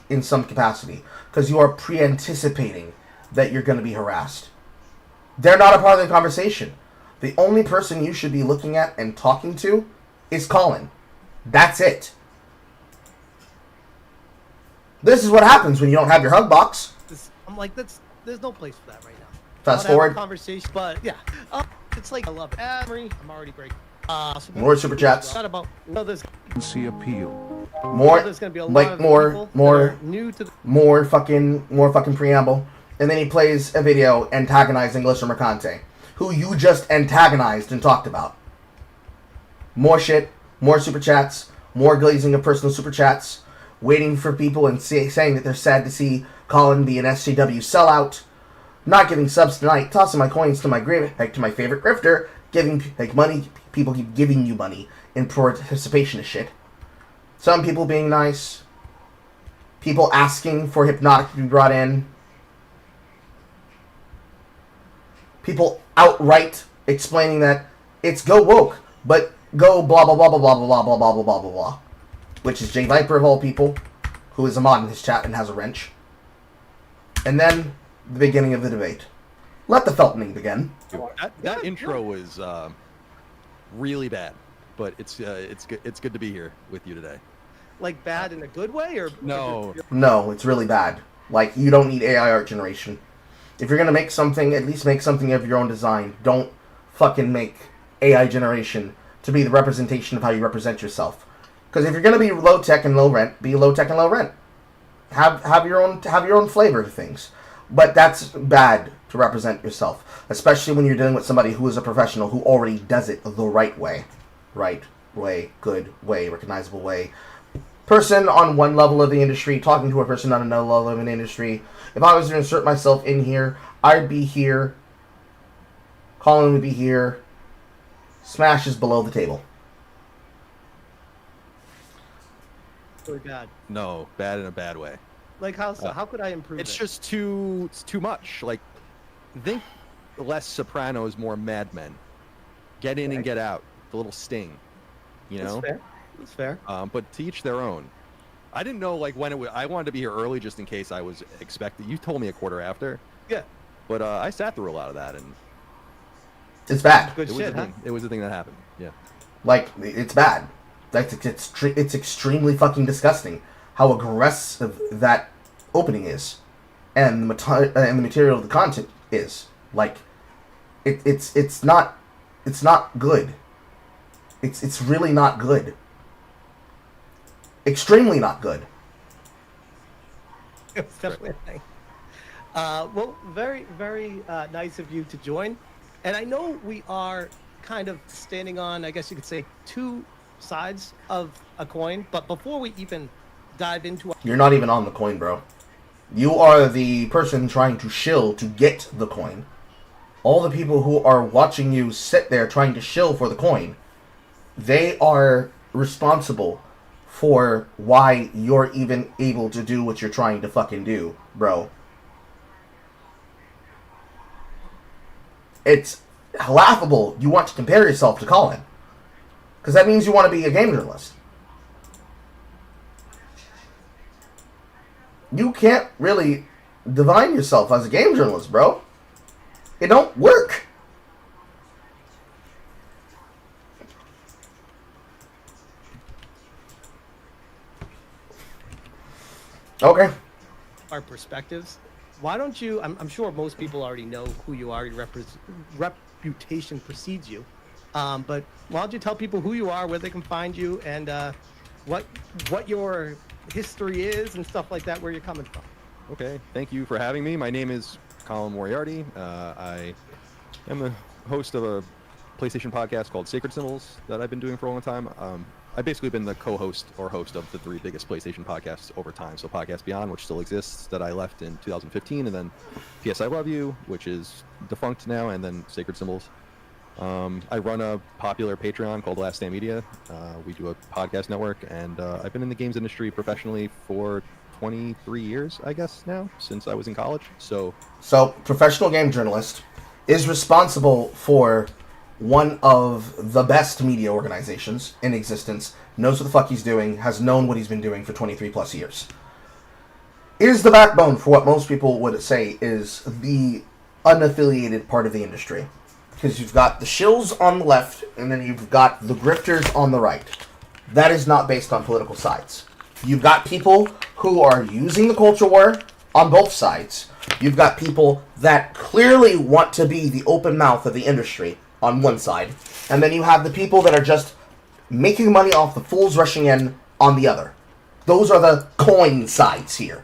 in some capacity. Because you are pre-anticipating that you're going to be harassed. They're not a part of the conversation. The only person you should be looking at and talking to is Colin. That's it. This is what happens when you don't have your hug box. I'm like, there's no place for that right now. Fast forward. Conversation, but yeah, it's like I love it. I'm already breaking. More super chats. About there's appeal. More, there's gonna be a lot like of more people that are new to the more fucking preamble, and then he plays a video antagonizing Alyssa Mercante, who you just antagonized and talked about. More shit, more super chats, more glazing of personal super chats, waiting for people and saying that they're sad to see Colin be an SJW sellout, not giving subs tonight, tossing my coins to my favorite grifter, giving money. People keep giving you money in participation of shit. Some people being nice. People asking for Hypnotic to be brought in. People outright explaining that it's go woke, but go blah blah blah blah blah blah blah blah blah blah blah blah, which is J Viper of all people, who is a mod in his chat and has a wrench. And then the beginning of the debate. Let the Feltening begin. That intro was really bad, but it's good. It's good to be here with you today. Like bad in a good way, or No. No, it's really bad. Like, you don't need AI art generation. If you're gonna make something, at least make something of your own design. Don't fucking make AI generation to be the representation of how you represent yourself. Because if you're gonna be low tech and low rent, be low tech and low rent. Have your own flavor to things. But that's bad to represent yourself, especially when you're dealing with somebody who is a professional who already does it the right way. Right way, good way, recognizable way. Person on one level of the industry talking to a person on another level of an industry. If I was to insert myself in here, I'd be here. Colin would be here. Smash is below the table. really bad? No, bad in a bad way. Like how so? How could I improve It's it? just too much. Like, think less Sopranos, more Mad Men. Get in and get out. The little sting. You know? That's fair. That's fair. But to each their own. I didn't know like when it was. I wanted to be here early just in case I was expected. You told me a quarter after. Yeah. But I sat through a lot of that, and It's bad. Good it was shit, a huh? thing. It was a thing that happened. Yeah. Like, it's bad. Like, it's extremely fucking disgusting how aggressive that opening is, and the material of the content is. Like, it's not good. It's really not good. Extremely not good. It's definitely a thing. Well, very, very nice of you to join. And I know we are kind of standing on, I guess you could say, two sides of a coin. But before we even dive into You're not even on the coin, bro. You are the person trying to shill to get the coin. All the people who are watching you sit there trying to shill for the coin, they are responsible for why you're even able to do what you're trying to fucking do, bro. It's laughable you want to compare yourself to Colin. Because that means you want to be a game journalist. You can't really define yourself as a game journalist, bro. It don't work. Okay. our perspectives, why don't you, I'm sure most people already know who you are, your reputation precedes you. But why don't you tell people who you are, where they can find you, and what your history is and stuff like that, where you're coming from. Okay. Thank you for having me. My name is Colin Moriarty. I am the host of a PlayStation podcast called Sacred Symbols that I've been doing for a long time. I've basically been the co-host or host of the three biggest PlayStation podcasts over time. So Podcast Beyond, which still exists, that I left in 2015, and then PS I Love You, which is defunct now, and then Sacred Symbols. I run a popular Patreon called Last Stand Media. We do a podcast network, and I've been in the games industry professionally for 23 years, I guess, now, since I was in college. So professional game journalist is responsible for one of the best media organizations in existence, knows what the fuck he's doing, has known what he's been doing for 23 plus years. Is the backbone for what most people would say is the unaffiliated part of the industry. Because you've got the shills on the left, and then you've got the grifters on the right. That is not based on political sides. You've got people who are using the culture war on both sides. You've got people that clearly want to be the open mouth of the industry on one side. And then you have the people that are just making money off the fools rushing in on the other. Those are the coin sides here.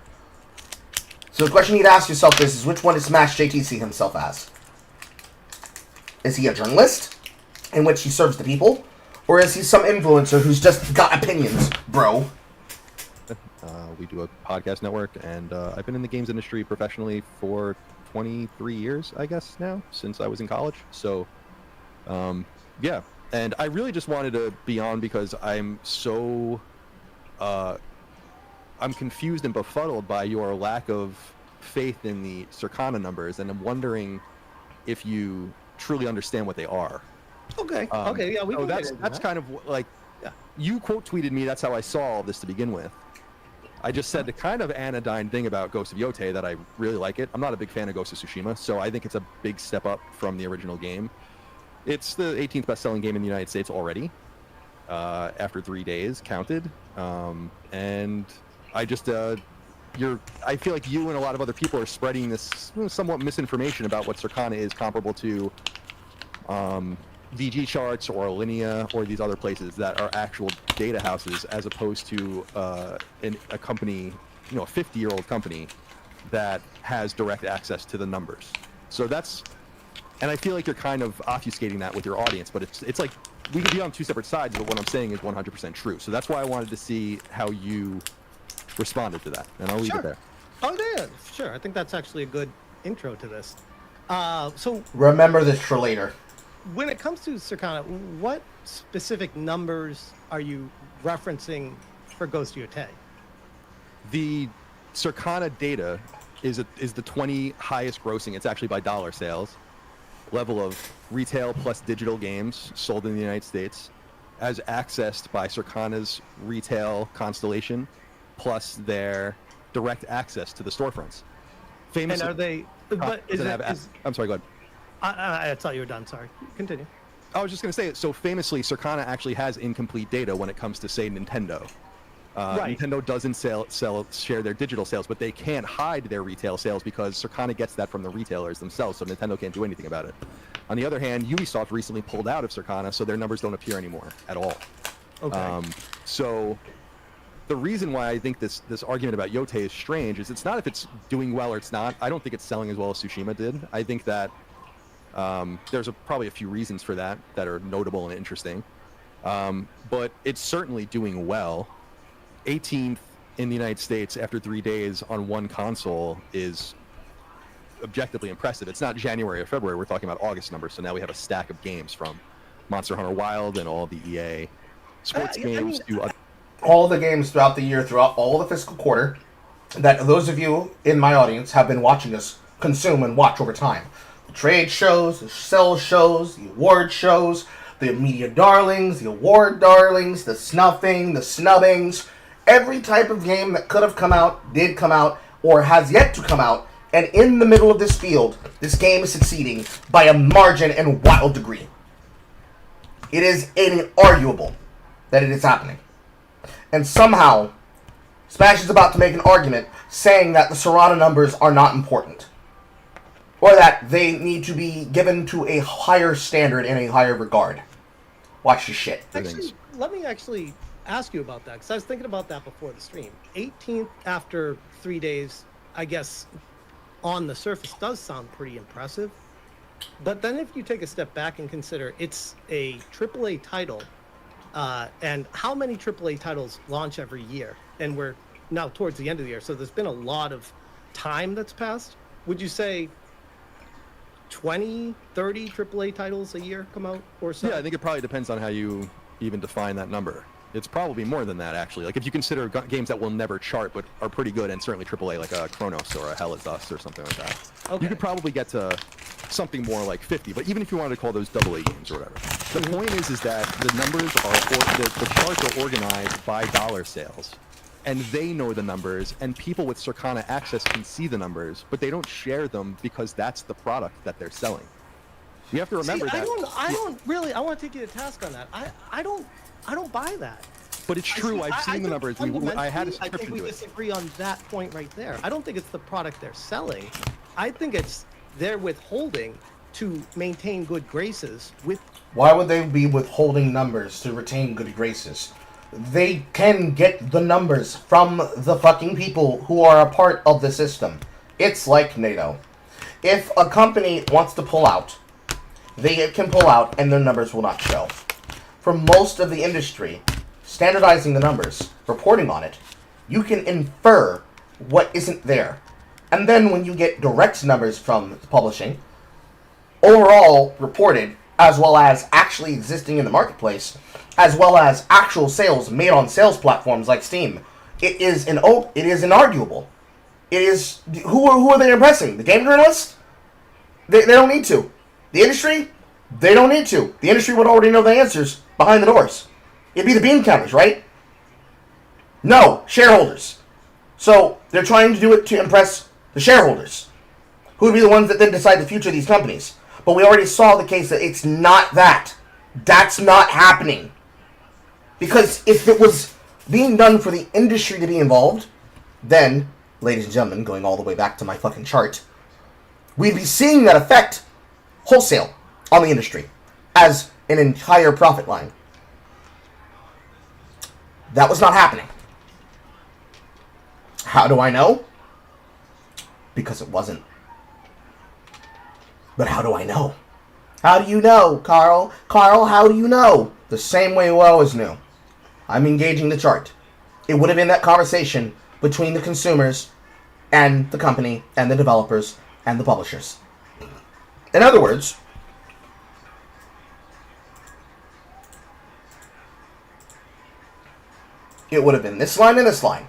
So the question you need to ask yourself is which one does SmashJT see himself as? Is he a journalist in which he serves the people? Or is he some influencer who's just got opinions, bro? we do a podcast network, and I've been in the games industry professionally for 23 years, I guess, now, since I was in college. So, yeah. And I really just wanted to be on because I'm so... I'm confused and befuddled by your lack of faith in the Circana numbers, and I'm wondering if you truly understand what they are. Okay. Okay. Yeah, we so can that's get into that. kind of like, you quote tweeted me. That's how I saw all this to begin with. I just said the kind of anodyne thing about Ghost of Yotei that I really like it. I'm not a big fan of Ghost of Tsushima, so I think it's a big step up from the original game. It's the 18th best-selling game in the United States already, after 3 days counted. And I just, I feel like you and a lot of other people are spreading this somewhat misinformation about what Circana is comparable to VG Charts or Alinea or these other places that are actual data houses, as opposed to a company, a 50-year-old company that has direct access to the numbers. So that's, and I feel like you're kind of obfuscating that with your audience, but it's like we could be on two separate sides, but what I'm saying is 100% true. So that's why I wanted to see how you responded to that, and I'll leave it there. Oh, yeah, sure. I think that's actually a good intro to this. So Remember this for later. when it comes to Circana, what specific numbers are you referencing for Ghost of Yotei? The Circana data is the 20 highest grossing. It's actually by dollar sales level of retail plus digital games sold in the United States, as accessed by Circana's retail constellation, plus their direct access to the storefronts. And are they? But is it? I'm sorry. Go ahead. I thought you were done. Sorry. Continue. I was just going to say, so famously, Circana actually has incomplete data when it comes to, say, Nintendo. Right. Nintendo doesn't share their digital sales, but they can't hide their retail sales because Circana gets that from the retailers themselves, so Nintendo can't do anything about it. On the other hand, Ubisoft recently pulled out of Circana, so their numbers don't appear anymore at all. Okay. So the reason why I think this argument about Yotei is strange is it's not if it's doing well or it's not. I don't think it's selling as well as Tsushima did. I think that there's probably a few reasons for that are notable and interesting. But it's certainly doing well. 18th in the United States after 3 days on one console is objectively impressive. It's not January or February. We're talking about August numbers. So now we have a stack of games from Monster Hunter Wild and all the EA sports games to All the games throughout the year, throughout all the fiscal quarter, that those of you in my audience have been watching us consume and watch over time. The trade shows, the sales shows, the award shows, the media darlings, the award darlings, the snuffing, the snubbings. Every type of game that could have come out, did come out, or has yet to come out, and in the middle of this field, this game is succeeding by a margin and wild degree. It is inarguable that it is happening. And somehow, Smash is about to make an argument saying that the Serrano numbers are not important. Or that they need to be given to a higher standard and a higher regard. Watch this shit. Actually, let me actually ask you about that, because I was thinking about that before the stream. 18th after 3 days, I guess, on the surface does sound pretty impressive. But then if you take a step back and consider it's a AAA title, and how many AAA titles launch every year? And we're now towards the end of the year, so there's been a lot of time that's passed. Would you say 20, 30 AAA titles a year come out or so? Yeah, I think it probably depends on how you even define that number. It's probably more than that, actually. Like, if you consider games that will never chart but are pretty good, and certainly AAA, like a Chronos or a Hell is Us or something like that, you could probably get to something more like 50. But even if you wanted to call those AA games or whatever, the point is that the numbers are, the charts are organized by dollar sales. And they know the numbers, and people with Circana access can see the numbers, but they don't share them because that's the product that they're selling. You have to remember that. I don't really. I want to take you to task on that. I don't buy that. But it's true. I've seen the numbers. I had a subscription I think we to it. disagree on that point right there. I don't think it's the product they're selling. I think it's they're withholding to maintain good graces with. Why would they be withholding numbers to retain good graces? They can get the numbers from the fucking people who are a part of the system. It's like NATO. If a company wants to pull out, they can pull out and their numbers will not show. For most of the industry, standardizing the numbers, reporting on it, you can infer what isn't there. And then when you get direct numbers from publishing, overall reported, as well as actually existing in the marketplace, as well as actual sales made on sales platforms like Steam, it is inarguable. It is who are they impressing? The game journalists? They don't need to. The industry? They don't need to. The industry would already know the answers behind the doors. It'd be the bean counters, right? No, shareholders. So they're trying to do it to impress the shareholders, who would be the ones that then decide the future of these companies. But we already saw the case that it's not that. That's not happening. Because if it was being done for the industry to be involved, then, ladies and gentlemen, going all the way back to my fucking chart, we'd be seeing that effect wholesale on the industry as an entire profit line. That was not happening. How do I know? Because it wasn't. But how do I know? How do you know, Carl? Carl, how do you know? The same way we always knew. I'm engaging the chart. It would have been that conversation between the consumers and the company and the developers and the publishers. In other words, it would have been this line and this line.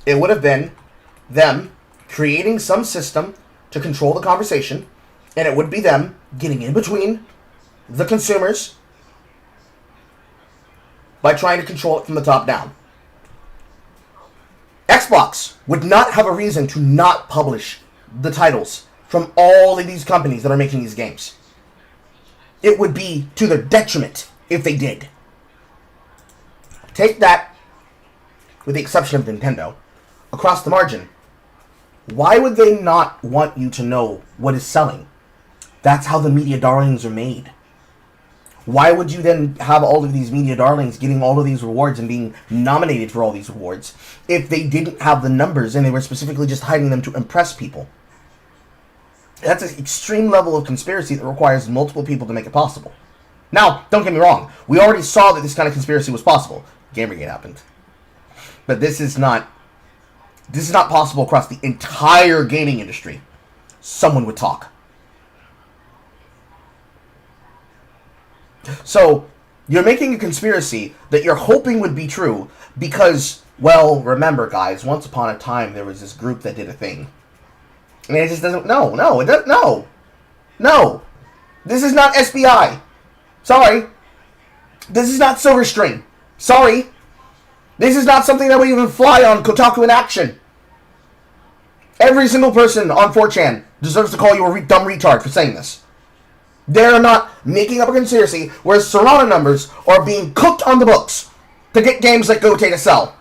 It would have been them creating some system to control the conversation, and it would be them getting in between the consumers by trying to control it from the top down. Xbox would not have a reason to not publish the titles from all of these companies that are making these games. It would be to their detriment if they did. Take that, with the exception of Nintendo, across the margin. Why would they not want you to know what is selling? That's how the media darlings are made. Why would you then have all of these media darlings getting all of these rewards and being nominated for all these rewards if they didn't have the numbers and they were specifically just hiding them to impress people? That's an extreme level of conspiracy that requires multiple people to make it possible. Now, don't get me wrong. We already saw that this kind of conspiracy was possible. Gamergate happened. But this is not possible across the entire gaming industry. Someone would talk. So, you're making a conspiracy that you're hoping would be true because, well, remember, guys, once upon a time there was this group that did a thing. And it just doesn't... No. This is not SBI. Sorry. This is not Silverstring. Sorry. This is not something that would even fly on Kotaku in action. Every single person on 4chan deserves to call you a dumb retard for saying this. They're not making up a conspiracy where Serrano numbers are being cooked on the books to get games like Gote to sell.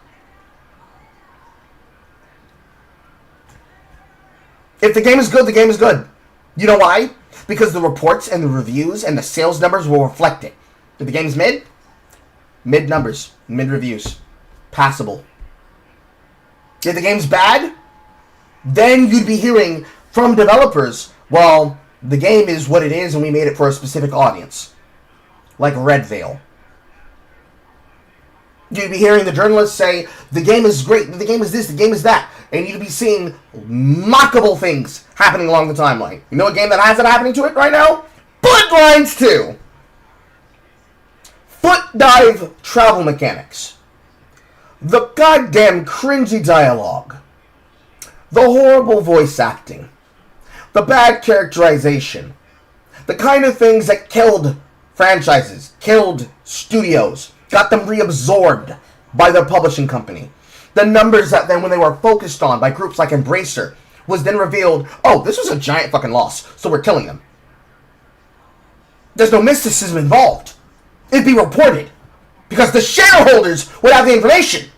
If the game is good, the game is good. You know why? Because the reports and the reviews and the sales numbers will reflect it. If the game is mid, mid numbers, mid reviews, passable. If the game's bad, then you'd be hearing from developers, well, the game is what it is and we made it for a specific audience. Like Red Veil. You'd be hearing the journalists say, the game is great, the game is this, the game is that. And you'd be seeing mockable things happening along the timeline. You know a game that has it happening to it right now? Bloodlines 2! Foot dive travel mechanics. The goddamn cringy dialogue. The horrible voice acting. The bad characterization. The kind of things that killed franchises, killed studios, got them reabsorbed by their publishing company. The numbers that then when they were focused on by groups like Embracer was then revealed, oh, this was a giant fucking loss, so we're killing them. There's no mysticism involved. It'd be reported. Because the shareholders would have the information.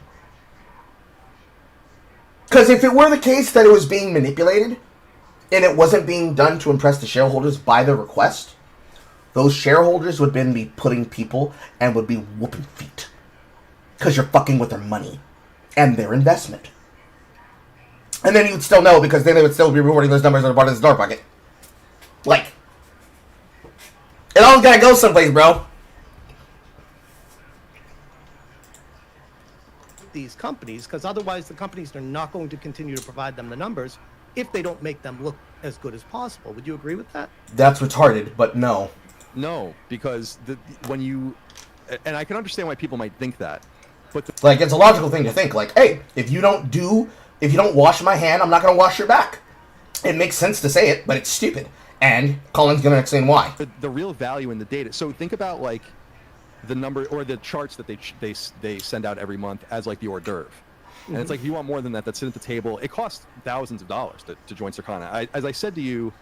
Because if it were the case that it was being manipulated, and it wasn't being done to impress the shareholders by their request, those shareholders would then be putting people and would be whooping feet. Because you're fucking with their money and their investment. And then you would still know because then they would still be rewarding those numbers as a part of the door bucket. Like, it all gotta go someplace, bro. These companies, because otherwise the companies are not going to continue to provide them the numbers if they don't make them look as good as possible. Would you agree with that? That's retarded, but no. No, because when you... And I can understand why people might think that. But like, it's a logical thing to think. Like, hey, if you don't wash my hand, I'm not going to wash your back. It makes sense to say it, but it's stupid. And Colin's going to explain why. The real value in the data. So think about like the number or the charts that they send out every month as like the hors d'oeuvre. And it's like, if you want more than that, that's sit at the table. It costs thousands of dollars to join Circana. As I said to you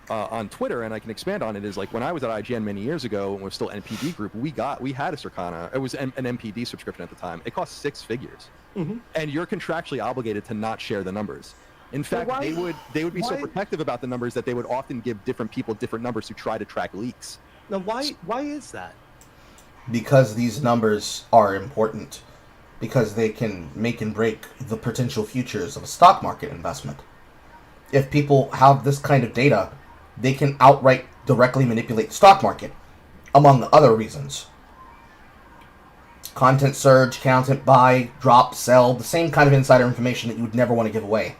on Twitter, and I can expand on it, is like when I was at IGN many years ago and we were still NPD group, we had a Circana. It was an NPD subscription at the time. It cost 6 figures. And you're contractually obligated to not share the numbers. In fact, they would be so protective about the numbers that they would often give different people different numbers to try to track leaks. Now, why is that? Because these numbers are important. Because they can make and break the potential futures of a stock market investment. If people have this kind of data, they can outright directly manipulate the stock market, among other reasons. Content surge, content buy, drop, sell, the same kind of insider information that you would never want to give away.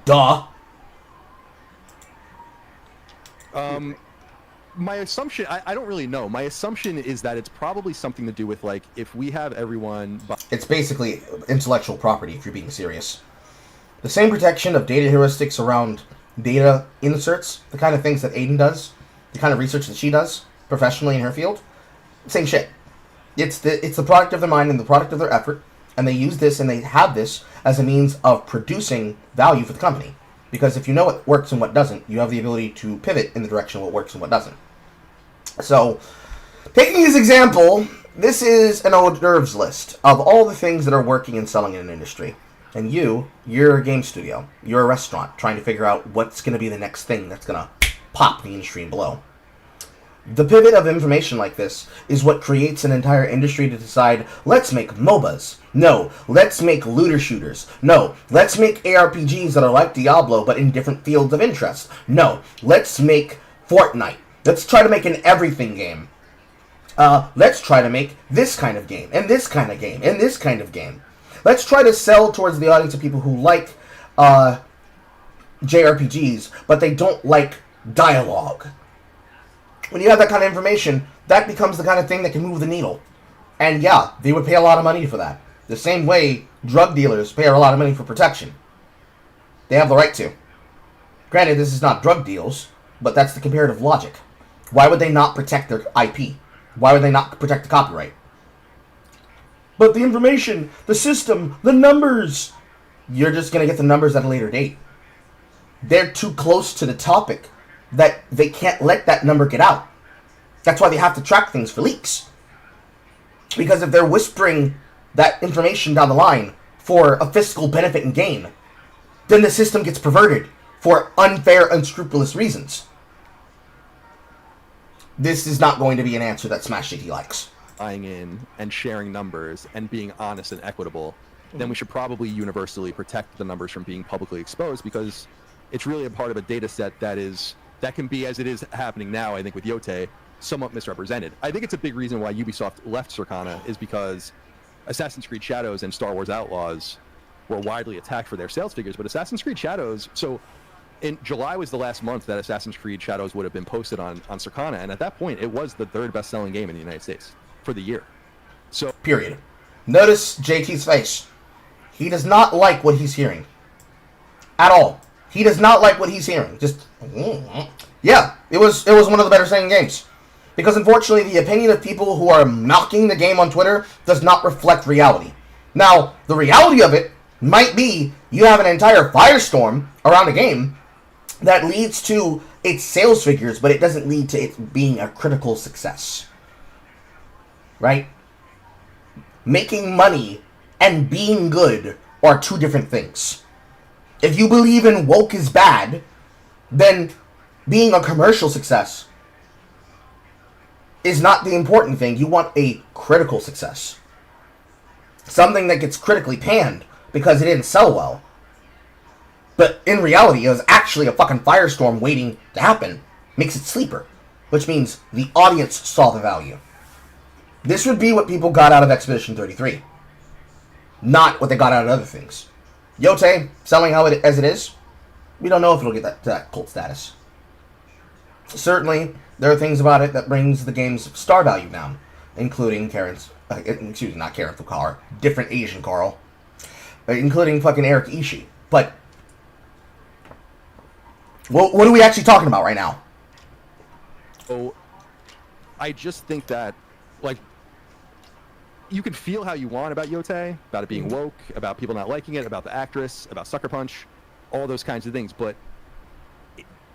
Duh. My assumption, I don't really know. My assumption is that it's probably something to do with, like, if we have everyone... It's basically intellectual property, if you're being serious. The same protection of data heuristics around data inserts, the kind of things that Aiden does, the kind of research that she does professionally in her field, same shit. It's the product of their mind and the product of their effort, and they use this and they have this as a means of producing value for the company. Because if you know what works and what doesn't, you have the ability to pivot in the direction of what works and what doesn't. So, taking his example, this is an hors d'oeuvres list of all the things that are working and selling in an industry. And you're a game studio. You're a restaurant trying to figure out what's going to be the next thing that's going to pop the industry and blow. The pivot of information like this is what creates an entire industry to decide, let's make MOBAs. No, let's make looter shooters. No, let's make ARPGs that are like Diablo but in different fields of interest. No, let's make Fortnite. Let's try to make an everything game. Let's try to make this kind of game, and this kind of game, and this kind of game. Let's try to sell towards the audience of people who like JRPGs, but they don't like dialogue. When you have that kind of information, that becomes the kind of thing that can move the needle. And yeah, they would pay a lot of money for that. The same way drug dealers pay a lot of money for protection. They have the right to. Granted, this is not drug deals, but that's the comparative logic. Why would they not protect their IP? Why would they not protect the copyright? But the information, the system, the numbers, you're just going to get the numbers at a later date. They're too close to the topic that they can't let that number get out. That's why they have to track things for leaks. Because if they're whispering that information down the line for a fiscal benefit and gain, then the system gets perverted for unfair, unscrupulous reasons. This is not going to be an answer that SmashJT likes. Buying in and sharing numbers and being honest and equitable, then we should probably universally protect the numbers from being publicly exposed, because it's really a part of a data set that can be, as it is happening now, I think with Yote, somewhat misrepresented. I think it's a big reason why Ubisoft left Circana is because Assassin's Creed Shadows and Star Wars Outlaws were widely attacked for their sales figures, but Assassin's Creed Shadows, so in July was the last month that Assassin's Creed Shadows would have been posted on Circana, and at that point, it was the 3rd best-selling game in the United States for the year. So, period. Notice JT's face. He does not like what he's hearing. At all. He does not like what he's hearing. Just, yeah, it was one of the better selling games. Because unfortunately, the opinion of people who are mocking the game on Twitter does not reflect reality. Now, the reality of it might be you have an entire firestorm around a game that leads to its sales figures, but it doesn't lead to it being a critical success. Right? Making money and being good are two different things. If you believe in woke is bad, then being a commercial success is not the important thing. You want a critical success. Something that gets critically panned because it didn't sell well. But in reality, it was actually a fucking firestorm waiting to happen. Makes it sleeper. Which means the audience saw the value. This would be what people got out of Expedition 33. Not what they got out of other things. Yote, selling as it is, we don't know if it'll get that cult status. Certainly, there are things about it that brings the game's star value down. Including not Karen Fukar, different Asian Carl. Including fucking Eric Ishii. But What are we actually talking about right now? So, I just think that, like, you can feel how you want about Yote, about it being woke, about people not liking it, about the actress, about Sucker Punch, all those kinds of things. But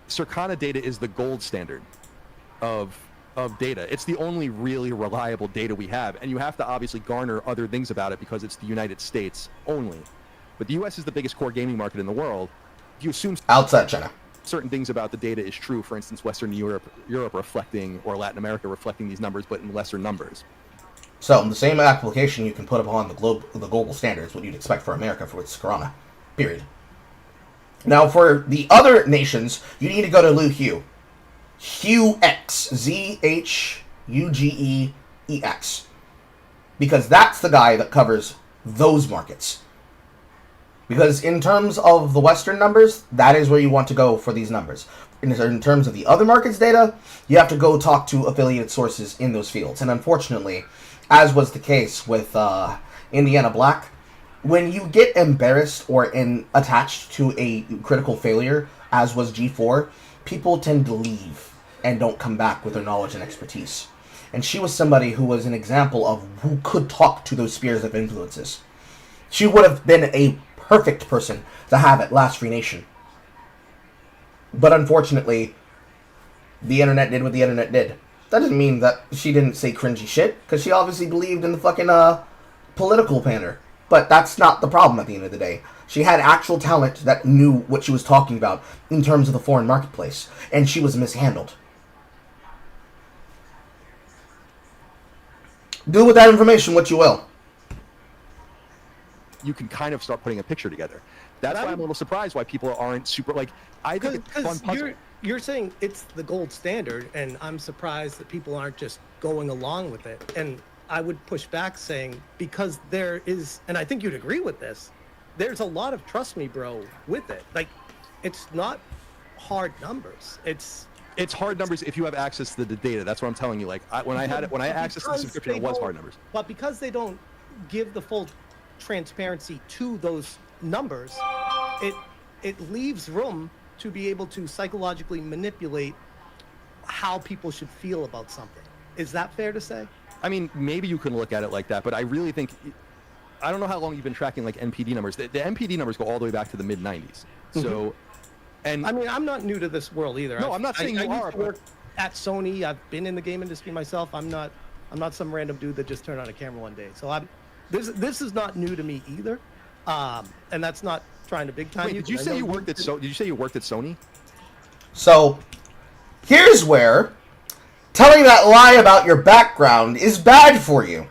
Circana data is the gold standard of data. It's the only really reliable data we have, and you have to obviously garner other things about it because it's the United States only. But the U.S. is the biggest core gaming market in the world. You assume Outside China. certain things about the data is true. For instance, Western Europe reflecting, or Latin America reflecting these numbers, but in lesser numbers. So, the same application you can put upon the global standards, what you'd expect for America for its Corona. Period. Now, for the other nations, you need to go to Lou Hugh. Hugex. ZHUGEEX. Because that's the guy that covers those markets. Because in terms of the Western numbers, that is where you want to go for these numbers. In terms of the other markets' data, you have to go talk to affiliated sources in those fields. And unfortunately, as was the case with Indiana Black, when you get embarrassed or attached to a critical failure, as was G4, people tend to leave and don't come back with their knowledge and expertise. And she was somebody who was an example of who could talk to those spheres of influences. She would have been a perfect person to have at Last Free Nation. But unfortunately, the internet did what the internet did. That doesn't mean that she didn't say cringy shit, because she obviously believed in the fucking political pander. But that's not the problem at the end of the day. She had actual talent that knew what she was talking about in terms of the foreign marketplace, and she was mishandled. Do with that information what you will. You can kind of start putting a picture together. That's why I'm a little surprised why people aren't super, like, I think it's a fun puzzle. You're saying it's the gold standard, and I'm surprised that people aren't just going along with it. And I would push back saying, because there is, and I think you'd agree with this, there's a lot of trust me, bro, with it. Like, it's not hard numbers. It's hard numbers if you have access to the data. That's what I'm telling you. Like, when I accessed the subscription, it was hard numbers. But because they don't give the full transparency to those numbers, it leaves room to be able to psychologically manipulate how people should feel about something. Is that fair to say? I mean, maybe you can look at it like that, but I really think, I don't know how long you've been tracking like NPD numbers. The NPD numbers go all the way back to the mid 90s. So, and I mean, I'm not new to this world either. No, I'm not saying you are. I work at Sony. I've been in the game industry myself. I'm not some random dude that just turned on a camera one day. So this is not new to me either. And that's not trying to big time. Wait, did you say you worked at Sony? So, here's where telling that lie about your background is bad for you.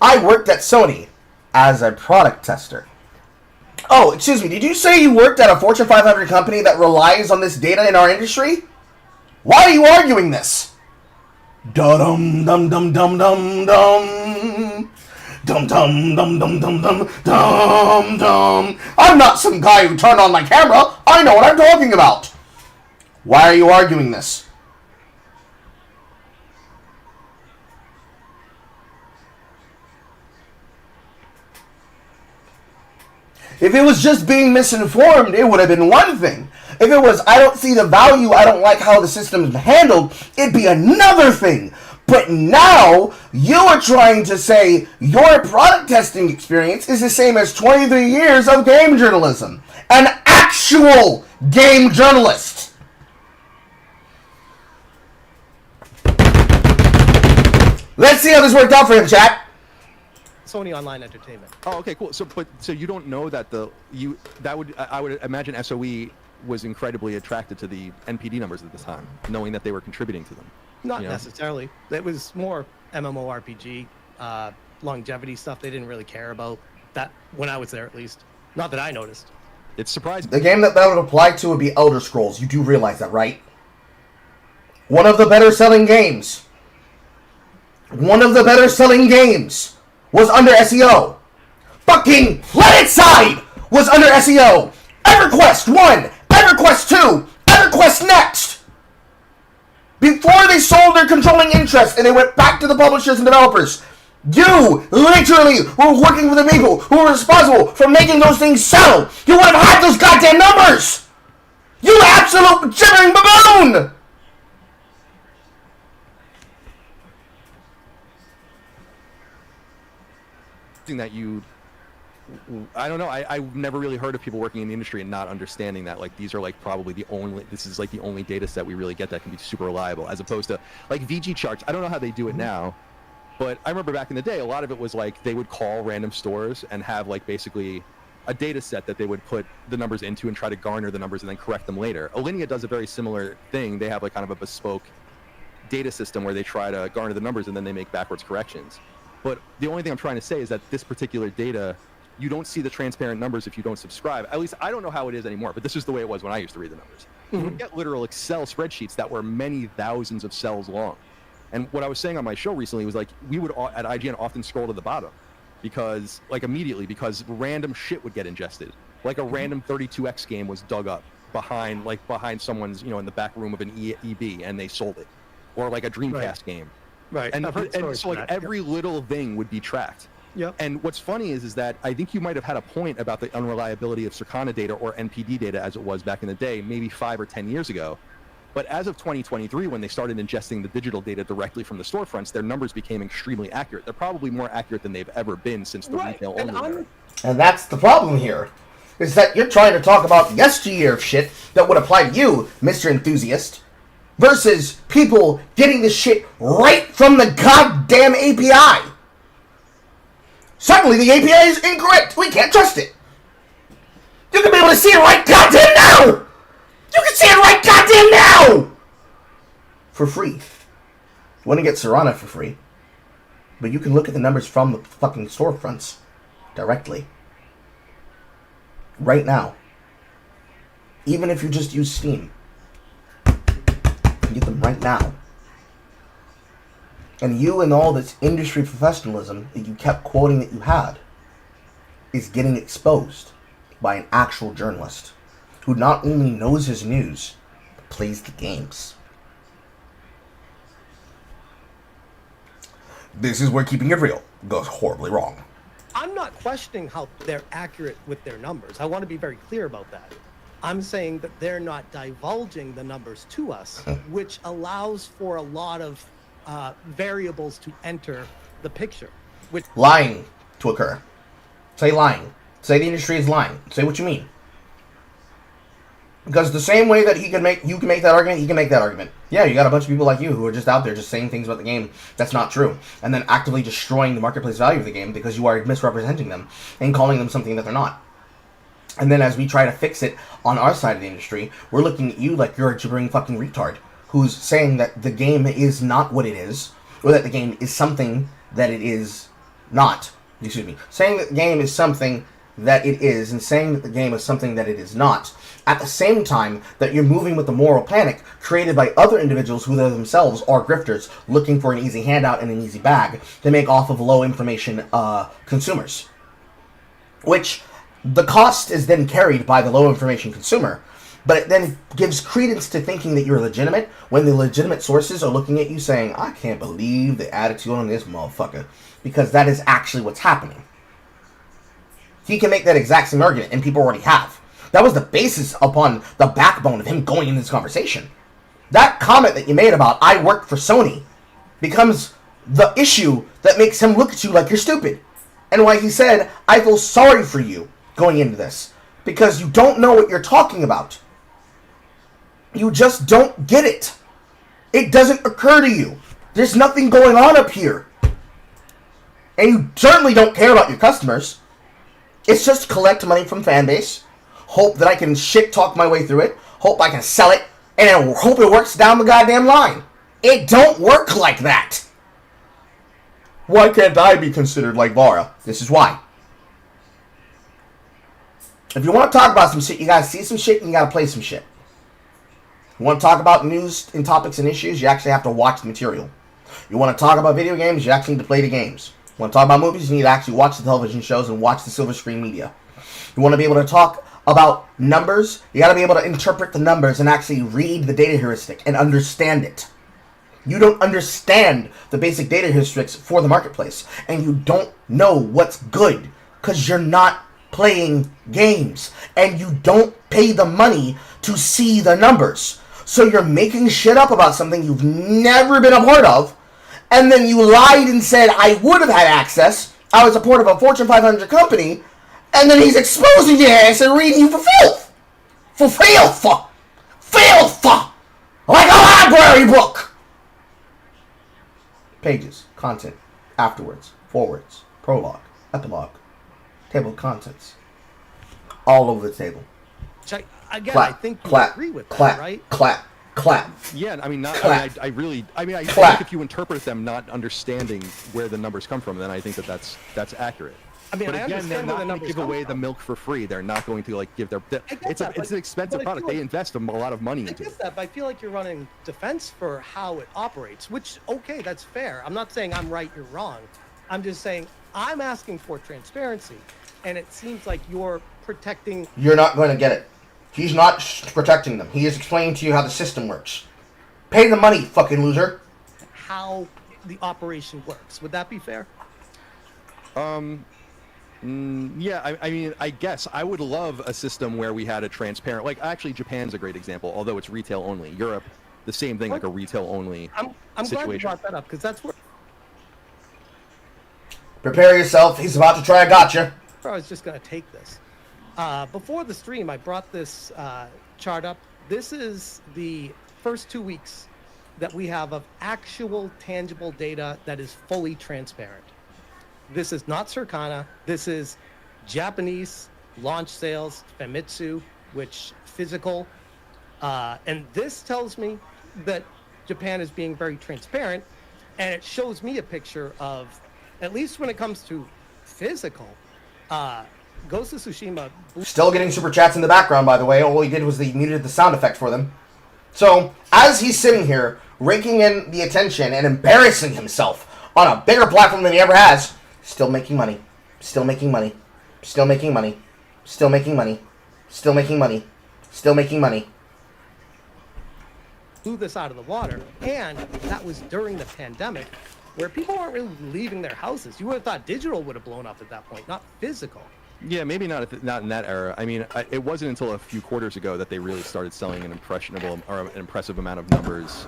I worked at Sony as a product tester. Oh, excuse me, did you say you worked at a Fortune 500 company that relies on this data in our industry? Why are you arguing this? Dum dum dum dum dum dum. Dum dum dum dum dum dum dum dum. I'm not some guy who turned on my camera. I know what I'm talking about. Why are you arguing this? If it was just being misinformed, it would have been one thing. If it was, I don't see the value, I don't like how the system is handled, it'd be another thing. But now, you are trying to say your product testing experience is the same as 23 years of game journalism. An actual game journalist. Let's see how this worked out for him, chat. Sony Online Entertainment. Oh, okay, cool. So you don't know that I would imagine SOE was incredibly attracted to the NPD numbers at the time, knowing that they were contributing to them. Not necessarily. It was more MMORPG, longevity stuff. They didn't really care about that when I was there, at least. Not that I noticed. It's surprising. The game that would apply to would be Elder Scrolls. You do realize that, right? One of the better selling games. One of the better selling games was under SEO. Fucking PlanetSide was under SEO. EverQuest 1, EverQuest 2, EverQuest Next. Before they sold their controlling interest and they went back to the publishers and developers, you literally were working with the people who were responsible for making those things sell. You would have had those goddamn numbers. You absolute gibbering baboon! That I don't know. I've never really heard of people working in the industry and not understanding that, like, these are like probably this is like the only data set we really get that can be super reliable, as opposed to like VG charts. I don't know how they do it now, but I remember back in the day, a lot of it was like they would call random stores and have like basically a data set that they would put the numbers into and try to garner the numbers and then correct them later. Alinea does a very similar thing. They have like kind of a bespoke data system where they try to garner the numbers and then they make backwards corrections. But the only thing I'm trying to say is that this particular data, you don't see the transparent numbers if you don't subscribe. At least I don't know how it is anymore, but this is the way it was when I used to read the numbers. You would get literal Excel spreadsheets that were many thousands of cells long. And what I was saying on my show recently was like, we would at IGN often scroll to the bottom because like immediately, because random shit would get ingested. Like a random 32X game was dug up behind someone's, in the back room of an EB and they sold it. Or like a Dreamcast game. Right. And I've heard stories so like of that. every little thing would be tracked. Yep. And what's funny is that I think you might have had a point about the unreliability of Circana data or NPD data as it was back in the day, maybe 5 or 10 years ago. But as of 2023, when they started ingesting the digital data directly from the storefronts, their numbers became extremely accurate. They're probably more accurate than they've ever been since the retail only era. And that's the problem here, is that you're trying to talk about yesteryear shit that would apply to you, Mr. Enthusiast, versus people getting this shit right from the goddamn API. Suddenly the API is incorrect. We can't trust it. You can be able to see it right goddamn now. You can see it right goddamn now. For free. You want to get Serrana for free, but you can look at the numbers from the fucking storefronts directly. Right now. Even if you just use Steam. You can get them right now. And you and all this industry professionalism that you kept quoting that you had is getting exposed by an actual journalist who not only knows his news, but plays the games. This is where keeping it real goes horribly wrong. I'm not questioning how they're accurate with their numbers. I want to be very clear about that. I'm saying that they're not divulging the numbers to us, which allows for a lot of variables to enter the picture. Which Lying to occur. Say lying. Say the industry is lying. Say what you mean. Because the same way that you can make that argument, he can make that argument. Yeah, you got a bunch of people like you who are just out there just saying things about the game that's not true, and then actively destroying the marketplace value of the game because you are misrepresenting them and calling them something that they're not. And then as we try to fix it on our side of the industry, we're looking at you like you're a gibbering fucking retard who's saying that the game is not what it is, or that the game is something that it is not. Excuse me. Saying that the game is something that it is, and saying that the game is something that it is not, at the same time that you're moving with the moral panic created by other individuals who themselves are grifters looking for an easy handout and an easy bag to make off of low information consumers. Which, the cost is then carried by the low information consumer, but it then gives credence to thinking that you're legitimate when the legitimate sources are looking at you saying, I can't believe the attitude on this motherfucker, because that is actually what's happening. He can make that exact same argument, and people already have. That was the basis upon the backbone of him going into this conversation. That comment that you made about, I work for Sony, becomes the issue that makes him look at you like you're stupid. And why he said, I feel sorry for you going into this, because you don't know what you're talking about. You just don't get it. It doesn't occur to you. There's nothing going on up here. And you certainly don't care about your customers. It's just collect money from fan base, hope that I can shit talk my way through it, hope I can sell it, and hope it works down the goddamn line. It don't work like that. Why can't I be considered like Vara? This is why. If you want to talk about some shit, you gotta see some shit and you gotta play some shit. You want to talk about news and topics and issues, you actually have to watch the material. You want to talk about video games, you actually need to play the games. You want to talk about movies, you need to actually watch the television shows and watch the silver screen media. You want to be able to talk about numbers, you got to be able to interpret the numbers and actually read the data heuristic and understand it. You don't understand the basic data heuristics for the marketplace, and you don't know what's good because you're not playing games, and you don't pay the money to see the numbers. So you're making shit up about something you've never been a part of, and then you lied and said, I would have had access. I was a part of a Fortune 500 company, and then he's exposing your ass and reading you for filth. For filth! Filth! Like a library book! Pages, content, afterwards, forwards, prologue, epilogue, table of contents. All over the table. Which again, Clap, I think you clap, agree with clap, that, right? clap, clap. Yeah, I mean, not. Clap. I really. I mean, I Clap. think if you interpret them not understanding where the numbers come from, then I think that's accurate. I mean, But I again, they're understand where not the going to numbers give come away the from. milk for free. They're not going to like give their. I get It's that, it's but- an expensive but I product. feel They like- invest a lot of money I into get it. that, but I feel like you're running defense for how it operates, which, okay, that's fair. I'm not saying I'm right, you're wrong. I'm just saying I'm asking for transparency, and it seems like you're protecting. You're not going to get it. He's not protecting them. He is explaining to you how the system works. Pay the money, fucking loser. how the operation works. Would that be fair? Yeah, I mean, I guess I would love a system where we had a transparent, like actually Japan's a great example, although it's retail only. Europe, the same thing, like a retail only I'm glad you situation. brought that up because that's where Prepare yourself. He's about to try a gotcha. I was just going to take this. Before the stream, I brought this chart up. This is the first 2 weeks that we have of actual tangible data that is fully transparent. This is not Circana. This is Japanese launch sales, Famitsu, which physical. And this tells me that Japan is being very transparent. And it shows me a picture of, at least when it comes to physical, Ghost of Tsushima. Still getting super chats in the background, by the way. All he did was he muted the sound effect for them. So, as he's sitting here, raking in the attention and embarrassing himself on a bigger platform than he ever has, still making money. Still making money. Still making money. Still making money. Still making money. Still making money. Blew this out of the water, and that was during the pandemic, where people weren't really leaving their houses. You would have thought digital would have blown up at that point, not physical. Yeah, maybe not in that era. I mean, it wasn't until a few quarters ago that they really started selling an impressive amount of numbers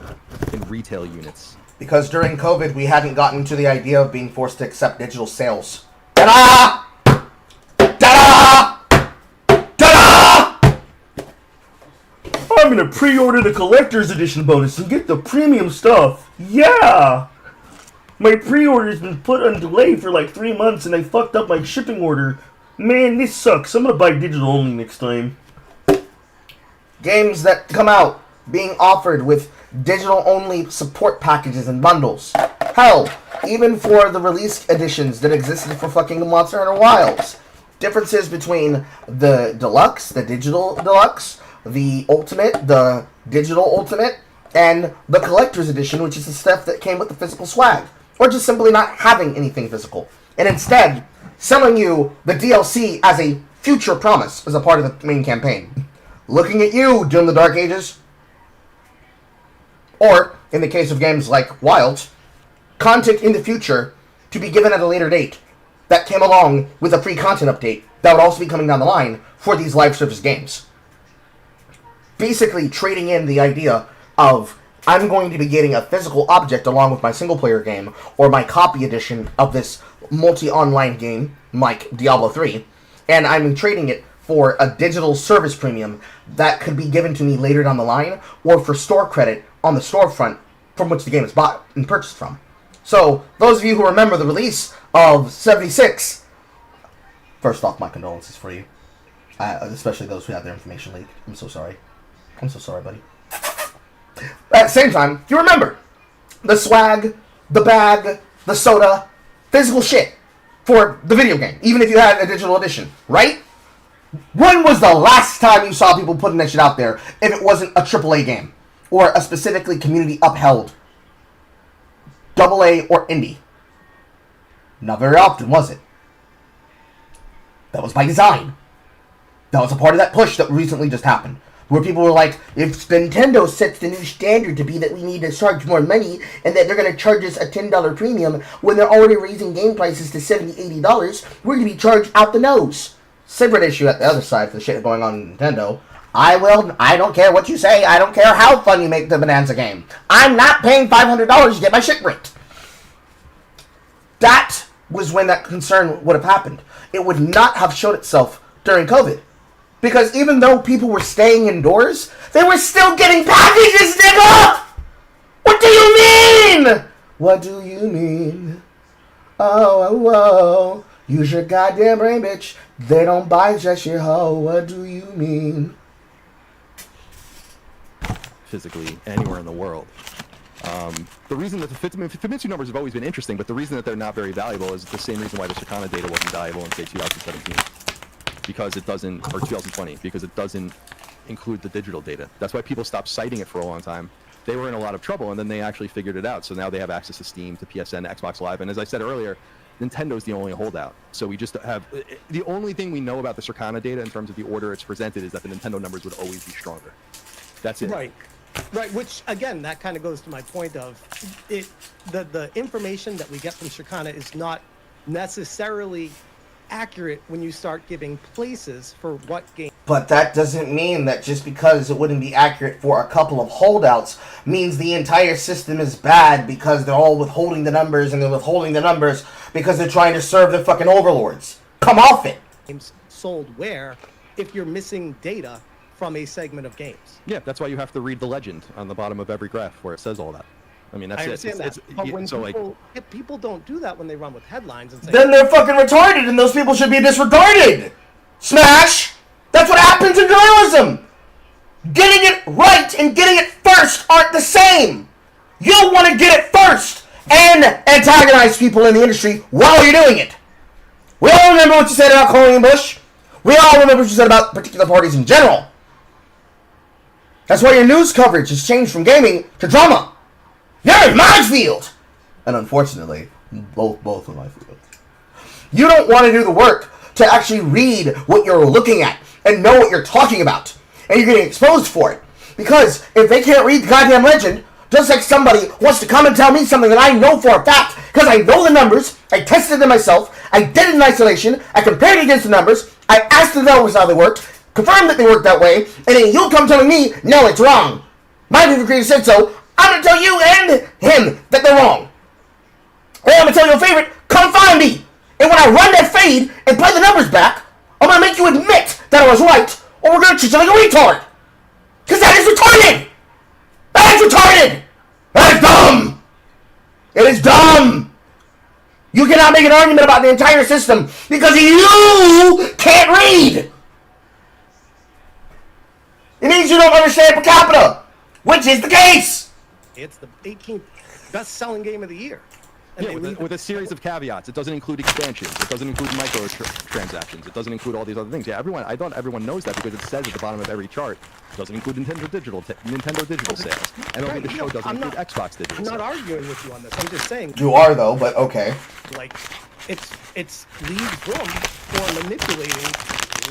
in retail units. Because during COVID, we hadn't gotten to the idea of being forced to accept digital sales. Ta-da! Ta-da! Ta-da! I'm gonna pre-order the collector's edition bonus and get the premium stuff. Yeah! My pre-order's been put on delay for like 3 months and I fucked up my shipping order. Man, this sucks. I'm gonna buy digital only next time. Games that come out being offered with digital only support packages and bundles. Hell, even for the release editions that existed for fucking Monster Hunter Wilds. Differences between the deluxe, the digital deluxe, the ultimate, the digital ultimate, and the collector's edition, which is the stuff that came with the physical swag. Or just simply not having anything physical. And instead, selling you the DLC as a future promise as a part of the main campaign. Looking at you, Doom the Dark Ages. Or, in the case of games like Wilds, content in the future to be given at a later date that came along with a free content update that would also be coming down the line for these live service games. Basically trading in the idea of, I'm going to be getting a physical object along with my single player game or my copy edition of this multi-online game like Diablo 3, and I'm trading it for a digital service premium that could be given to me later down the line or for store credit on the storefront from which the game is bought and purchased from. So, those of you who remember the release of 76, first off, my condolences for you. Especially those who had their information leaked. I'm so sorry. I'm so sorry, buddy. At the same time, you remember the swag, the bag, the soda, physical shit for the video game, even if you had a digital edition, right? When was the last time you saw people putting that shit out there if it wasn't a AAA game or a specifically community upheld AA or indie? Not very often, was it? That was by design. That was a part of that push that recently just happened. Where people were like, if Nintendo sets the new standard to be that we need to charge more money and that they're going to charge us a $10 premium when they're already raising game prices to $70, $80, we're going to be charged out the nose. Separate issue at the other side for the shit going on in Nintendo. I don't care what you say. I don't care how fun you make the Bonanza game. I'm not paying $500 to get my shit ripped. That was when that concern would have happened. It would not have shown itself during COVID. Because even though people were staying indoors, they were still getting packages, nigga! What do you mean? What do you mean? Oh. Use your goddamn brain, bitch. They don't buy just your hoe. What do you mean? Physically anywhere in the world. The reason that the Famitsu numbers have always been interesting, but the reason that they're not very valuable is the same reason why the Circana data wasn't valuable in, say, 2017. Because it doesn't, or 2020, because it doesn't include the digital data. That's why people stopped citing it for a long time. They were in a lot of trouble, and then they actually figured it out. So now they have access to Steam, to PSN, to Xbox Live, and as I said earlier, Nintendo's the only holdout. So we just have, the only thing we know about the Circana data in terms of the order it's presented is that the Nintendo numbers would always be stronger. That's it. Right, which again, that kind of goes to my point of it. The information that we get from Circana is not necessarily accurate when you start giving places for what game. But that doesn't mean that just because it wouldn't be accurate for a couple of holdouts means the entire system is bad because they're all withholding the numbers and they're withholding the numbers because they're trying to serve their fucking overlords. Come off it! Games sold where if you're missing data from a segment of games. Yeah, that's why you have to read the legend on the bottom of every graph where it says all that. I mean, that's I it. understand that. But when so people don't do that when they run with headlines and say, Then they're fucking retarded and those people should be disregarded! Smash! That's what happens in journalism! Getting it right and getting it first aren't the same! You want to get it first and antagonize people in the industry while you're doing it! We all remember what you said about Colleen Bush. We all remember what you said about particular parties in general. That's why your news coverage has changed from gaming to drama. You're in my field! And unfortunately, both of my fields. You don't want to do the work to actually read what you're looking at and know what you're talking about. And you're getting exposed for it. Because if they can't read the goddamn legend, just like somebody wants to come and tell me something that I know for a fact, because I know the numbers, I tested them myself, I did it in isolation, I compared it against the numbers, I asked the developers how they worked, confirmed that they worked that way, and then you'll come telling me, no, it's wrong. My favorite creator said so, I'm going to tell you and him that they're wrong. Or I'm going to tell your favorite, come find me. And when I run that fade and play the numbers back, I'm going to make you admit that I was right, or we're going to treat you like a retard. Because that is retarded. That is retarded. That is dumb. It is dumb. You cannot make an argument about the entire system because you can't read. It means you don't understand per capita, which is the case. it's the 18th best-selling game of the year. And Yeah, with a series of caveats. It doesn't include expansions. It doesn't include microtransactions. It doesn't include all these other things. Yeah, I thought everyone knows that because it says at the bottom of every chart. It doesn't include Nintendo digital sales. And the show doesn't include Xbox digital sales. I'm not arguing with you on this. I'm just saying. You are though, but okay. Like, it's leaves room for manipulating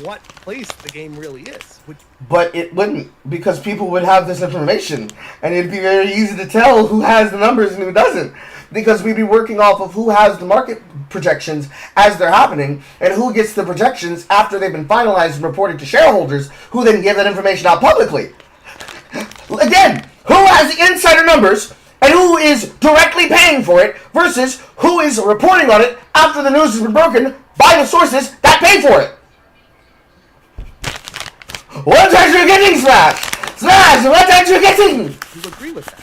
what place the game really is. But it wouldn't, because people would have this information, and it'd be very easy to tell who has the numbers and who doesn't. Because we'd be working off of who has the market projections as they're happening, and who gets the projections after they've been finalized and reported to shareholders, who then give that information out publicly. Again, who has the insider numbers, and who is directly paying for it, versus who is reporting on it after the news has been broken by the sources that pay for it. What are you getting, Smash? Smash, what are you getting? You agree with that?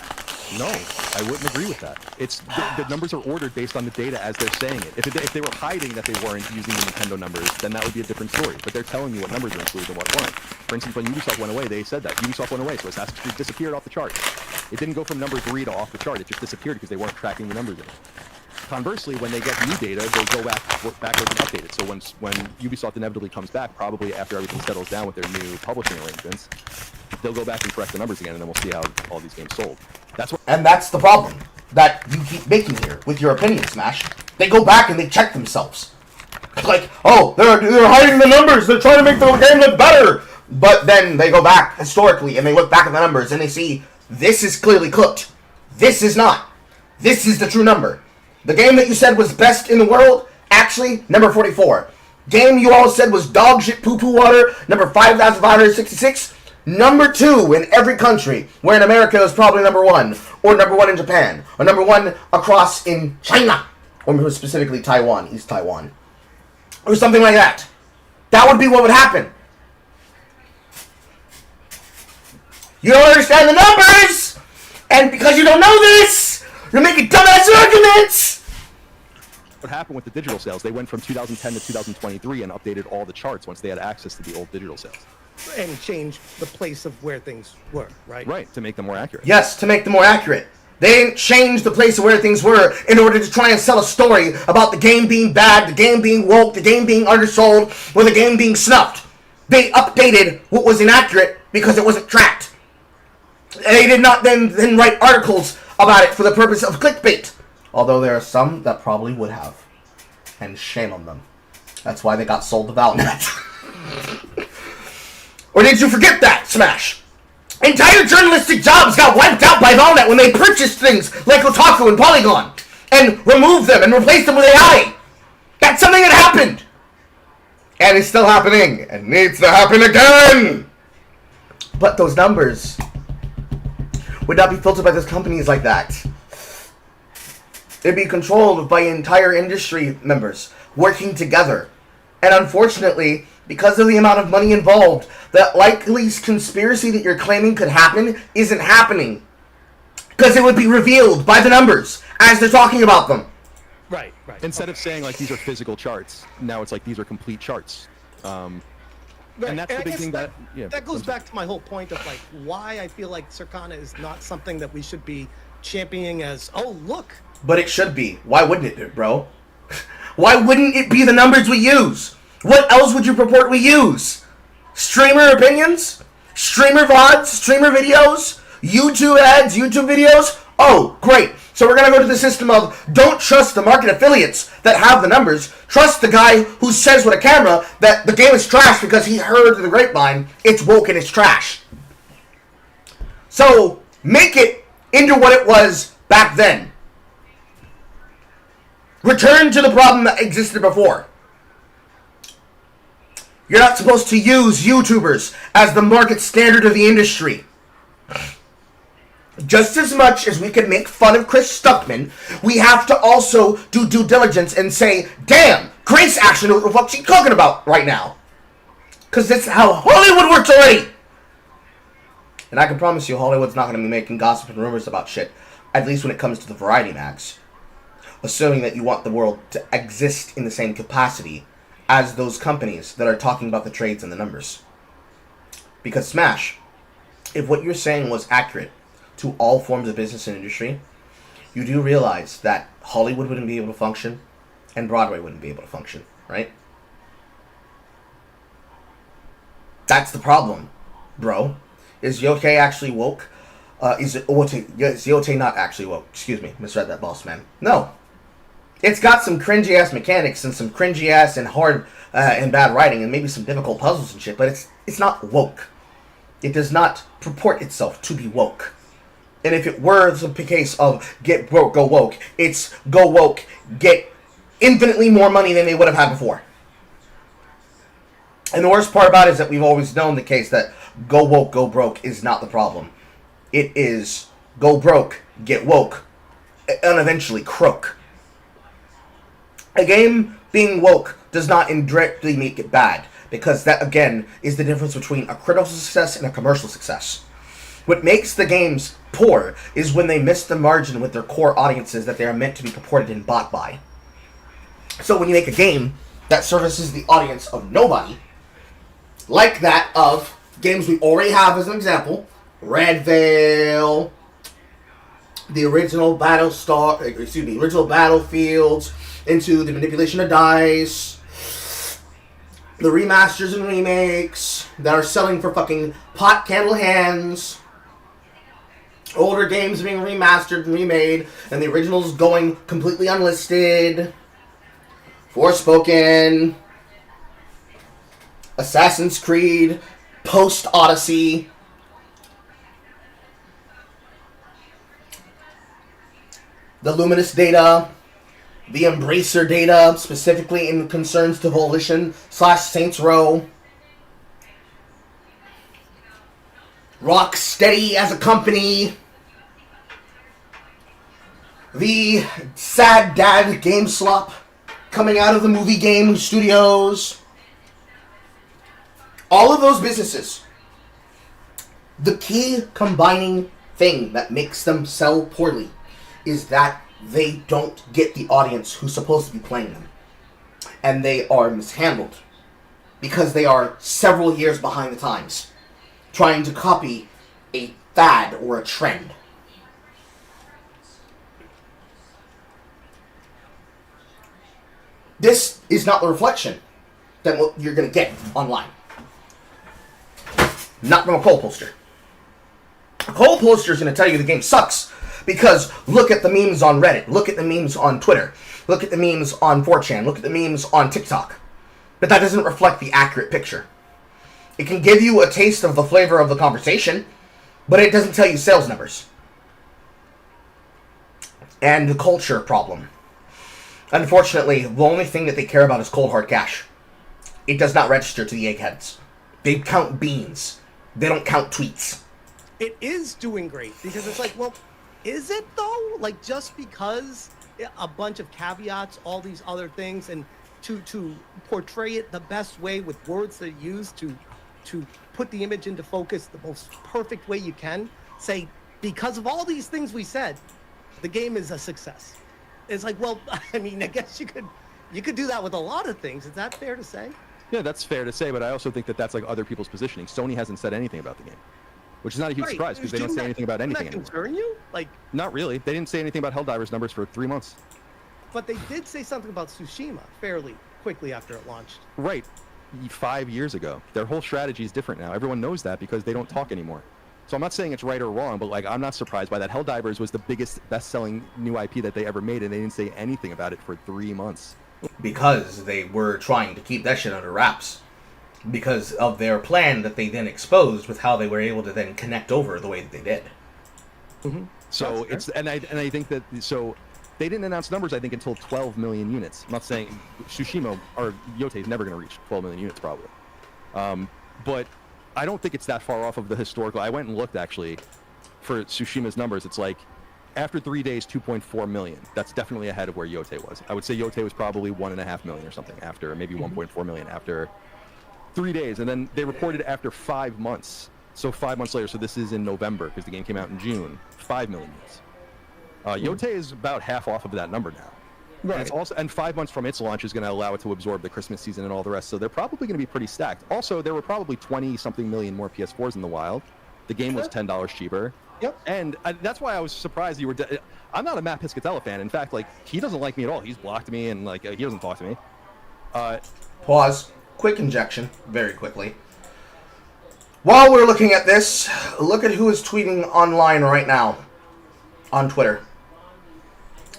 No, I wouldn't agree with that. It's the numbers are ordered based on the data as they're saying it. If they were hiding that they weren't using the Nintendo numbers, then that would be a different story. But they're telling you what numbers are included and what weren't. For instance, when Ubisoft went away, they said that. Ubisoft went away, so Assassin's Creed disappeared off the chart. It didn't go from number 3 to off the chart. It just disappeared because they weren't tracking the numbers in it. Conversely, when they get new data, they go backwards and update it. So when Ubisoft inevitably comes back, probably after everything settles down with their new publishing arrangements, they'll go back and correct the numbers again, and then we'll see how all these games sold. And that's the problem that you keep making here with your opinion, Smash. They go back and they check themselves. Like, oh, they're hiding the numbers. They're trying to make the game look better. But then they go back historically and they look back at the numbers and they see this is clearly cooked. This is not. This is the true number. The game that you said was best in the world, actually, number 44. Game you all said was dog shit poo-poo water, number 5,566, number 2 in every country, where in America it was probably number 1, or number 1 in Japan, or number 1 across in China, or specifically Taiwan, East Taiwan, or something like that. That would be what would happen. You don't understand the numbers, and because you don't know this, you're making dumbass arguments. What happened with the digital sales? They went from 2010 to 2023 and updated all the charts once they had access to the old digital sales. And change the place of where things were, right? Right, to make them more accurate. Yes, to make them more accurate. They didn't change the place of where things were in order to try and sell a story about the game being bad, the game being woke, the game being undersold, or the game being snuffed. They updated what was inaccurate because it wasn't tracked. They did not then write articles about it for the purpose of clickbait. Although there are some that probably would have. And shame on them. That's why they got sold to Valnet. Or did you forget that, Smash? Entire journalistic jobs got wiped out by Valnet when they purchased things like Otaku and Polygon. And removed them and replaced them with AI. That's something that happened. And it's still happening. And needs to happen again. But those numbers would not be filtered by those companies like that. It'd be controlled by entire industry members working together. And unfortunately, because of the amount of money involved, that likely conspiracy that you're claiming could happen isn't happening. Because it would be revealed by the numbers as they're talking about them. Right, right. Instead of saying like these are physical charts, now it's like these are complete charts. Right. And that's the I big guess thing that goes back to my whole point of like why I feel like Circana is not something that we should be championing as, oh look. But it should be. Why wouldn't it, bro? Why wouldn't it be the numbers we use? What else would you purport we use? Streamer opinions? Streamer VODs? Streamer videos? YouTube ads? YouTube videos? Oh, great. So we're going to go to the system of don't trust the market affiliates that have the numbers. Trust the guy who says with a camera that the game is trash because he heard through the grapevine it's woke and it's trash. So make it into what it was back then. Return to the problem that existed before. You're not supposed to use YouTubers as the market standard of the industry. Just as much as we can make fun of Chris Stuckman, we have to also do due diligence and say, damn, Grace actually knows what she's talking about right now. Because that's how Hollywood works already. And I can promise you Hollywood's not going to be making gossip and rumors about shit, at least when it comes to the variety mags. Assuming that you want the world to exist in the same capacity as those companies that are talking about the trades and the numbers. Because Smash, if what you're saying was accurate to all forms of business and industry, you do realize that Hollywood wouldn't be able to function and Broadway wouldn't be able to function, right? That's the problem, bro. Is Yote actually woke? Is Yote not actually woke? Excuse me, misread that, boss man. No. It's got some cringy ass mechanics and some cringy ass and hard and bad writing and maybe some difficult puzzles and shit, but it's not woke. It does not purport itself to be woke. And if it were the case of get broke, go woke, it's go woke, get infinitely more money than they would have had before. And the worst part about it is that we've always known the case that go woke, go broke is not the problem. It is go broke, get woke, and eventually croak. A game being woke does not indirectly make it bad, because that, again, is the difference between a critical success and a commercial success. What makes the games poor is when they miss the margin with their core audiences that they are meant to be purported and bought by. So when you make a game that services the audience of nobody, like that of games we already have as an example, Red Veil, the original original Battlefields, into the manipulation of dice, the remasters and remakes that are selling for fucking pot candle hands, older games being remastered and remade, and the originals going completely unlisted, Forspoken, Assassin's Creed, Post-Odyssey, the Luminous data, the Embracer data, specifically in concerns to Volition / Saints Row. Rocksteady as a company, the sad dad game slop coming out of the movie game studios, all of those businesses, the key combining thing that makes them sell poorly is that they don't get the audience who's supposed to be playing them. And they are mishandled because they are several years behind the times, trying to copy a fad or a trend. This is not the reflection that what you're going to get online. Not from a poll poster. A poll poster is going to tell you the game sucks because look at the memes on Reddit, look at the memes on Twitter, look at the memes on 4chan, look at the memes on TikTok. But that doesn't reflect the accurate picture. It can give you a taste of the flavor of the conversation, but it doesn't tell you sales numbers. And the culture problem. Unfortunately, the only thing that they care about is cold hard cash. It does not register to the eggheads. They count beans. They don't count tweets. It is doing great because it's like, well, is it though? Like, just because a bunch of caveats, all these other things, and to portray it the best way with words that you use to put the image into focus the most perfect way you can, say, because of all these things we said, the game is a success. It's like, well, I mean, I guess you could do that with a lot of things. Is that fair to say? Yeah, that's fair to say, but I also think that that's like other people's positioning. Sony hasn't said anything about the game, which is not a huge surprise because they don't say anything about anything anymore. Doesn't that concern you? Like, not really. They didn't say anything about Helldivers numbers for 3 months. But they did say something about Tsushima fairly quickly after it launched. Right. 5 years ago. Their whole strategy is different now. Everyone knows that because they don't talk anymore. So I'm not saying it's right or wrong, but like I'm not surprised by that. Helldivers was the biggest best-selling new IP that they ever made, and they didn't say anything about it for 3 months. Because they were trying to keep that shit under wraps. Because of their plan that they then exposed with how they were able to then connect over the way that they did. Mm-hmm. So it's and I think that so they didn't announce numbers I think until 12 million units. I'm not saying Tsushima or Yote is never going to reach 12 million units probably, but I don't think it's that far off of the historical. I went and looked actually for Tsushima's numbers. It's like after 3 days, 2.4 million. That's definitely ahead of where Yote was. I would say Yote was probably 1.5 million or something after, maybe 1.4 million after 3 days, and then they reported after 5 months. So 5 months later, so this is in November because the game came out in June. 5 million units. Yote is about half off of that number now. Right. And it's also, and 5 months from its launch is going to allow it to absorb the Christmas season and all the rest. So they're probably going to be pretty stacked. Also, there were probably 20-something million more PS4s in the wild. The game was $10 cheaper. Yep. And that's why I was surprised you were. I'm not a Matt Piscatella fan. In fact, like he doesn't like me at all. He's blocked me and like he doesn't talk to me. Pause. Quick injection, very quickly. While we're looking at this, look at who is tweeting online right now on Twitter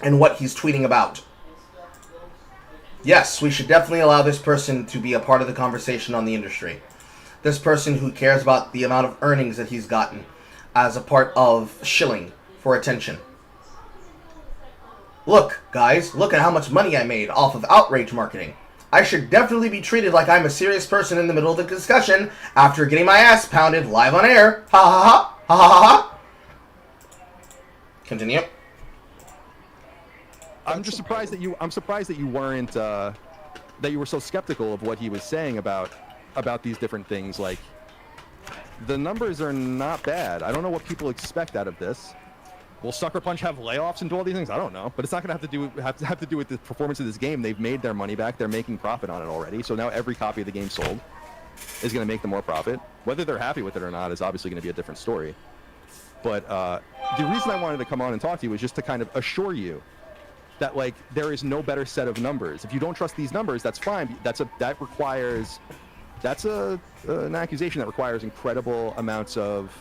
and what he's tweeting about. Yes, we should definitely allow this person to be a part of the conversation on the industry. This person who cares about the amount of earnings that he's gotten as a part of shilling for attention. Look, guys, look at how much money I made off of outrage marketing. I should definitely be treated like I'm a serious person in the middle of the discussion after getting my ass pounded live on air. Ha ha ha. Ha ha ha. Continue. I'm just surprised that you. I'm surprised that you weren't. That you were so skeptical of what he was saying about these different things. Like, the numbers are not bad. I don't know what people expect out of this. Will Sucker Punch have layoffs and do all these things? I don't know, but it's not going to have to do with the performance of this game. They've made their money back. They're making profit on it already. So now every copy of the game sold is going to make them more profit. Whether they're happy with it or not is obviously going to be a different story. But the reason I wanted to come on and talk to you is just to kind of assure you that like there is no better set of numbers. If you don't trust these numbers, that's fine. That's an accusation that requires incredible amounts of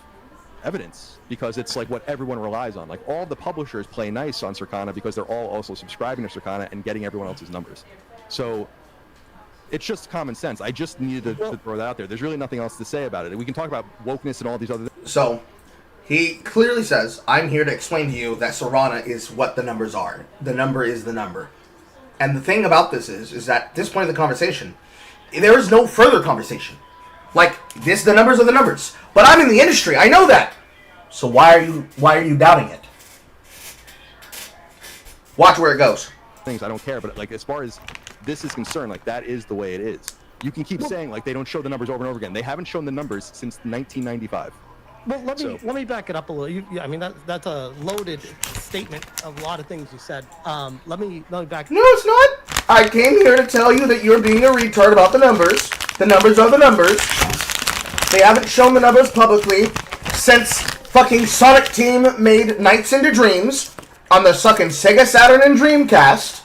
evidence because it's like what everyone relies on. Like all the publishers play nice on Circana because they're all also subscribing to Circana and getting everyone else's numbers. So it's just common sense. I just needed to throw that out there. There's really nothing else to say about it. We can talk about wokeness and all these other things. So he clearly says, I'm here to explain to you that Circana is what the numbers are. The number is the number. And the thing about this is that at this point in the conversation, there is no further conversation. Like, the numbers are the numbers. But I'm in the industry. I know that. So why are you doubting it? Watch where it goes. Things I don't care, but like as far as this is concerned, like that is the way it is. You can keep saying like they don't show the numbers over and over again. They haven't shown the numbers since 1995. Well, let me back it up a little. I mean that's a loaded statement of a lot of things you said. Let me back. No, it's not. I came here to tell you that you're being a retard about the numbers. The numbers are the numbers. They haven't shown the numbers publicly since fucking Sonic Team made Nights into Dreams on the sucking Sega Saturn and Dreamcast.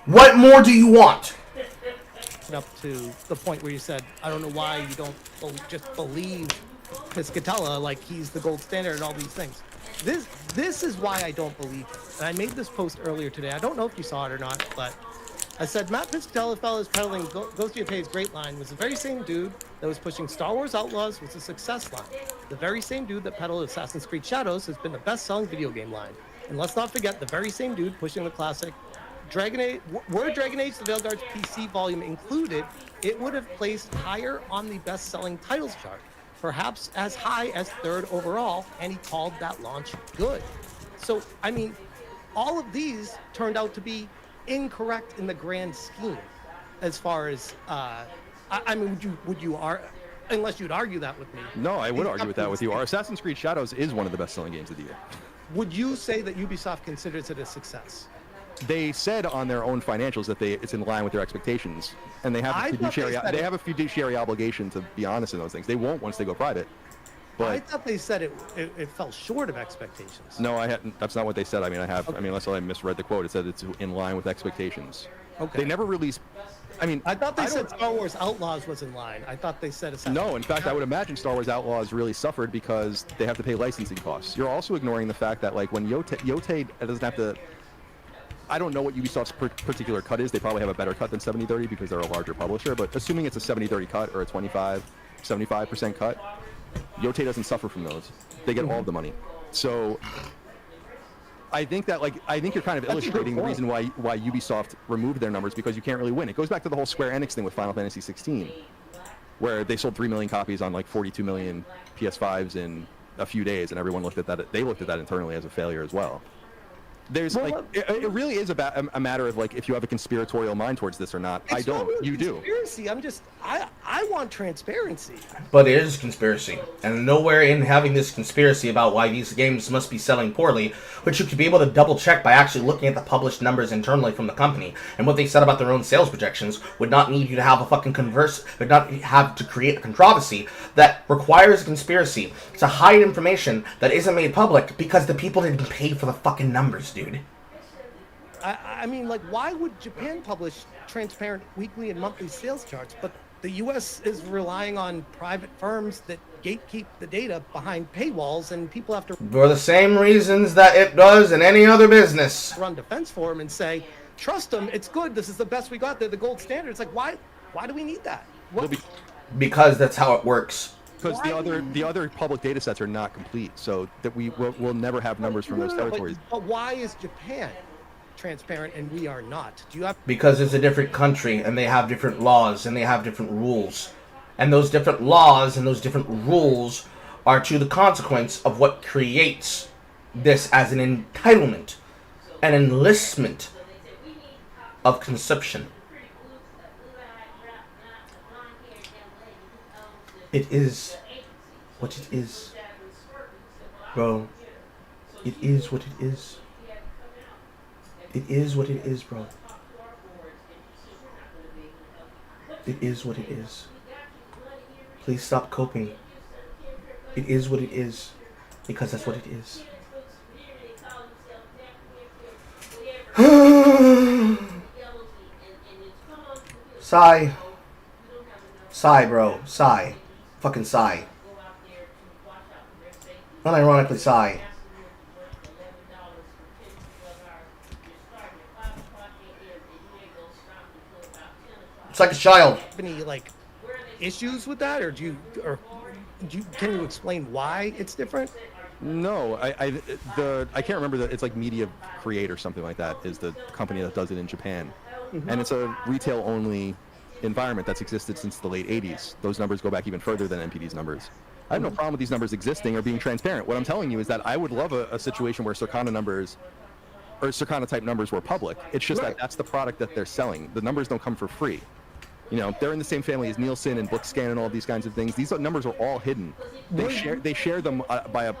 What more do you want? Up to the point where you said, I don't know why you don't just believe Piscatella like he's the gold standard and all these things. This is why I don't believe him. And I made this post earlier today. I don't know if you saw it or not, but I said Matt Piscatella fellas peddling Ghost Yapay's great line was the very same dude that was pushing Star Wars Outlaws was a success line. The very same dude that peddled Assassin's Creed Shadows has been the best-selling video game line. And let's not forget the very same dude pushing the classic Dragon Age, were Dragon Age the Veilguard's PC volume included, it would have placed higher on the best-selling titles chart, perhaps as high as 3rd overall, and he called that launch good. So, I mean, all of these turned out to be incorrect in the grand scheme, as far as, I mean, unless you'd argue that with me. No, I would argue with that with you. Our Assassin's Creed Shadows is one of the best-selling games of the year. Would you say that Ubisoft considers it a success? They said on their own financials that it's in line with their expectations, and they have a fiduciary obligation to be honest in those things. They won't once they go private. But I thought they said it fell short of expectations. No, I hadn't. That's not what they said. I mean, okay. I mean, unless I misread the quote, it said it's in line with expectations. Okay. They never released. I mean, I thought they said Star Wars Outlaws was in line. I thought they said no. In fact, I would imagine Star Wars Outlaws really suffered because they have to pay licensing costs. You're also ignoring the fact that like when Yote doesn't have to. I don't know what Ubisoft's particular cut is. They probably have a better cut than 70-30 because they're a larger publisher. But assuming it's a 70-30 cut or a 75% cut, Yote doesn't suffer from those. They get all of the money. So I think that you're kind of illustrating the reason why Ubisoft removed their numbers, because you can't really win. It goes back to the whole Square Enix thing with Final Fantasy 16, where they sold 3 million copies on like 42 million PS5s in a few days, and everyone looked at that. They looked at that internally as a failure as well. There's it really is about a matter of like if you have a conspiratorial mind towards this or not. I don't. You do. Conspiracy. I want transparency. But it is conspiracy, and nowhere in having this conspiracy about why these games must be selling poorly, which you could be able to double check by actually looking at the published numbers internally from the company and what they said about their own sales projections, would not need you to have a fucking would not have to create a controversy that requires a conspiracy to hide information that isn't made public because the people didn't pay for the fucking numbers, dude. I mean, like, why would Japan publish transparent weekly and monthly sales charts, but the U.S. is relying on private firms that gatekeep the data behind paywalls, and people have to... For the same reasons that it does in any other business. ...run defense for them and say, trust them, it's good, this is the best we got, they're the gold standard. It's like, why do we need that? Because that's how it works. Because the other public data sets are not complete, so that we'll never have numbers from those territories. But why is Japan transparent and we are not? Do you have? Because it's a different country and they have different laws and they have different rules, and those different laws and those different rules are to the consequence of what creates this as an entitlement, an enlistment of consumption. It is what it is, bro. It is what it is. It is what it is, bro. It is what it is. Please stop coping. It is what it is, because that's what it is. Sigh. Sigh, bro. Sigh. Fucking sigh. Unironically sigh. It's like a child. Any like issues with that, or can you explain why it's different? No, I can't remember it's like Media Create or something like that is the company that does it in Japan, and it's a retail only environment that's existed since the late 80s. Those numbers go back even further than NPD's numbers. I have no problem with these numbers existing or being transparent. What I'm telling you is that I would love a situation where Circana numbers or Circana type numbers were public. It's just that that's the product that they're selling. The numbers don't come for free. You know, they're in the same family as Nielsen and BookScan and all these kinds of things. These numbers are all hidden. They share them by a.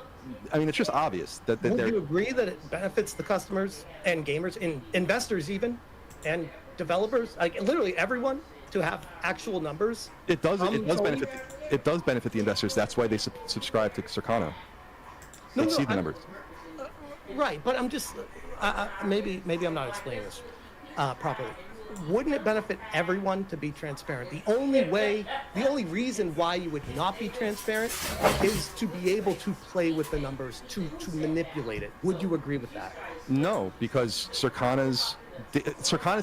I mean, it's just obvious that Would they're. you agree that it benefits the customers and gamers and investors even, and developers, like literally everyone, to have actual numbers? It does benefit. It does benefit the investors. That's why they subscribe to Circana. They see the numbers. Right, but I'm just maybe I'm not explaining this properly. Wouldn't it benefit everyone to be transparent? The only reason why you would not be transparent is to be able to play with the numbers, to manipulate it. Would you agree with that? No, because Circana's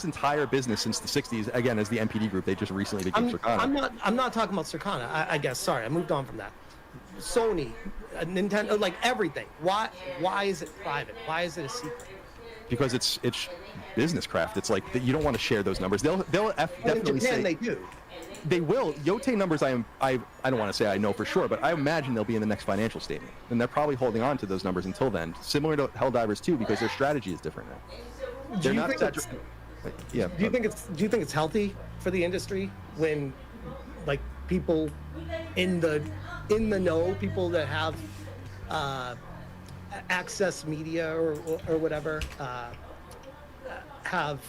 entire business since the 60s, again, as the NPD group, they just recently became Circana. I'm not talking about Circana. I guess. Sorry, I moved on from that. Sony, Nintendo, like everything. Why is it private? Why is it a secret? Because it's business craft. It's like you don't want to share those numbers. They'll definitely in Japan, say they do. They will. Yote numbers, I don't want to say I know for sure, but I imagine they'll be in the next financial statement, and they're probably holding on to those numbers until then. Similar to Helldivers too, because their strategy is different now. Do you think it's healthy for the industry when, like, people in the know, people that have access media or whatever, have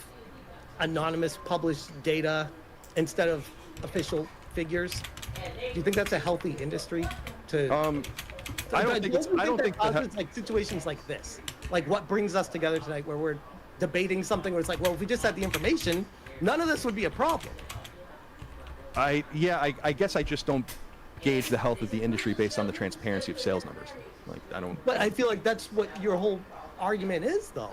anonymous published data instead of official figures? Do you think that's a healthy industry? I don't think that like situations like this, like what brings us together tonight, where we're debating something where it's like, well, if we just had the information, none of this would be a problem. I guess I just don't gauge the health of the industry based on the transparency of sales numbers. Like, I don't. But I feel like that's what your whole argument is, though.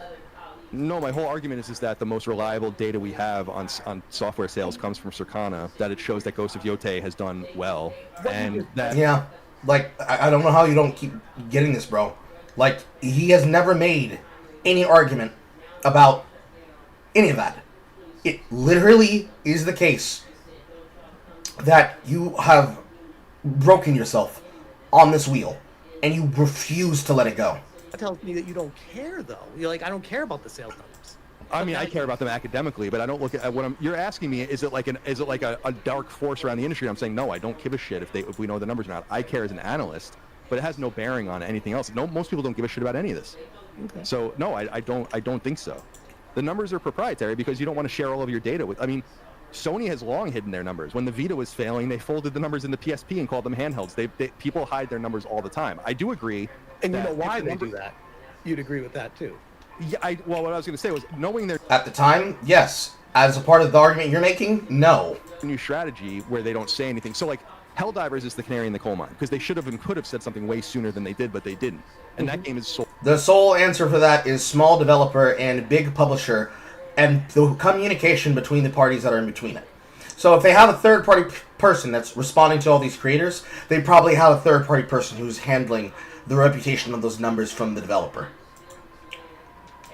No, my whole argument is that the most reliable data we have on software sales comes from Circana, that it shows that Ghost of Yote has done well, and that... Yeah, like, I don't know how you don't keep getting this, bro. Like, he has never made any argument about any of that. It literally is the case that you have broken yourself on this wheel, and you refuse to let it go. That tells me that you don't care, though. You're like, I don't care about the sales numbers. I mean, I care about them academically, but I don't look at what you're asking me. Is it like a dark force around the industry? I'm saying no. I don't give a shit if we know the numbers or not. I care as an analyst, but it has no bearing on anything else. No, most people don't give a shit about any of this. Okay. So no, I don't think so. The numbers are proprietary because you don't want to share all of your data with. I mean, Sony has long hidden their numbers. When the Vita was failing, they folded the numbers into PSP and called them handhelds. People hide their numbers all the time. I do agree. And you know why they do that? You'd agree with that too. Yeah, well, what I was going to say was knowing their... At the time, yes. As a part of the argument you're making, no. New strategy where they don't say anything. So, like, Helldivers is the canary in the coal mine, because they should have and could have said something way sooner than they did, but they didn't. And that game is sold. The sole answer for that is small developer and big publisher, and the communication between the parties that are in between it. So if they have a third-party person that's responding to all these creators, they probably have a third-party person who's handling the reputation of those numbers from the developer.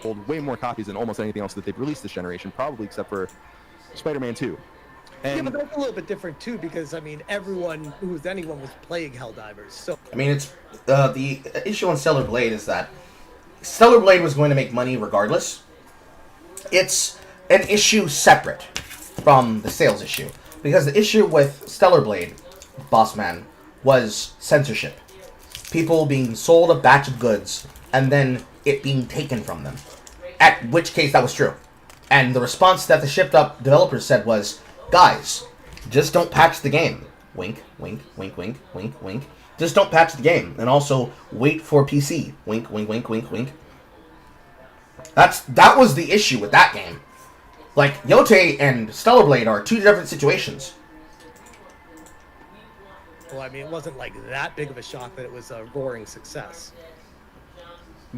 Sold way more copies than almost anything else that they've released this generation, probably except for Spider-Man 2. And yeah, but that's a little bit different too, because I mean, anyone was playing Helldivers. So I mean, it's the issue on Stellar Blade is that Stellar Blade was going to make money regardless. It's an issue separate from the sales issue, because the issue with Stellar Blade, Bossman, was censorship. People being sold a batch of goods and then it being taken from them. At which case that was true. And the response that the shipped up developers said was, guys, just don't patch the game. Wink, wink, wink, wink, wink, wink. Just don't patch the game. And also wait for PC. Wink, wink, wink, wink, wink. That was the issue with that game. Like, Yote and Stellar Blade are two different situations. Well, I mean, it wasn't like that big of a shock that it was a roaring success.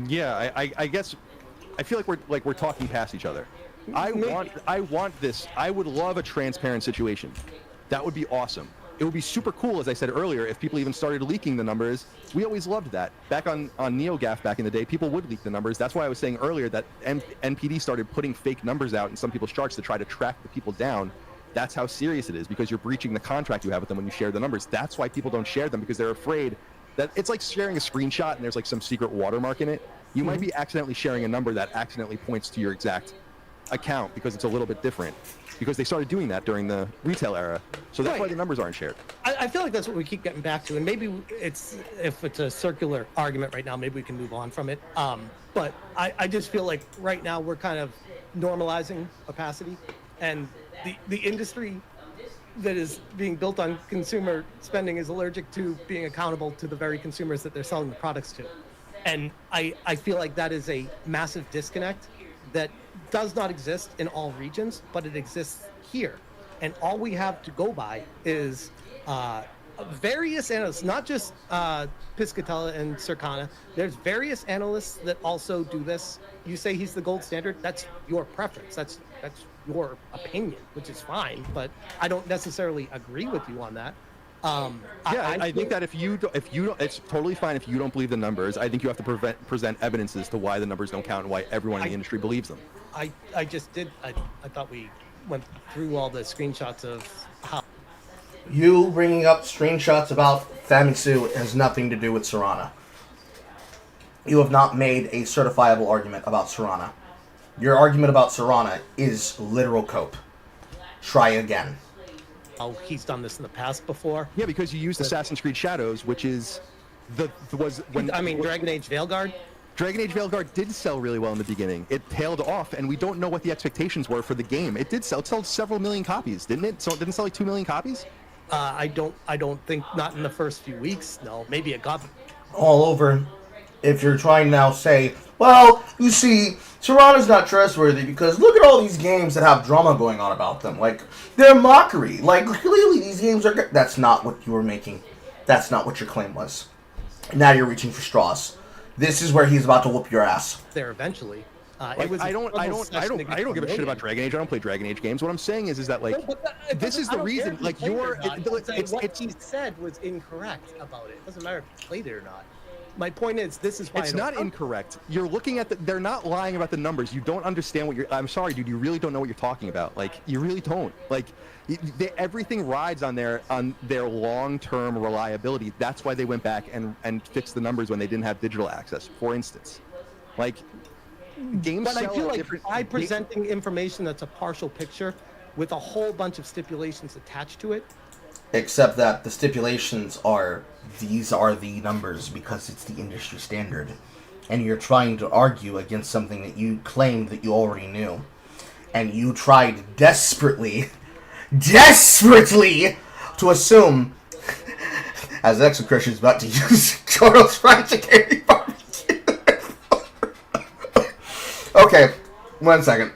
Yeah, I guess I feel like we're talking past each other. I want this. I would love a transparent situation. That would be awesome. It would be super cool, as I said earlier, if people even started leaking the numbers. We always loved that. Back on NeoGAF back in the day, people would leak the numbers. That's why I was saying earlier that NPD started putting fake numbers out in some people's charts to try to track the people down. That's how serious it is, because you're breaching the contract you have with them when you share the numbers. That's why people don't share them, because they're afraid that it's like sharing a screenshot and there's like some secret watermark in it. You might be accidentally sharing a number that accidentally points to your exact account because it's a little bit different, because they started doing that during the retail era. So that's why the numbers aren't shared. I feel like that's what we keep getting back to, and maybe if it's a circular argument right now, maybe we can move on from it. But I just feel like right now we're kind of normalizing opacity, and the industry that is being built on consumer spending is allergic to being accountable to the very consumers that they're selling the products to. And I feel like that is a massive disconnect that does not exist in all regions, but it exists here. And all we have to go by is various analysts, not just Piscatella and Circana. There's various analysts that also do this. You say he's the gold standard. That's your preference. That's your opinion, which is fine. But I don't necessarily agree with you on that. I think that if you don't, it's totally fine if you don't believe the numbers. I think you have to present evidences to why the numbers don't count and why everyone in the industry believes them. I just did. I thought we went through all the screenshots of how. You bringing up screenshots about Famitsu has nothing to do with Serrana. You have not made a certifiable argument about Serrana. Your argument about Serrana is literal cope. Try again. Oh, he's done this in the past before. Yeah, because you used Assassin's Creed Shadows, which is Dragon Age Veilguard. Dragon Age Veilguard did sell really well in the beginning. It tailed off, and we don't know what the expectations were for the game. It did sell. It sold several million copies, didn't it? So it didn't sell like 2 million copies? I don't think, not in the first few weeks. No, maybe it got all over. If you're trying now say, well, you see, Serrana's not trustworthy because look at all these games that have drama going on about them. Like, they're mockery. Like, clearly these games are good. That's not what you were making. That's not what your claim was. Now you're reaching for straws. This is where he's about to whoop your ass. There eventually. I don't give a shit about Dragon Age. I don't play Dragon Age games. What I'm saying is that like, this is the reason. Like, what he said was incorrect about it. It doesn't matter if you played it or not. My point is, this is why it's not incorrect. You're looking at they're not lying about the numbers. You don't understand what I'm sorry, dude. You really don't know what you're talking about. Like, you really don't. Like, everything rides on their long-term reliability. That's why they went back and fixed the numbers when they didn't have digital access, for instance. Like, games. But I feel like by presenting information that's a partial picture with a whole bunch of stipulations attached to it. Except that the stipulations are, these are the numbers because it's the industry standard. And you're trying to argue against something that you claimed that you already knew. And you tried desperately to assume, as Exocristian's about to use Charles Fried Chicken Barbecue. Okay, 1 second.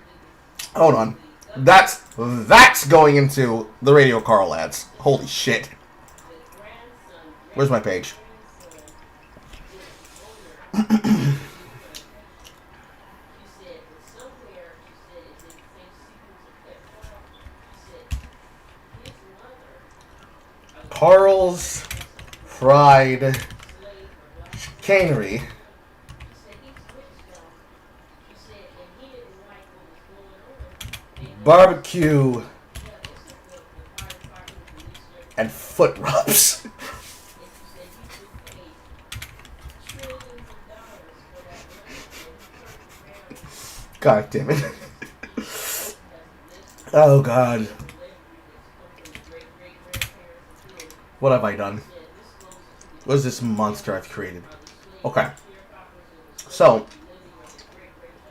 Hold on. That's going into the Radio Carl ads. Holy shit. Where's my page? Carl's Fried Chicanery. Barbecue and foot rubs. God damn it. Oh God. What have I done? What is this monster I've created? Okay. So,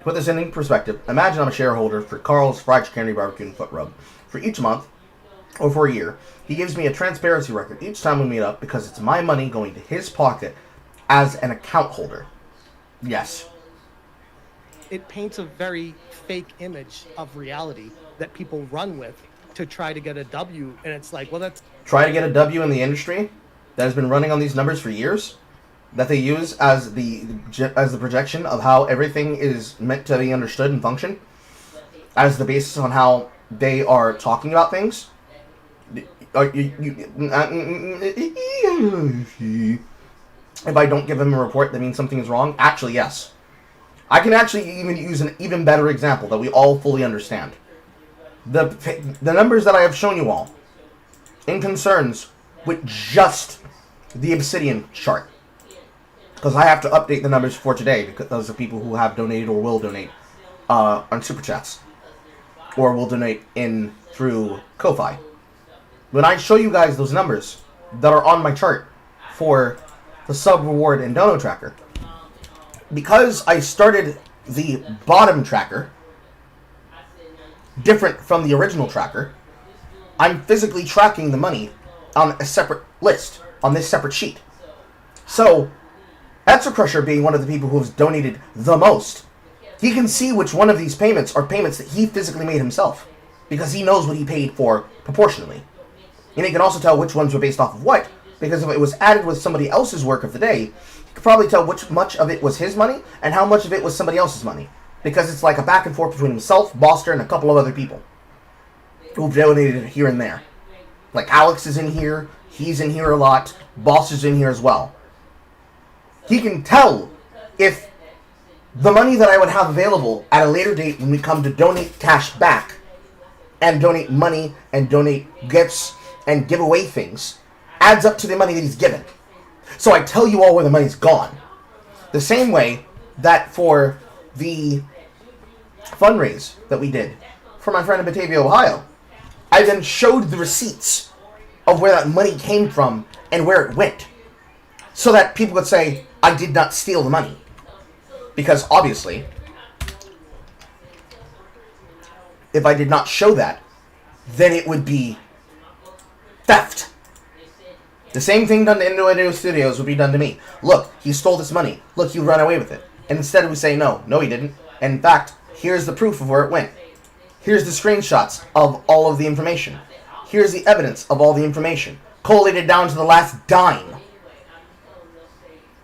put this in perspective. Imagine I'm a shareholder for Carl's Fried Chicanery Barbecue and Foot Rub. For each month, or for a year, he gives me a transparency record each time we meet up because it's my money going to his pocket as an account holder. Yes. It paints a very fake image of reality that people run with to try to get a W, and it's like, well, that's... Try to get a W in the industry that has been running on these numbers for years? That they use as the projection of how everything is meant to be understood and function, as the basis on how they are talking about things. If I don't give him a report, that means something is wrong. Actually, yes, I can actually even use an even better example that we all fully understand. the numbers that I have shown you all in concerns with just the Obsidian chart, because I have to update the numbers for today because those are people who have donated or will donate on Super Chats or will donate in through Ko-Fi. When I show you guys those numbers that are on my chart for the sub reward and dono tracker, because I started the bottom tracker different from the original tracker, I'm physically tracking the money on a separate list, on this separate sheet. So, Etzer Crusher being one of the people who has donated the most, he can see which one of these payments are payments that he physically made himself, because he knows what he paid for proportionally. And he can also tell which ones were based off of what, because if it was added with somebody else's work of the day, he could probably tell which much of it was his money and how much of it was somebody else's money. Because it's like a back and forth between himself, Boster, and a couple of other people who've donated here and there. Like Alex is in here, he's in here a lot, Boss is in here as well. He can tell if the money that I would have available at a later date when we come to donate cash back and donate money and donate gifts and give away things adds up to the money that he's given. So I tell you all where the money's gone. The same way that for the fundraise that we did for my friend in Batavia, Ohio, I then showed the receipts of where that money came from and where it went, so that people could say, I did not steal the money. Because obviously, if I did not show that, then it would be theft. The same thing done to Innuendo Studios would be done to me. Look, he stole this money. Look, he ran away with it. And instead we say, no he didn't. And in fact, here's the proof of where it went. Here's the screenshots of all of the information. Here's the evidence of all the information, collated down to the last dime.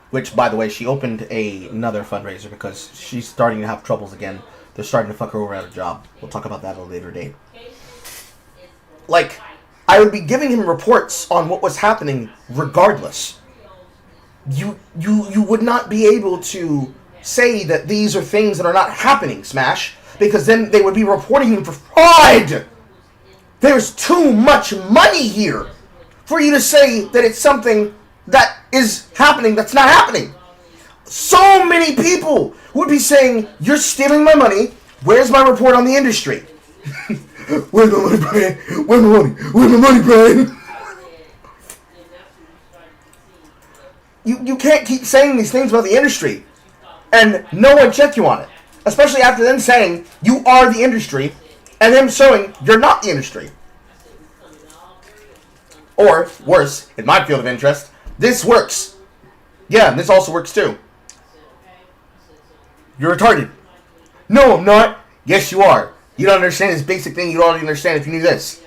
Which, by the way, she opened another fundraiser because she's starting to have troubles again. They're starting to fuck her over at a job. We'll talk about that at a later date. Like, I would be giving him reports on what was happening regardless. You would not be able to say that these are things that are not happening, Smash, because then they would be reporting him for fraud. There's too much money here for you to say that it's something that is happening that's not happening. So many people would be saying, you're stealing my money. Where's my report on the industry? Where's my money, Brian? Where's my money? Where's my money, Brian? You can't keep saying these things about the industry and no one check you on it. Especially after them saying you are the industry and them showing you're not the industry. Or, worse, in my field of interest, this works. Yeah, this also works too. You're retarded. No, I'm not. Yes, you are. You don't understand this basic thing you'd already understand if you knew this.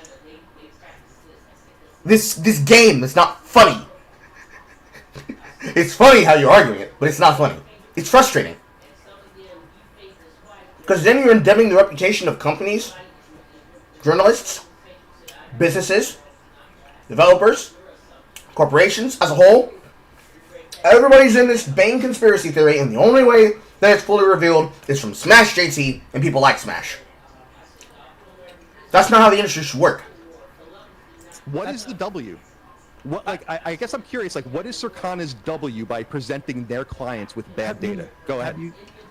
This game is not funny. It's funny how you're arguing it, but it's not funny. It's frustrating. Because then you're endemning the reputation of companies, journalists, businesses, developers, corporations as a whole. Everybody's in this Bane conspiracy theory, and the only way that it's fully revealed is from SmashJT and people like Smash. That's not how the industry should work. What is the W? What, like, I guess I'm curious, like, what is Circana's W by presenting their clients with bad data? Go ahead.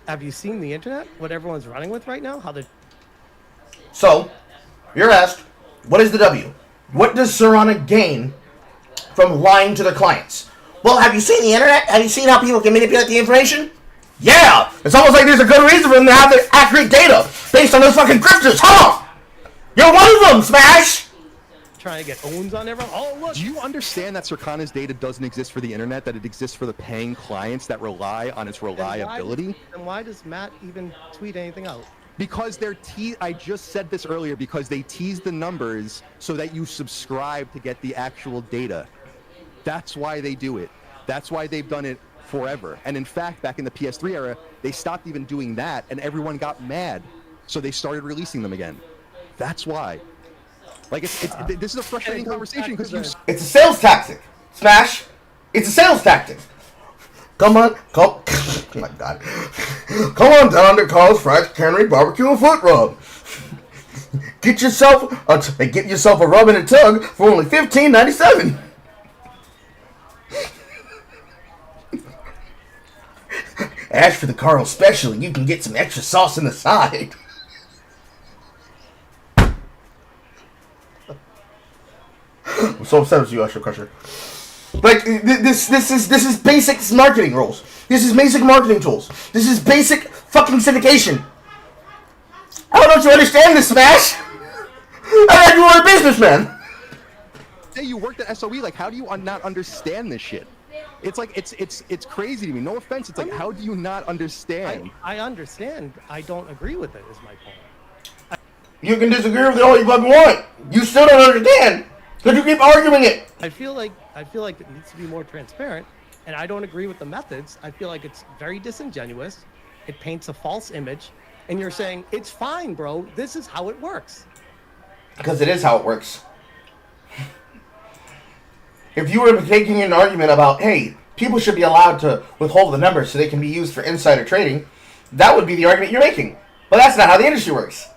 Have you seen the internet? What everyone's running with right now? How they... So, you're asked, what is the W? What does Circana gain from lying to their clients? Well, have you seen the internet? Have you seen how people can manipulate the information? Yeah! It's almost like there's a good reason for them to have their accurate data based on those fucking grifters, huh? You're one of them, Smash! Trying to get owns on everyone? Oh, look! Do you understand that Circana's data doesn't exist for the internet, that it exists for the paying clients that rely on its reliability? Then why does Matt even tweet anything out? Because they're I just said this earlier, because they tease the numbers so that you subscribe to get the actual data. That's why they do it. That's why they've done it forever. And in fact, back in the PS3 era, they stopped even doing that, and everyone got mad. So they started releasing them again. That's why. Like, this is a frustrating conversation because It's a sales tactic, Smash. It's a sales tactic. Come on, oh my God. Come on down to Carl's Fried Cannery Barbecue and Foot Rub. Get yourself a rub and a tug for only $15.97. Ask for the Carl Special. You can get some extra sauce on the side. I'm so upset with you, Usher Crusher. Like, this is basic marketing rules. This is basic marketing tools. This is basic fucking syndication. How don't you understand this, Smash? I thought you were a businessman. Say you worked at SOE, like, how do you not understand this shit? It's like, it's crazy to me. No offense. It's like, how do you not understand? I understand. I don't agree with it, is my point. You can disagree with it all you fucking want. You still don't understand. Because you keep arguing it. I feel like it needs to be more transparent, and I don't agree with the methods. I feel like it's very disingenuous. It paints a false image, and you're saying, it's fine, bro. This is how it works. Because it is how it works. If you were taking an argument about, hey, people should be allowed to withhold the numbers so they can be used for insider trading, that would be the argument you're making. But that's not how the industry works.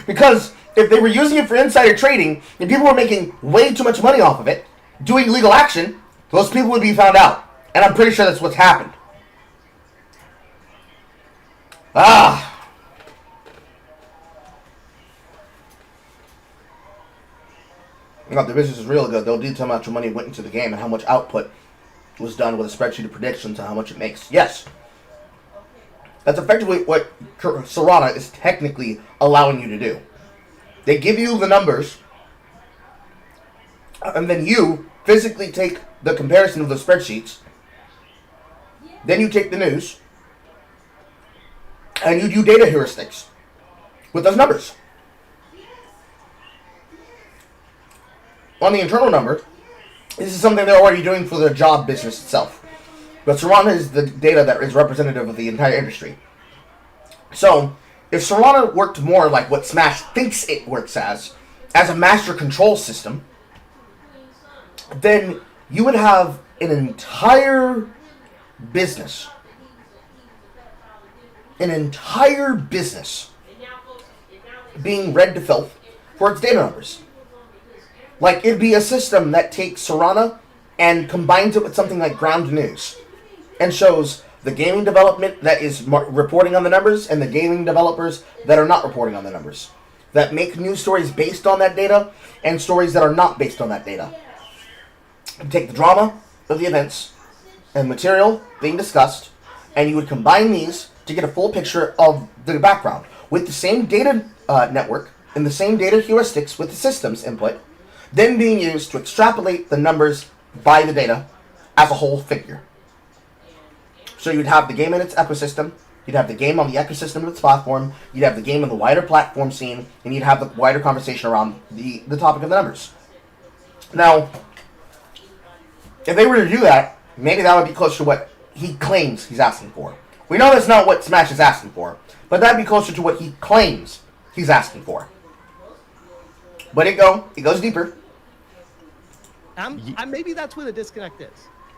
Because if they were using it for insider trading and people were making way too much money off of it, doing legal action, those people would be found out. And I'm pretty sure that's what's happened. No, the business is real good. They'll detail how much money went into the game and how much output was done with a spreadsheet of predictions on how much it makes. Yes. That's effectively what Serana is technically allowing you to do. They give you the numbers, and then you physically take the comparison of the spreadsheets. Then you take the news, and you do data heuristics with those numbers. On the internal number, this is something they're already doing for the job business itself. But Serana is the data that is representative of the entire industry. So, if Serana worked more like what Smash thinks it works as a master control system, then you would have an entire business. Being read to filth for its data numbers. Like, it'd be a system that takes Serana and combines it with something like Ground News and shows the gaming development that is reporting on the numbers and the gaming developers that are not reporting on the numbers. That make news stories based on that data and stories that are not based on that data. You take the drama of the events and material being discussed, and you would combine these to get a full picture of the background with the same data network and the same data heuristics with the system's input, then being used to extrapolate the numbers by the data as a whole figure. So you'd have the game in its ecosystem, you'd have the game on the ecosystem of its platform, you'd have the game in the wider platform scene, and you'd have the wider conversation around the topic of the numbers. Now, if they were to do that, maybe that would be closer to what he claims he's asking for. We know that's not what Smash is asking for, but that'd be closer to what he claims he's asking for. But it goes deeper. Maybe that's where the disconnect is.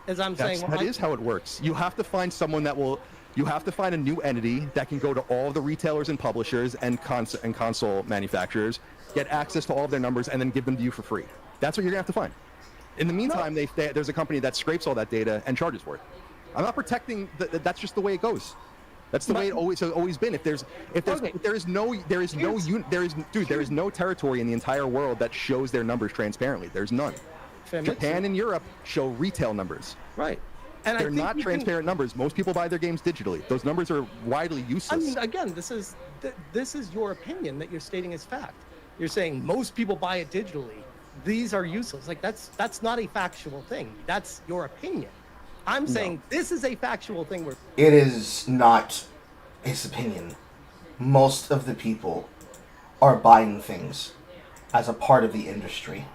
As I'm saying, that is how it works. You have to find someone that will. You have to find a new entity that can go to all the retailers and publishers and console manufacturers, get access to all of their numbers, and then give them to you for free. That's what you're gonna have to find. In the meantime, there's a company that scrapes all that data and charges for it. I'm not protecting. That's just the way it goes. That's the way it always been. There is no territory in the entire world that shows their numbers transparently. There's none. Japan and Europe show retail numbers. Right. And they're not transparent numbers. Most people buy their games digitally. Those numbers are widely useless. I mean, again, this is your opinion that you're stating as fact. You're saying most people buy it digitally. These are useless. Like that's not a factual thing. That's your opinion. I'm saying this is a factual thing. It is not his opinion. Most of the people are buying things as a part of the industry.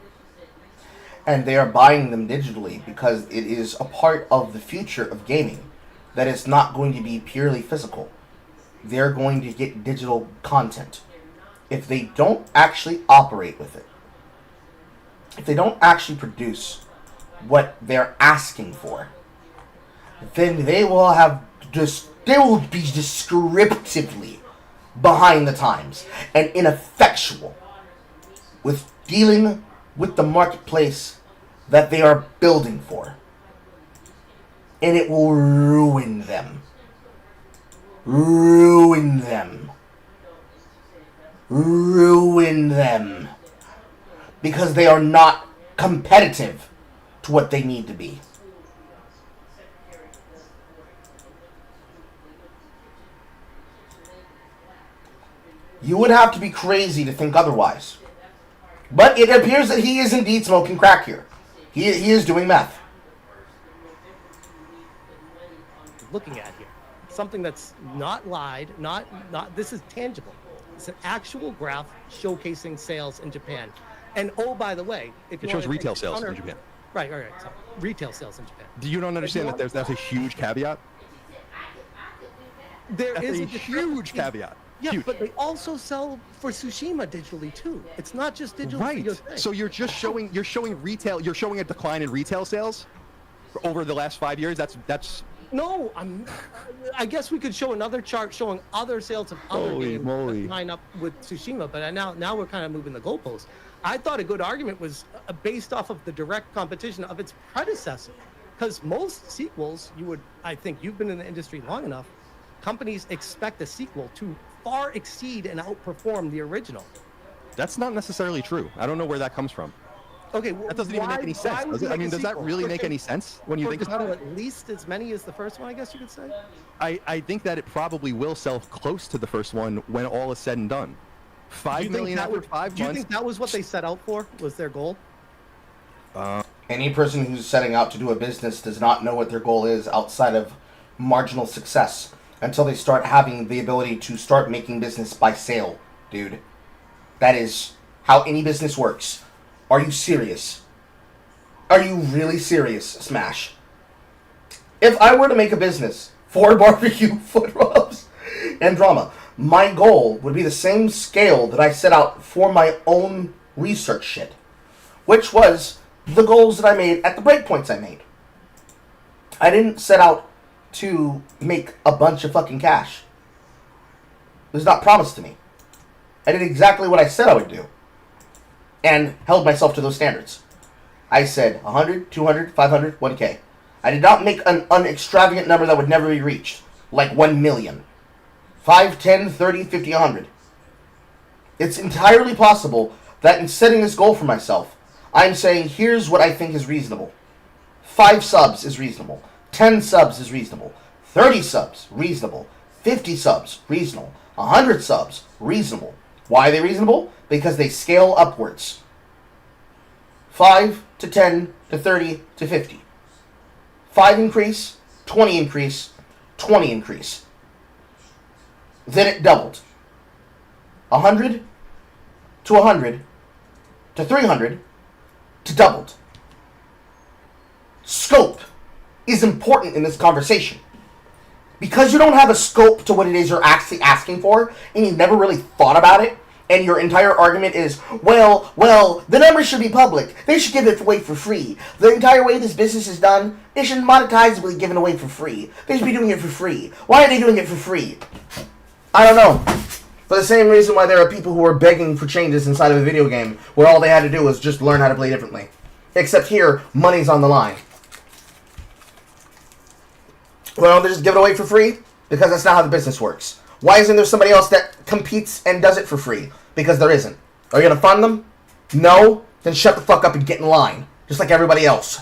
And they are buying them digitally because it is a part of the future of gaming that is not going to be purely physical. They're going to get digital content. If they don't actually operate with it, if they don't actually produce what they're asking for, then they will be descriptively behind the times and ineffectual with dealing with the marketplace that they are building for. And it will ruin them. Ruin them. Ruin them. Because they are not competitive to what they need to be. You would have to be crazy to think otherwise. But it appears that he is indeed smoking crack here. He is doing meth. Looking at here, something that's not lied, not this is tangible. It's an actual graph showcasing sales in Japan. And oh, by the way, if you It shows want to retail sales in Japan. Right. So retail sales in Japan. Do you don't understand that that's a huge caveat? There That's is a huge caveat. Yeah, Huge. but they also sell for Tsushima digitally too. It's not just digital. For your Right. thing. So you're just showing retail. You're showing a decline in retail sales over the last 5 years. That's. No, I guess we could show another chart showing other sales of other Holy games moly. that line up with Tsushima, but now we're kind of moving the goalposts. I thought a good argument was based off of the direct competition of its predecessor, because most sequels, I think you've been in the industry long enough, companies expect a sequel to far exceed and outperform the original. That's not necessarily true. I don't know where that comes from. Okay, That doesn't even make any sense, does it? I mean, does that really make any sense when you think about it? At least as many as the first one, I guess you could say. I think that it probably will sell close to the first one when all is said and done. 5 million after 5 Do you months. think that was what they set out for? Was their goal? Any person who's setting out to do a business does not know what their goal is outside of marginal success until they start having the ability to start making business by sale, dude. That is how any business works. Are you serious? Are you really serious, Smash? If I were to make a business for barbecue, foot rubs, and drama, my goal would be the same scale that I set out for my own research shit, which was the goals that I made at the breakpoints I made. I didn't set out to make a bunch of fucking cash. It was not promised to me. I did exactly what I said I would do and held myself to those standards. I said 100, 200, 500, 1K. I did not make an extravagant number that would never be reached, like 1 million. 5, 10, 30, 50, 100. It's entirely possible that in setting this goal for myself, I'm saying here's what I think is reasonable. 5 subs is reasonable. 10 subs is reasonable. 30 subs, reasonable. 50 subs, reasonable. 100 subs, reasonable. Why are they reasonable? Because they scale upwards. 5 to 10 to 30 to 50. 5 increase, 20 increase, 20 increase. Then it doubled. 100 to 100 to 300 to doubled. Scope is important in this conversation. Because you don't have a scope to what it is you're actually asking for, and you've never really thought about it, and your entire argument is, well, the numbers should be public. They should give it away for free. The entire way this business is done, they should monetizably give it away for free. They should be doing it for free. Why are they doing it for free? I don't know. For the same reason why there are people who are begging for changes inside of a video game, where all they had to do was just learn how to play differently. Except here, money's on the line. Why don't they just give it away for free? Because that's not how the business works. Why isn't there somebody else that competes and does it for free? Because there isn't. Are you going to fund them? No? Then shut the fuck up and get in line. Just like everybody else.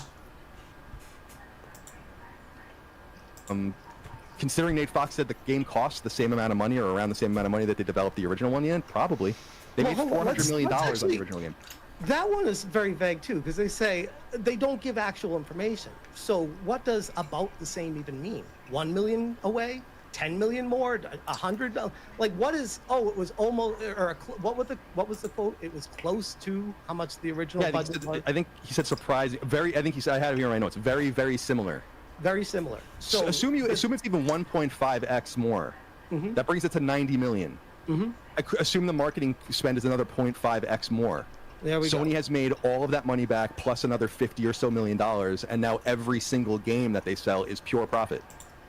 Considering Nate Fox said the game cost the same amount of money or around the same amount of money that they developed the original one in, probably. They made $400 million on the original game. That one is very vague too, because they say they don't give actual information. So what does about the same even mean? 1 million away? 10 million more? 100? Like what is? Oh, it was almost. Or what was the quote? It was close to how much the original budget was. I think he said surprising. I think he said. I had it here in my notes. Very, very similar. Very similar. So assume it's even 1.5x more. Mm-hmm. That brings it to 90 million. Mm-hmm. Assume the marketing spend is another 0.5x more. There we go. Sony has made all of that money back plus another $50 or so million, and now every single game that they sell is pure profit.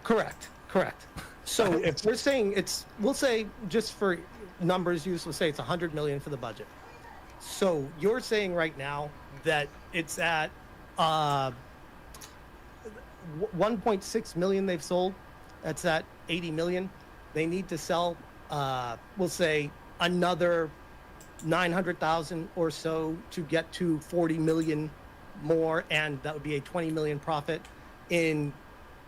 Correct. So if we're saying we'll say just for numbers use, we'll say it's 100 million for the budget. So you're saying right now that it's at 1.6 million they've sold. That's at 80 million. They need to sell, we'll say, another 900,000 or so to get to 40 million more, and that would be a 20 million profit in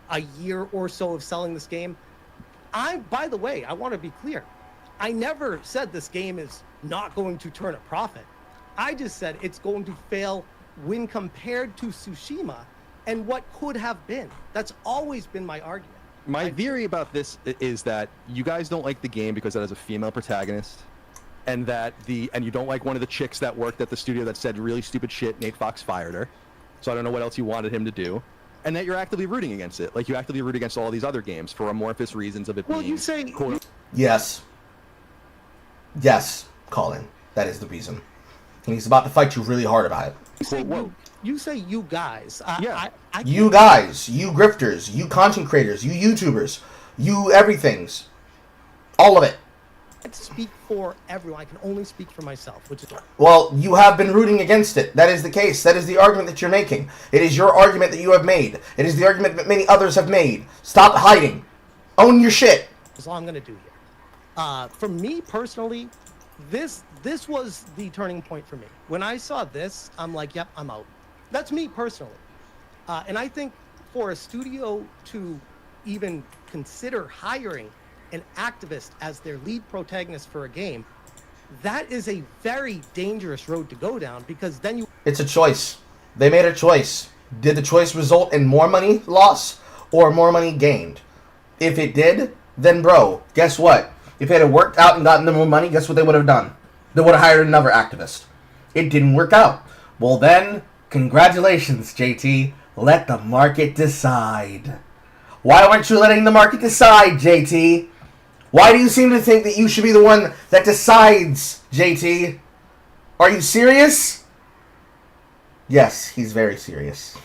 a year or so of selling this game. By the way, I want to be clear. I never said this game is not going to turn a profit. I just said it's going to fail when compared to Tsushima and what could have been. That's always been my argument. My theory about this is that you guys don't like the game because it has a female protagonist, and that and you don't like one of the chicks that worked at the studio that said really stupid shit. Nate Fox fired her, so I don't know what else you wanted him to do, and that you're actively rooting against it. Like you actively root against all these other games for amorphous reasons of it being. Well, you say Yes. Yes, Colin. That is the reason. And he's about to fight you really hard about it. you say you guys. Yeah. You guys, you grifters, you content creators, you YouTubers, you everythings. All of it. I can't speak for everyone. I can only speak for myself, which is Well, you have been rooting against it. That is the case. That is the argument that you're making. It is your argument that you have made. It is the argument that many others have made. Stop hiding. Own your shit. that's all I'm going to do here. For me personally, this was the turning point for me. When I saw this, I'm like, yep, I'm out. That's me personally. And I think for a studio to even consider hiring an activist as their lead protagonist for a game, that is a very dangerous road to go down, because then you... It's a choice. They made a choice. Did the choice result in more money lost or more money gained? If it did, then bro, guess what? If it had worked out and gotten them more money, guess what they would have done? They would have hired another activist. It didn't work out. Well then, congratulations, JT. Let the market decide. Why aren't you letting the market decide, JT? Why do you seem to think that you should be the one that decides, JT? Are you serious? Yes, he's very serious.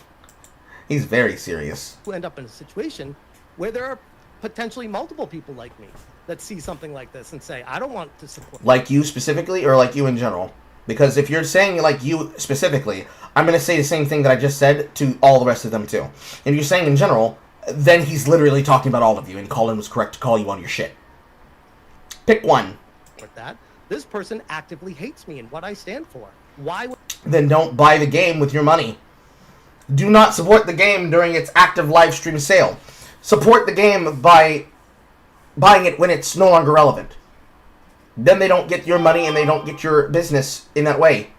He's very serious. end up in a situation where there are potentially multiple people like me that see something like this and say, I don't want to support. Like you specifically, or like you in general? Because if you're saying like you specifically, I'm going to say the same thing that I just said to all the rest of them too. If you're saying in general, then he's literally talking about all of you, and Colin was correct to call you on your shit. Pick one. With that, this person actively hates me and what I stand for. Why would... Then don't buy the game with your money. Do not support the game during its active live stream sale. Support the game by buying it when it's no longer relevant. Then they don't get your money and they don't get your business in that way.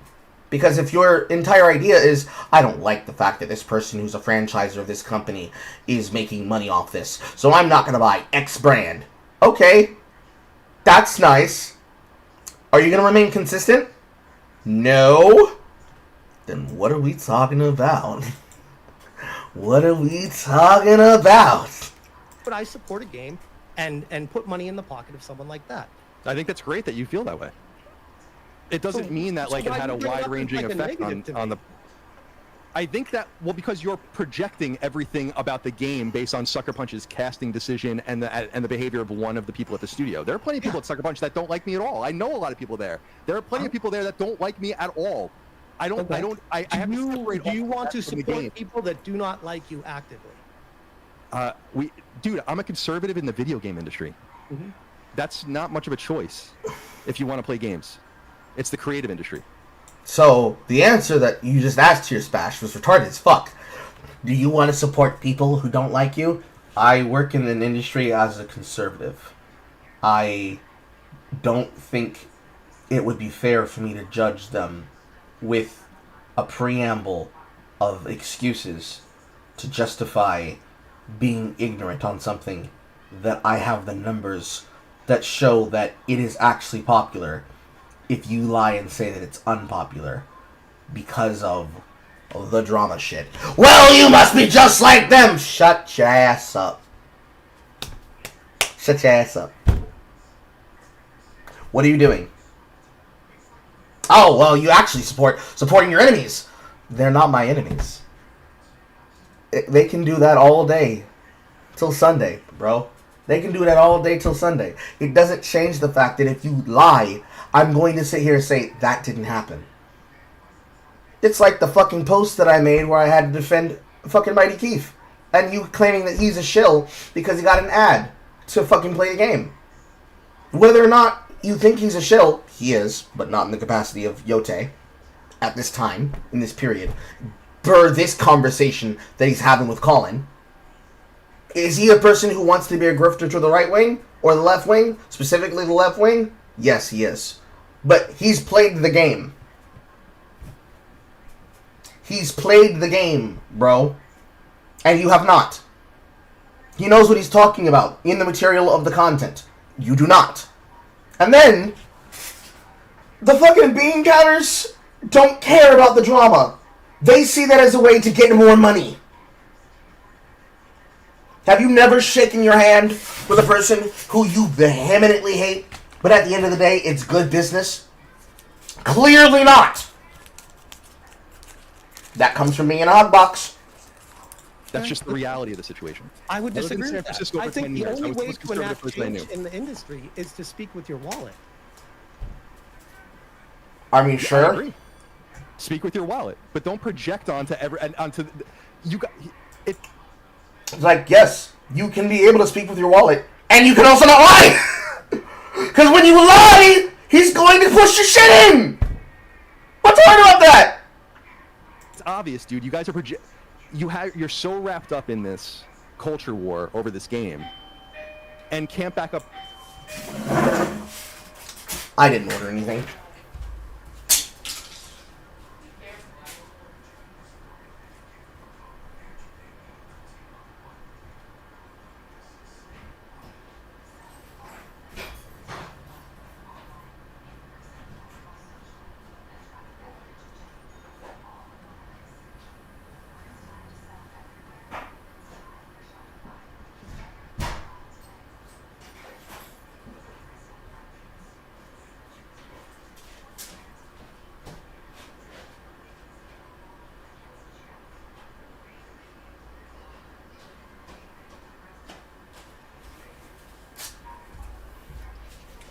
Because if your entire idea is, I don't like the fact that this person who's a franchiser of this company is making money off this, so I'm not going to buy X brand. Okay, that's nice. Are you going to remain consistent? No. Then what are we talking about? What are we talking about? Would I support a game and put money in the pocket of someone like that? I think that's great that you feel that way. It doesn't mean that like so it why had a do you bring it up as, wide-ranging like, a effect negative to on me? the... I think that, well, because you're projecting everything about the game based on Sucker Punch's casting decision and the behavior of one of the people at the studio. There are plenty of people at Sucker Punch that don't like me at all. I know a lot of people there. There are plenty of people there that don't like me at all. I have to separate Do you all want that to from the support game. people that do not like you actively? Dude, I'm a conservative in the video game industry. Mm-hmm. That's not much of a choice if you want to play games. It's the creative industry. So, the answer that you just asked here, Spash, was retarded as fuck. Do you want to support people who don't like you? I work in an industry as a conservative. I don't think it would be fair for me to judge them with a preamble of excuses to justify being ignorant on something that I have the numbers that show that it is actually popular, if you lie and say that it's unpopular because of the drama shit. Well, you must be just like them! Shut your ass up. Shut your ass up. What are you doing? Oh, well, you actually supporting your enemies. They're not my enemies. They can do that all day. Till Sunday, bro. They can do that all day till Sunday. It doesn't change the fact that if you lie, I'm going to sit here and say, that didn't happen. It's like the fucking post that I made where I had to defend fucking Mighty Keith. And you claiming that he's a shill because he got an ad to fucking play the game. Whether or not you think he's a shill, he is, but not in the capacity of Yote at this time, in this period. For this conversation that he's having with Colin. Is he a person who wants to be a grifter to the right wing or the left wing? Specifically the left wing? Yes, he is. But he's played the game. He's played the game, bro. And you have not. He knows what he's talking about in the material of the content. You do not. And then, the fucking bean counters don't care about the drama. They see that as a way to get more money. Have you never shaken your hand with a person who you vehemently hate, but at the end of the day, it's good business? Clearly not. That comes from being in a hot box. That's just the reality of the situation. I would I lived in disagree San with that. Francisco I for think 10 the years. I only was the way most to conservative enact person I change knew. in the industry is to speak with your wallet. I mean, I sure. agree. Speak with your wallet, but don't project onto you got it. It's like, yes, you can be able to speak with your wallet, and you can also not lie! Because when you lie, he's going to push your shit in! What's hard about that? It's obvious, dude. You guys are you're so wrapped up in this culture war over this game, and can't back up. I didn't order anything.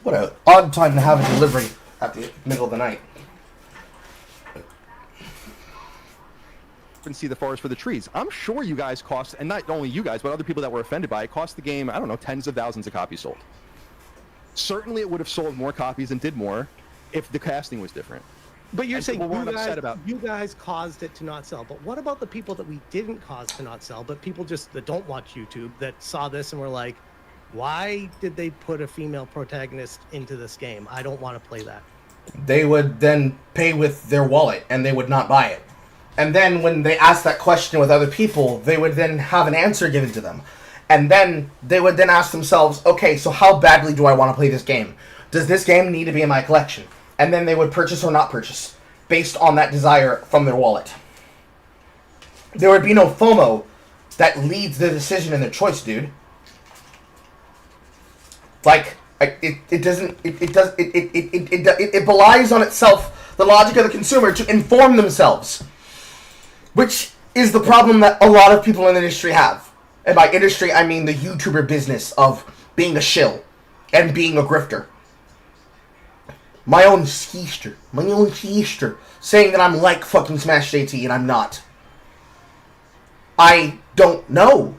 What an odd time to have a delivery at the middle of the night. And see the forest for the trees. I'm sure you guys cost, and not only you guys, but other people that were offended by it, cost the game, I don't know, tens of thousands of copies sold. Certainly it would have sold more copies and did more if the casting was different. But you're And saying people weren't upset about. you guys caused it to not sell. But what about the people that we didn't cause to not sell, but people just that don't watch YouTube that saw this and were like, why did they put a female protagonist into this game? I don't want to play that. They would then pay with their wallet, and they would not buy it. And then when they asked that question with other people, they would then have an answer given to them. And then they would then ask themselves, okay, so how badly do I want to play this game? Does this game need to be in my collection? And then they would purchase or not purchase, based on that desire from their wallet. There would be no FOMO that leads the decision and the choice, dude. Like, it belies on itself the logic of the consumer to inform themselves, which is the problem that a lot of people in the industry have. And by industry, I mean the YouTuber business of being a shill and being a grifter. My own scheister, saying that I'm like fucking SmashJT and I'm not. I don't know,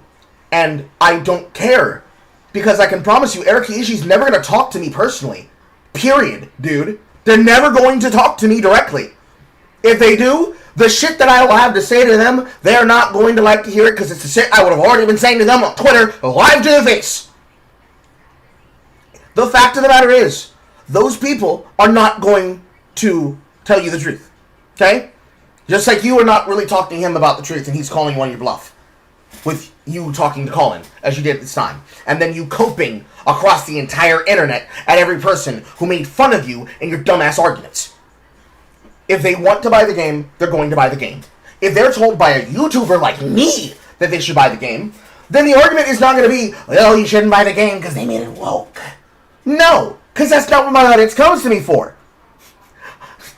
and I don't care. Because I can promise you, Eric Ishii's never going to talk to me personally. Period, dude. They're never going to talk to me directly. If they do, the shit that I will have to say to them, they're not going to like to hear it because it's the shit I would have already been saying to them on Twitter, live to their face. The fact of the matter is, those people are not going to tell you the truth. Okay? Just like you are not really talking to him about the truth and he's calling you on your bluff. With you talking to Colin, as you did this time. And then you coping across the entire internet at every person who made fun of you in your dumbass arguments. If they want to buy the game, they're going to buy the game. If they're told by a YouTuber like me that they should buy the game, then the argument is not going to be, well, you shouldn't buy the game because they made it woke. No, because that's not what my audience comes to me for.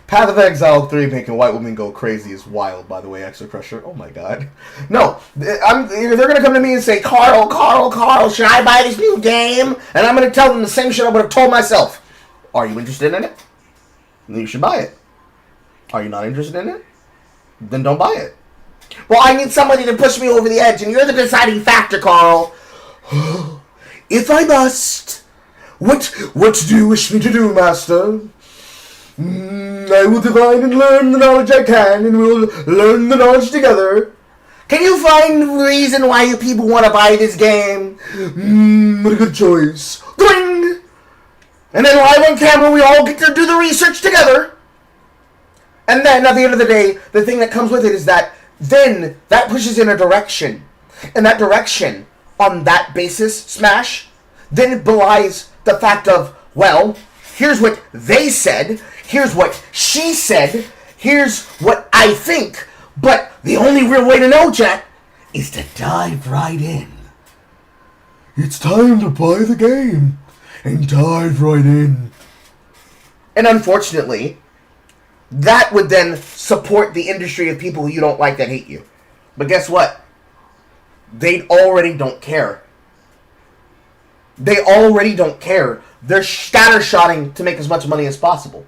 Path of Exile 3 making white women go crazy is wild, by the way, Extra Crusher. Oh my god. No, they're going to come to me and say, Carl, should I buy this new game? And I'm going to tell them the same shit I would have told myself. Are you interested in it? Then you should buy it. Are you not interested in it? Then don't buy it. Well, I need somebody to push me over the edge, and you're the deciding factor, Carl. If I must, what do you wish me to do, master? I will divine and learn the knowledge I can, and we'll learn the knowledge together. Can you find a reason why you people want to buy this game? What a good choice. Ding! And then live on camera, we all get to do the research together. And then, at the end of the day, the thing that comes with it is that then that pushes in a direction. And that direction, on that basis, Smash, then belies the fact of, well, here's what they said, here's what she said, here's what I think, but the only real way to know, chat, is to dive right in. It's time to buy the game and dive right in. And unfortunately, that would then support the industry of people you don't like that hate you. But guess what? They already don't care. They already don't care. They're scattershotting to make as much money as possible.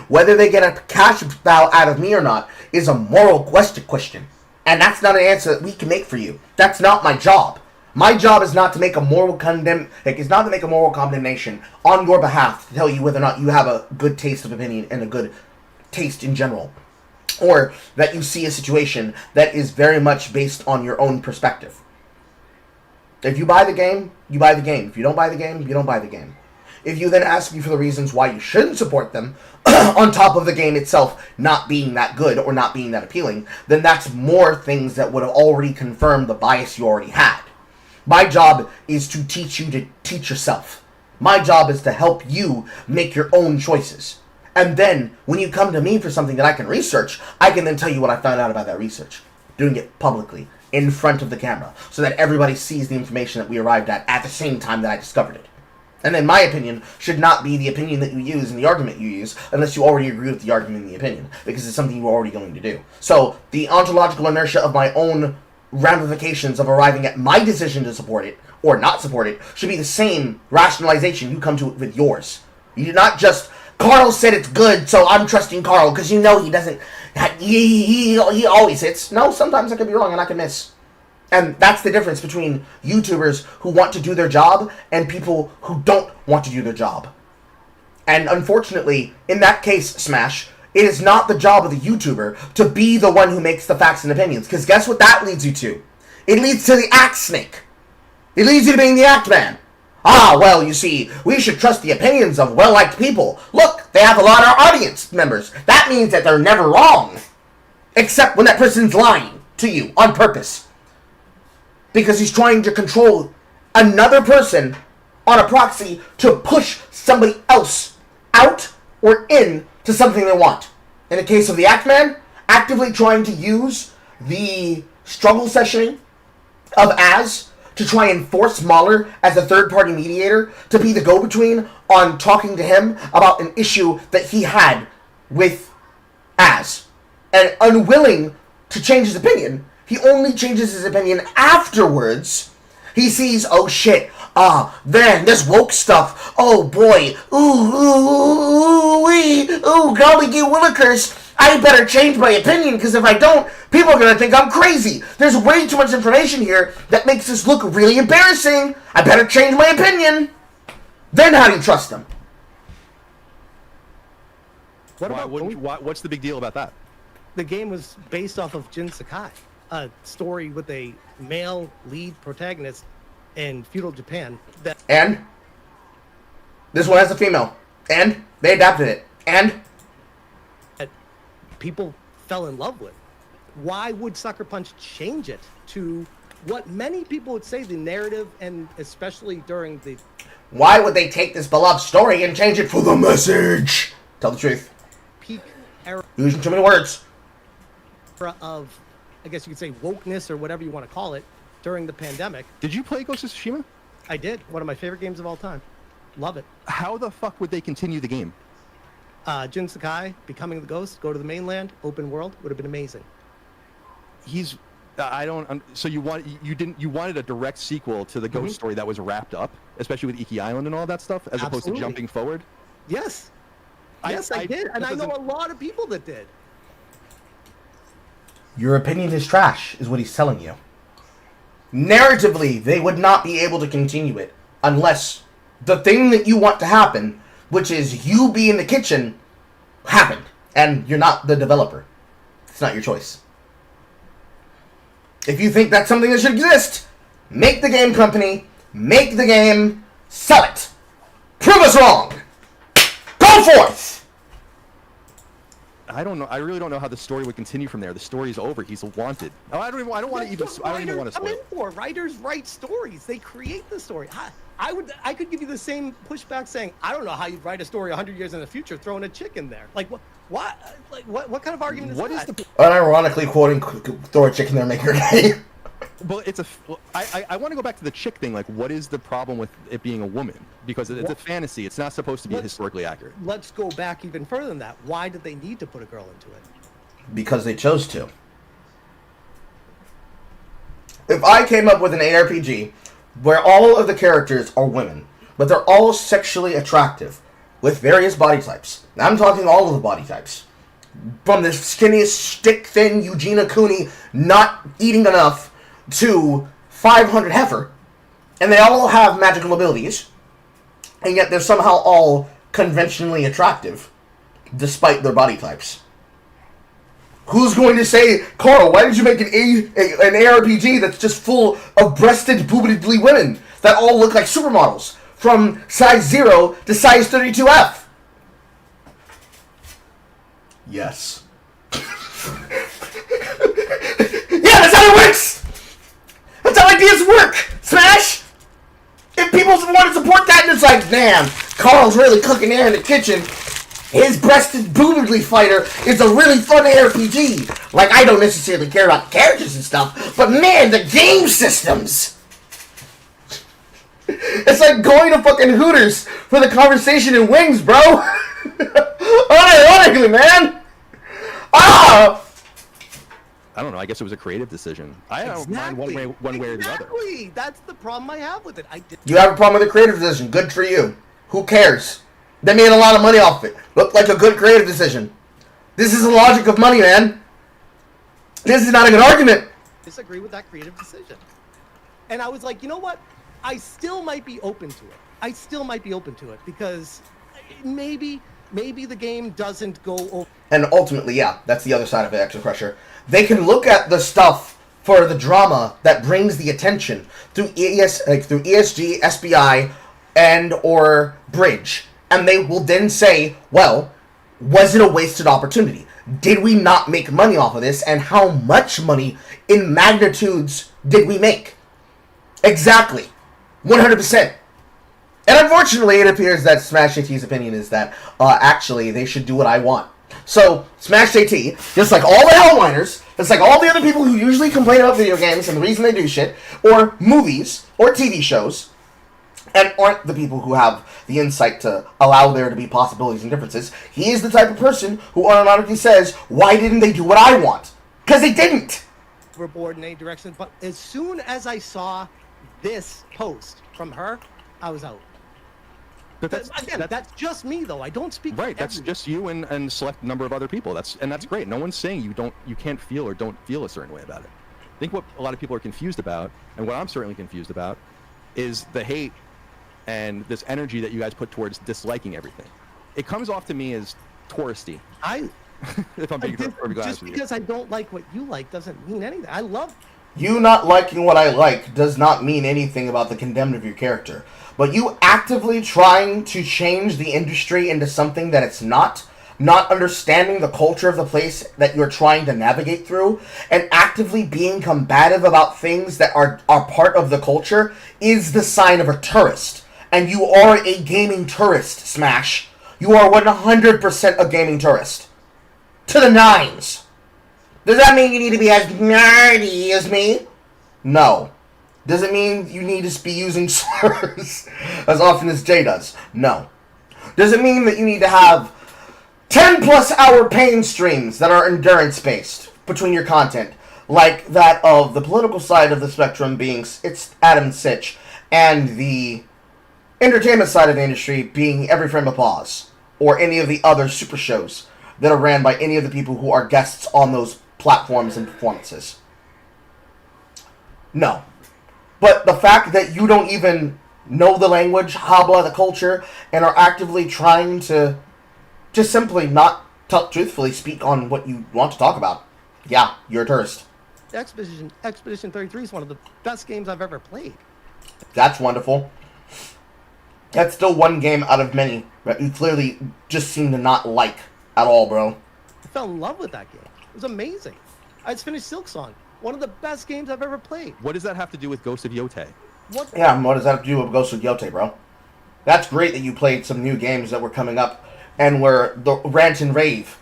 Whether they get a cash bow out of me or not is a moral question. And that's not an answer that we can make for you. That's not my job. My job is not to make a moral condemnation on your behalf to tell you whether or not you have a good taste of opinion and a good taste in general. Or that you see a situation that is very much based on your own perspective. If you buy the game, you buy the game. If you don't buy the game, you don't buy the game. If you then ask me for the reasons why you shouldn't support them, on top of the game itself not being that good or not being that appealing, then that's more things that would have already confirmed the bias you already had. My job is to teach you to teach yourself. My job is to help you make your own choices. And then, when you come to me for something that I can research, I can then tell you what I found out about that research. Doing it publicly, in front of the camera, so that everybody sees the information that we arrived at the same time that I discovered it. And then my opinion should not be the opinion that you use and the argument you use, unless you already agree with the argument and the opinion, because it's something you're already going to do. So, the ontological inertia of my own ramifications of arriving at my decision to support it, or not support it, should be the same rationalization you come to with yours. You do not just, Carl said it's good, so I'm trusting Carl, because you know he doesn't, he always hits. No, sometimes I could be wrong and I could miss. And that's the difference between YouTubers who want to do their job and people who don't want to do their job. And unfortunately, in that case, Smash, it is not the job of the YouTuber to be the one who makes the facts and opinions. Because guess what that leads you to? It leads to the act snake. It leads you to being the act man. Ah, well, you see, we should trust the opinions of well-liked people. Look, they have a lot of audience members. That means that they're never wrong. Except when that person's lying to you on purpose. Because he's trying to control another person on a proxy to push somebody else out or in to something they want. In the case of the Act Man, actively trying to use the struggle sessioning of Az to try and force Mahler as a third-party mediator to be the go-between on talking to him about an issue that he had with Az. And unwilling to change his opinion, he only changes his opinion afterwards. He sees, oh shit, man, this woke stuff, oh boy, golly gee willikers, I better change my opinion, because if I don't, people are going to think I'm crazy. There's way too much information here that makes this look really embarrassing. I better change my opinion. Then how do you trust them? What's the big deal about that? The game was based off of Jin Sakai, a story with a male lead protagonist in feudal Japan. And this one has a female. And they adapted it. And people fell in love with. Why would Sucker Punch change it to what many people would say the narrative, and especially during the... Why would they take this beloved story and change it for the message? Tell the truth. Peak era Using too many words. Of, I guess you could say, wokeness or whatever you want to call it during the pandemic. Did you play Ghost of Tsushima? I did. One of my favorite games of all time. Love it. How the fuck would they continue the game? Jin Sakai becoming the ghost, go to the mainland, open world, would have been amazing. He's I don't. So you wanted a direct sequel to the Ghost story that was wrapped up, especially with Iki Island and all that stuff, as opposed to jumping forward. Yes, yes, I did, and I know a lot of people that did. Your opinion is trash, is what he's telling you. Narratively, they would not be able to continue it unless the thing that you want to happen, which is you be in the kitchen, happened, and you're not the developer. It's not your choice. If you think that's something that should exist, make the game company, make the game, sell it. Prove us wrong. Go forth! I don't know. I really don't know how the story would continue from there. The story's over. He's wanted. Oh, I don't even want to spoil I'm in it. for writers write stories. They create the story. I could give you the same pushback saying I don't know how you'd write a story 100 years in the future throwing a chick in there. Like what kind of argument is that? What is the? Unironically quoting throw a chick in there, make her gay. Well, I want to go back to the chick thing. Like, what is the problem with it being a woman? Because it's a fantasy. It's not supposed to be historically accurate. Let's go back even further than that. Why did they need to put a girl into it? Because they chose to. If I came up with an ARPG where all of the characters are women, but they're all sexually attractive with various body types. I'm talking all of the body types. From the skinniest, stick-thin Eugenia Cooney not eating enough to 500 heifer, and they all have magical abilities, and yet they're somehow all conventionally attractive, despite their body types. Who's going to say, Carl, why did you make an ARPG that's just full of breasted, boobedly women that all look like supermodels, from size 0 to size 32F? Yes. Yeah, that's how it works! That's how ideas work! Smash! If people want to support that, and it's like, man, Carl's really cooking there in the kitchen. His breasted boobedly fighter is a really fun ARPG. Like, I don't necessarily care about the characters and stuff, but man, the game systems! It's like going to fucking Hooters for the conversation in wings, bro! Unironically, man! Ah! I don't know. I guess it was a creative decision. I don't mind one way or the other. Exactly. That's the problem I have with it. You have a problem with a creative decision. Good for you. Who cares? They made a lot of money off it. Looked like a good creative decision. This is the logic of money, man. This is not a good argument. Disagree with that creative decision. And I was like, you know what? I still might be open to it. Because maybe the game doesn't go over. And ultimately, yeah, that's the other side of it, Extra Crusher. They can look at the stuff for the drama that brings the attention through through ESG, SBI, and or Bridge. And they will then say, well, was it a wasted opportunity? Did we not make money off of this? And how much money in magnitudes did we make? Exactly. 100%. And unfortunately, it appears that SmashJT's opinion is that, actually, they should do what I want. So, SmashJT, just like all the Hellwiners, just like all the other people who usually complain about video games and the reason they do shit, or movies, or TV shows, and aren't the people who have the insight to allow there to be possibilities and differences, he is the type of person who automatically says, why didn't they do what I want? Because they didn't! Overboard in any direction, but as soon as I saw this post from her, I was out. But that's just me though. I don't speak. Right, that's just you and a select number of other people. That's great. No one's saying you can't feel or don't feel a certain way about it. I think what a lot of people are confused about, and what I'm certainly confused about, is the hate and this energy that you guys put towards disliking everything. It comes off to me as touristy. If I'm being perfectly honest just with you. because I don't like what you like doesn't mean anything. I love. You not liking what I like does not mean anything about the condemned of your character. But you actively trying to change the industry into something that it's not understanding the culture of the place that you're trying to navigate through, and actively being combative about things that are part of the culture is the sign of a tourist. And you are a gaming tourist, Smash. You are 100% a gaming tourist. To the nines. Does that mean you need to be as nerdy as me? No. Does it mean you need to be using slurs as often as Jay does? No. Does it mean that you need to have 10 plus hour pain streams that are endurance based between your content, like that of the political side of the spectrum being it's Adam Sitch, and the entertainment side of the industry being Every Frame Applause, or any of the other super shows that are ran by any of the people who are guests on those platforms and performances. No. But the fact that you don't even know the language, habla the culture, and are actively trying to just simply not truthfully speak on what you want to talk about, yeah, you're a tourist. Expedition 33 is one of the best games I've ever played. That's wonderful. That's still one game out of many that you clearly just seem to not like at all, bro. I fell in love with that game. It was amazing. I just finished Silksong, one of the best games I've ever played. What does that have to do with Ghost of Yotei? What? Yeah, and what does that have to do with Ghost of Yotei, bro? That's great that you played some new games that were coming up and were the rant and rave.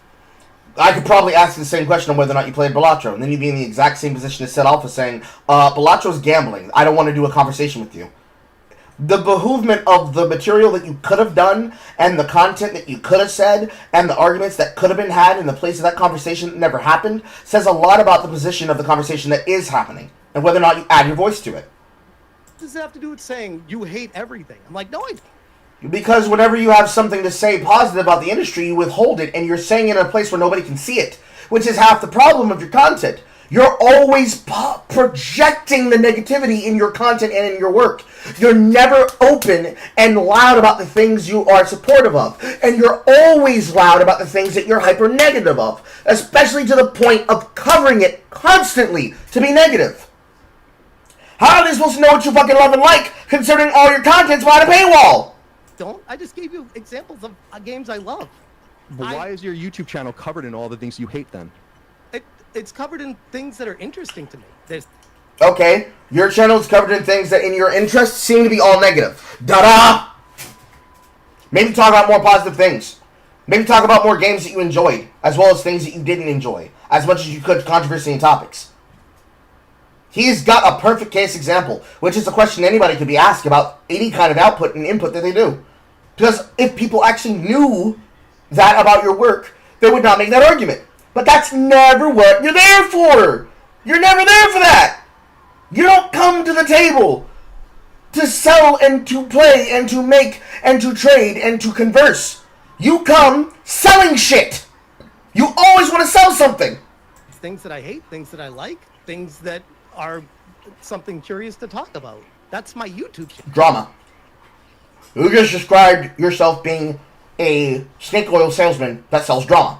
I could probably ask the same question on whether or not you played Balatro, and then you'd be in the exact same position as Set Alpha saying, Balatro's gambling. I don't want to do a conversation with you. The behoovement of the material that you could have done, and the content that you could have said, and the arguments that could have been had in the place of that conversation that never happened, says a lot about the position of the conversation that is happening, and whether or not you add your voice to it. What does it have to do with saying you hate everything? I'm like, no, I don't. Because whenever you have something to say positive about the industry, you withhold it, and you're saying it in a place where nobody can see it, which is half the problem of your content. You're always projecting the negativity in your content and in your work. You're never open and loud about the things you are supportive of. And you're always loud about the things that you're hyper negative of. Especially to the point of covering it constantly to be negative. How are they supposed to know what you fucking love and like, considering all your content's behind a paywall? I just gave you examples of games I love. But why is your YouTube channel covered in all the things you hate then? It's covered in things that are interesting to me. There's Okay, your channel is covered in things that in your interests seem to be all negative. Da-da! Maybe talk about more positive things. Maybe talk about more games that you enjoyed, as well as things that you didn't enjoy, as much as you could controversy and topics. He's got a perfect case example, which is a question anybody could be asked about any kind of output and input that they do. Because if people actually knew that about your work, they would not make that argument. But that's never what you're there for. You're never there for that. You don't come to the table to sell and to play and to make and to trade and to converse. You come selling shit. You always want to sell something. things that I hate, things that I like, things that are something curious to talk about. That's my YouTube channel. Drama. You just described yourself being a snake oil salesman that sells drama.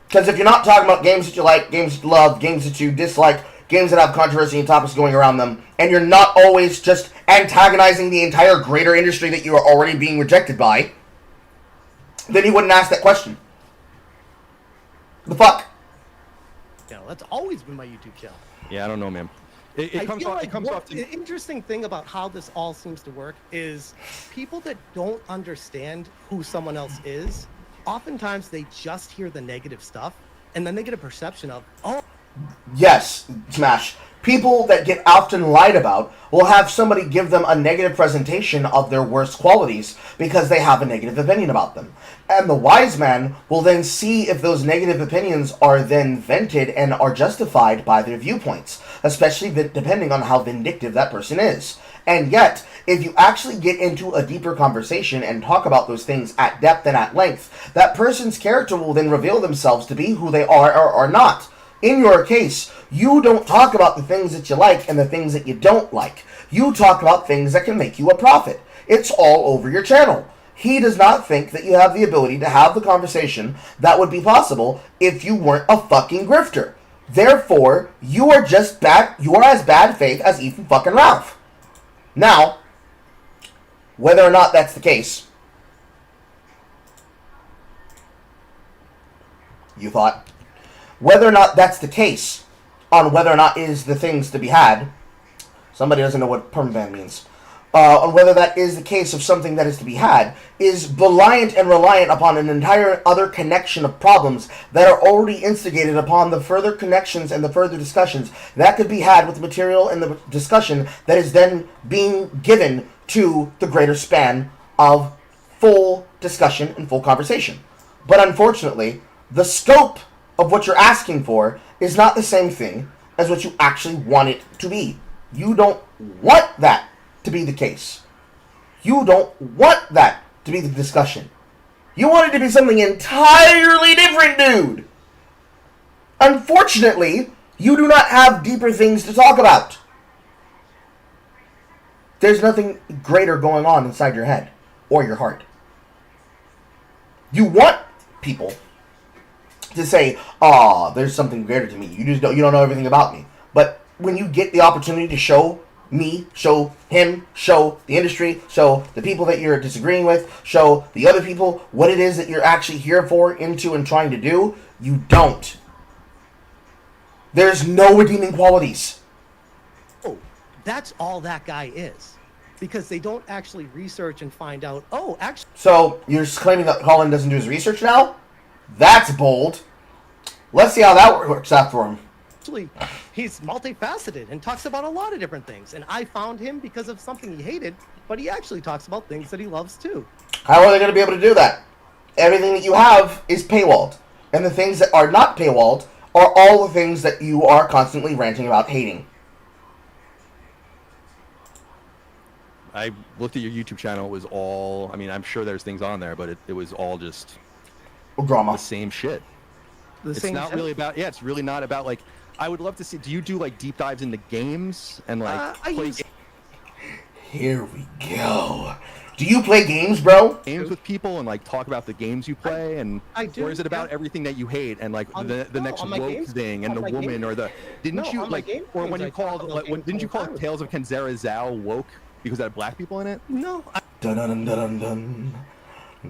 Because if you're not talking about games that you like, games that you love, games that you dislike, games that have controversy and topics going around them, and you're not always just antagonizing the entire greater industry that you are already being rejected by, then you wouldn't ask that question. The fuck? You know, that's always been my YouTube channel. Yeah, I don't know, man. It comes off to... The interesting thing about how this all seems to work is people that don't understand who someone else is, oftentimes they just hear the negative stuff, and then they get a perception of, oh. Yes, Smash. People that get often lied about will have somebody give them a negative presentation of their worst qualities because they have a negative opinion about them. And the wise man will then see if those negative opinions are then vented and are justified by their viewpoints, especially depending on how vindictive that person is. And yet, if you actually get into a deeper conversation and talk about those things at depth and at length, that person's character will then reveal themselves to be who they are or are not. In your case, you don't talk about the things that you like and the things that you don't like. You talk about things that can make you a profit. It's all over your channel. He does not think that you have the ability to have the conversation that would be possible if you weren't a fucking grifter. Therefore, you are just bad. You are as bad faith as Ethan fucking Ralph. Now, whether or not that's the case, you thought, whether or not that's the case, on whether or not is the things to be had, somebody doesn't know what permaban means, on whether that is the case of something that is to be had, is reliant upon an entire other connection of problems that are already instigated upon the further connections and the further discussions that could be had with the material and the discussion that is then being given to the greater span of full discussion and full conversation. But unfortunately, the scope of what you're asking for is not the same thing as what you actually want it to be. You don't want that to be the case. You don't want that to be the discussion. You want it to be something entirely different, dude. Unfortunately, you do not have deeper things to talk about. There's nothing greater going on inside your head or your heart. You want people to say, "Ah, there's something greater to me. You don't know everything about me." But when you get the opportunity to show me, show him, show the industry, show the people that you're disagreeing with, show the other people what it is that you're actually here for, into, and trying to do, you don't. There's no redeeming qualities. Oh, that's all that guy is. Because they don't actually research and find out, oh, actually... So, you're claiming that Colin doesn't do his research now? That's bold. Let's see how that works out for him. Actually, he's multifaceted and talks about a lot of different things. And I found him because of something he hated, but he actually talks about things that he loves too. How are they going to be able to do that? Everything that you have is paywalled. And the things that are not paywalled are all the things that you are constantly ranting about hating. I looked at your YouTube channel. It was all, I mean, I'm sure there's things on there, but it was all just Drama. the same shit. It's not really about, it's really not about, like, I would love to see, do you do, like, deep dives into games and, like, Here we go. Do you play games, bro? games with people and, like, talk about the games you play? And I do, or is it about yeah. everything that you hate and, like, the next on my woke games- thing and on the my woman games- or the, didn't No, you, on my like, game or when things, you I talk called, about like, when, games didn't you all the call time. Tales of Kenzera Zao woke because it had black people in it? No, Dun dun dun dun dun.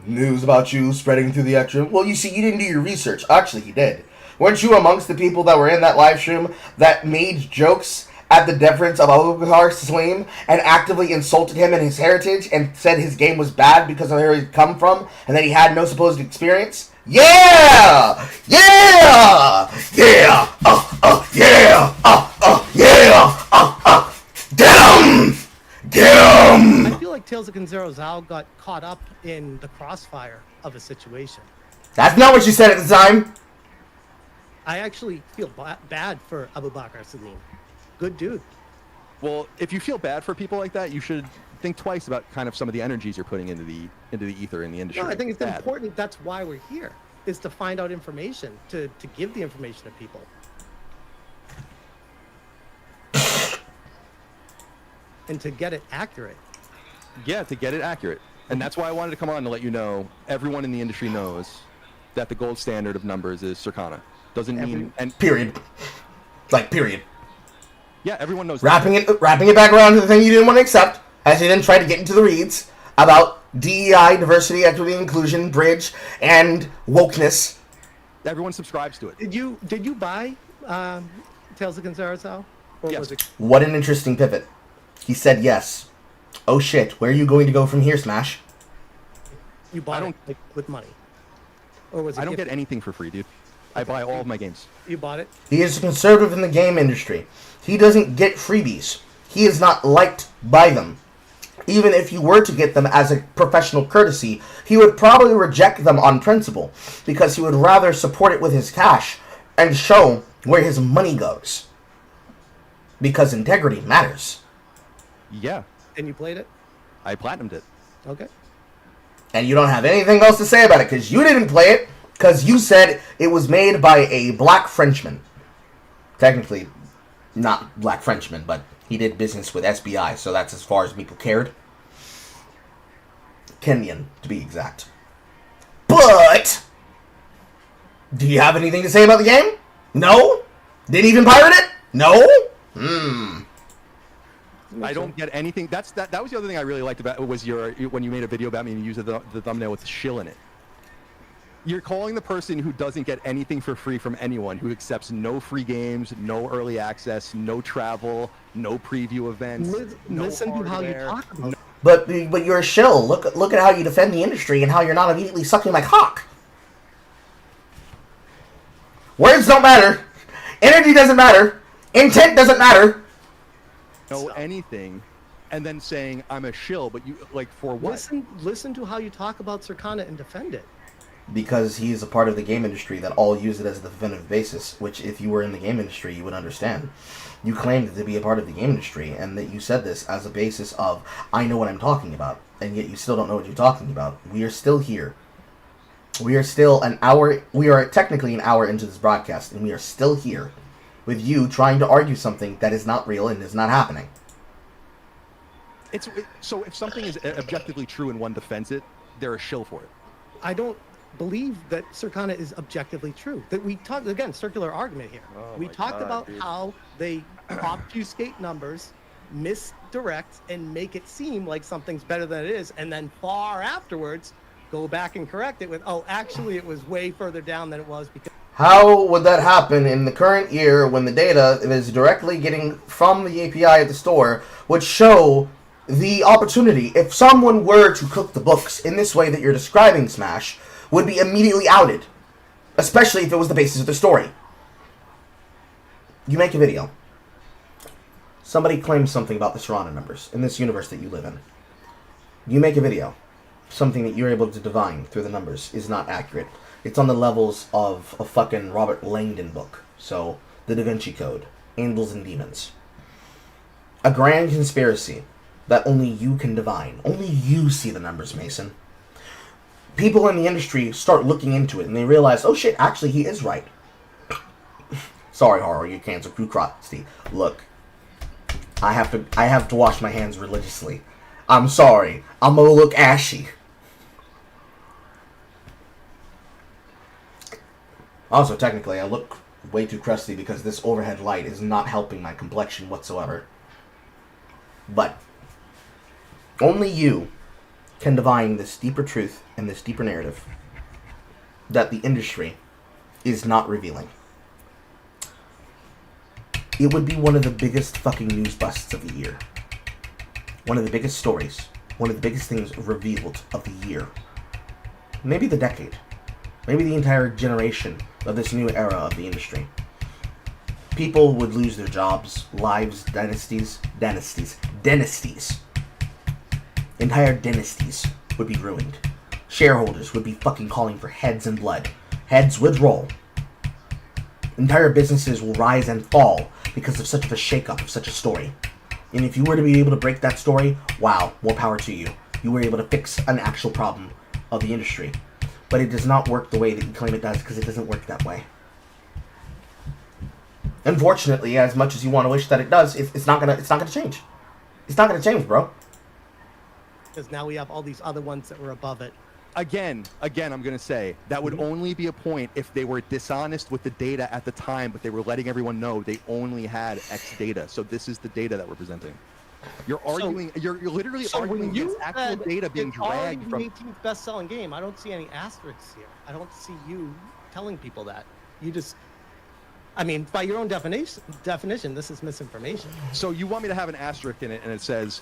News about you spreading through the X-Room. Well, you see, you didn't do your research. Actually, he did. Weren't you amongst the people that were in that live stream that made jokes at the deference of Abubakar Saleem and actively insulted him and his heritage and said his game was bad because of where he'd come from and that he had no supposed experience? Yeah! Yeah! Yeah! Yeah! Yeah! Get him! Get him! I feel like Tales of Kenzero Zao got caught up in the crossfire of a situation. That's not what you said at the time. I actually feel bad for Abubakar Saleem. Good dude. Well, if you feel bad for people like that, you should think twice about kind of some of the energies you're putting into the ether in the industry. No, I think it's bad. important. That's why we're here, is to find out information, to give the information to people. And to get it accurate. Yeah, to get it accurate. And that's why I wanted to come on to let you know, everyone in the industry knows that the gold standard of numbers is Circana. Doesn't mean... and Period. Like, period. yeah, everyone knows Wrapping it back around to the thing you didn't want to accept, as you then tried to get into the reads about DEI, diversity, equity, inclusion, bridge, and wokeness. Everyone subscribes to it. Did you buy Tales of Kenzero Zao? Or Yes. was it What an interesting pivot. He said yes. Oh shit, where are you going to go from here, Smash? you bought it like, with money? Or was it I don't gifted? get anything for free, dude. I buy all of my games. You bought it? He is a conservative in the game industry. He doesn't get freebies. He is not liked by them. Even if you were to get them as a professional courtesy, he would probably reject them on principle, because he would rather support it with his cash and show where his money goes. Because integrity matters. Yeah, And you played it? I platinumed it. Okay. And you don't have anything else to say about it, because you didn't play it, because you said it was made by a black Frenchman. Technically, not black Frenchman, but he did business with SBI, so that's as far as people cared. Kenyan, to be exact. But, do you have anything to say about the game? No? Didn't even pirate it? No? I don't get anything. That was the other thing I really liked about it, was when you made a video about me and you used the thumbnail with the shill in it. You're calling the person who doesn't get anything for free from anyone, who accepts no free games, no early access, no travel, no preview events. no Listen to how you hardware. talk about it. But you're a shill. Look at how you defend the industry and how you're not immediately sucking my cock. Words don't matter. Energy doesn't matter. Intent doesn't matter. Know anything, and then saying I'm a shill, but you like for what? Listen to how you talk about Circana and defend it. Because he is a part of the game industry that all use it as a definitive basis, which if you were in the game industry, you would understand. You claimed to be a part of the game industry, and that you said this as a basis of, I know what I'm talking about, and yet you still don't know what you're talking about. We are still here. We are still we are technically an hour into this broadcast, and we are still here with you trying to argue something that is not real and is not happening. So if something is objectively true and one defends it, they're a shill for it. I don't believe that Circana is objectively true. That we talked, again, circular argument here. We talked about how they obfuscate numbers, misdirect, and make it seem like something's better than it is, and then far afterwards go back and correct it with, oh, actually it was way further down than it was because... How would that happen in the current year when the data that is directly getting from the API at the store would show the opportunity, if someone were to cook the books in this way that you're describing, Smash, would be immediately outed, especially if it was the basis of the story. You make a video. Somebody claims something about the Serrano numbers in this universe that you live in. You make a video. Something that you're able to divine through the numbers is not accurate. It's on the levels of a fucking Robert Langdon book. So, the Da Vinci Code, Angels and Demons. A grand conspiracy that only you can divine. Only you see the numbers, Mason. People in the industry start looking into it and they realize, oh shit, actually he is right. Sorry, Horror, you cancel crew crusty. Look, I have to wash my hands religiously. I'm sorry. I'm gonna look ashy. Also, technically, I look way too crusty because this overhead light is not helping my complexion whatsoever. But only you can divine this deeper truth and this deeper narrative that the industry is not revealing. It would be one of the biggest fucking news busts of the year. One of the biggest stories. One of the biggest things revealed of the year. Maybe the decade. Maybe the entire generation of this new era of the industry. People would lose their jobs, lives, dynasties. Entire dynasties would be ruined. Shareholders would be fucking calling for heads and blood. Heads would roll. Entire businesses will rise and fall because of such of a shakeup of such a story. And if you were to be able to break that story, wow, more power to you. You were able to fix an actual problem of the industry. But it does not work the way that you claim it does because it doesn't work that way. Unfortunately, as much as you want to wish that it does, it's not gonna change. It's not gonna change, bro. Because now we have all these other ones that were above it. Again, I'm going to say that would only be a point if they were dishonest with the data at the time, but they were letting everyone know they only had X data. So this is the data that we're presenting. You're arguing, you're literally arguing against actual data being dragged from... the 18th best-selling game. I don't see any asterisks here. I don't see you telling people that. You just... I mean, by your own definition, this is misinformation. So you want me to have an asterisk in it, and it says,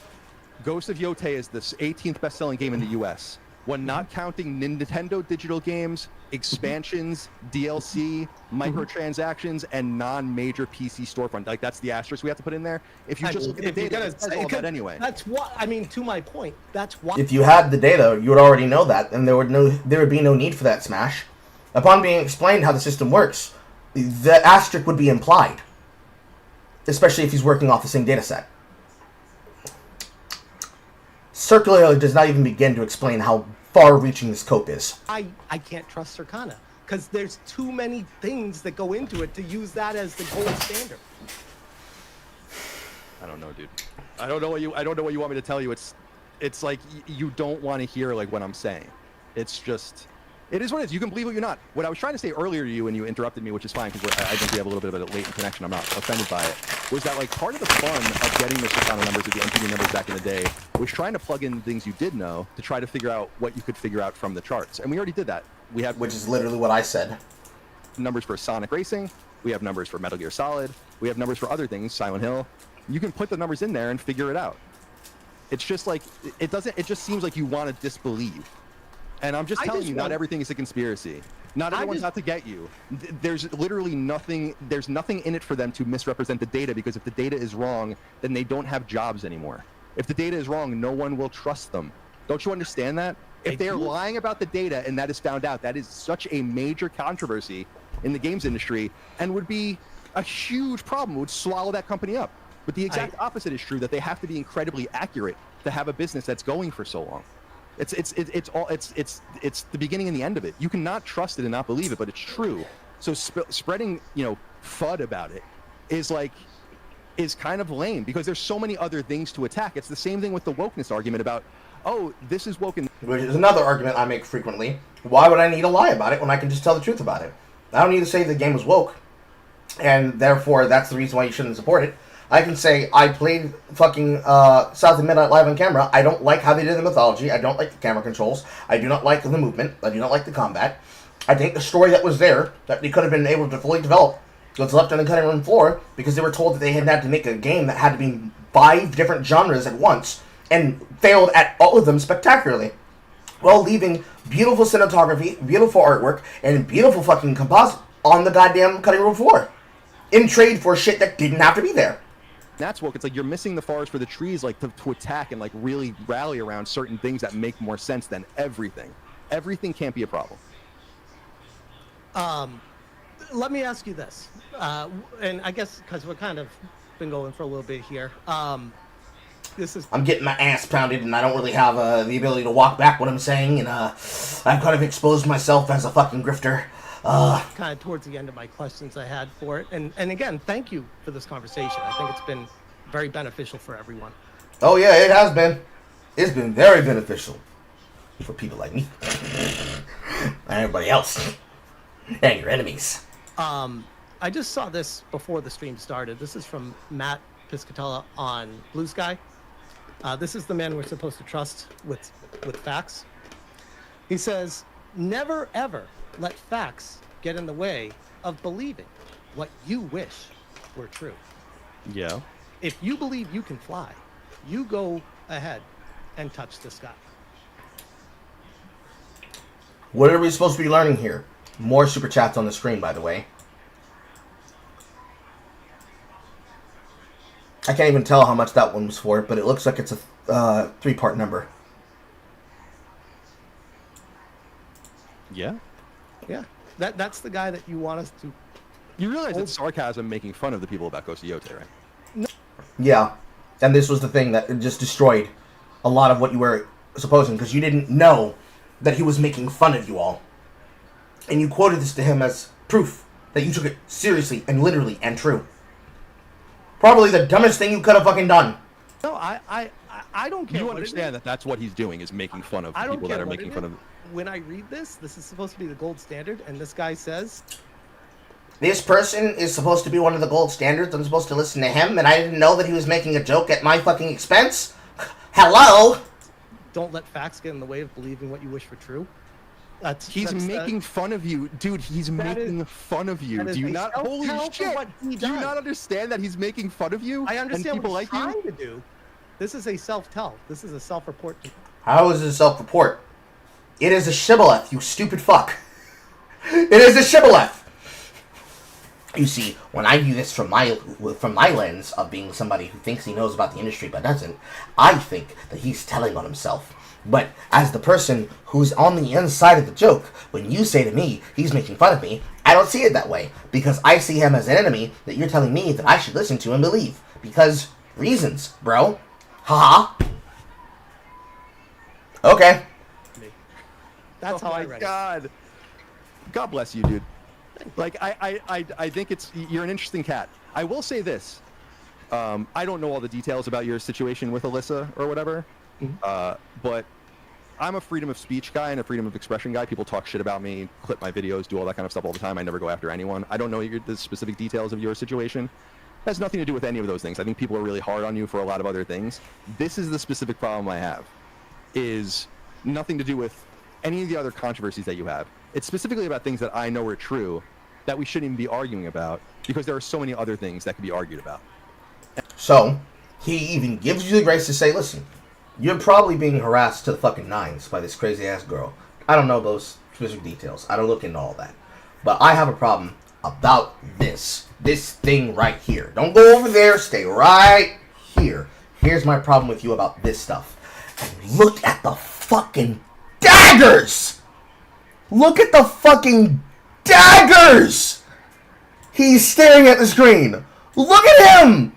Ghost of Yote is the 18th best-selling game in the U.S., when not counting Nintendo digital games, expansions, DLC, microtransactions, and non-major PC storefront. Like, that's the asterisk we have to put in there. If you just look at the data, it says all that anyway. That's what, I mean, to my point, that's why... If you had the data, you would already know that, and there would be no need for that, Smash. Upon being explained how the system works, the asterisk would be implied. Especially if he's working off the same data set. Circular does not even begin to explain how far-reaching the scope is. I can't trust Circana because there's too many things that go into it to use that as the gold standard. I don't know, dude. I don't know what you want me to tell you. It's like you don't want to hear like what I'm saying. It's just... It is what it is. You can believe it or not. What I was trying to say earlier to you when you interrupted me, which is fine because I think we have a little bit of a latent connection. I'm not offended by it. Was that like part of the fun of getting the Circana numbers or the NPD numbers back in the day was trying to plug in things you did know to try to figure out what you could figure out from the charts. And we already did that. We have which is literally what I said. Numbers for Sonic Racing. We have numbers for Metal Gear Solid. We have numbers for other things, Silent Hill. You can put the numbers in there and figure it out. It's just like it just seems like you want to disbelieve. And I'm just telling you, not everything is a conspiracy. Not everyone's out to get you. There's literally nothing, there's nothing in it for them to misrepresent the data because if the data is wrong, then they don't have jobs anymore. If the data is wrong, no one will trust them. Don't you understand that? If they are lying about the data and that is found out, that is such a major controversy in the games industry and would be a huge problem. It would swallow that company up. But the exact opposite is true, that they have to be incredibly accurate to have a business that's going for so long. It's the beginning and the end of it. You cannot trust it and not believe it, but it's true. So spreading, FUD about it is kind of lame because there's so many other things to attack. It's the same thing with the wokeness argument about, oh, this is woke. Which is another argument I make frequently. Why would I need to lie about it when I can just tell the truth about it? I don't need to say the game was woke, and therefore that's the reason why you shouldn't support it. I can say I played fucking South of Midnight live on camera. I don't like how they did the mythology. I don't like the camera controls. I do not like the movement. I do not like the combat. I think the story that was there, that they could have been able to fully develop, was left on the cutting room floor because they were told that they had to make a game that had to be 5 different genres at once, and failed at all of them spectacularly, while leaving beautiful cinematography, beautiful artwork, and beautiful fucking composite on the goddamn cutting room floor, in trade for shit that didn't have to be there. That's woke. It's like you're missing the forest for the trees, like to attack and like really rally around certain things that make more sense than everything. Everything can't be a problem. Let me ask you this, and I guess because we're kind of been going for a little bit here. I'm getting my ass pounded, and I don't really have the ability to walk back what I'm saying, and I've kind of exposed myself as a fucking grifter. Kind of towards the end of my questions I had for it, and again, thank you for this conversation. I think it's been very beneficial for everyone. Oh yeah, it has been. It's been very beneficial for people like me and everybody else and your enemies. I just saw this before the stream started. This is from Matt Piscatella on Blue Sky. This is the man we're supposed to trust with facts. He says, never ever let facts get in the way of believing what you wish were true. Yeah. If you believe you can fly, you go ahead and touch the sky. What are we supposed to be learning here? More super chats on the screen, by the way. I can't even tell how much that one was for, but it looks like it's a 3-part number. Yeah? Yeah. That's the guy that you want us to... You realize it's sarcasm making fun of the people about Ghost of Yote, right? No. Yeah. And this was the thing that just destroyed a lot of what you were supposing, because you didn't know that he was making fun of you all. And you quoted this to him as proof that you took it seriously and literally and true. Probably the dumbest thing you could have fucking done. No, I don't care. You understand that that's what he's doing, is making fun of people that are making fun of... When I read this is supposed to be the gold standard, and this guy says... This person is supposed to be one of the gold standards. I'm supposed to listen to him, and I didn't know that he was making a joke at my fucking expense? Hello? Don't let facts get in the way of believing what you wish for true. He's making fun of you. Dude, he's making fun of you. Do you not... Holy shit! Do you not understand that he's making fun of you? I understand what he's trying you? to do. This is a self-tell. This is a self-report. How is it a self-report? It is a shibboleth, you stupid fuck. It is a shibboleth! You see, when I view this from my lens of being somebody who thinks he knows about the industry but doesn't, I think that he's telling on himself. But as the person who's on the inside of the joke, when you say to me, he's making fun of me, I don't see it that way. Because I see him as an enemy that you're telling me that I should listen to and believe. Because reasons, bro. Haha. Okay. That's how I read God. God bless you, dude. Like, I think you're an interesting cat. I will say this. I don't know all the details about your situation with Alyssa or whatever. But I'm a freedom of speech guy and a freedom of expression guy. People talk shit about me, clip my videos, do all that kind of stuff all the time. I never go after anyone. I don't know the specific details of your situation. It has nothing to do with any of those things. I think people are really hard on you for a lot of other things. This is the specific problem I have. Is nothing to do with any of the other controversies that you have. It's specifically about things that I know are true that we shouldn't even be arguing about because there are so many other things that could be argued about. So, he even gives you the grace to say, listen, you're probably being harassed to the fucking nines by this crazy-ass girl. I don't know those specific details. I don't look into all that. But I have a problem about this thing right here. Don't go over there. Stay right here. Here's my problem with you about this stuff. And look at the fucking daggers! Look at the fucking daggers! He's staring at the screen. Look at him!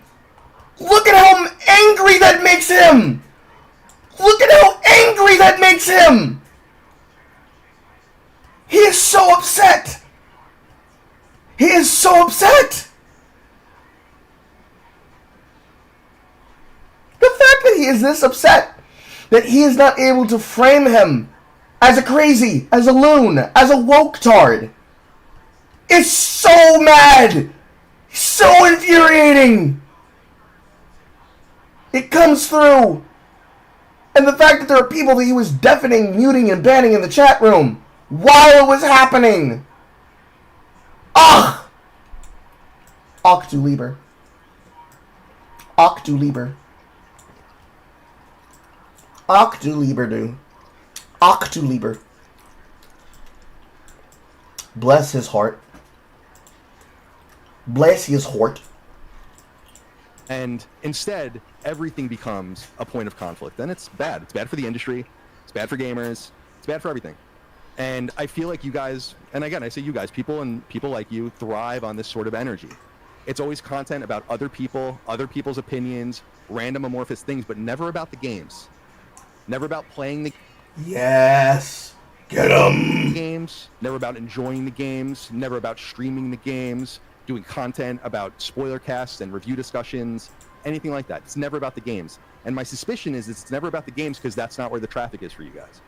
Look at how angry that makes him! Look at how angry that makes him! He is so upset! He is so upset! The fact that he is this upset, that he is not able to frame him as a crazy, as a loon, as a woke-tard, is so mad! So infuriating! It comes through! And the fact that there are people that he was deafening, muting, and banning in the chat room while it was happening! Ugh! Ach du lieber. Ach du lieber. Ach du lieber, du. Ach du lieber. Bless his heart. Bless his heart. And instead, everything becomes a point of conflict. And it's bad. It's bad for the industry. It's bad for gamers. It's bad for everything. And I feel like you guys, and again, I say you guys, people and people like you thrive on this sort of energy. It's always content about other people, other people's opinions, random amorphous things, but never about the games. Never about playing the Yes! Get him! games. Never about enjoying the games. Never about streaming the games. Doing content about spoiler casts and review discussions. Anything like that. It's never about the games. And my suspicion is it's never about the games because that's not where the traffic is for you guys.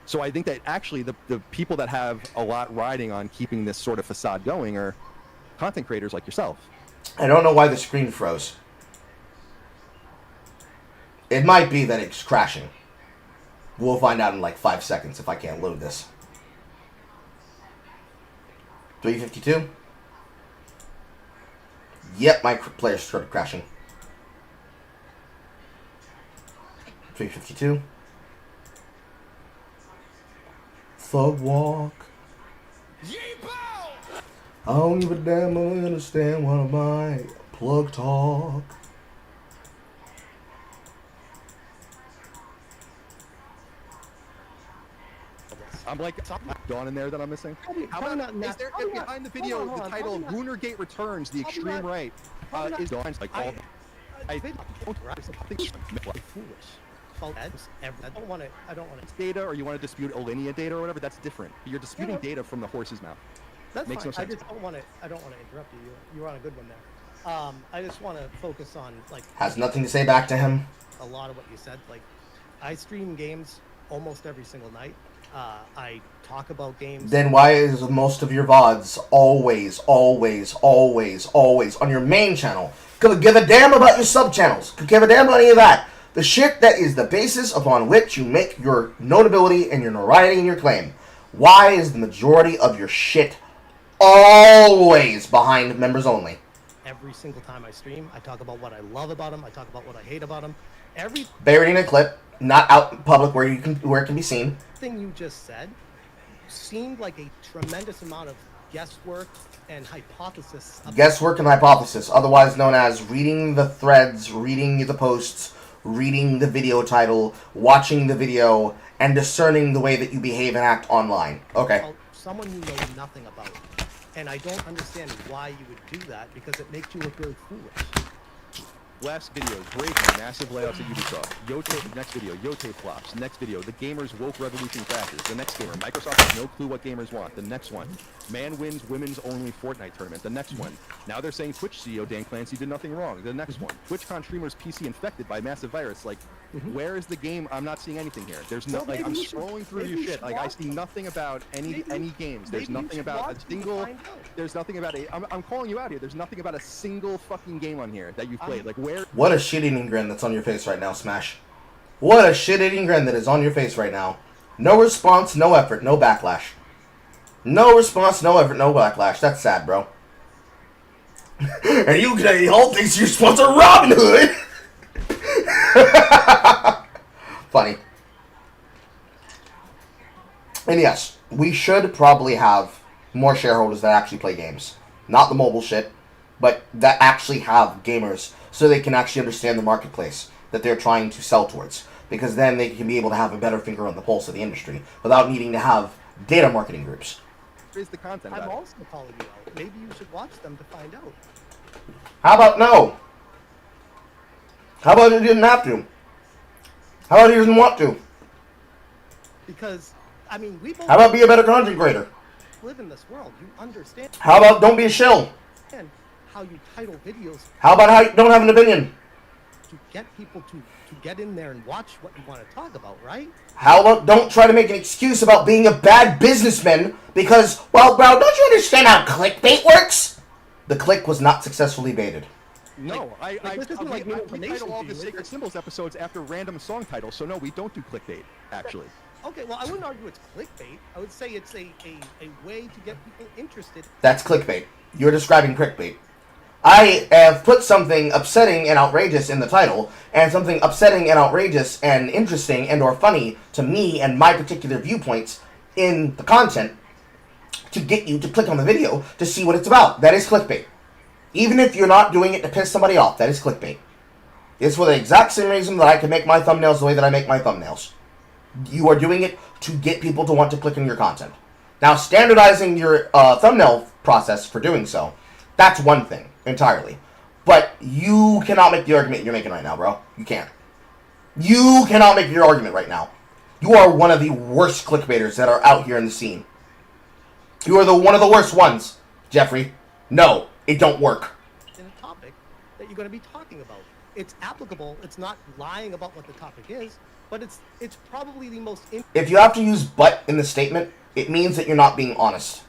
So I think that actually the people that have a lot riding on keeping this sort of facade going are content creators like yourself. I don't know why the screen froze. It might be that it's crashing. We'll find out in like 5 seconds if I can't load this. 352? Yep, my player started crashing. 352. Thug walk. YEEBOW! I don't give a damn, I understand what I buy. Plug talk. I'm like, Dawn in there that I'm missing. How about, is there, behind the video, the title, Goonergate Returns, the extreme right, is Dawn's like all... I think foolish. I don't want to. data, or you want to dispute Alinea data or whatever, that's different. You're disputing data from the horse's mouth. That's Makes fine. no sense. I just don't want to. I don't want to interrupt you. You were on a good one there. I just want to focus on like Has nothing to say back to him. a lot of what you said. Like, I stream games almost every single night. I talk about games. Then why is most of your VODs always on your main channel? Could give a damn about your sub channels. Could give a damn about any of that. The shit that is the basis upon which you make your notability and your notoriety and your claim. Why is the majority of your shit always behind members only? Every single time I stream, I talk about what I love about them. I talk about what I hate about them. Buried in a clip, not out in public where it can be seen. Everything you just said seemed like a tremendous amount of guesswork and hypothesis. Guesswork and hypothesis, otherwise known as reading the threads, reading the posts, reading the video title, watching the video, and discerning the way that you behave and act online. Okay. Well, someone you know nothing about. And I don't understand why you would do that, because it makes you look really foolish. Last video, breaking massive layouts at Ubisoft. Yote, next video, Yote flops. Next video, the gamers woke revolution crashes. The next gamer, Microsoft has no clue what gamers want. The next one, man wins women's only Fortnite tournament. The next one, now they're saying Twitch CEO Dan Clancy did nothing wrong. The next one, TwitchCon streamers PC infected by massive virus. Like, where is the game? I'm not seeing anything here. There's no, like, I'm scrolling through your shit. Like, I see nothing about any games. There's nothing about a single, there's nothing about a, I'm calling you out here. There's nothing about a single fucking game on here that you've played. Like, where? What a shit-eating grin that's on your face right now, Smash. What a shit-eating grin that is on your face right now. No response, no effort, no backlash. No response, no effort, no backlash. That's sad, bro. And you all thinks you sponsor Robin Hood. Funny. And yes, we should probably have more shareholders that actually play games. Not the mobile shit, but that actually have gamers so they can actually understand the marketplace. that they're trying to sell towards, because then they can be able to have a better finger on the pulse of the industry without needing to have data marketing groups. Is the content I'm about it? also calling you out. Maybe you should watch them to find out. How about no? How about he didn't have to? How about he doesn't want to? Because, I mean, we both How about be a better content creator? live in this world. You understand How about don't be a shill? how you title videos How about how you don't have an opinion? to get people to get in there and watch what you want to talk about, right? How about don't try to make an excuse about being a bad businessman because, well, bro, don't you understand how clickbait works? The click was not successfully baited. No, this isn't like we information title all to the you, Sacred is it? Symbols episodes after random song titles, so no, we don't do clickbait, actually. Okay, well, I wouldn't argue it's clickbait. I would say it's a way to get people interested. That's clickbait. You're describing clickbait. I have put something upsetting and outrageous in the title, and something upsetting and outrageous and interesting and or funny to me and my particular viewpoints in the content to get you to click on the video to see what it's about. That is clickbait. Even if you're not doing it to piss somebody off, that is clickbait. It's for the exact same reason that I can make my thumbnails the way that I make my thumbnails. You are doing it to get people to want to click on your content. Now, standardizing your thumbnail process for doing so, that's one thing entirely. But you cannot make the argument you're making right now, bro. You can't. You cannot make your argument right now. You are one of the worst clickbaiters that are out here in the scene. You are one of the worst ones, Jeffrey. No, it don't work. In a topic that you're going to be talking about. It's applicable. It's not lying about what the topic is, but it's probably the most If you have to use "but" in the statement, it means that you're not being honest.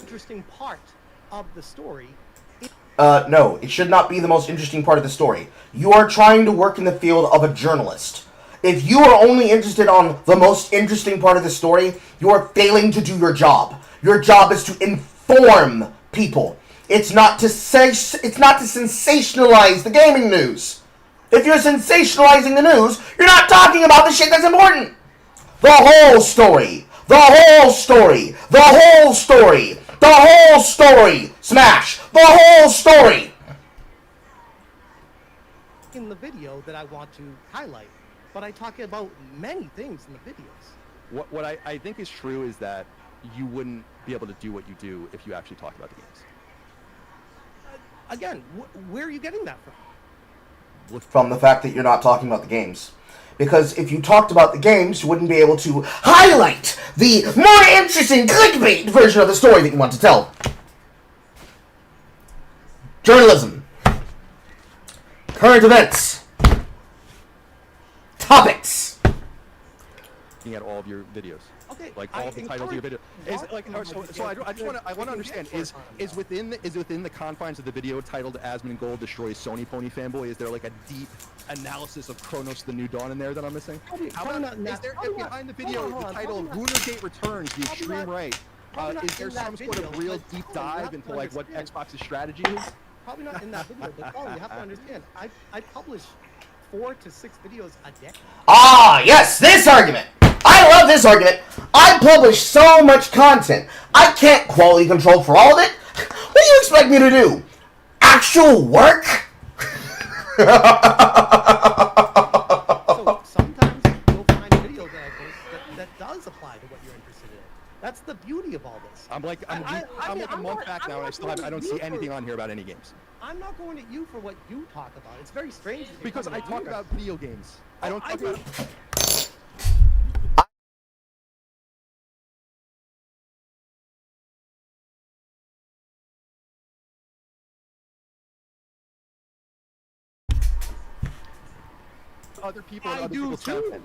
interesting part of the story. No, it should not be the most interesting part of the story. You are trying to work in the field of a journalist. If you are only interested on the most interesting part of the story, you are failing to do your job. Your job is to inform people. It's not to sensationalize the gaming news. If you're sensationalizing the news, you're not talking about the shit that's important. The whole story. The whole story. The whole story. The whole story. Smash. The whole story. In the video that I want to highlight, but I talk about many things in the videos. What I think is true is that you wouldn't be able to do what you do if you actually talked about the games. Again, where are you getting that from? From the fact that you're not talking about the games. Because if you talked about the games, you wouldn't be able to highlight the more interesting clickbait version of the story that you want to tell. Journalism. Current events. Topics. Looking at all of your videos. Okay, Like all the titles of your video. Is like so I want to understand is within the confines of the video titled Asmongold Gold destroys Sony Pony fanboy, is there like a deep analysis of Chronos the New Dawn in there that I'm missing? How about is there behind the video the title Runargate Returns, the extreme right? Is there some sort of real deep dive into like what Xbox's strategy is? Probably not in that video, but Colin, you have to understand, I publish 4 to 6 videos a day. Ah, yes, this argument. I love this argument. I publish so much content. I can't quality control for all of it. What do you expect me to do? Actual work? So sometimes you'll find a video that I post that does apply to what you're interested in. That's the beauty of all this. I'm like a month back now, and I don't see anything on here about any games. I'm not going at you for what you talk about. It's very strange. that you Because come I at talk me. about video games. I don't talk about. Other people and I other do people's too. content.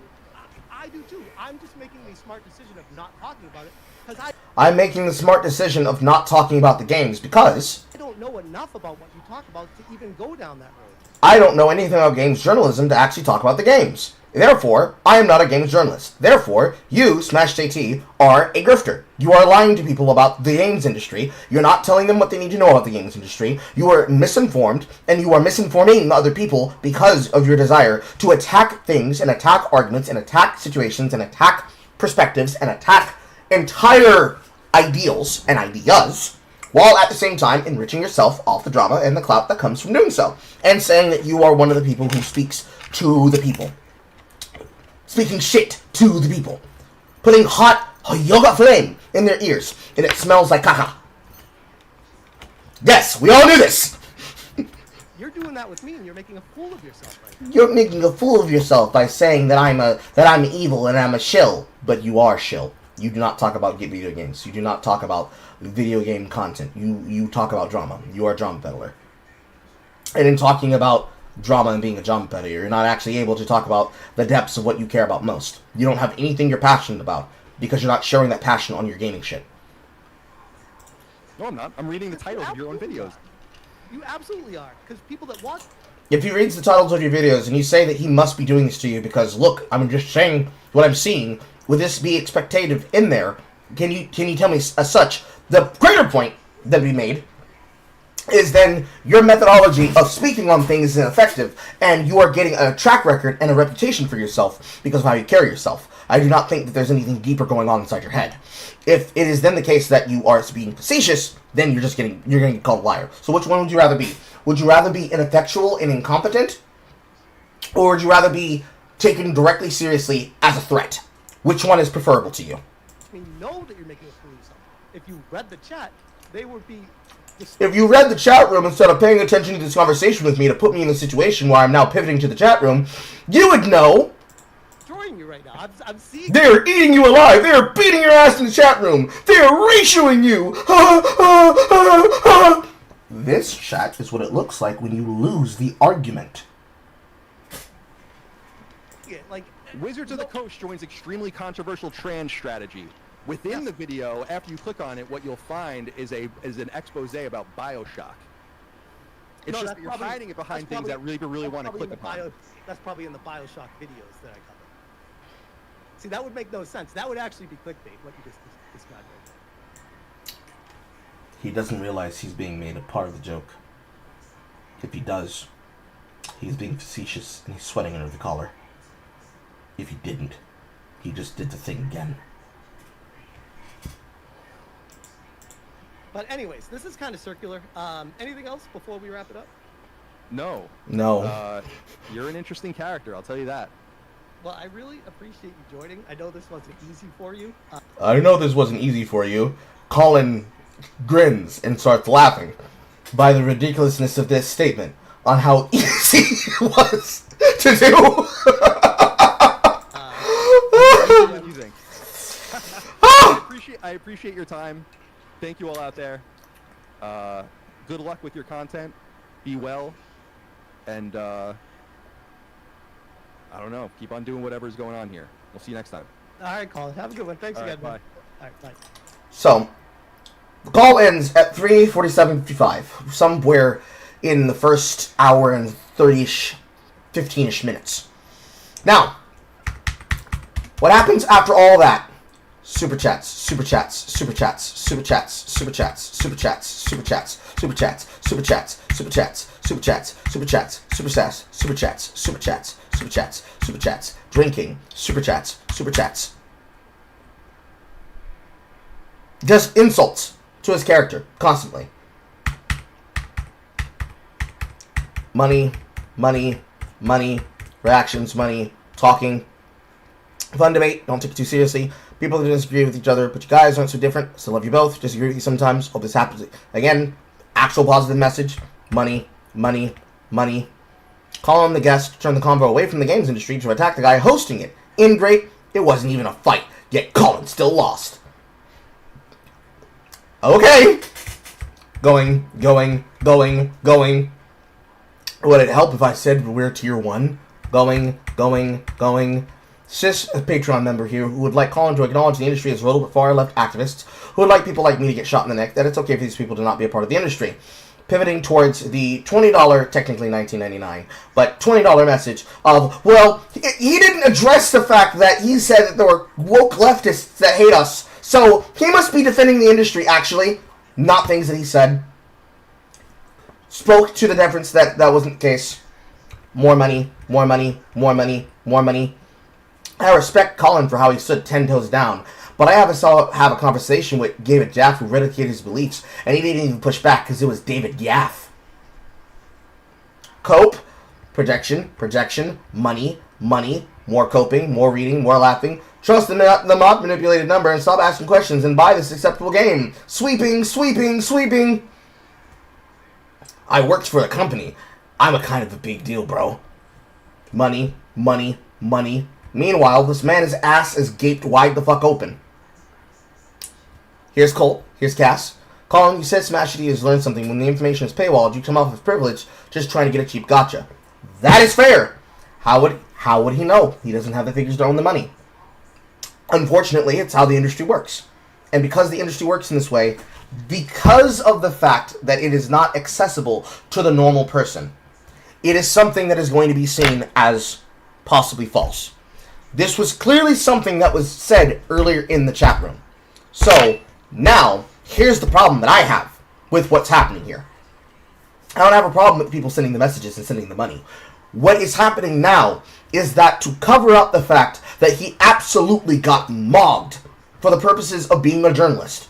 I do too. I'm just making the smart decision of not talking about it because I'm making the smart decision of not talking about the games because I don't know enough about what you talk about to even go down that road. I don't know anything about games journalism to actually talk about the games. Therefore, I am not a games journalist. Therefore, you, SmashJT, are a grifter. You are lying to people about the games industry. You're not telling them what they need to know about the games industry. You are misinformed, and you are misinforming other people because of your desire to attack things, and attack arguments, and attack situations, and attack perspectives, and attack entire ideals and ideas, while at the same time enriching yourself off the drama and the clout that comes from doing so, and saying that you are one of the people who speaks to the people. Speaking shit to the people. Putting hot yoga flame in their ears. And it smells like caca. Yes, we all knew this. You're doing that with me, and you're making a fool of yourself right now. You're making a fool of yourself by saying that I'm evil and I'm a shill. But you are shill. You do not talk about video games. You do not talk about video game content. You talk about drama. You are a drama peddler. And in talking about drama and being a drama peddler, you're not actually able to talk about the depths of what you care about most. You don't have anything you're passionate about because you're not showing that passion on your gaming shit. No, I'm not. I'm reading the titles of your own videos. You absolutely are, because people that watch... If he reads the titles of your videos and you say that he must be doing this to you because, look, I'm just saying what I'm seeing, would this be expectative in there? Can you tell me as such? The greater point that we made is then your methodology of speaking on things is ineffective, and you are getting a track record and a reputation for yourself because of how you carry yourself. I do not think that there's anything deeper going on inside your head. If it is then the case that you are being facetious, then you're going to get called a liar. So which one would you rather be? Would you rather be ineffectual and incompetent, or would you rather be taken directly seriously as a threat? Which one is preferable to you? We know that you're making a fool of yourself. If you read the chat, they would be... If you read the chat room instead of paying attention to this conversation with me to put me in a situation where I'm now pivoting to the chat room, you would know. Destroying you right now. I'm seeing... They're eating you alive. They're beating your ass in the chat room. They're ratioing you. This chat is what it looks like when you lose the argument. Yeah, like... Wizards of the Coast joins extremely controversial trans strategy. Within the video, after you click on it, what you'll find is an expose about BioShock. It's just that you're hiding it behind things that really want to click upon. That's probably in the BioShock videos that I cover. See, that would make no sense. That would actually be clickbait, what you just described right there. He doesn't realize he's being made a part of the joke. If he does, he's being facetious and he's sweating under the collar. If he didn't, he just did the thing again. But anyways, this is kind of circular. Anything else before we wrap it up? No. You're an interesting character, I'll tell you that. Well, I really appreciate you joining. I know this wasn't easy for you. I know this wasn't easy for you. Colin grins and starts laughing by the ridiculousness of this statement on how easy it was to do. I appreciate your time. Thank you all out there. Good luck with your content. Be well. And, I don't know. Keep on doing whatever's going on here. We'll see you next time. All right, Colin. Have a good one. Thanks again. Bye. Man. All right, bye. So, the call ends at 3:47:55, somewhere in the first hour and 30-ish, 15-ish minutes. Now, what happens after all that? Super chats, super chats, super chats, super chats, super chats, super chats, super chats, super chats, super chats, super chats, super chats, super chats, super chats, super chats, super chats, super chats, super chats, drinking, super chats, super chats. Just insults to his character constantly. Money, money, money, reactions, money, talking. Fun debate, don't take it too seriously. People that disagree with each other, but you guys aren't so different. Still love you both. Disagree with you sometimes. Hope this happens again. Actual positive message. Money, money, money. Call on the guest. Turn the convo away from the games industry to attack the guy hosting it. Ingrate. It wasn't even a fight. Yet Colin still lost. Okay. Going. Would it help if I said we're tier 1? Going. Cis, a Patreon member here, who would like Colin to acknowledge the industry as a little bit far-left activists, who would like people like me to get shot in the neck, that it's okay for these people to not be a part of the industry. Pivoting towards the $20, technically $19.99, but $20 message of, well, he didn't address the fact that he said that there were woke leftists that hate us, so he must be defending the industry, actually. Not things that he said. Spoke to the difference that wasn't the case. More money, more money, more money, more money. I respect Colin for how he stood 10 toes down, but I have a conversation with David Jaff who ridiculed his beliefs, and he didn't even push back because it was David Yaff. Cope, projection, money, more coping, more reading, more laughing. Trust the not manipulated number and stop asking questions and buy this acceptable game. Sweeping. I worked for a company. I'm a kind of a big deal, bro. Money. Meanwhile, this man's ass is gaped wide the fuck open. Here's Colt. Here's Cass. Colin, you said SmashJT has learned something. When the information is paywalled, you come off as privileged, just trying to get a cheap gotcha. That is fair. How would he know? He doesn't have the figures to own the money. Unfortunately, it's how the industry works. And because the industry works in this way, because of the fact that it is not accessible to the normal person, it is something that is going to be seen as possibly false. This was clearly something that was said earlier in the chat room. So, now, here's the problem that I have with what's happening here. I don't have a problem with people sending the messages and sending the money. What is happening now is that to cover up the fact that he absolutely got mobbed for the purposes of being a journalist,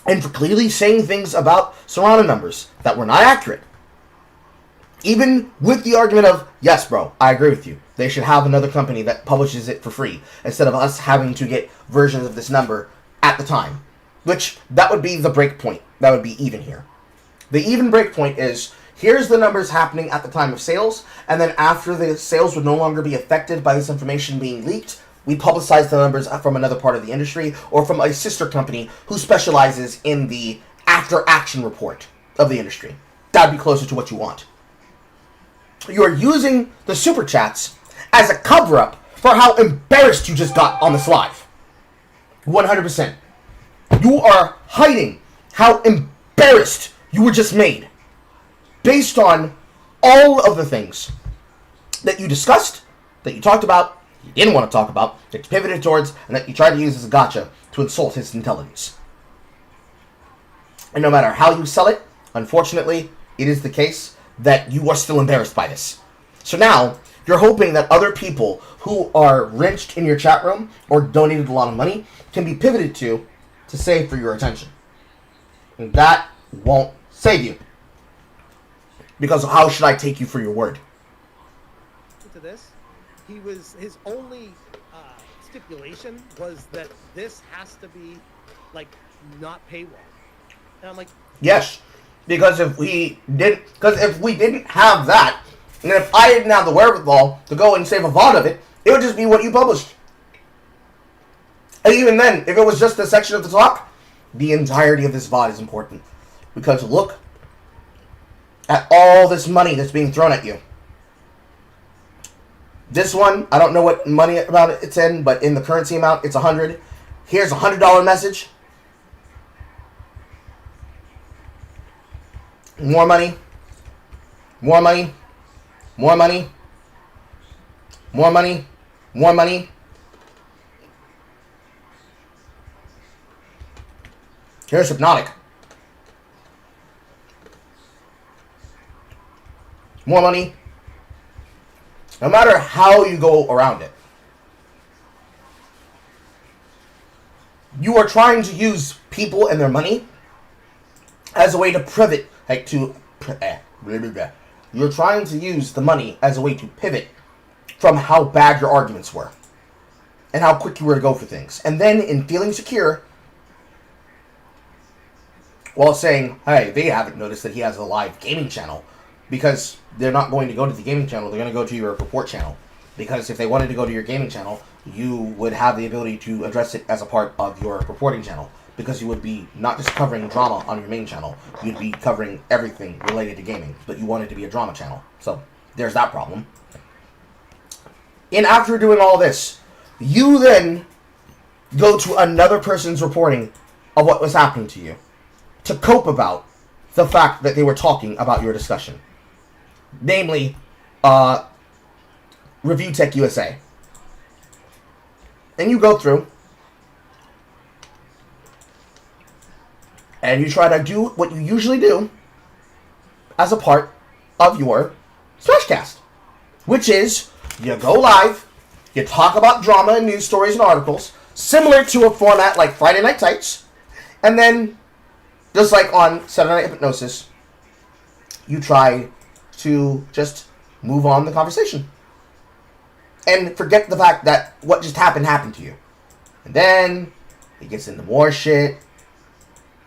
and for clearly saying things about Serrano numbers that were not accurate, even with the argument of, yes, bro, I agree with you. They should have another company that publishes it for free instead of us having to get versions of this number at the time. Which, that would be the break point. That would be even here. The even break point is, here's the numbers happening at the time of sales, and then after the sales would no longer be affected by this information being leaked, we publicize the numbers from another part of the industry or from a sister company who specializes in the after-action report of the industry. That would be closer to what you want. You are using the super chats as a cover-up for how embarrassed you just got on this live. 100%. You are hiding how embarrassed you were just made based on all of the things that you discussed, that you talked about, you didn't want to talk about, that you pivoted towards, and that you tried to use as a gotcha to insult his intelligence. And no matter how you sell it, unfortunately, it is the case that you are still embarrassed by this. So now, you're hoping that other people who are wrenched in your chat room or donated a lot of money can be pivoted to save for your attention. And that won't save you. Because how should I take you for your word? To this, his only stipulation was that this has to be, like, not paywall. And I'm like, yes. Because if we didn't have that, and if I didn't have the wherewithal to go and save a VOD of it, it would just be what you published. And even then, if it was just a section of the talk, the entirety of this VOD is important. Because look at all this money that's being thrown at you. This one, I don't know what money amount it's in, but in the currency amount, it's 100. Here's a $100 message. More money. More money. More money. More money. More money. Here's Hypnotic. More money. No matter how you go around it, you are trying to use people and their money as a way to pivot, You're trying to use the money as a way to pivot from how bad your arguments were and how quick you were to go for things. And then, in feeling secure, while saying, hey, they haven't noticed that he has a live gaming channel, because they're not going to go to the gaming channel, they're going to go to your report channel. Because if they wanted to go to your gaming channel, you would have the ability to address it as a part of your reporting channel. Because you would be not just covering drama on your main channel, you'd be covering everything related to gaming. But you want it to be a drama channel. So, there's that problem. And after doing all this, you then go to another person's reporting of what was happening to you to cope about the fact that they were talking about your discussion. Namely, Review Tech USA. And you go through and you try to do what you usually do as a part of your Smashcast, which is you go live, you talk about drama and news stories and articles, similar to a format like Friday Night Tights, and then, just like on Saturday Night Hypnosis, you try to just move on the conversation. And forget the fact that what just happened to you. And then it gets into more shit,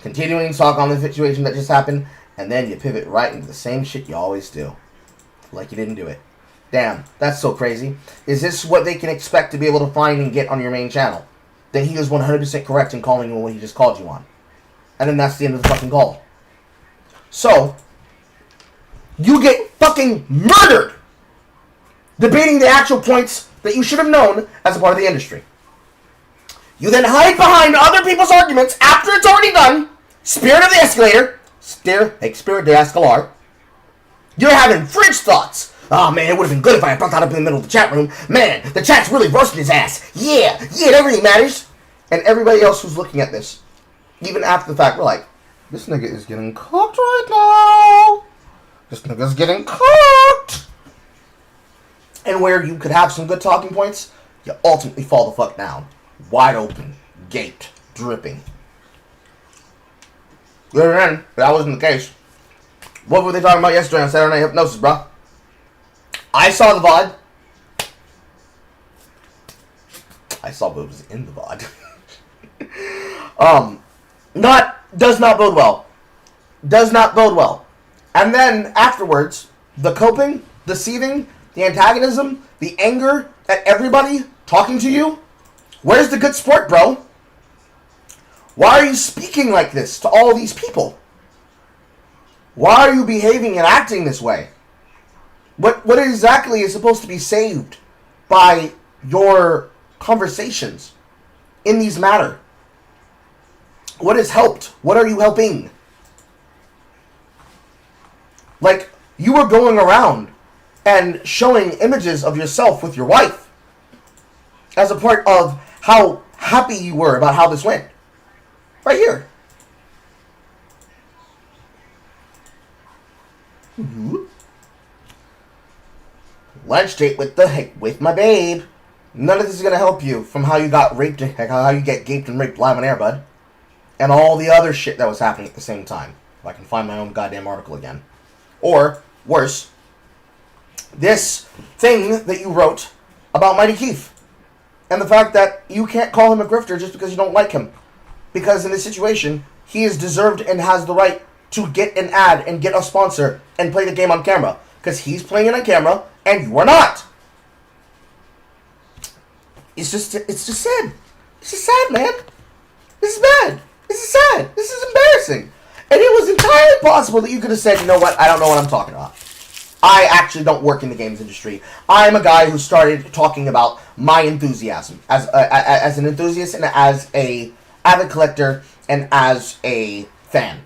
continuing to talk on the situation that just happened, and then you pivot right into the same shit you always do. Like you didn't do it. Damn, that's so crazy. Is this what they can expect to be able to find and get on your main channel? Then he was 100% correct in calling you on what he just called you on. And then that's the end of the fucking call. So, you get fucking murdered debating the actual points that you should have known as a part of the industry. You then hide behind other people's arguments after it's already done. Spirit of the escalator. Spirit of the escalar. You're having fridge thoughts. Oh man, it would have been good if I had brought that up in the middle of the chat room. Man, the chat's really roasting his ass. Yeah, that really matters. And everybody else who's looking at this, even after the fact, we're like, this nigga is getting cooked right now. This nigga's getting cooked. And where you could have some good talking points, you ultimately fall the fuck down. Wide open, gaped, dripping. Good then, that wasn't the case. What were they talking about yesterday on Saturday Night Hypnosis, bro? I saw the VOD. I saw what was in the VOD. Does not bode well. Does not bode well. And then afterwards, the coping, the seething, the antagonism, the anger at everybody talking to you. Where's the good sport, bro? Why are you speaking like this to all these people? Why are you behaving and acting this way? What exactly is supposed to be saved by your conversations in these matter? What has helped? What are you helping? Like, you were going around and showing images of yourself with your wife as a part of how happy you were about how this went. Right here. Mm-hmm. Lunch date with my babe. None of this is gonna help you from how you got raped, how you get gaped and raped live on air, bud, and all the other shit that was happening at the same time. If I can find my own goddamn article again, or worse, this thing that you wrote about Mighty Keith, and the fact that you can't call him a grifter just because you don't like him, because in this situation he is deserved and has the right to get an ad and get a sponsor and play the game on camera, because he's playing it on camera and you are not. It's just sad. It's just sad, man. This is bad. This is sad. This is embarrassing. And it was entirely possible that you could have said, you know what, I don't know what I'm talking about. I actually don't work in the games industry. I'm a guy who started talking about my enthusiasm as an enthusiast and as a avid collector and as a fan,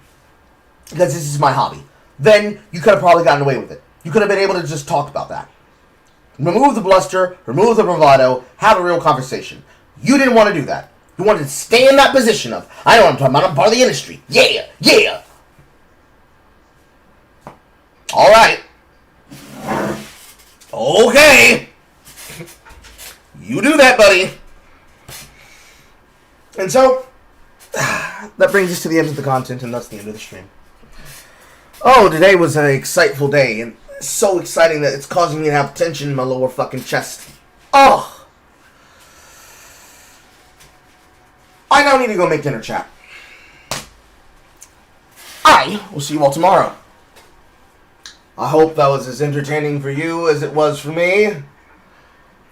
because this is my hobby. Then you could have probably gotten away with it. You could have been able to just talk about that. Remove the bluster, remove the bravado, have a real conversation. You didn't want to do that. You wanted to stay in that position of, I know what I'm talking about, I'm part of the industry. Yeah, yeah. Alright. Okay. You do that, buddy. And so, that brings us to the end of the content, and that's the end of the stream. Oh, today was an exciteful day, and so exciting that it's causing me to have tension in my lower fucking chest. Oh! I now need to go make dinner, chat. I will see you all tomorrow. I hope that was as entertaining for you as it was for me.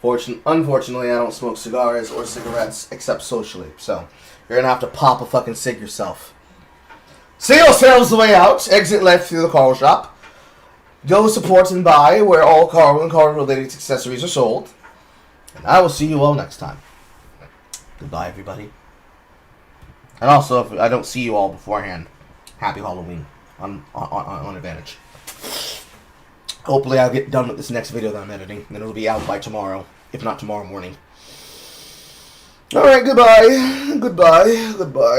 Unfortunately, I don't smoke cigars or cigarettes except socially, so you're gonna have to pop a fucking cig yourself. See yourselves the way out. Exit left through the car shop. Go support and buy where all car and car-related accessories are sold. And I will see you all next time. Goodbye, everybody. And also, if I don't see you all beforehand, happy Halloween on advantage. Hopefully I'll get done with this next video that I'm editing, and it'll be out by tomorrow, if not tomorrow morning. Alright, goodbye. Goodbye. Goodbye.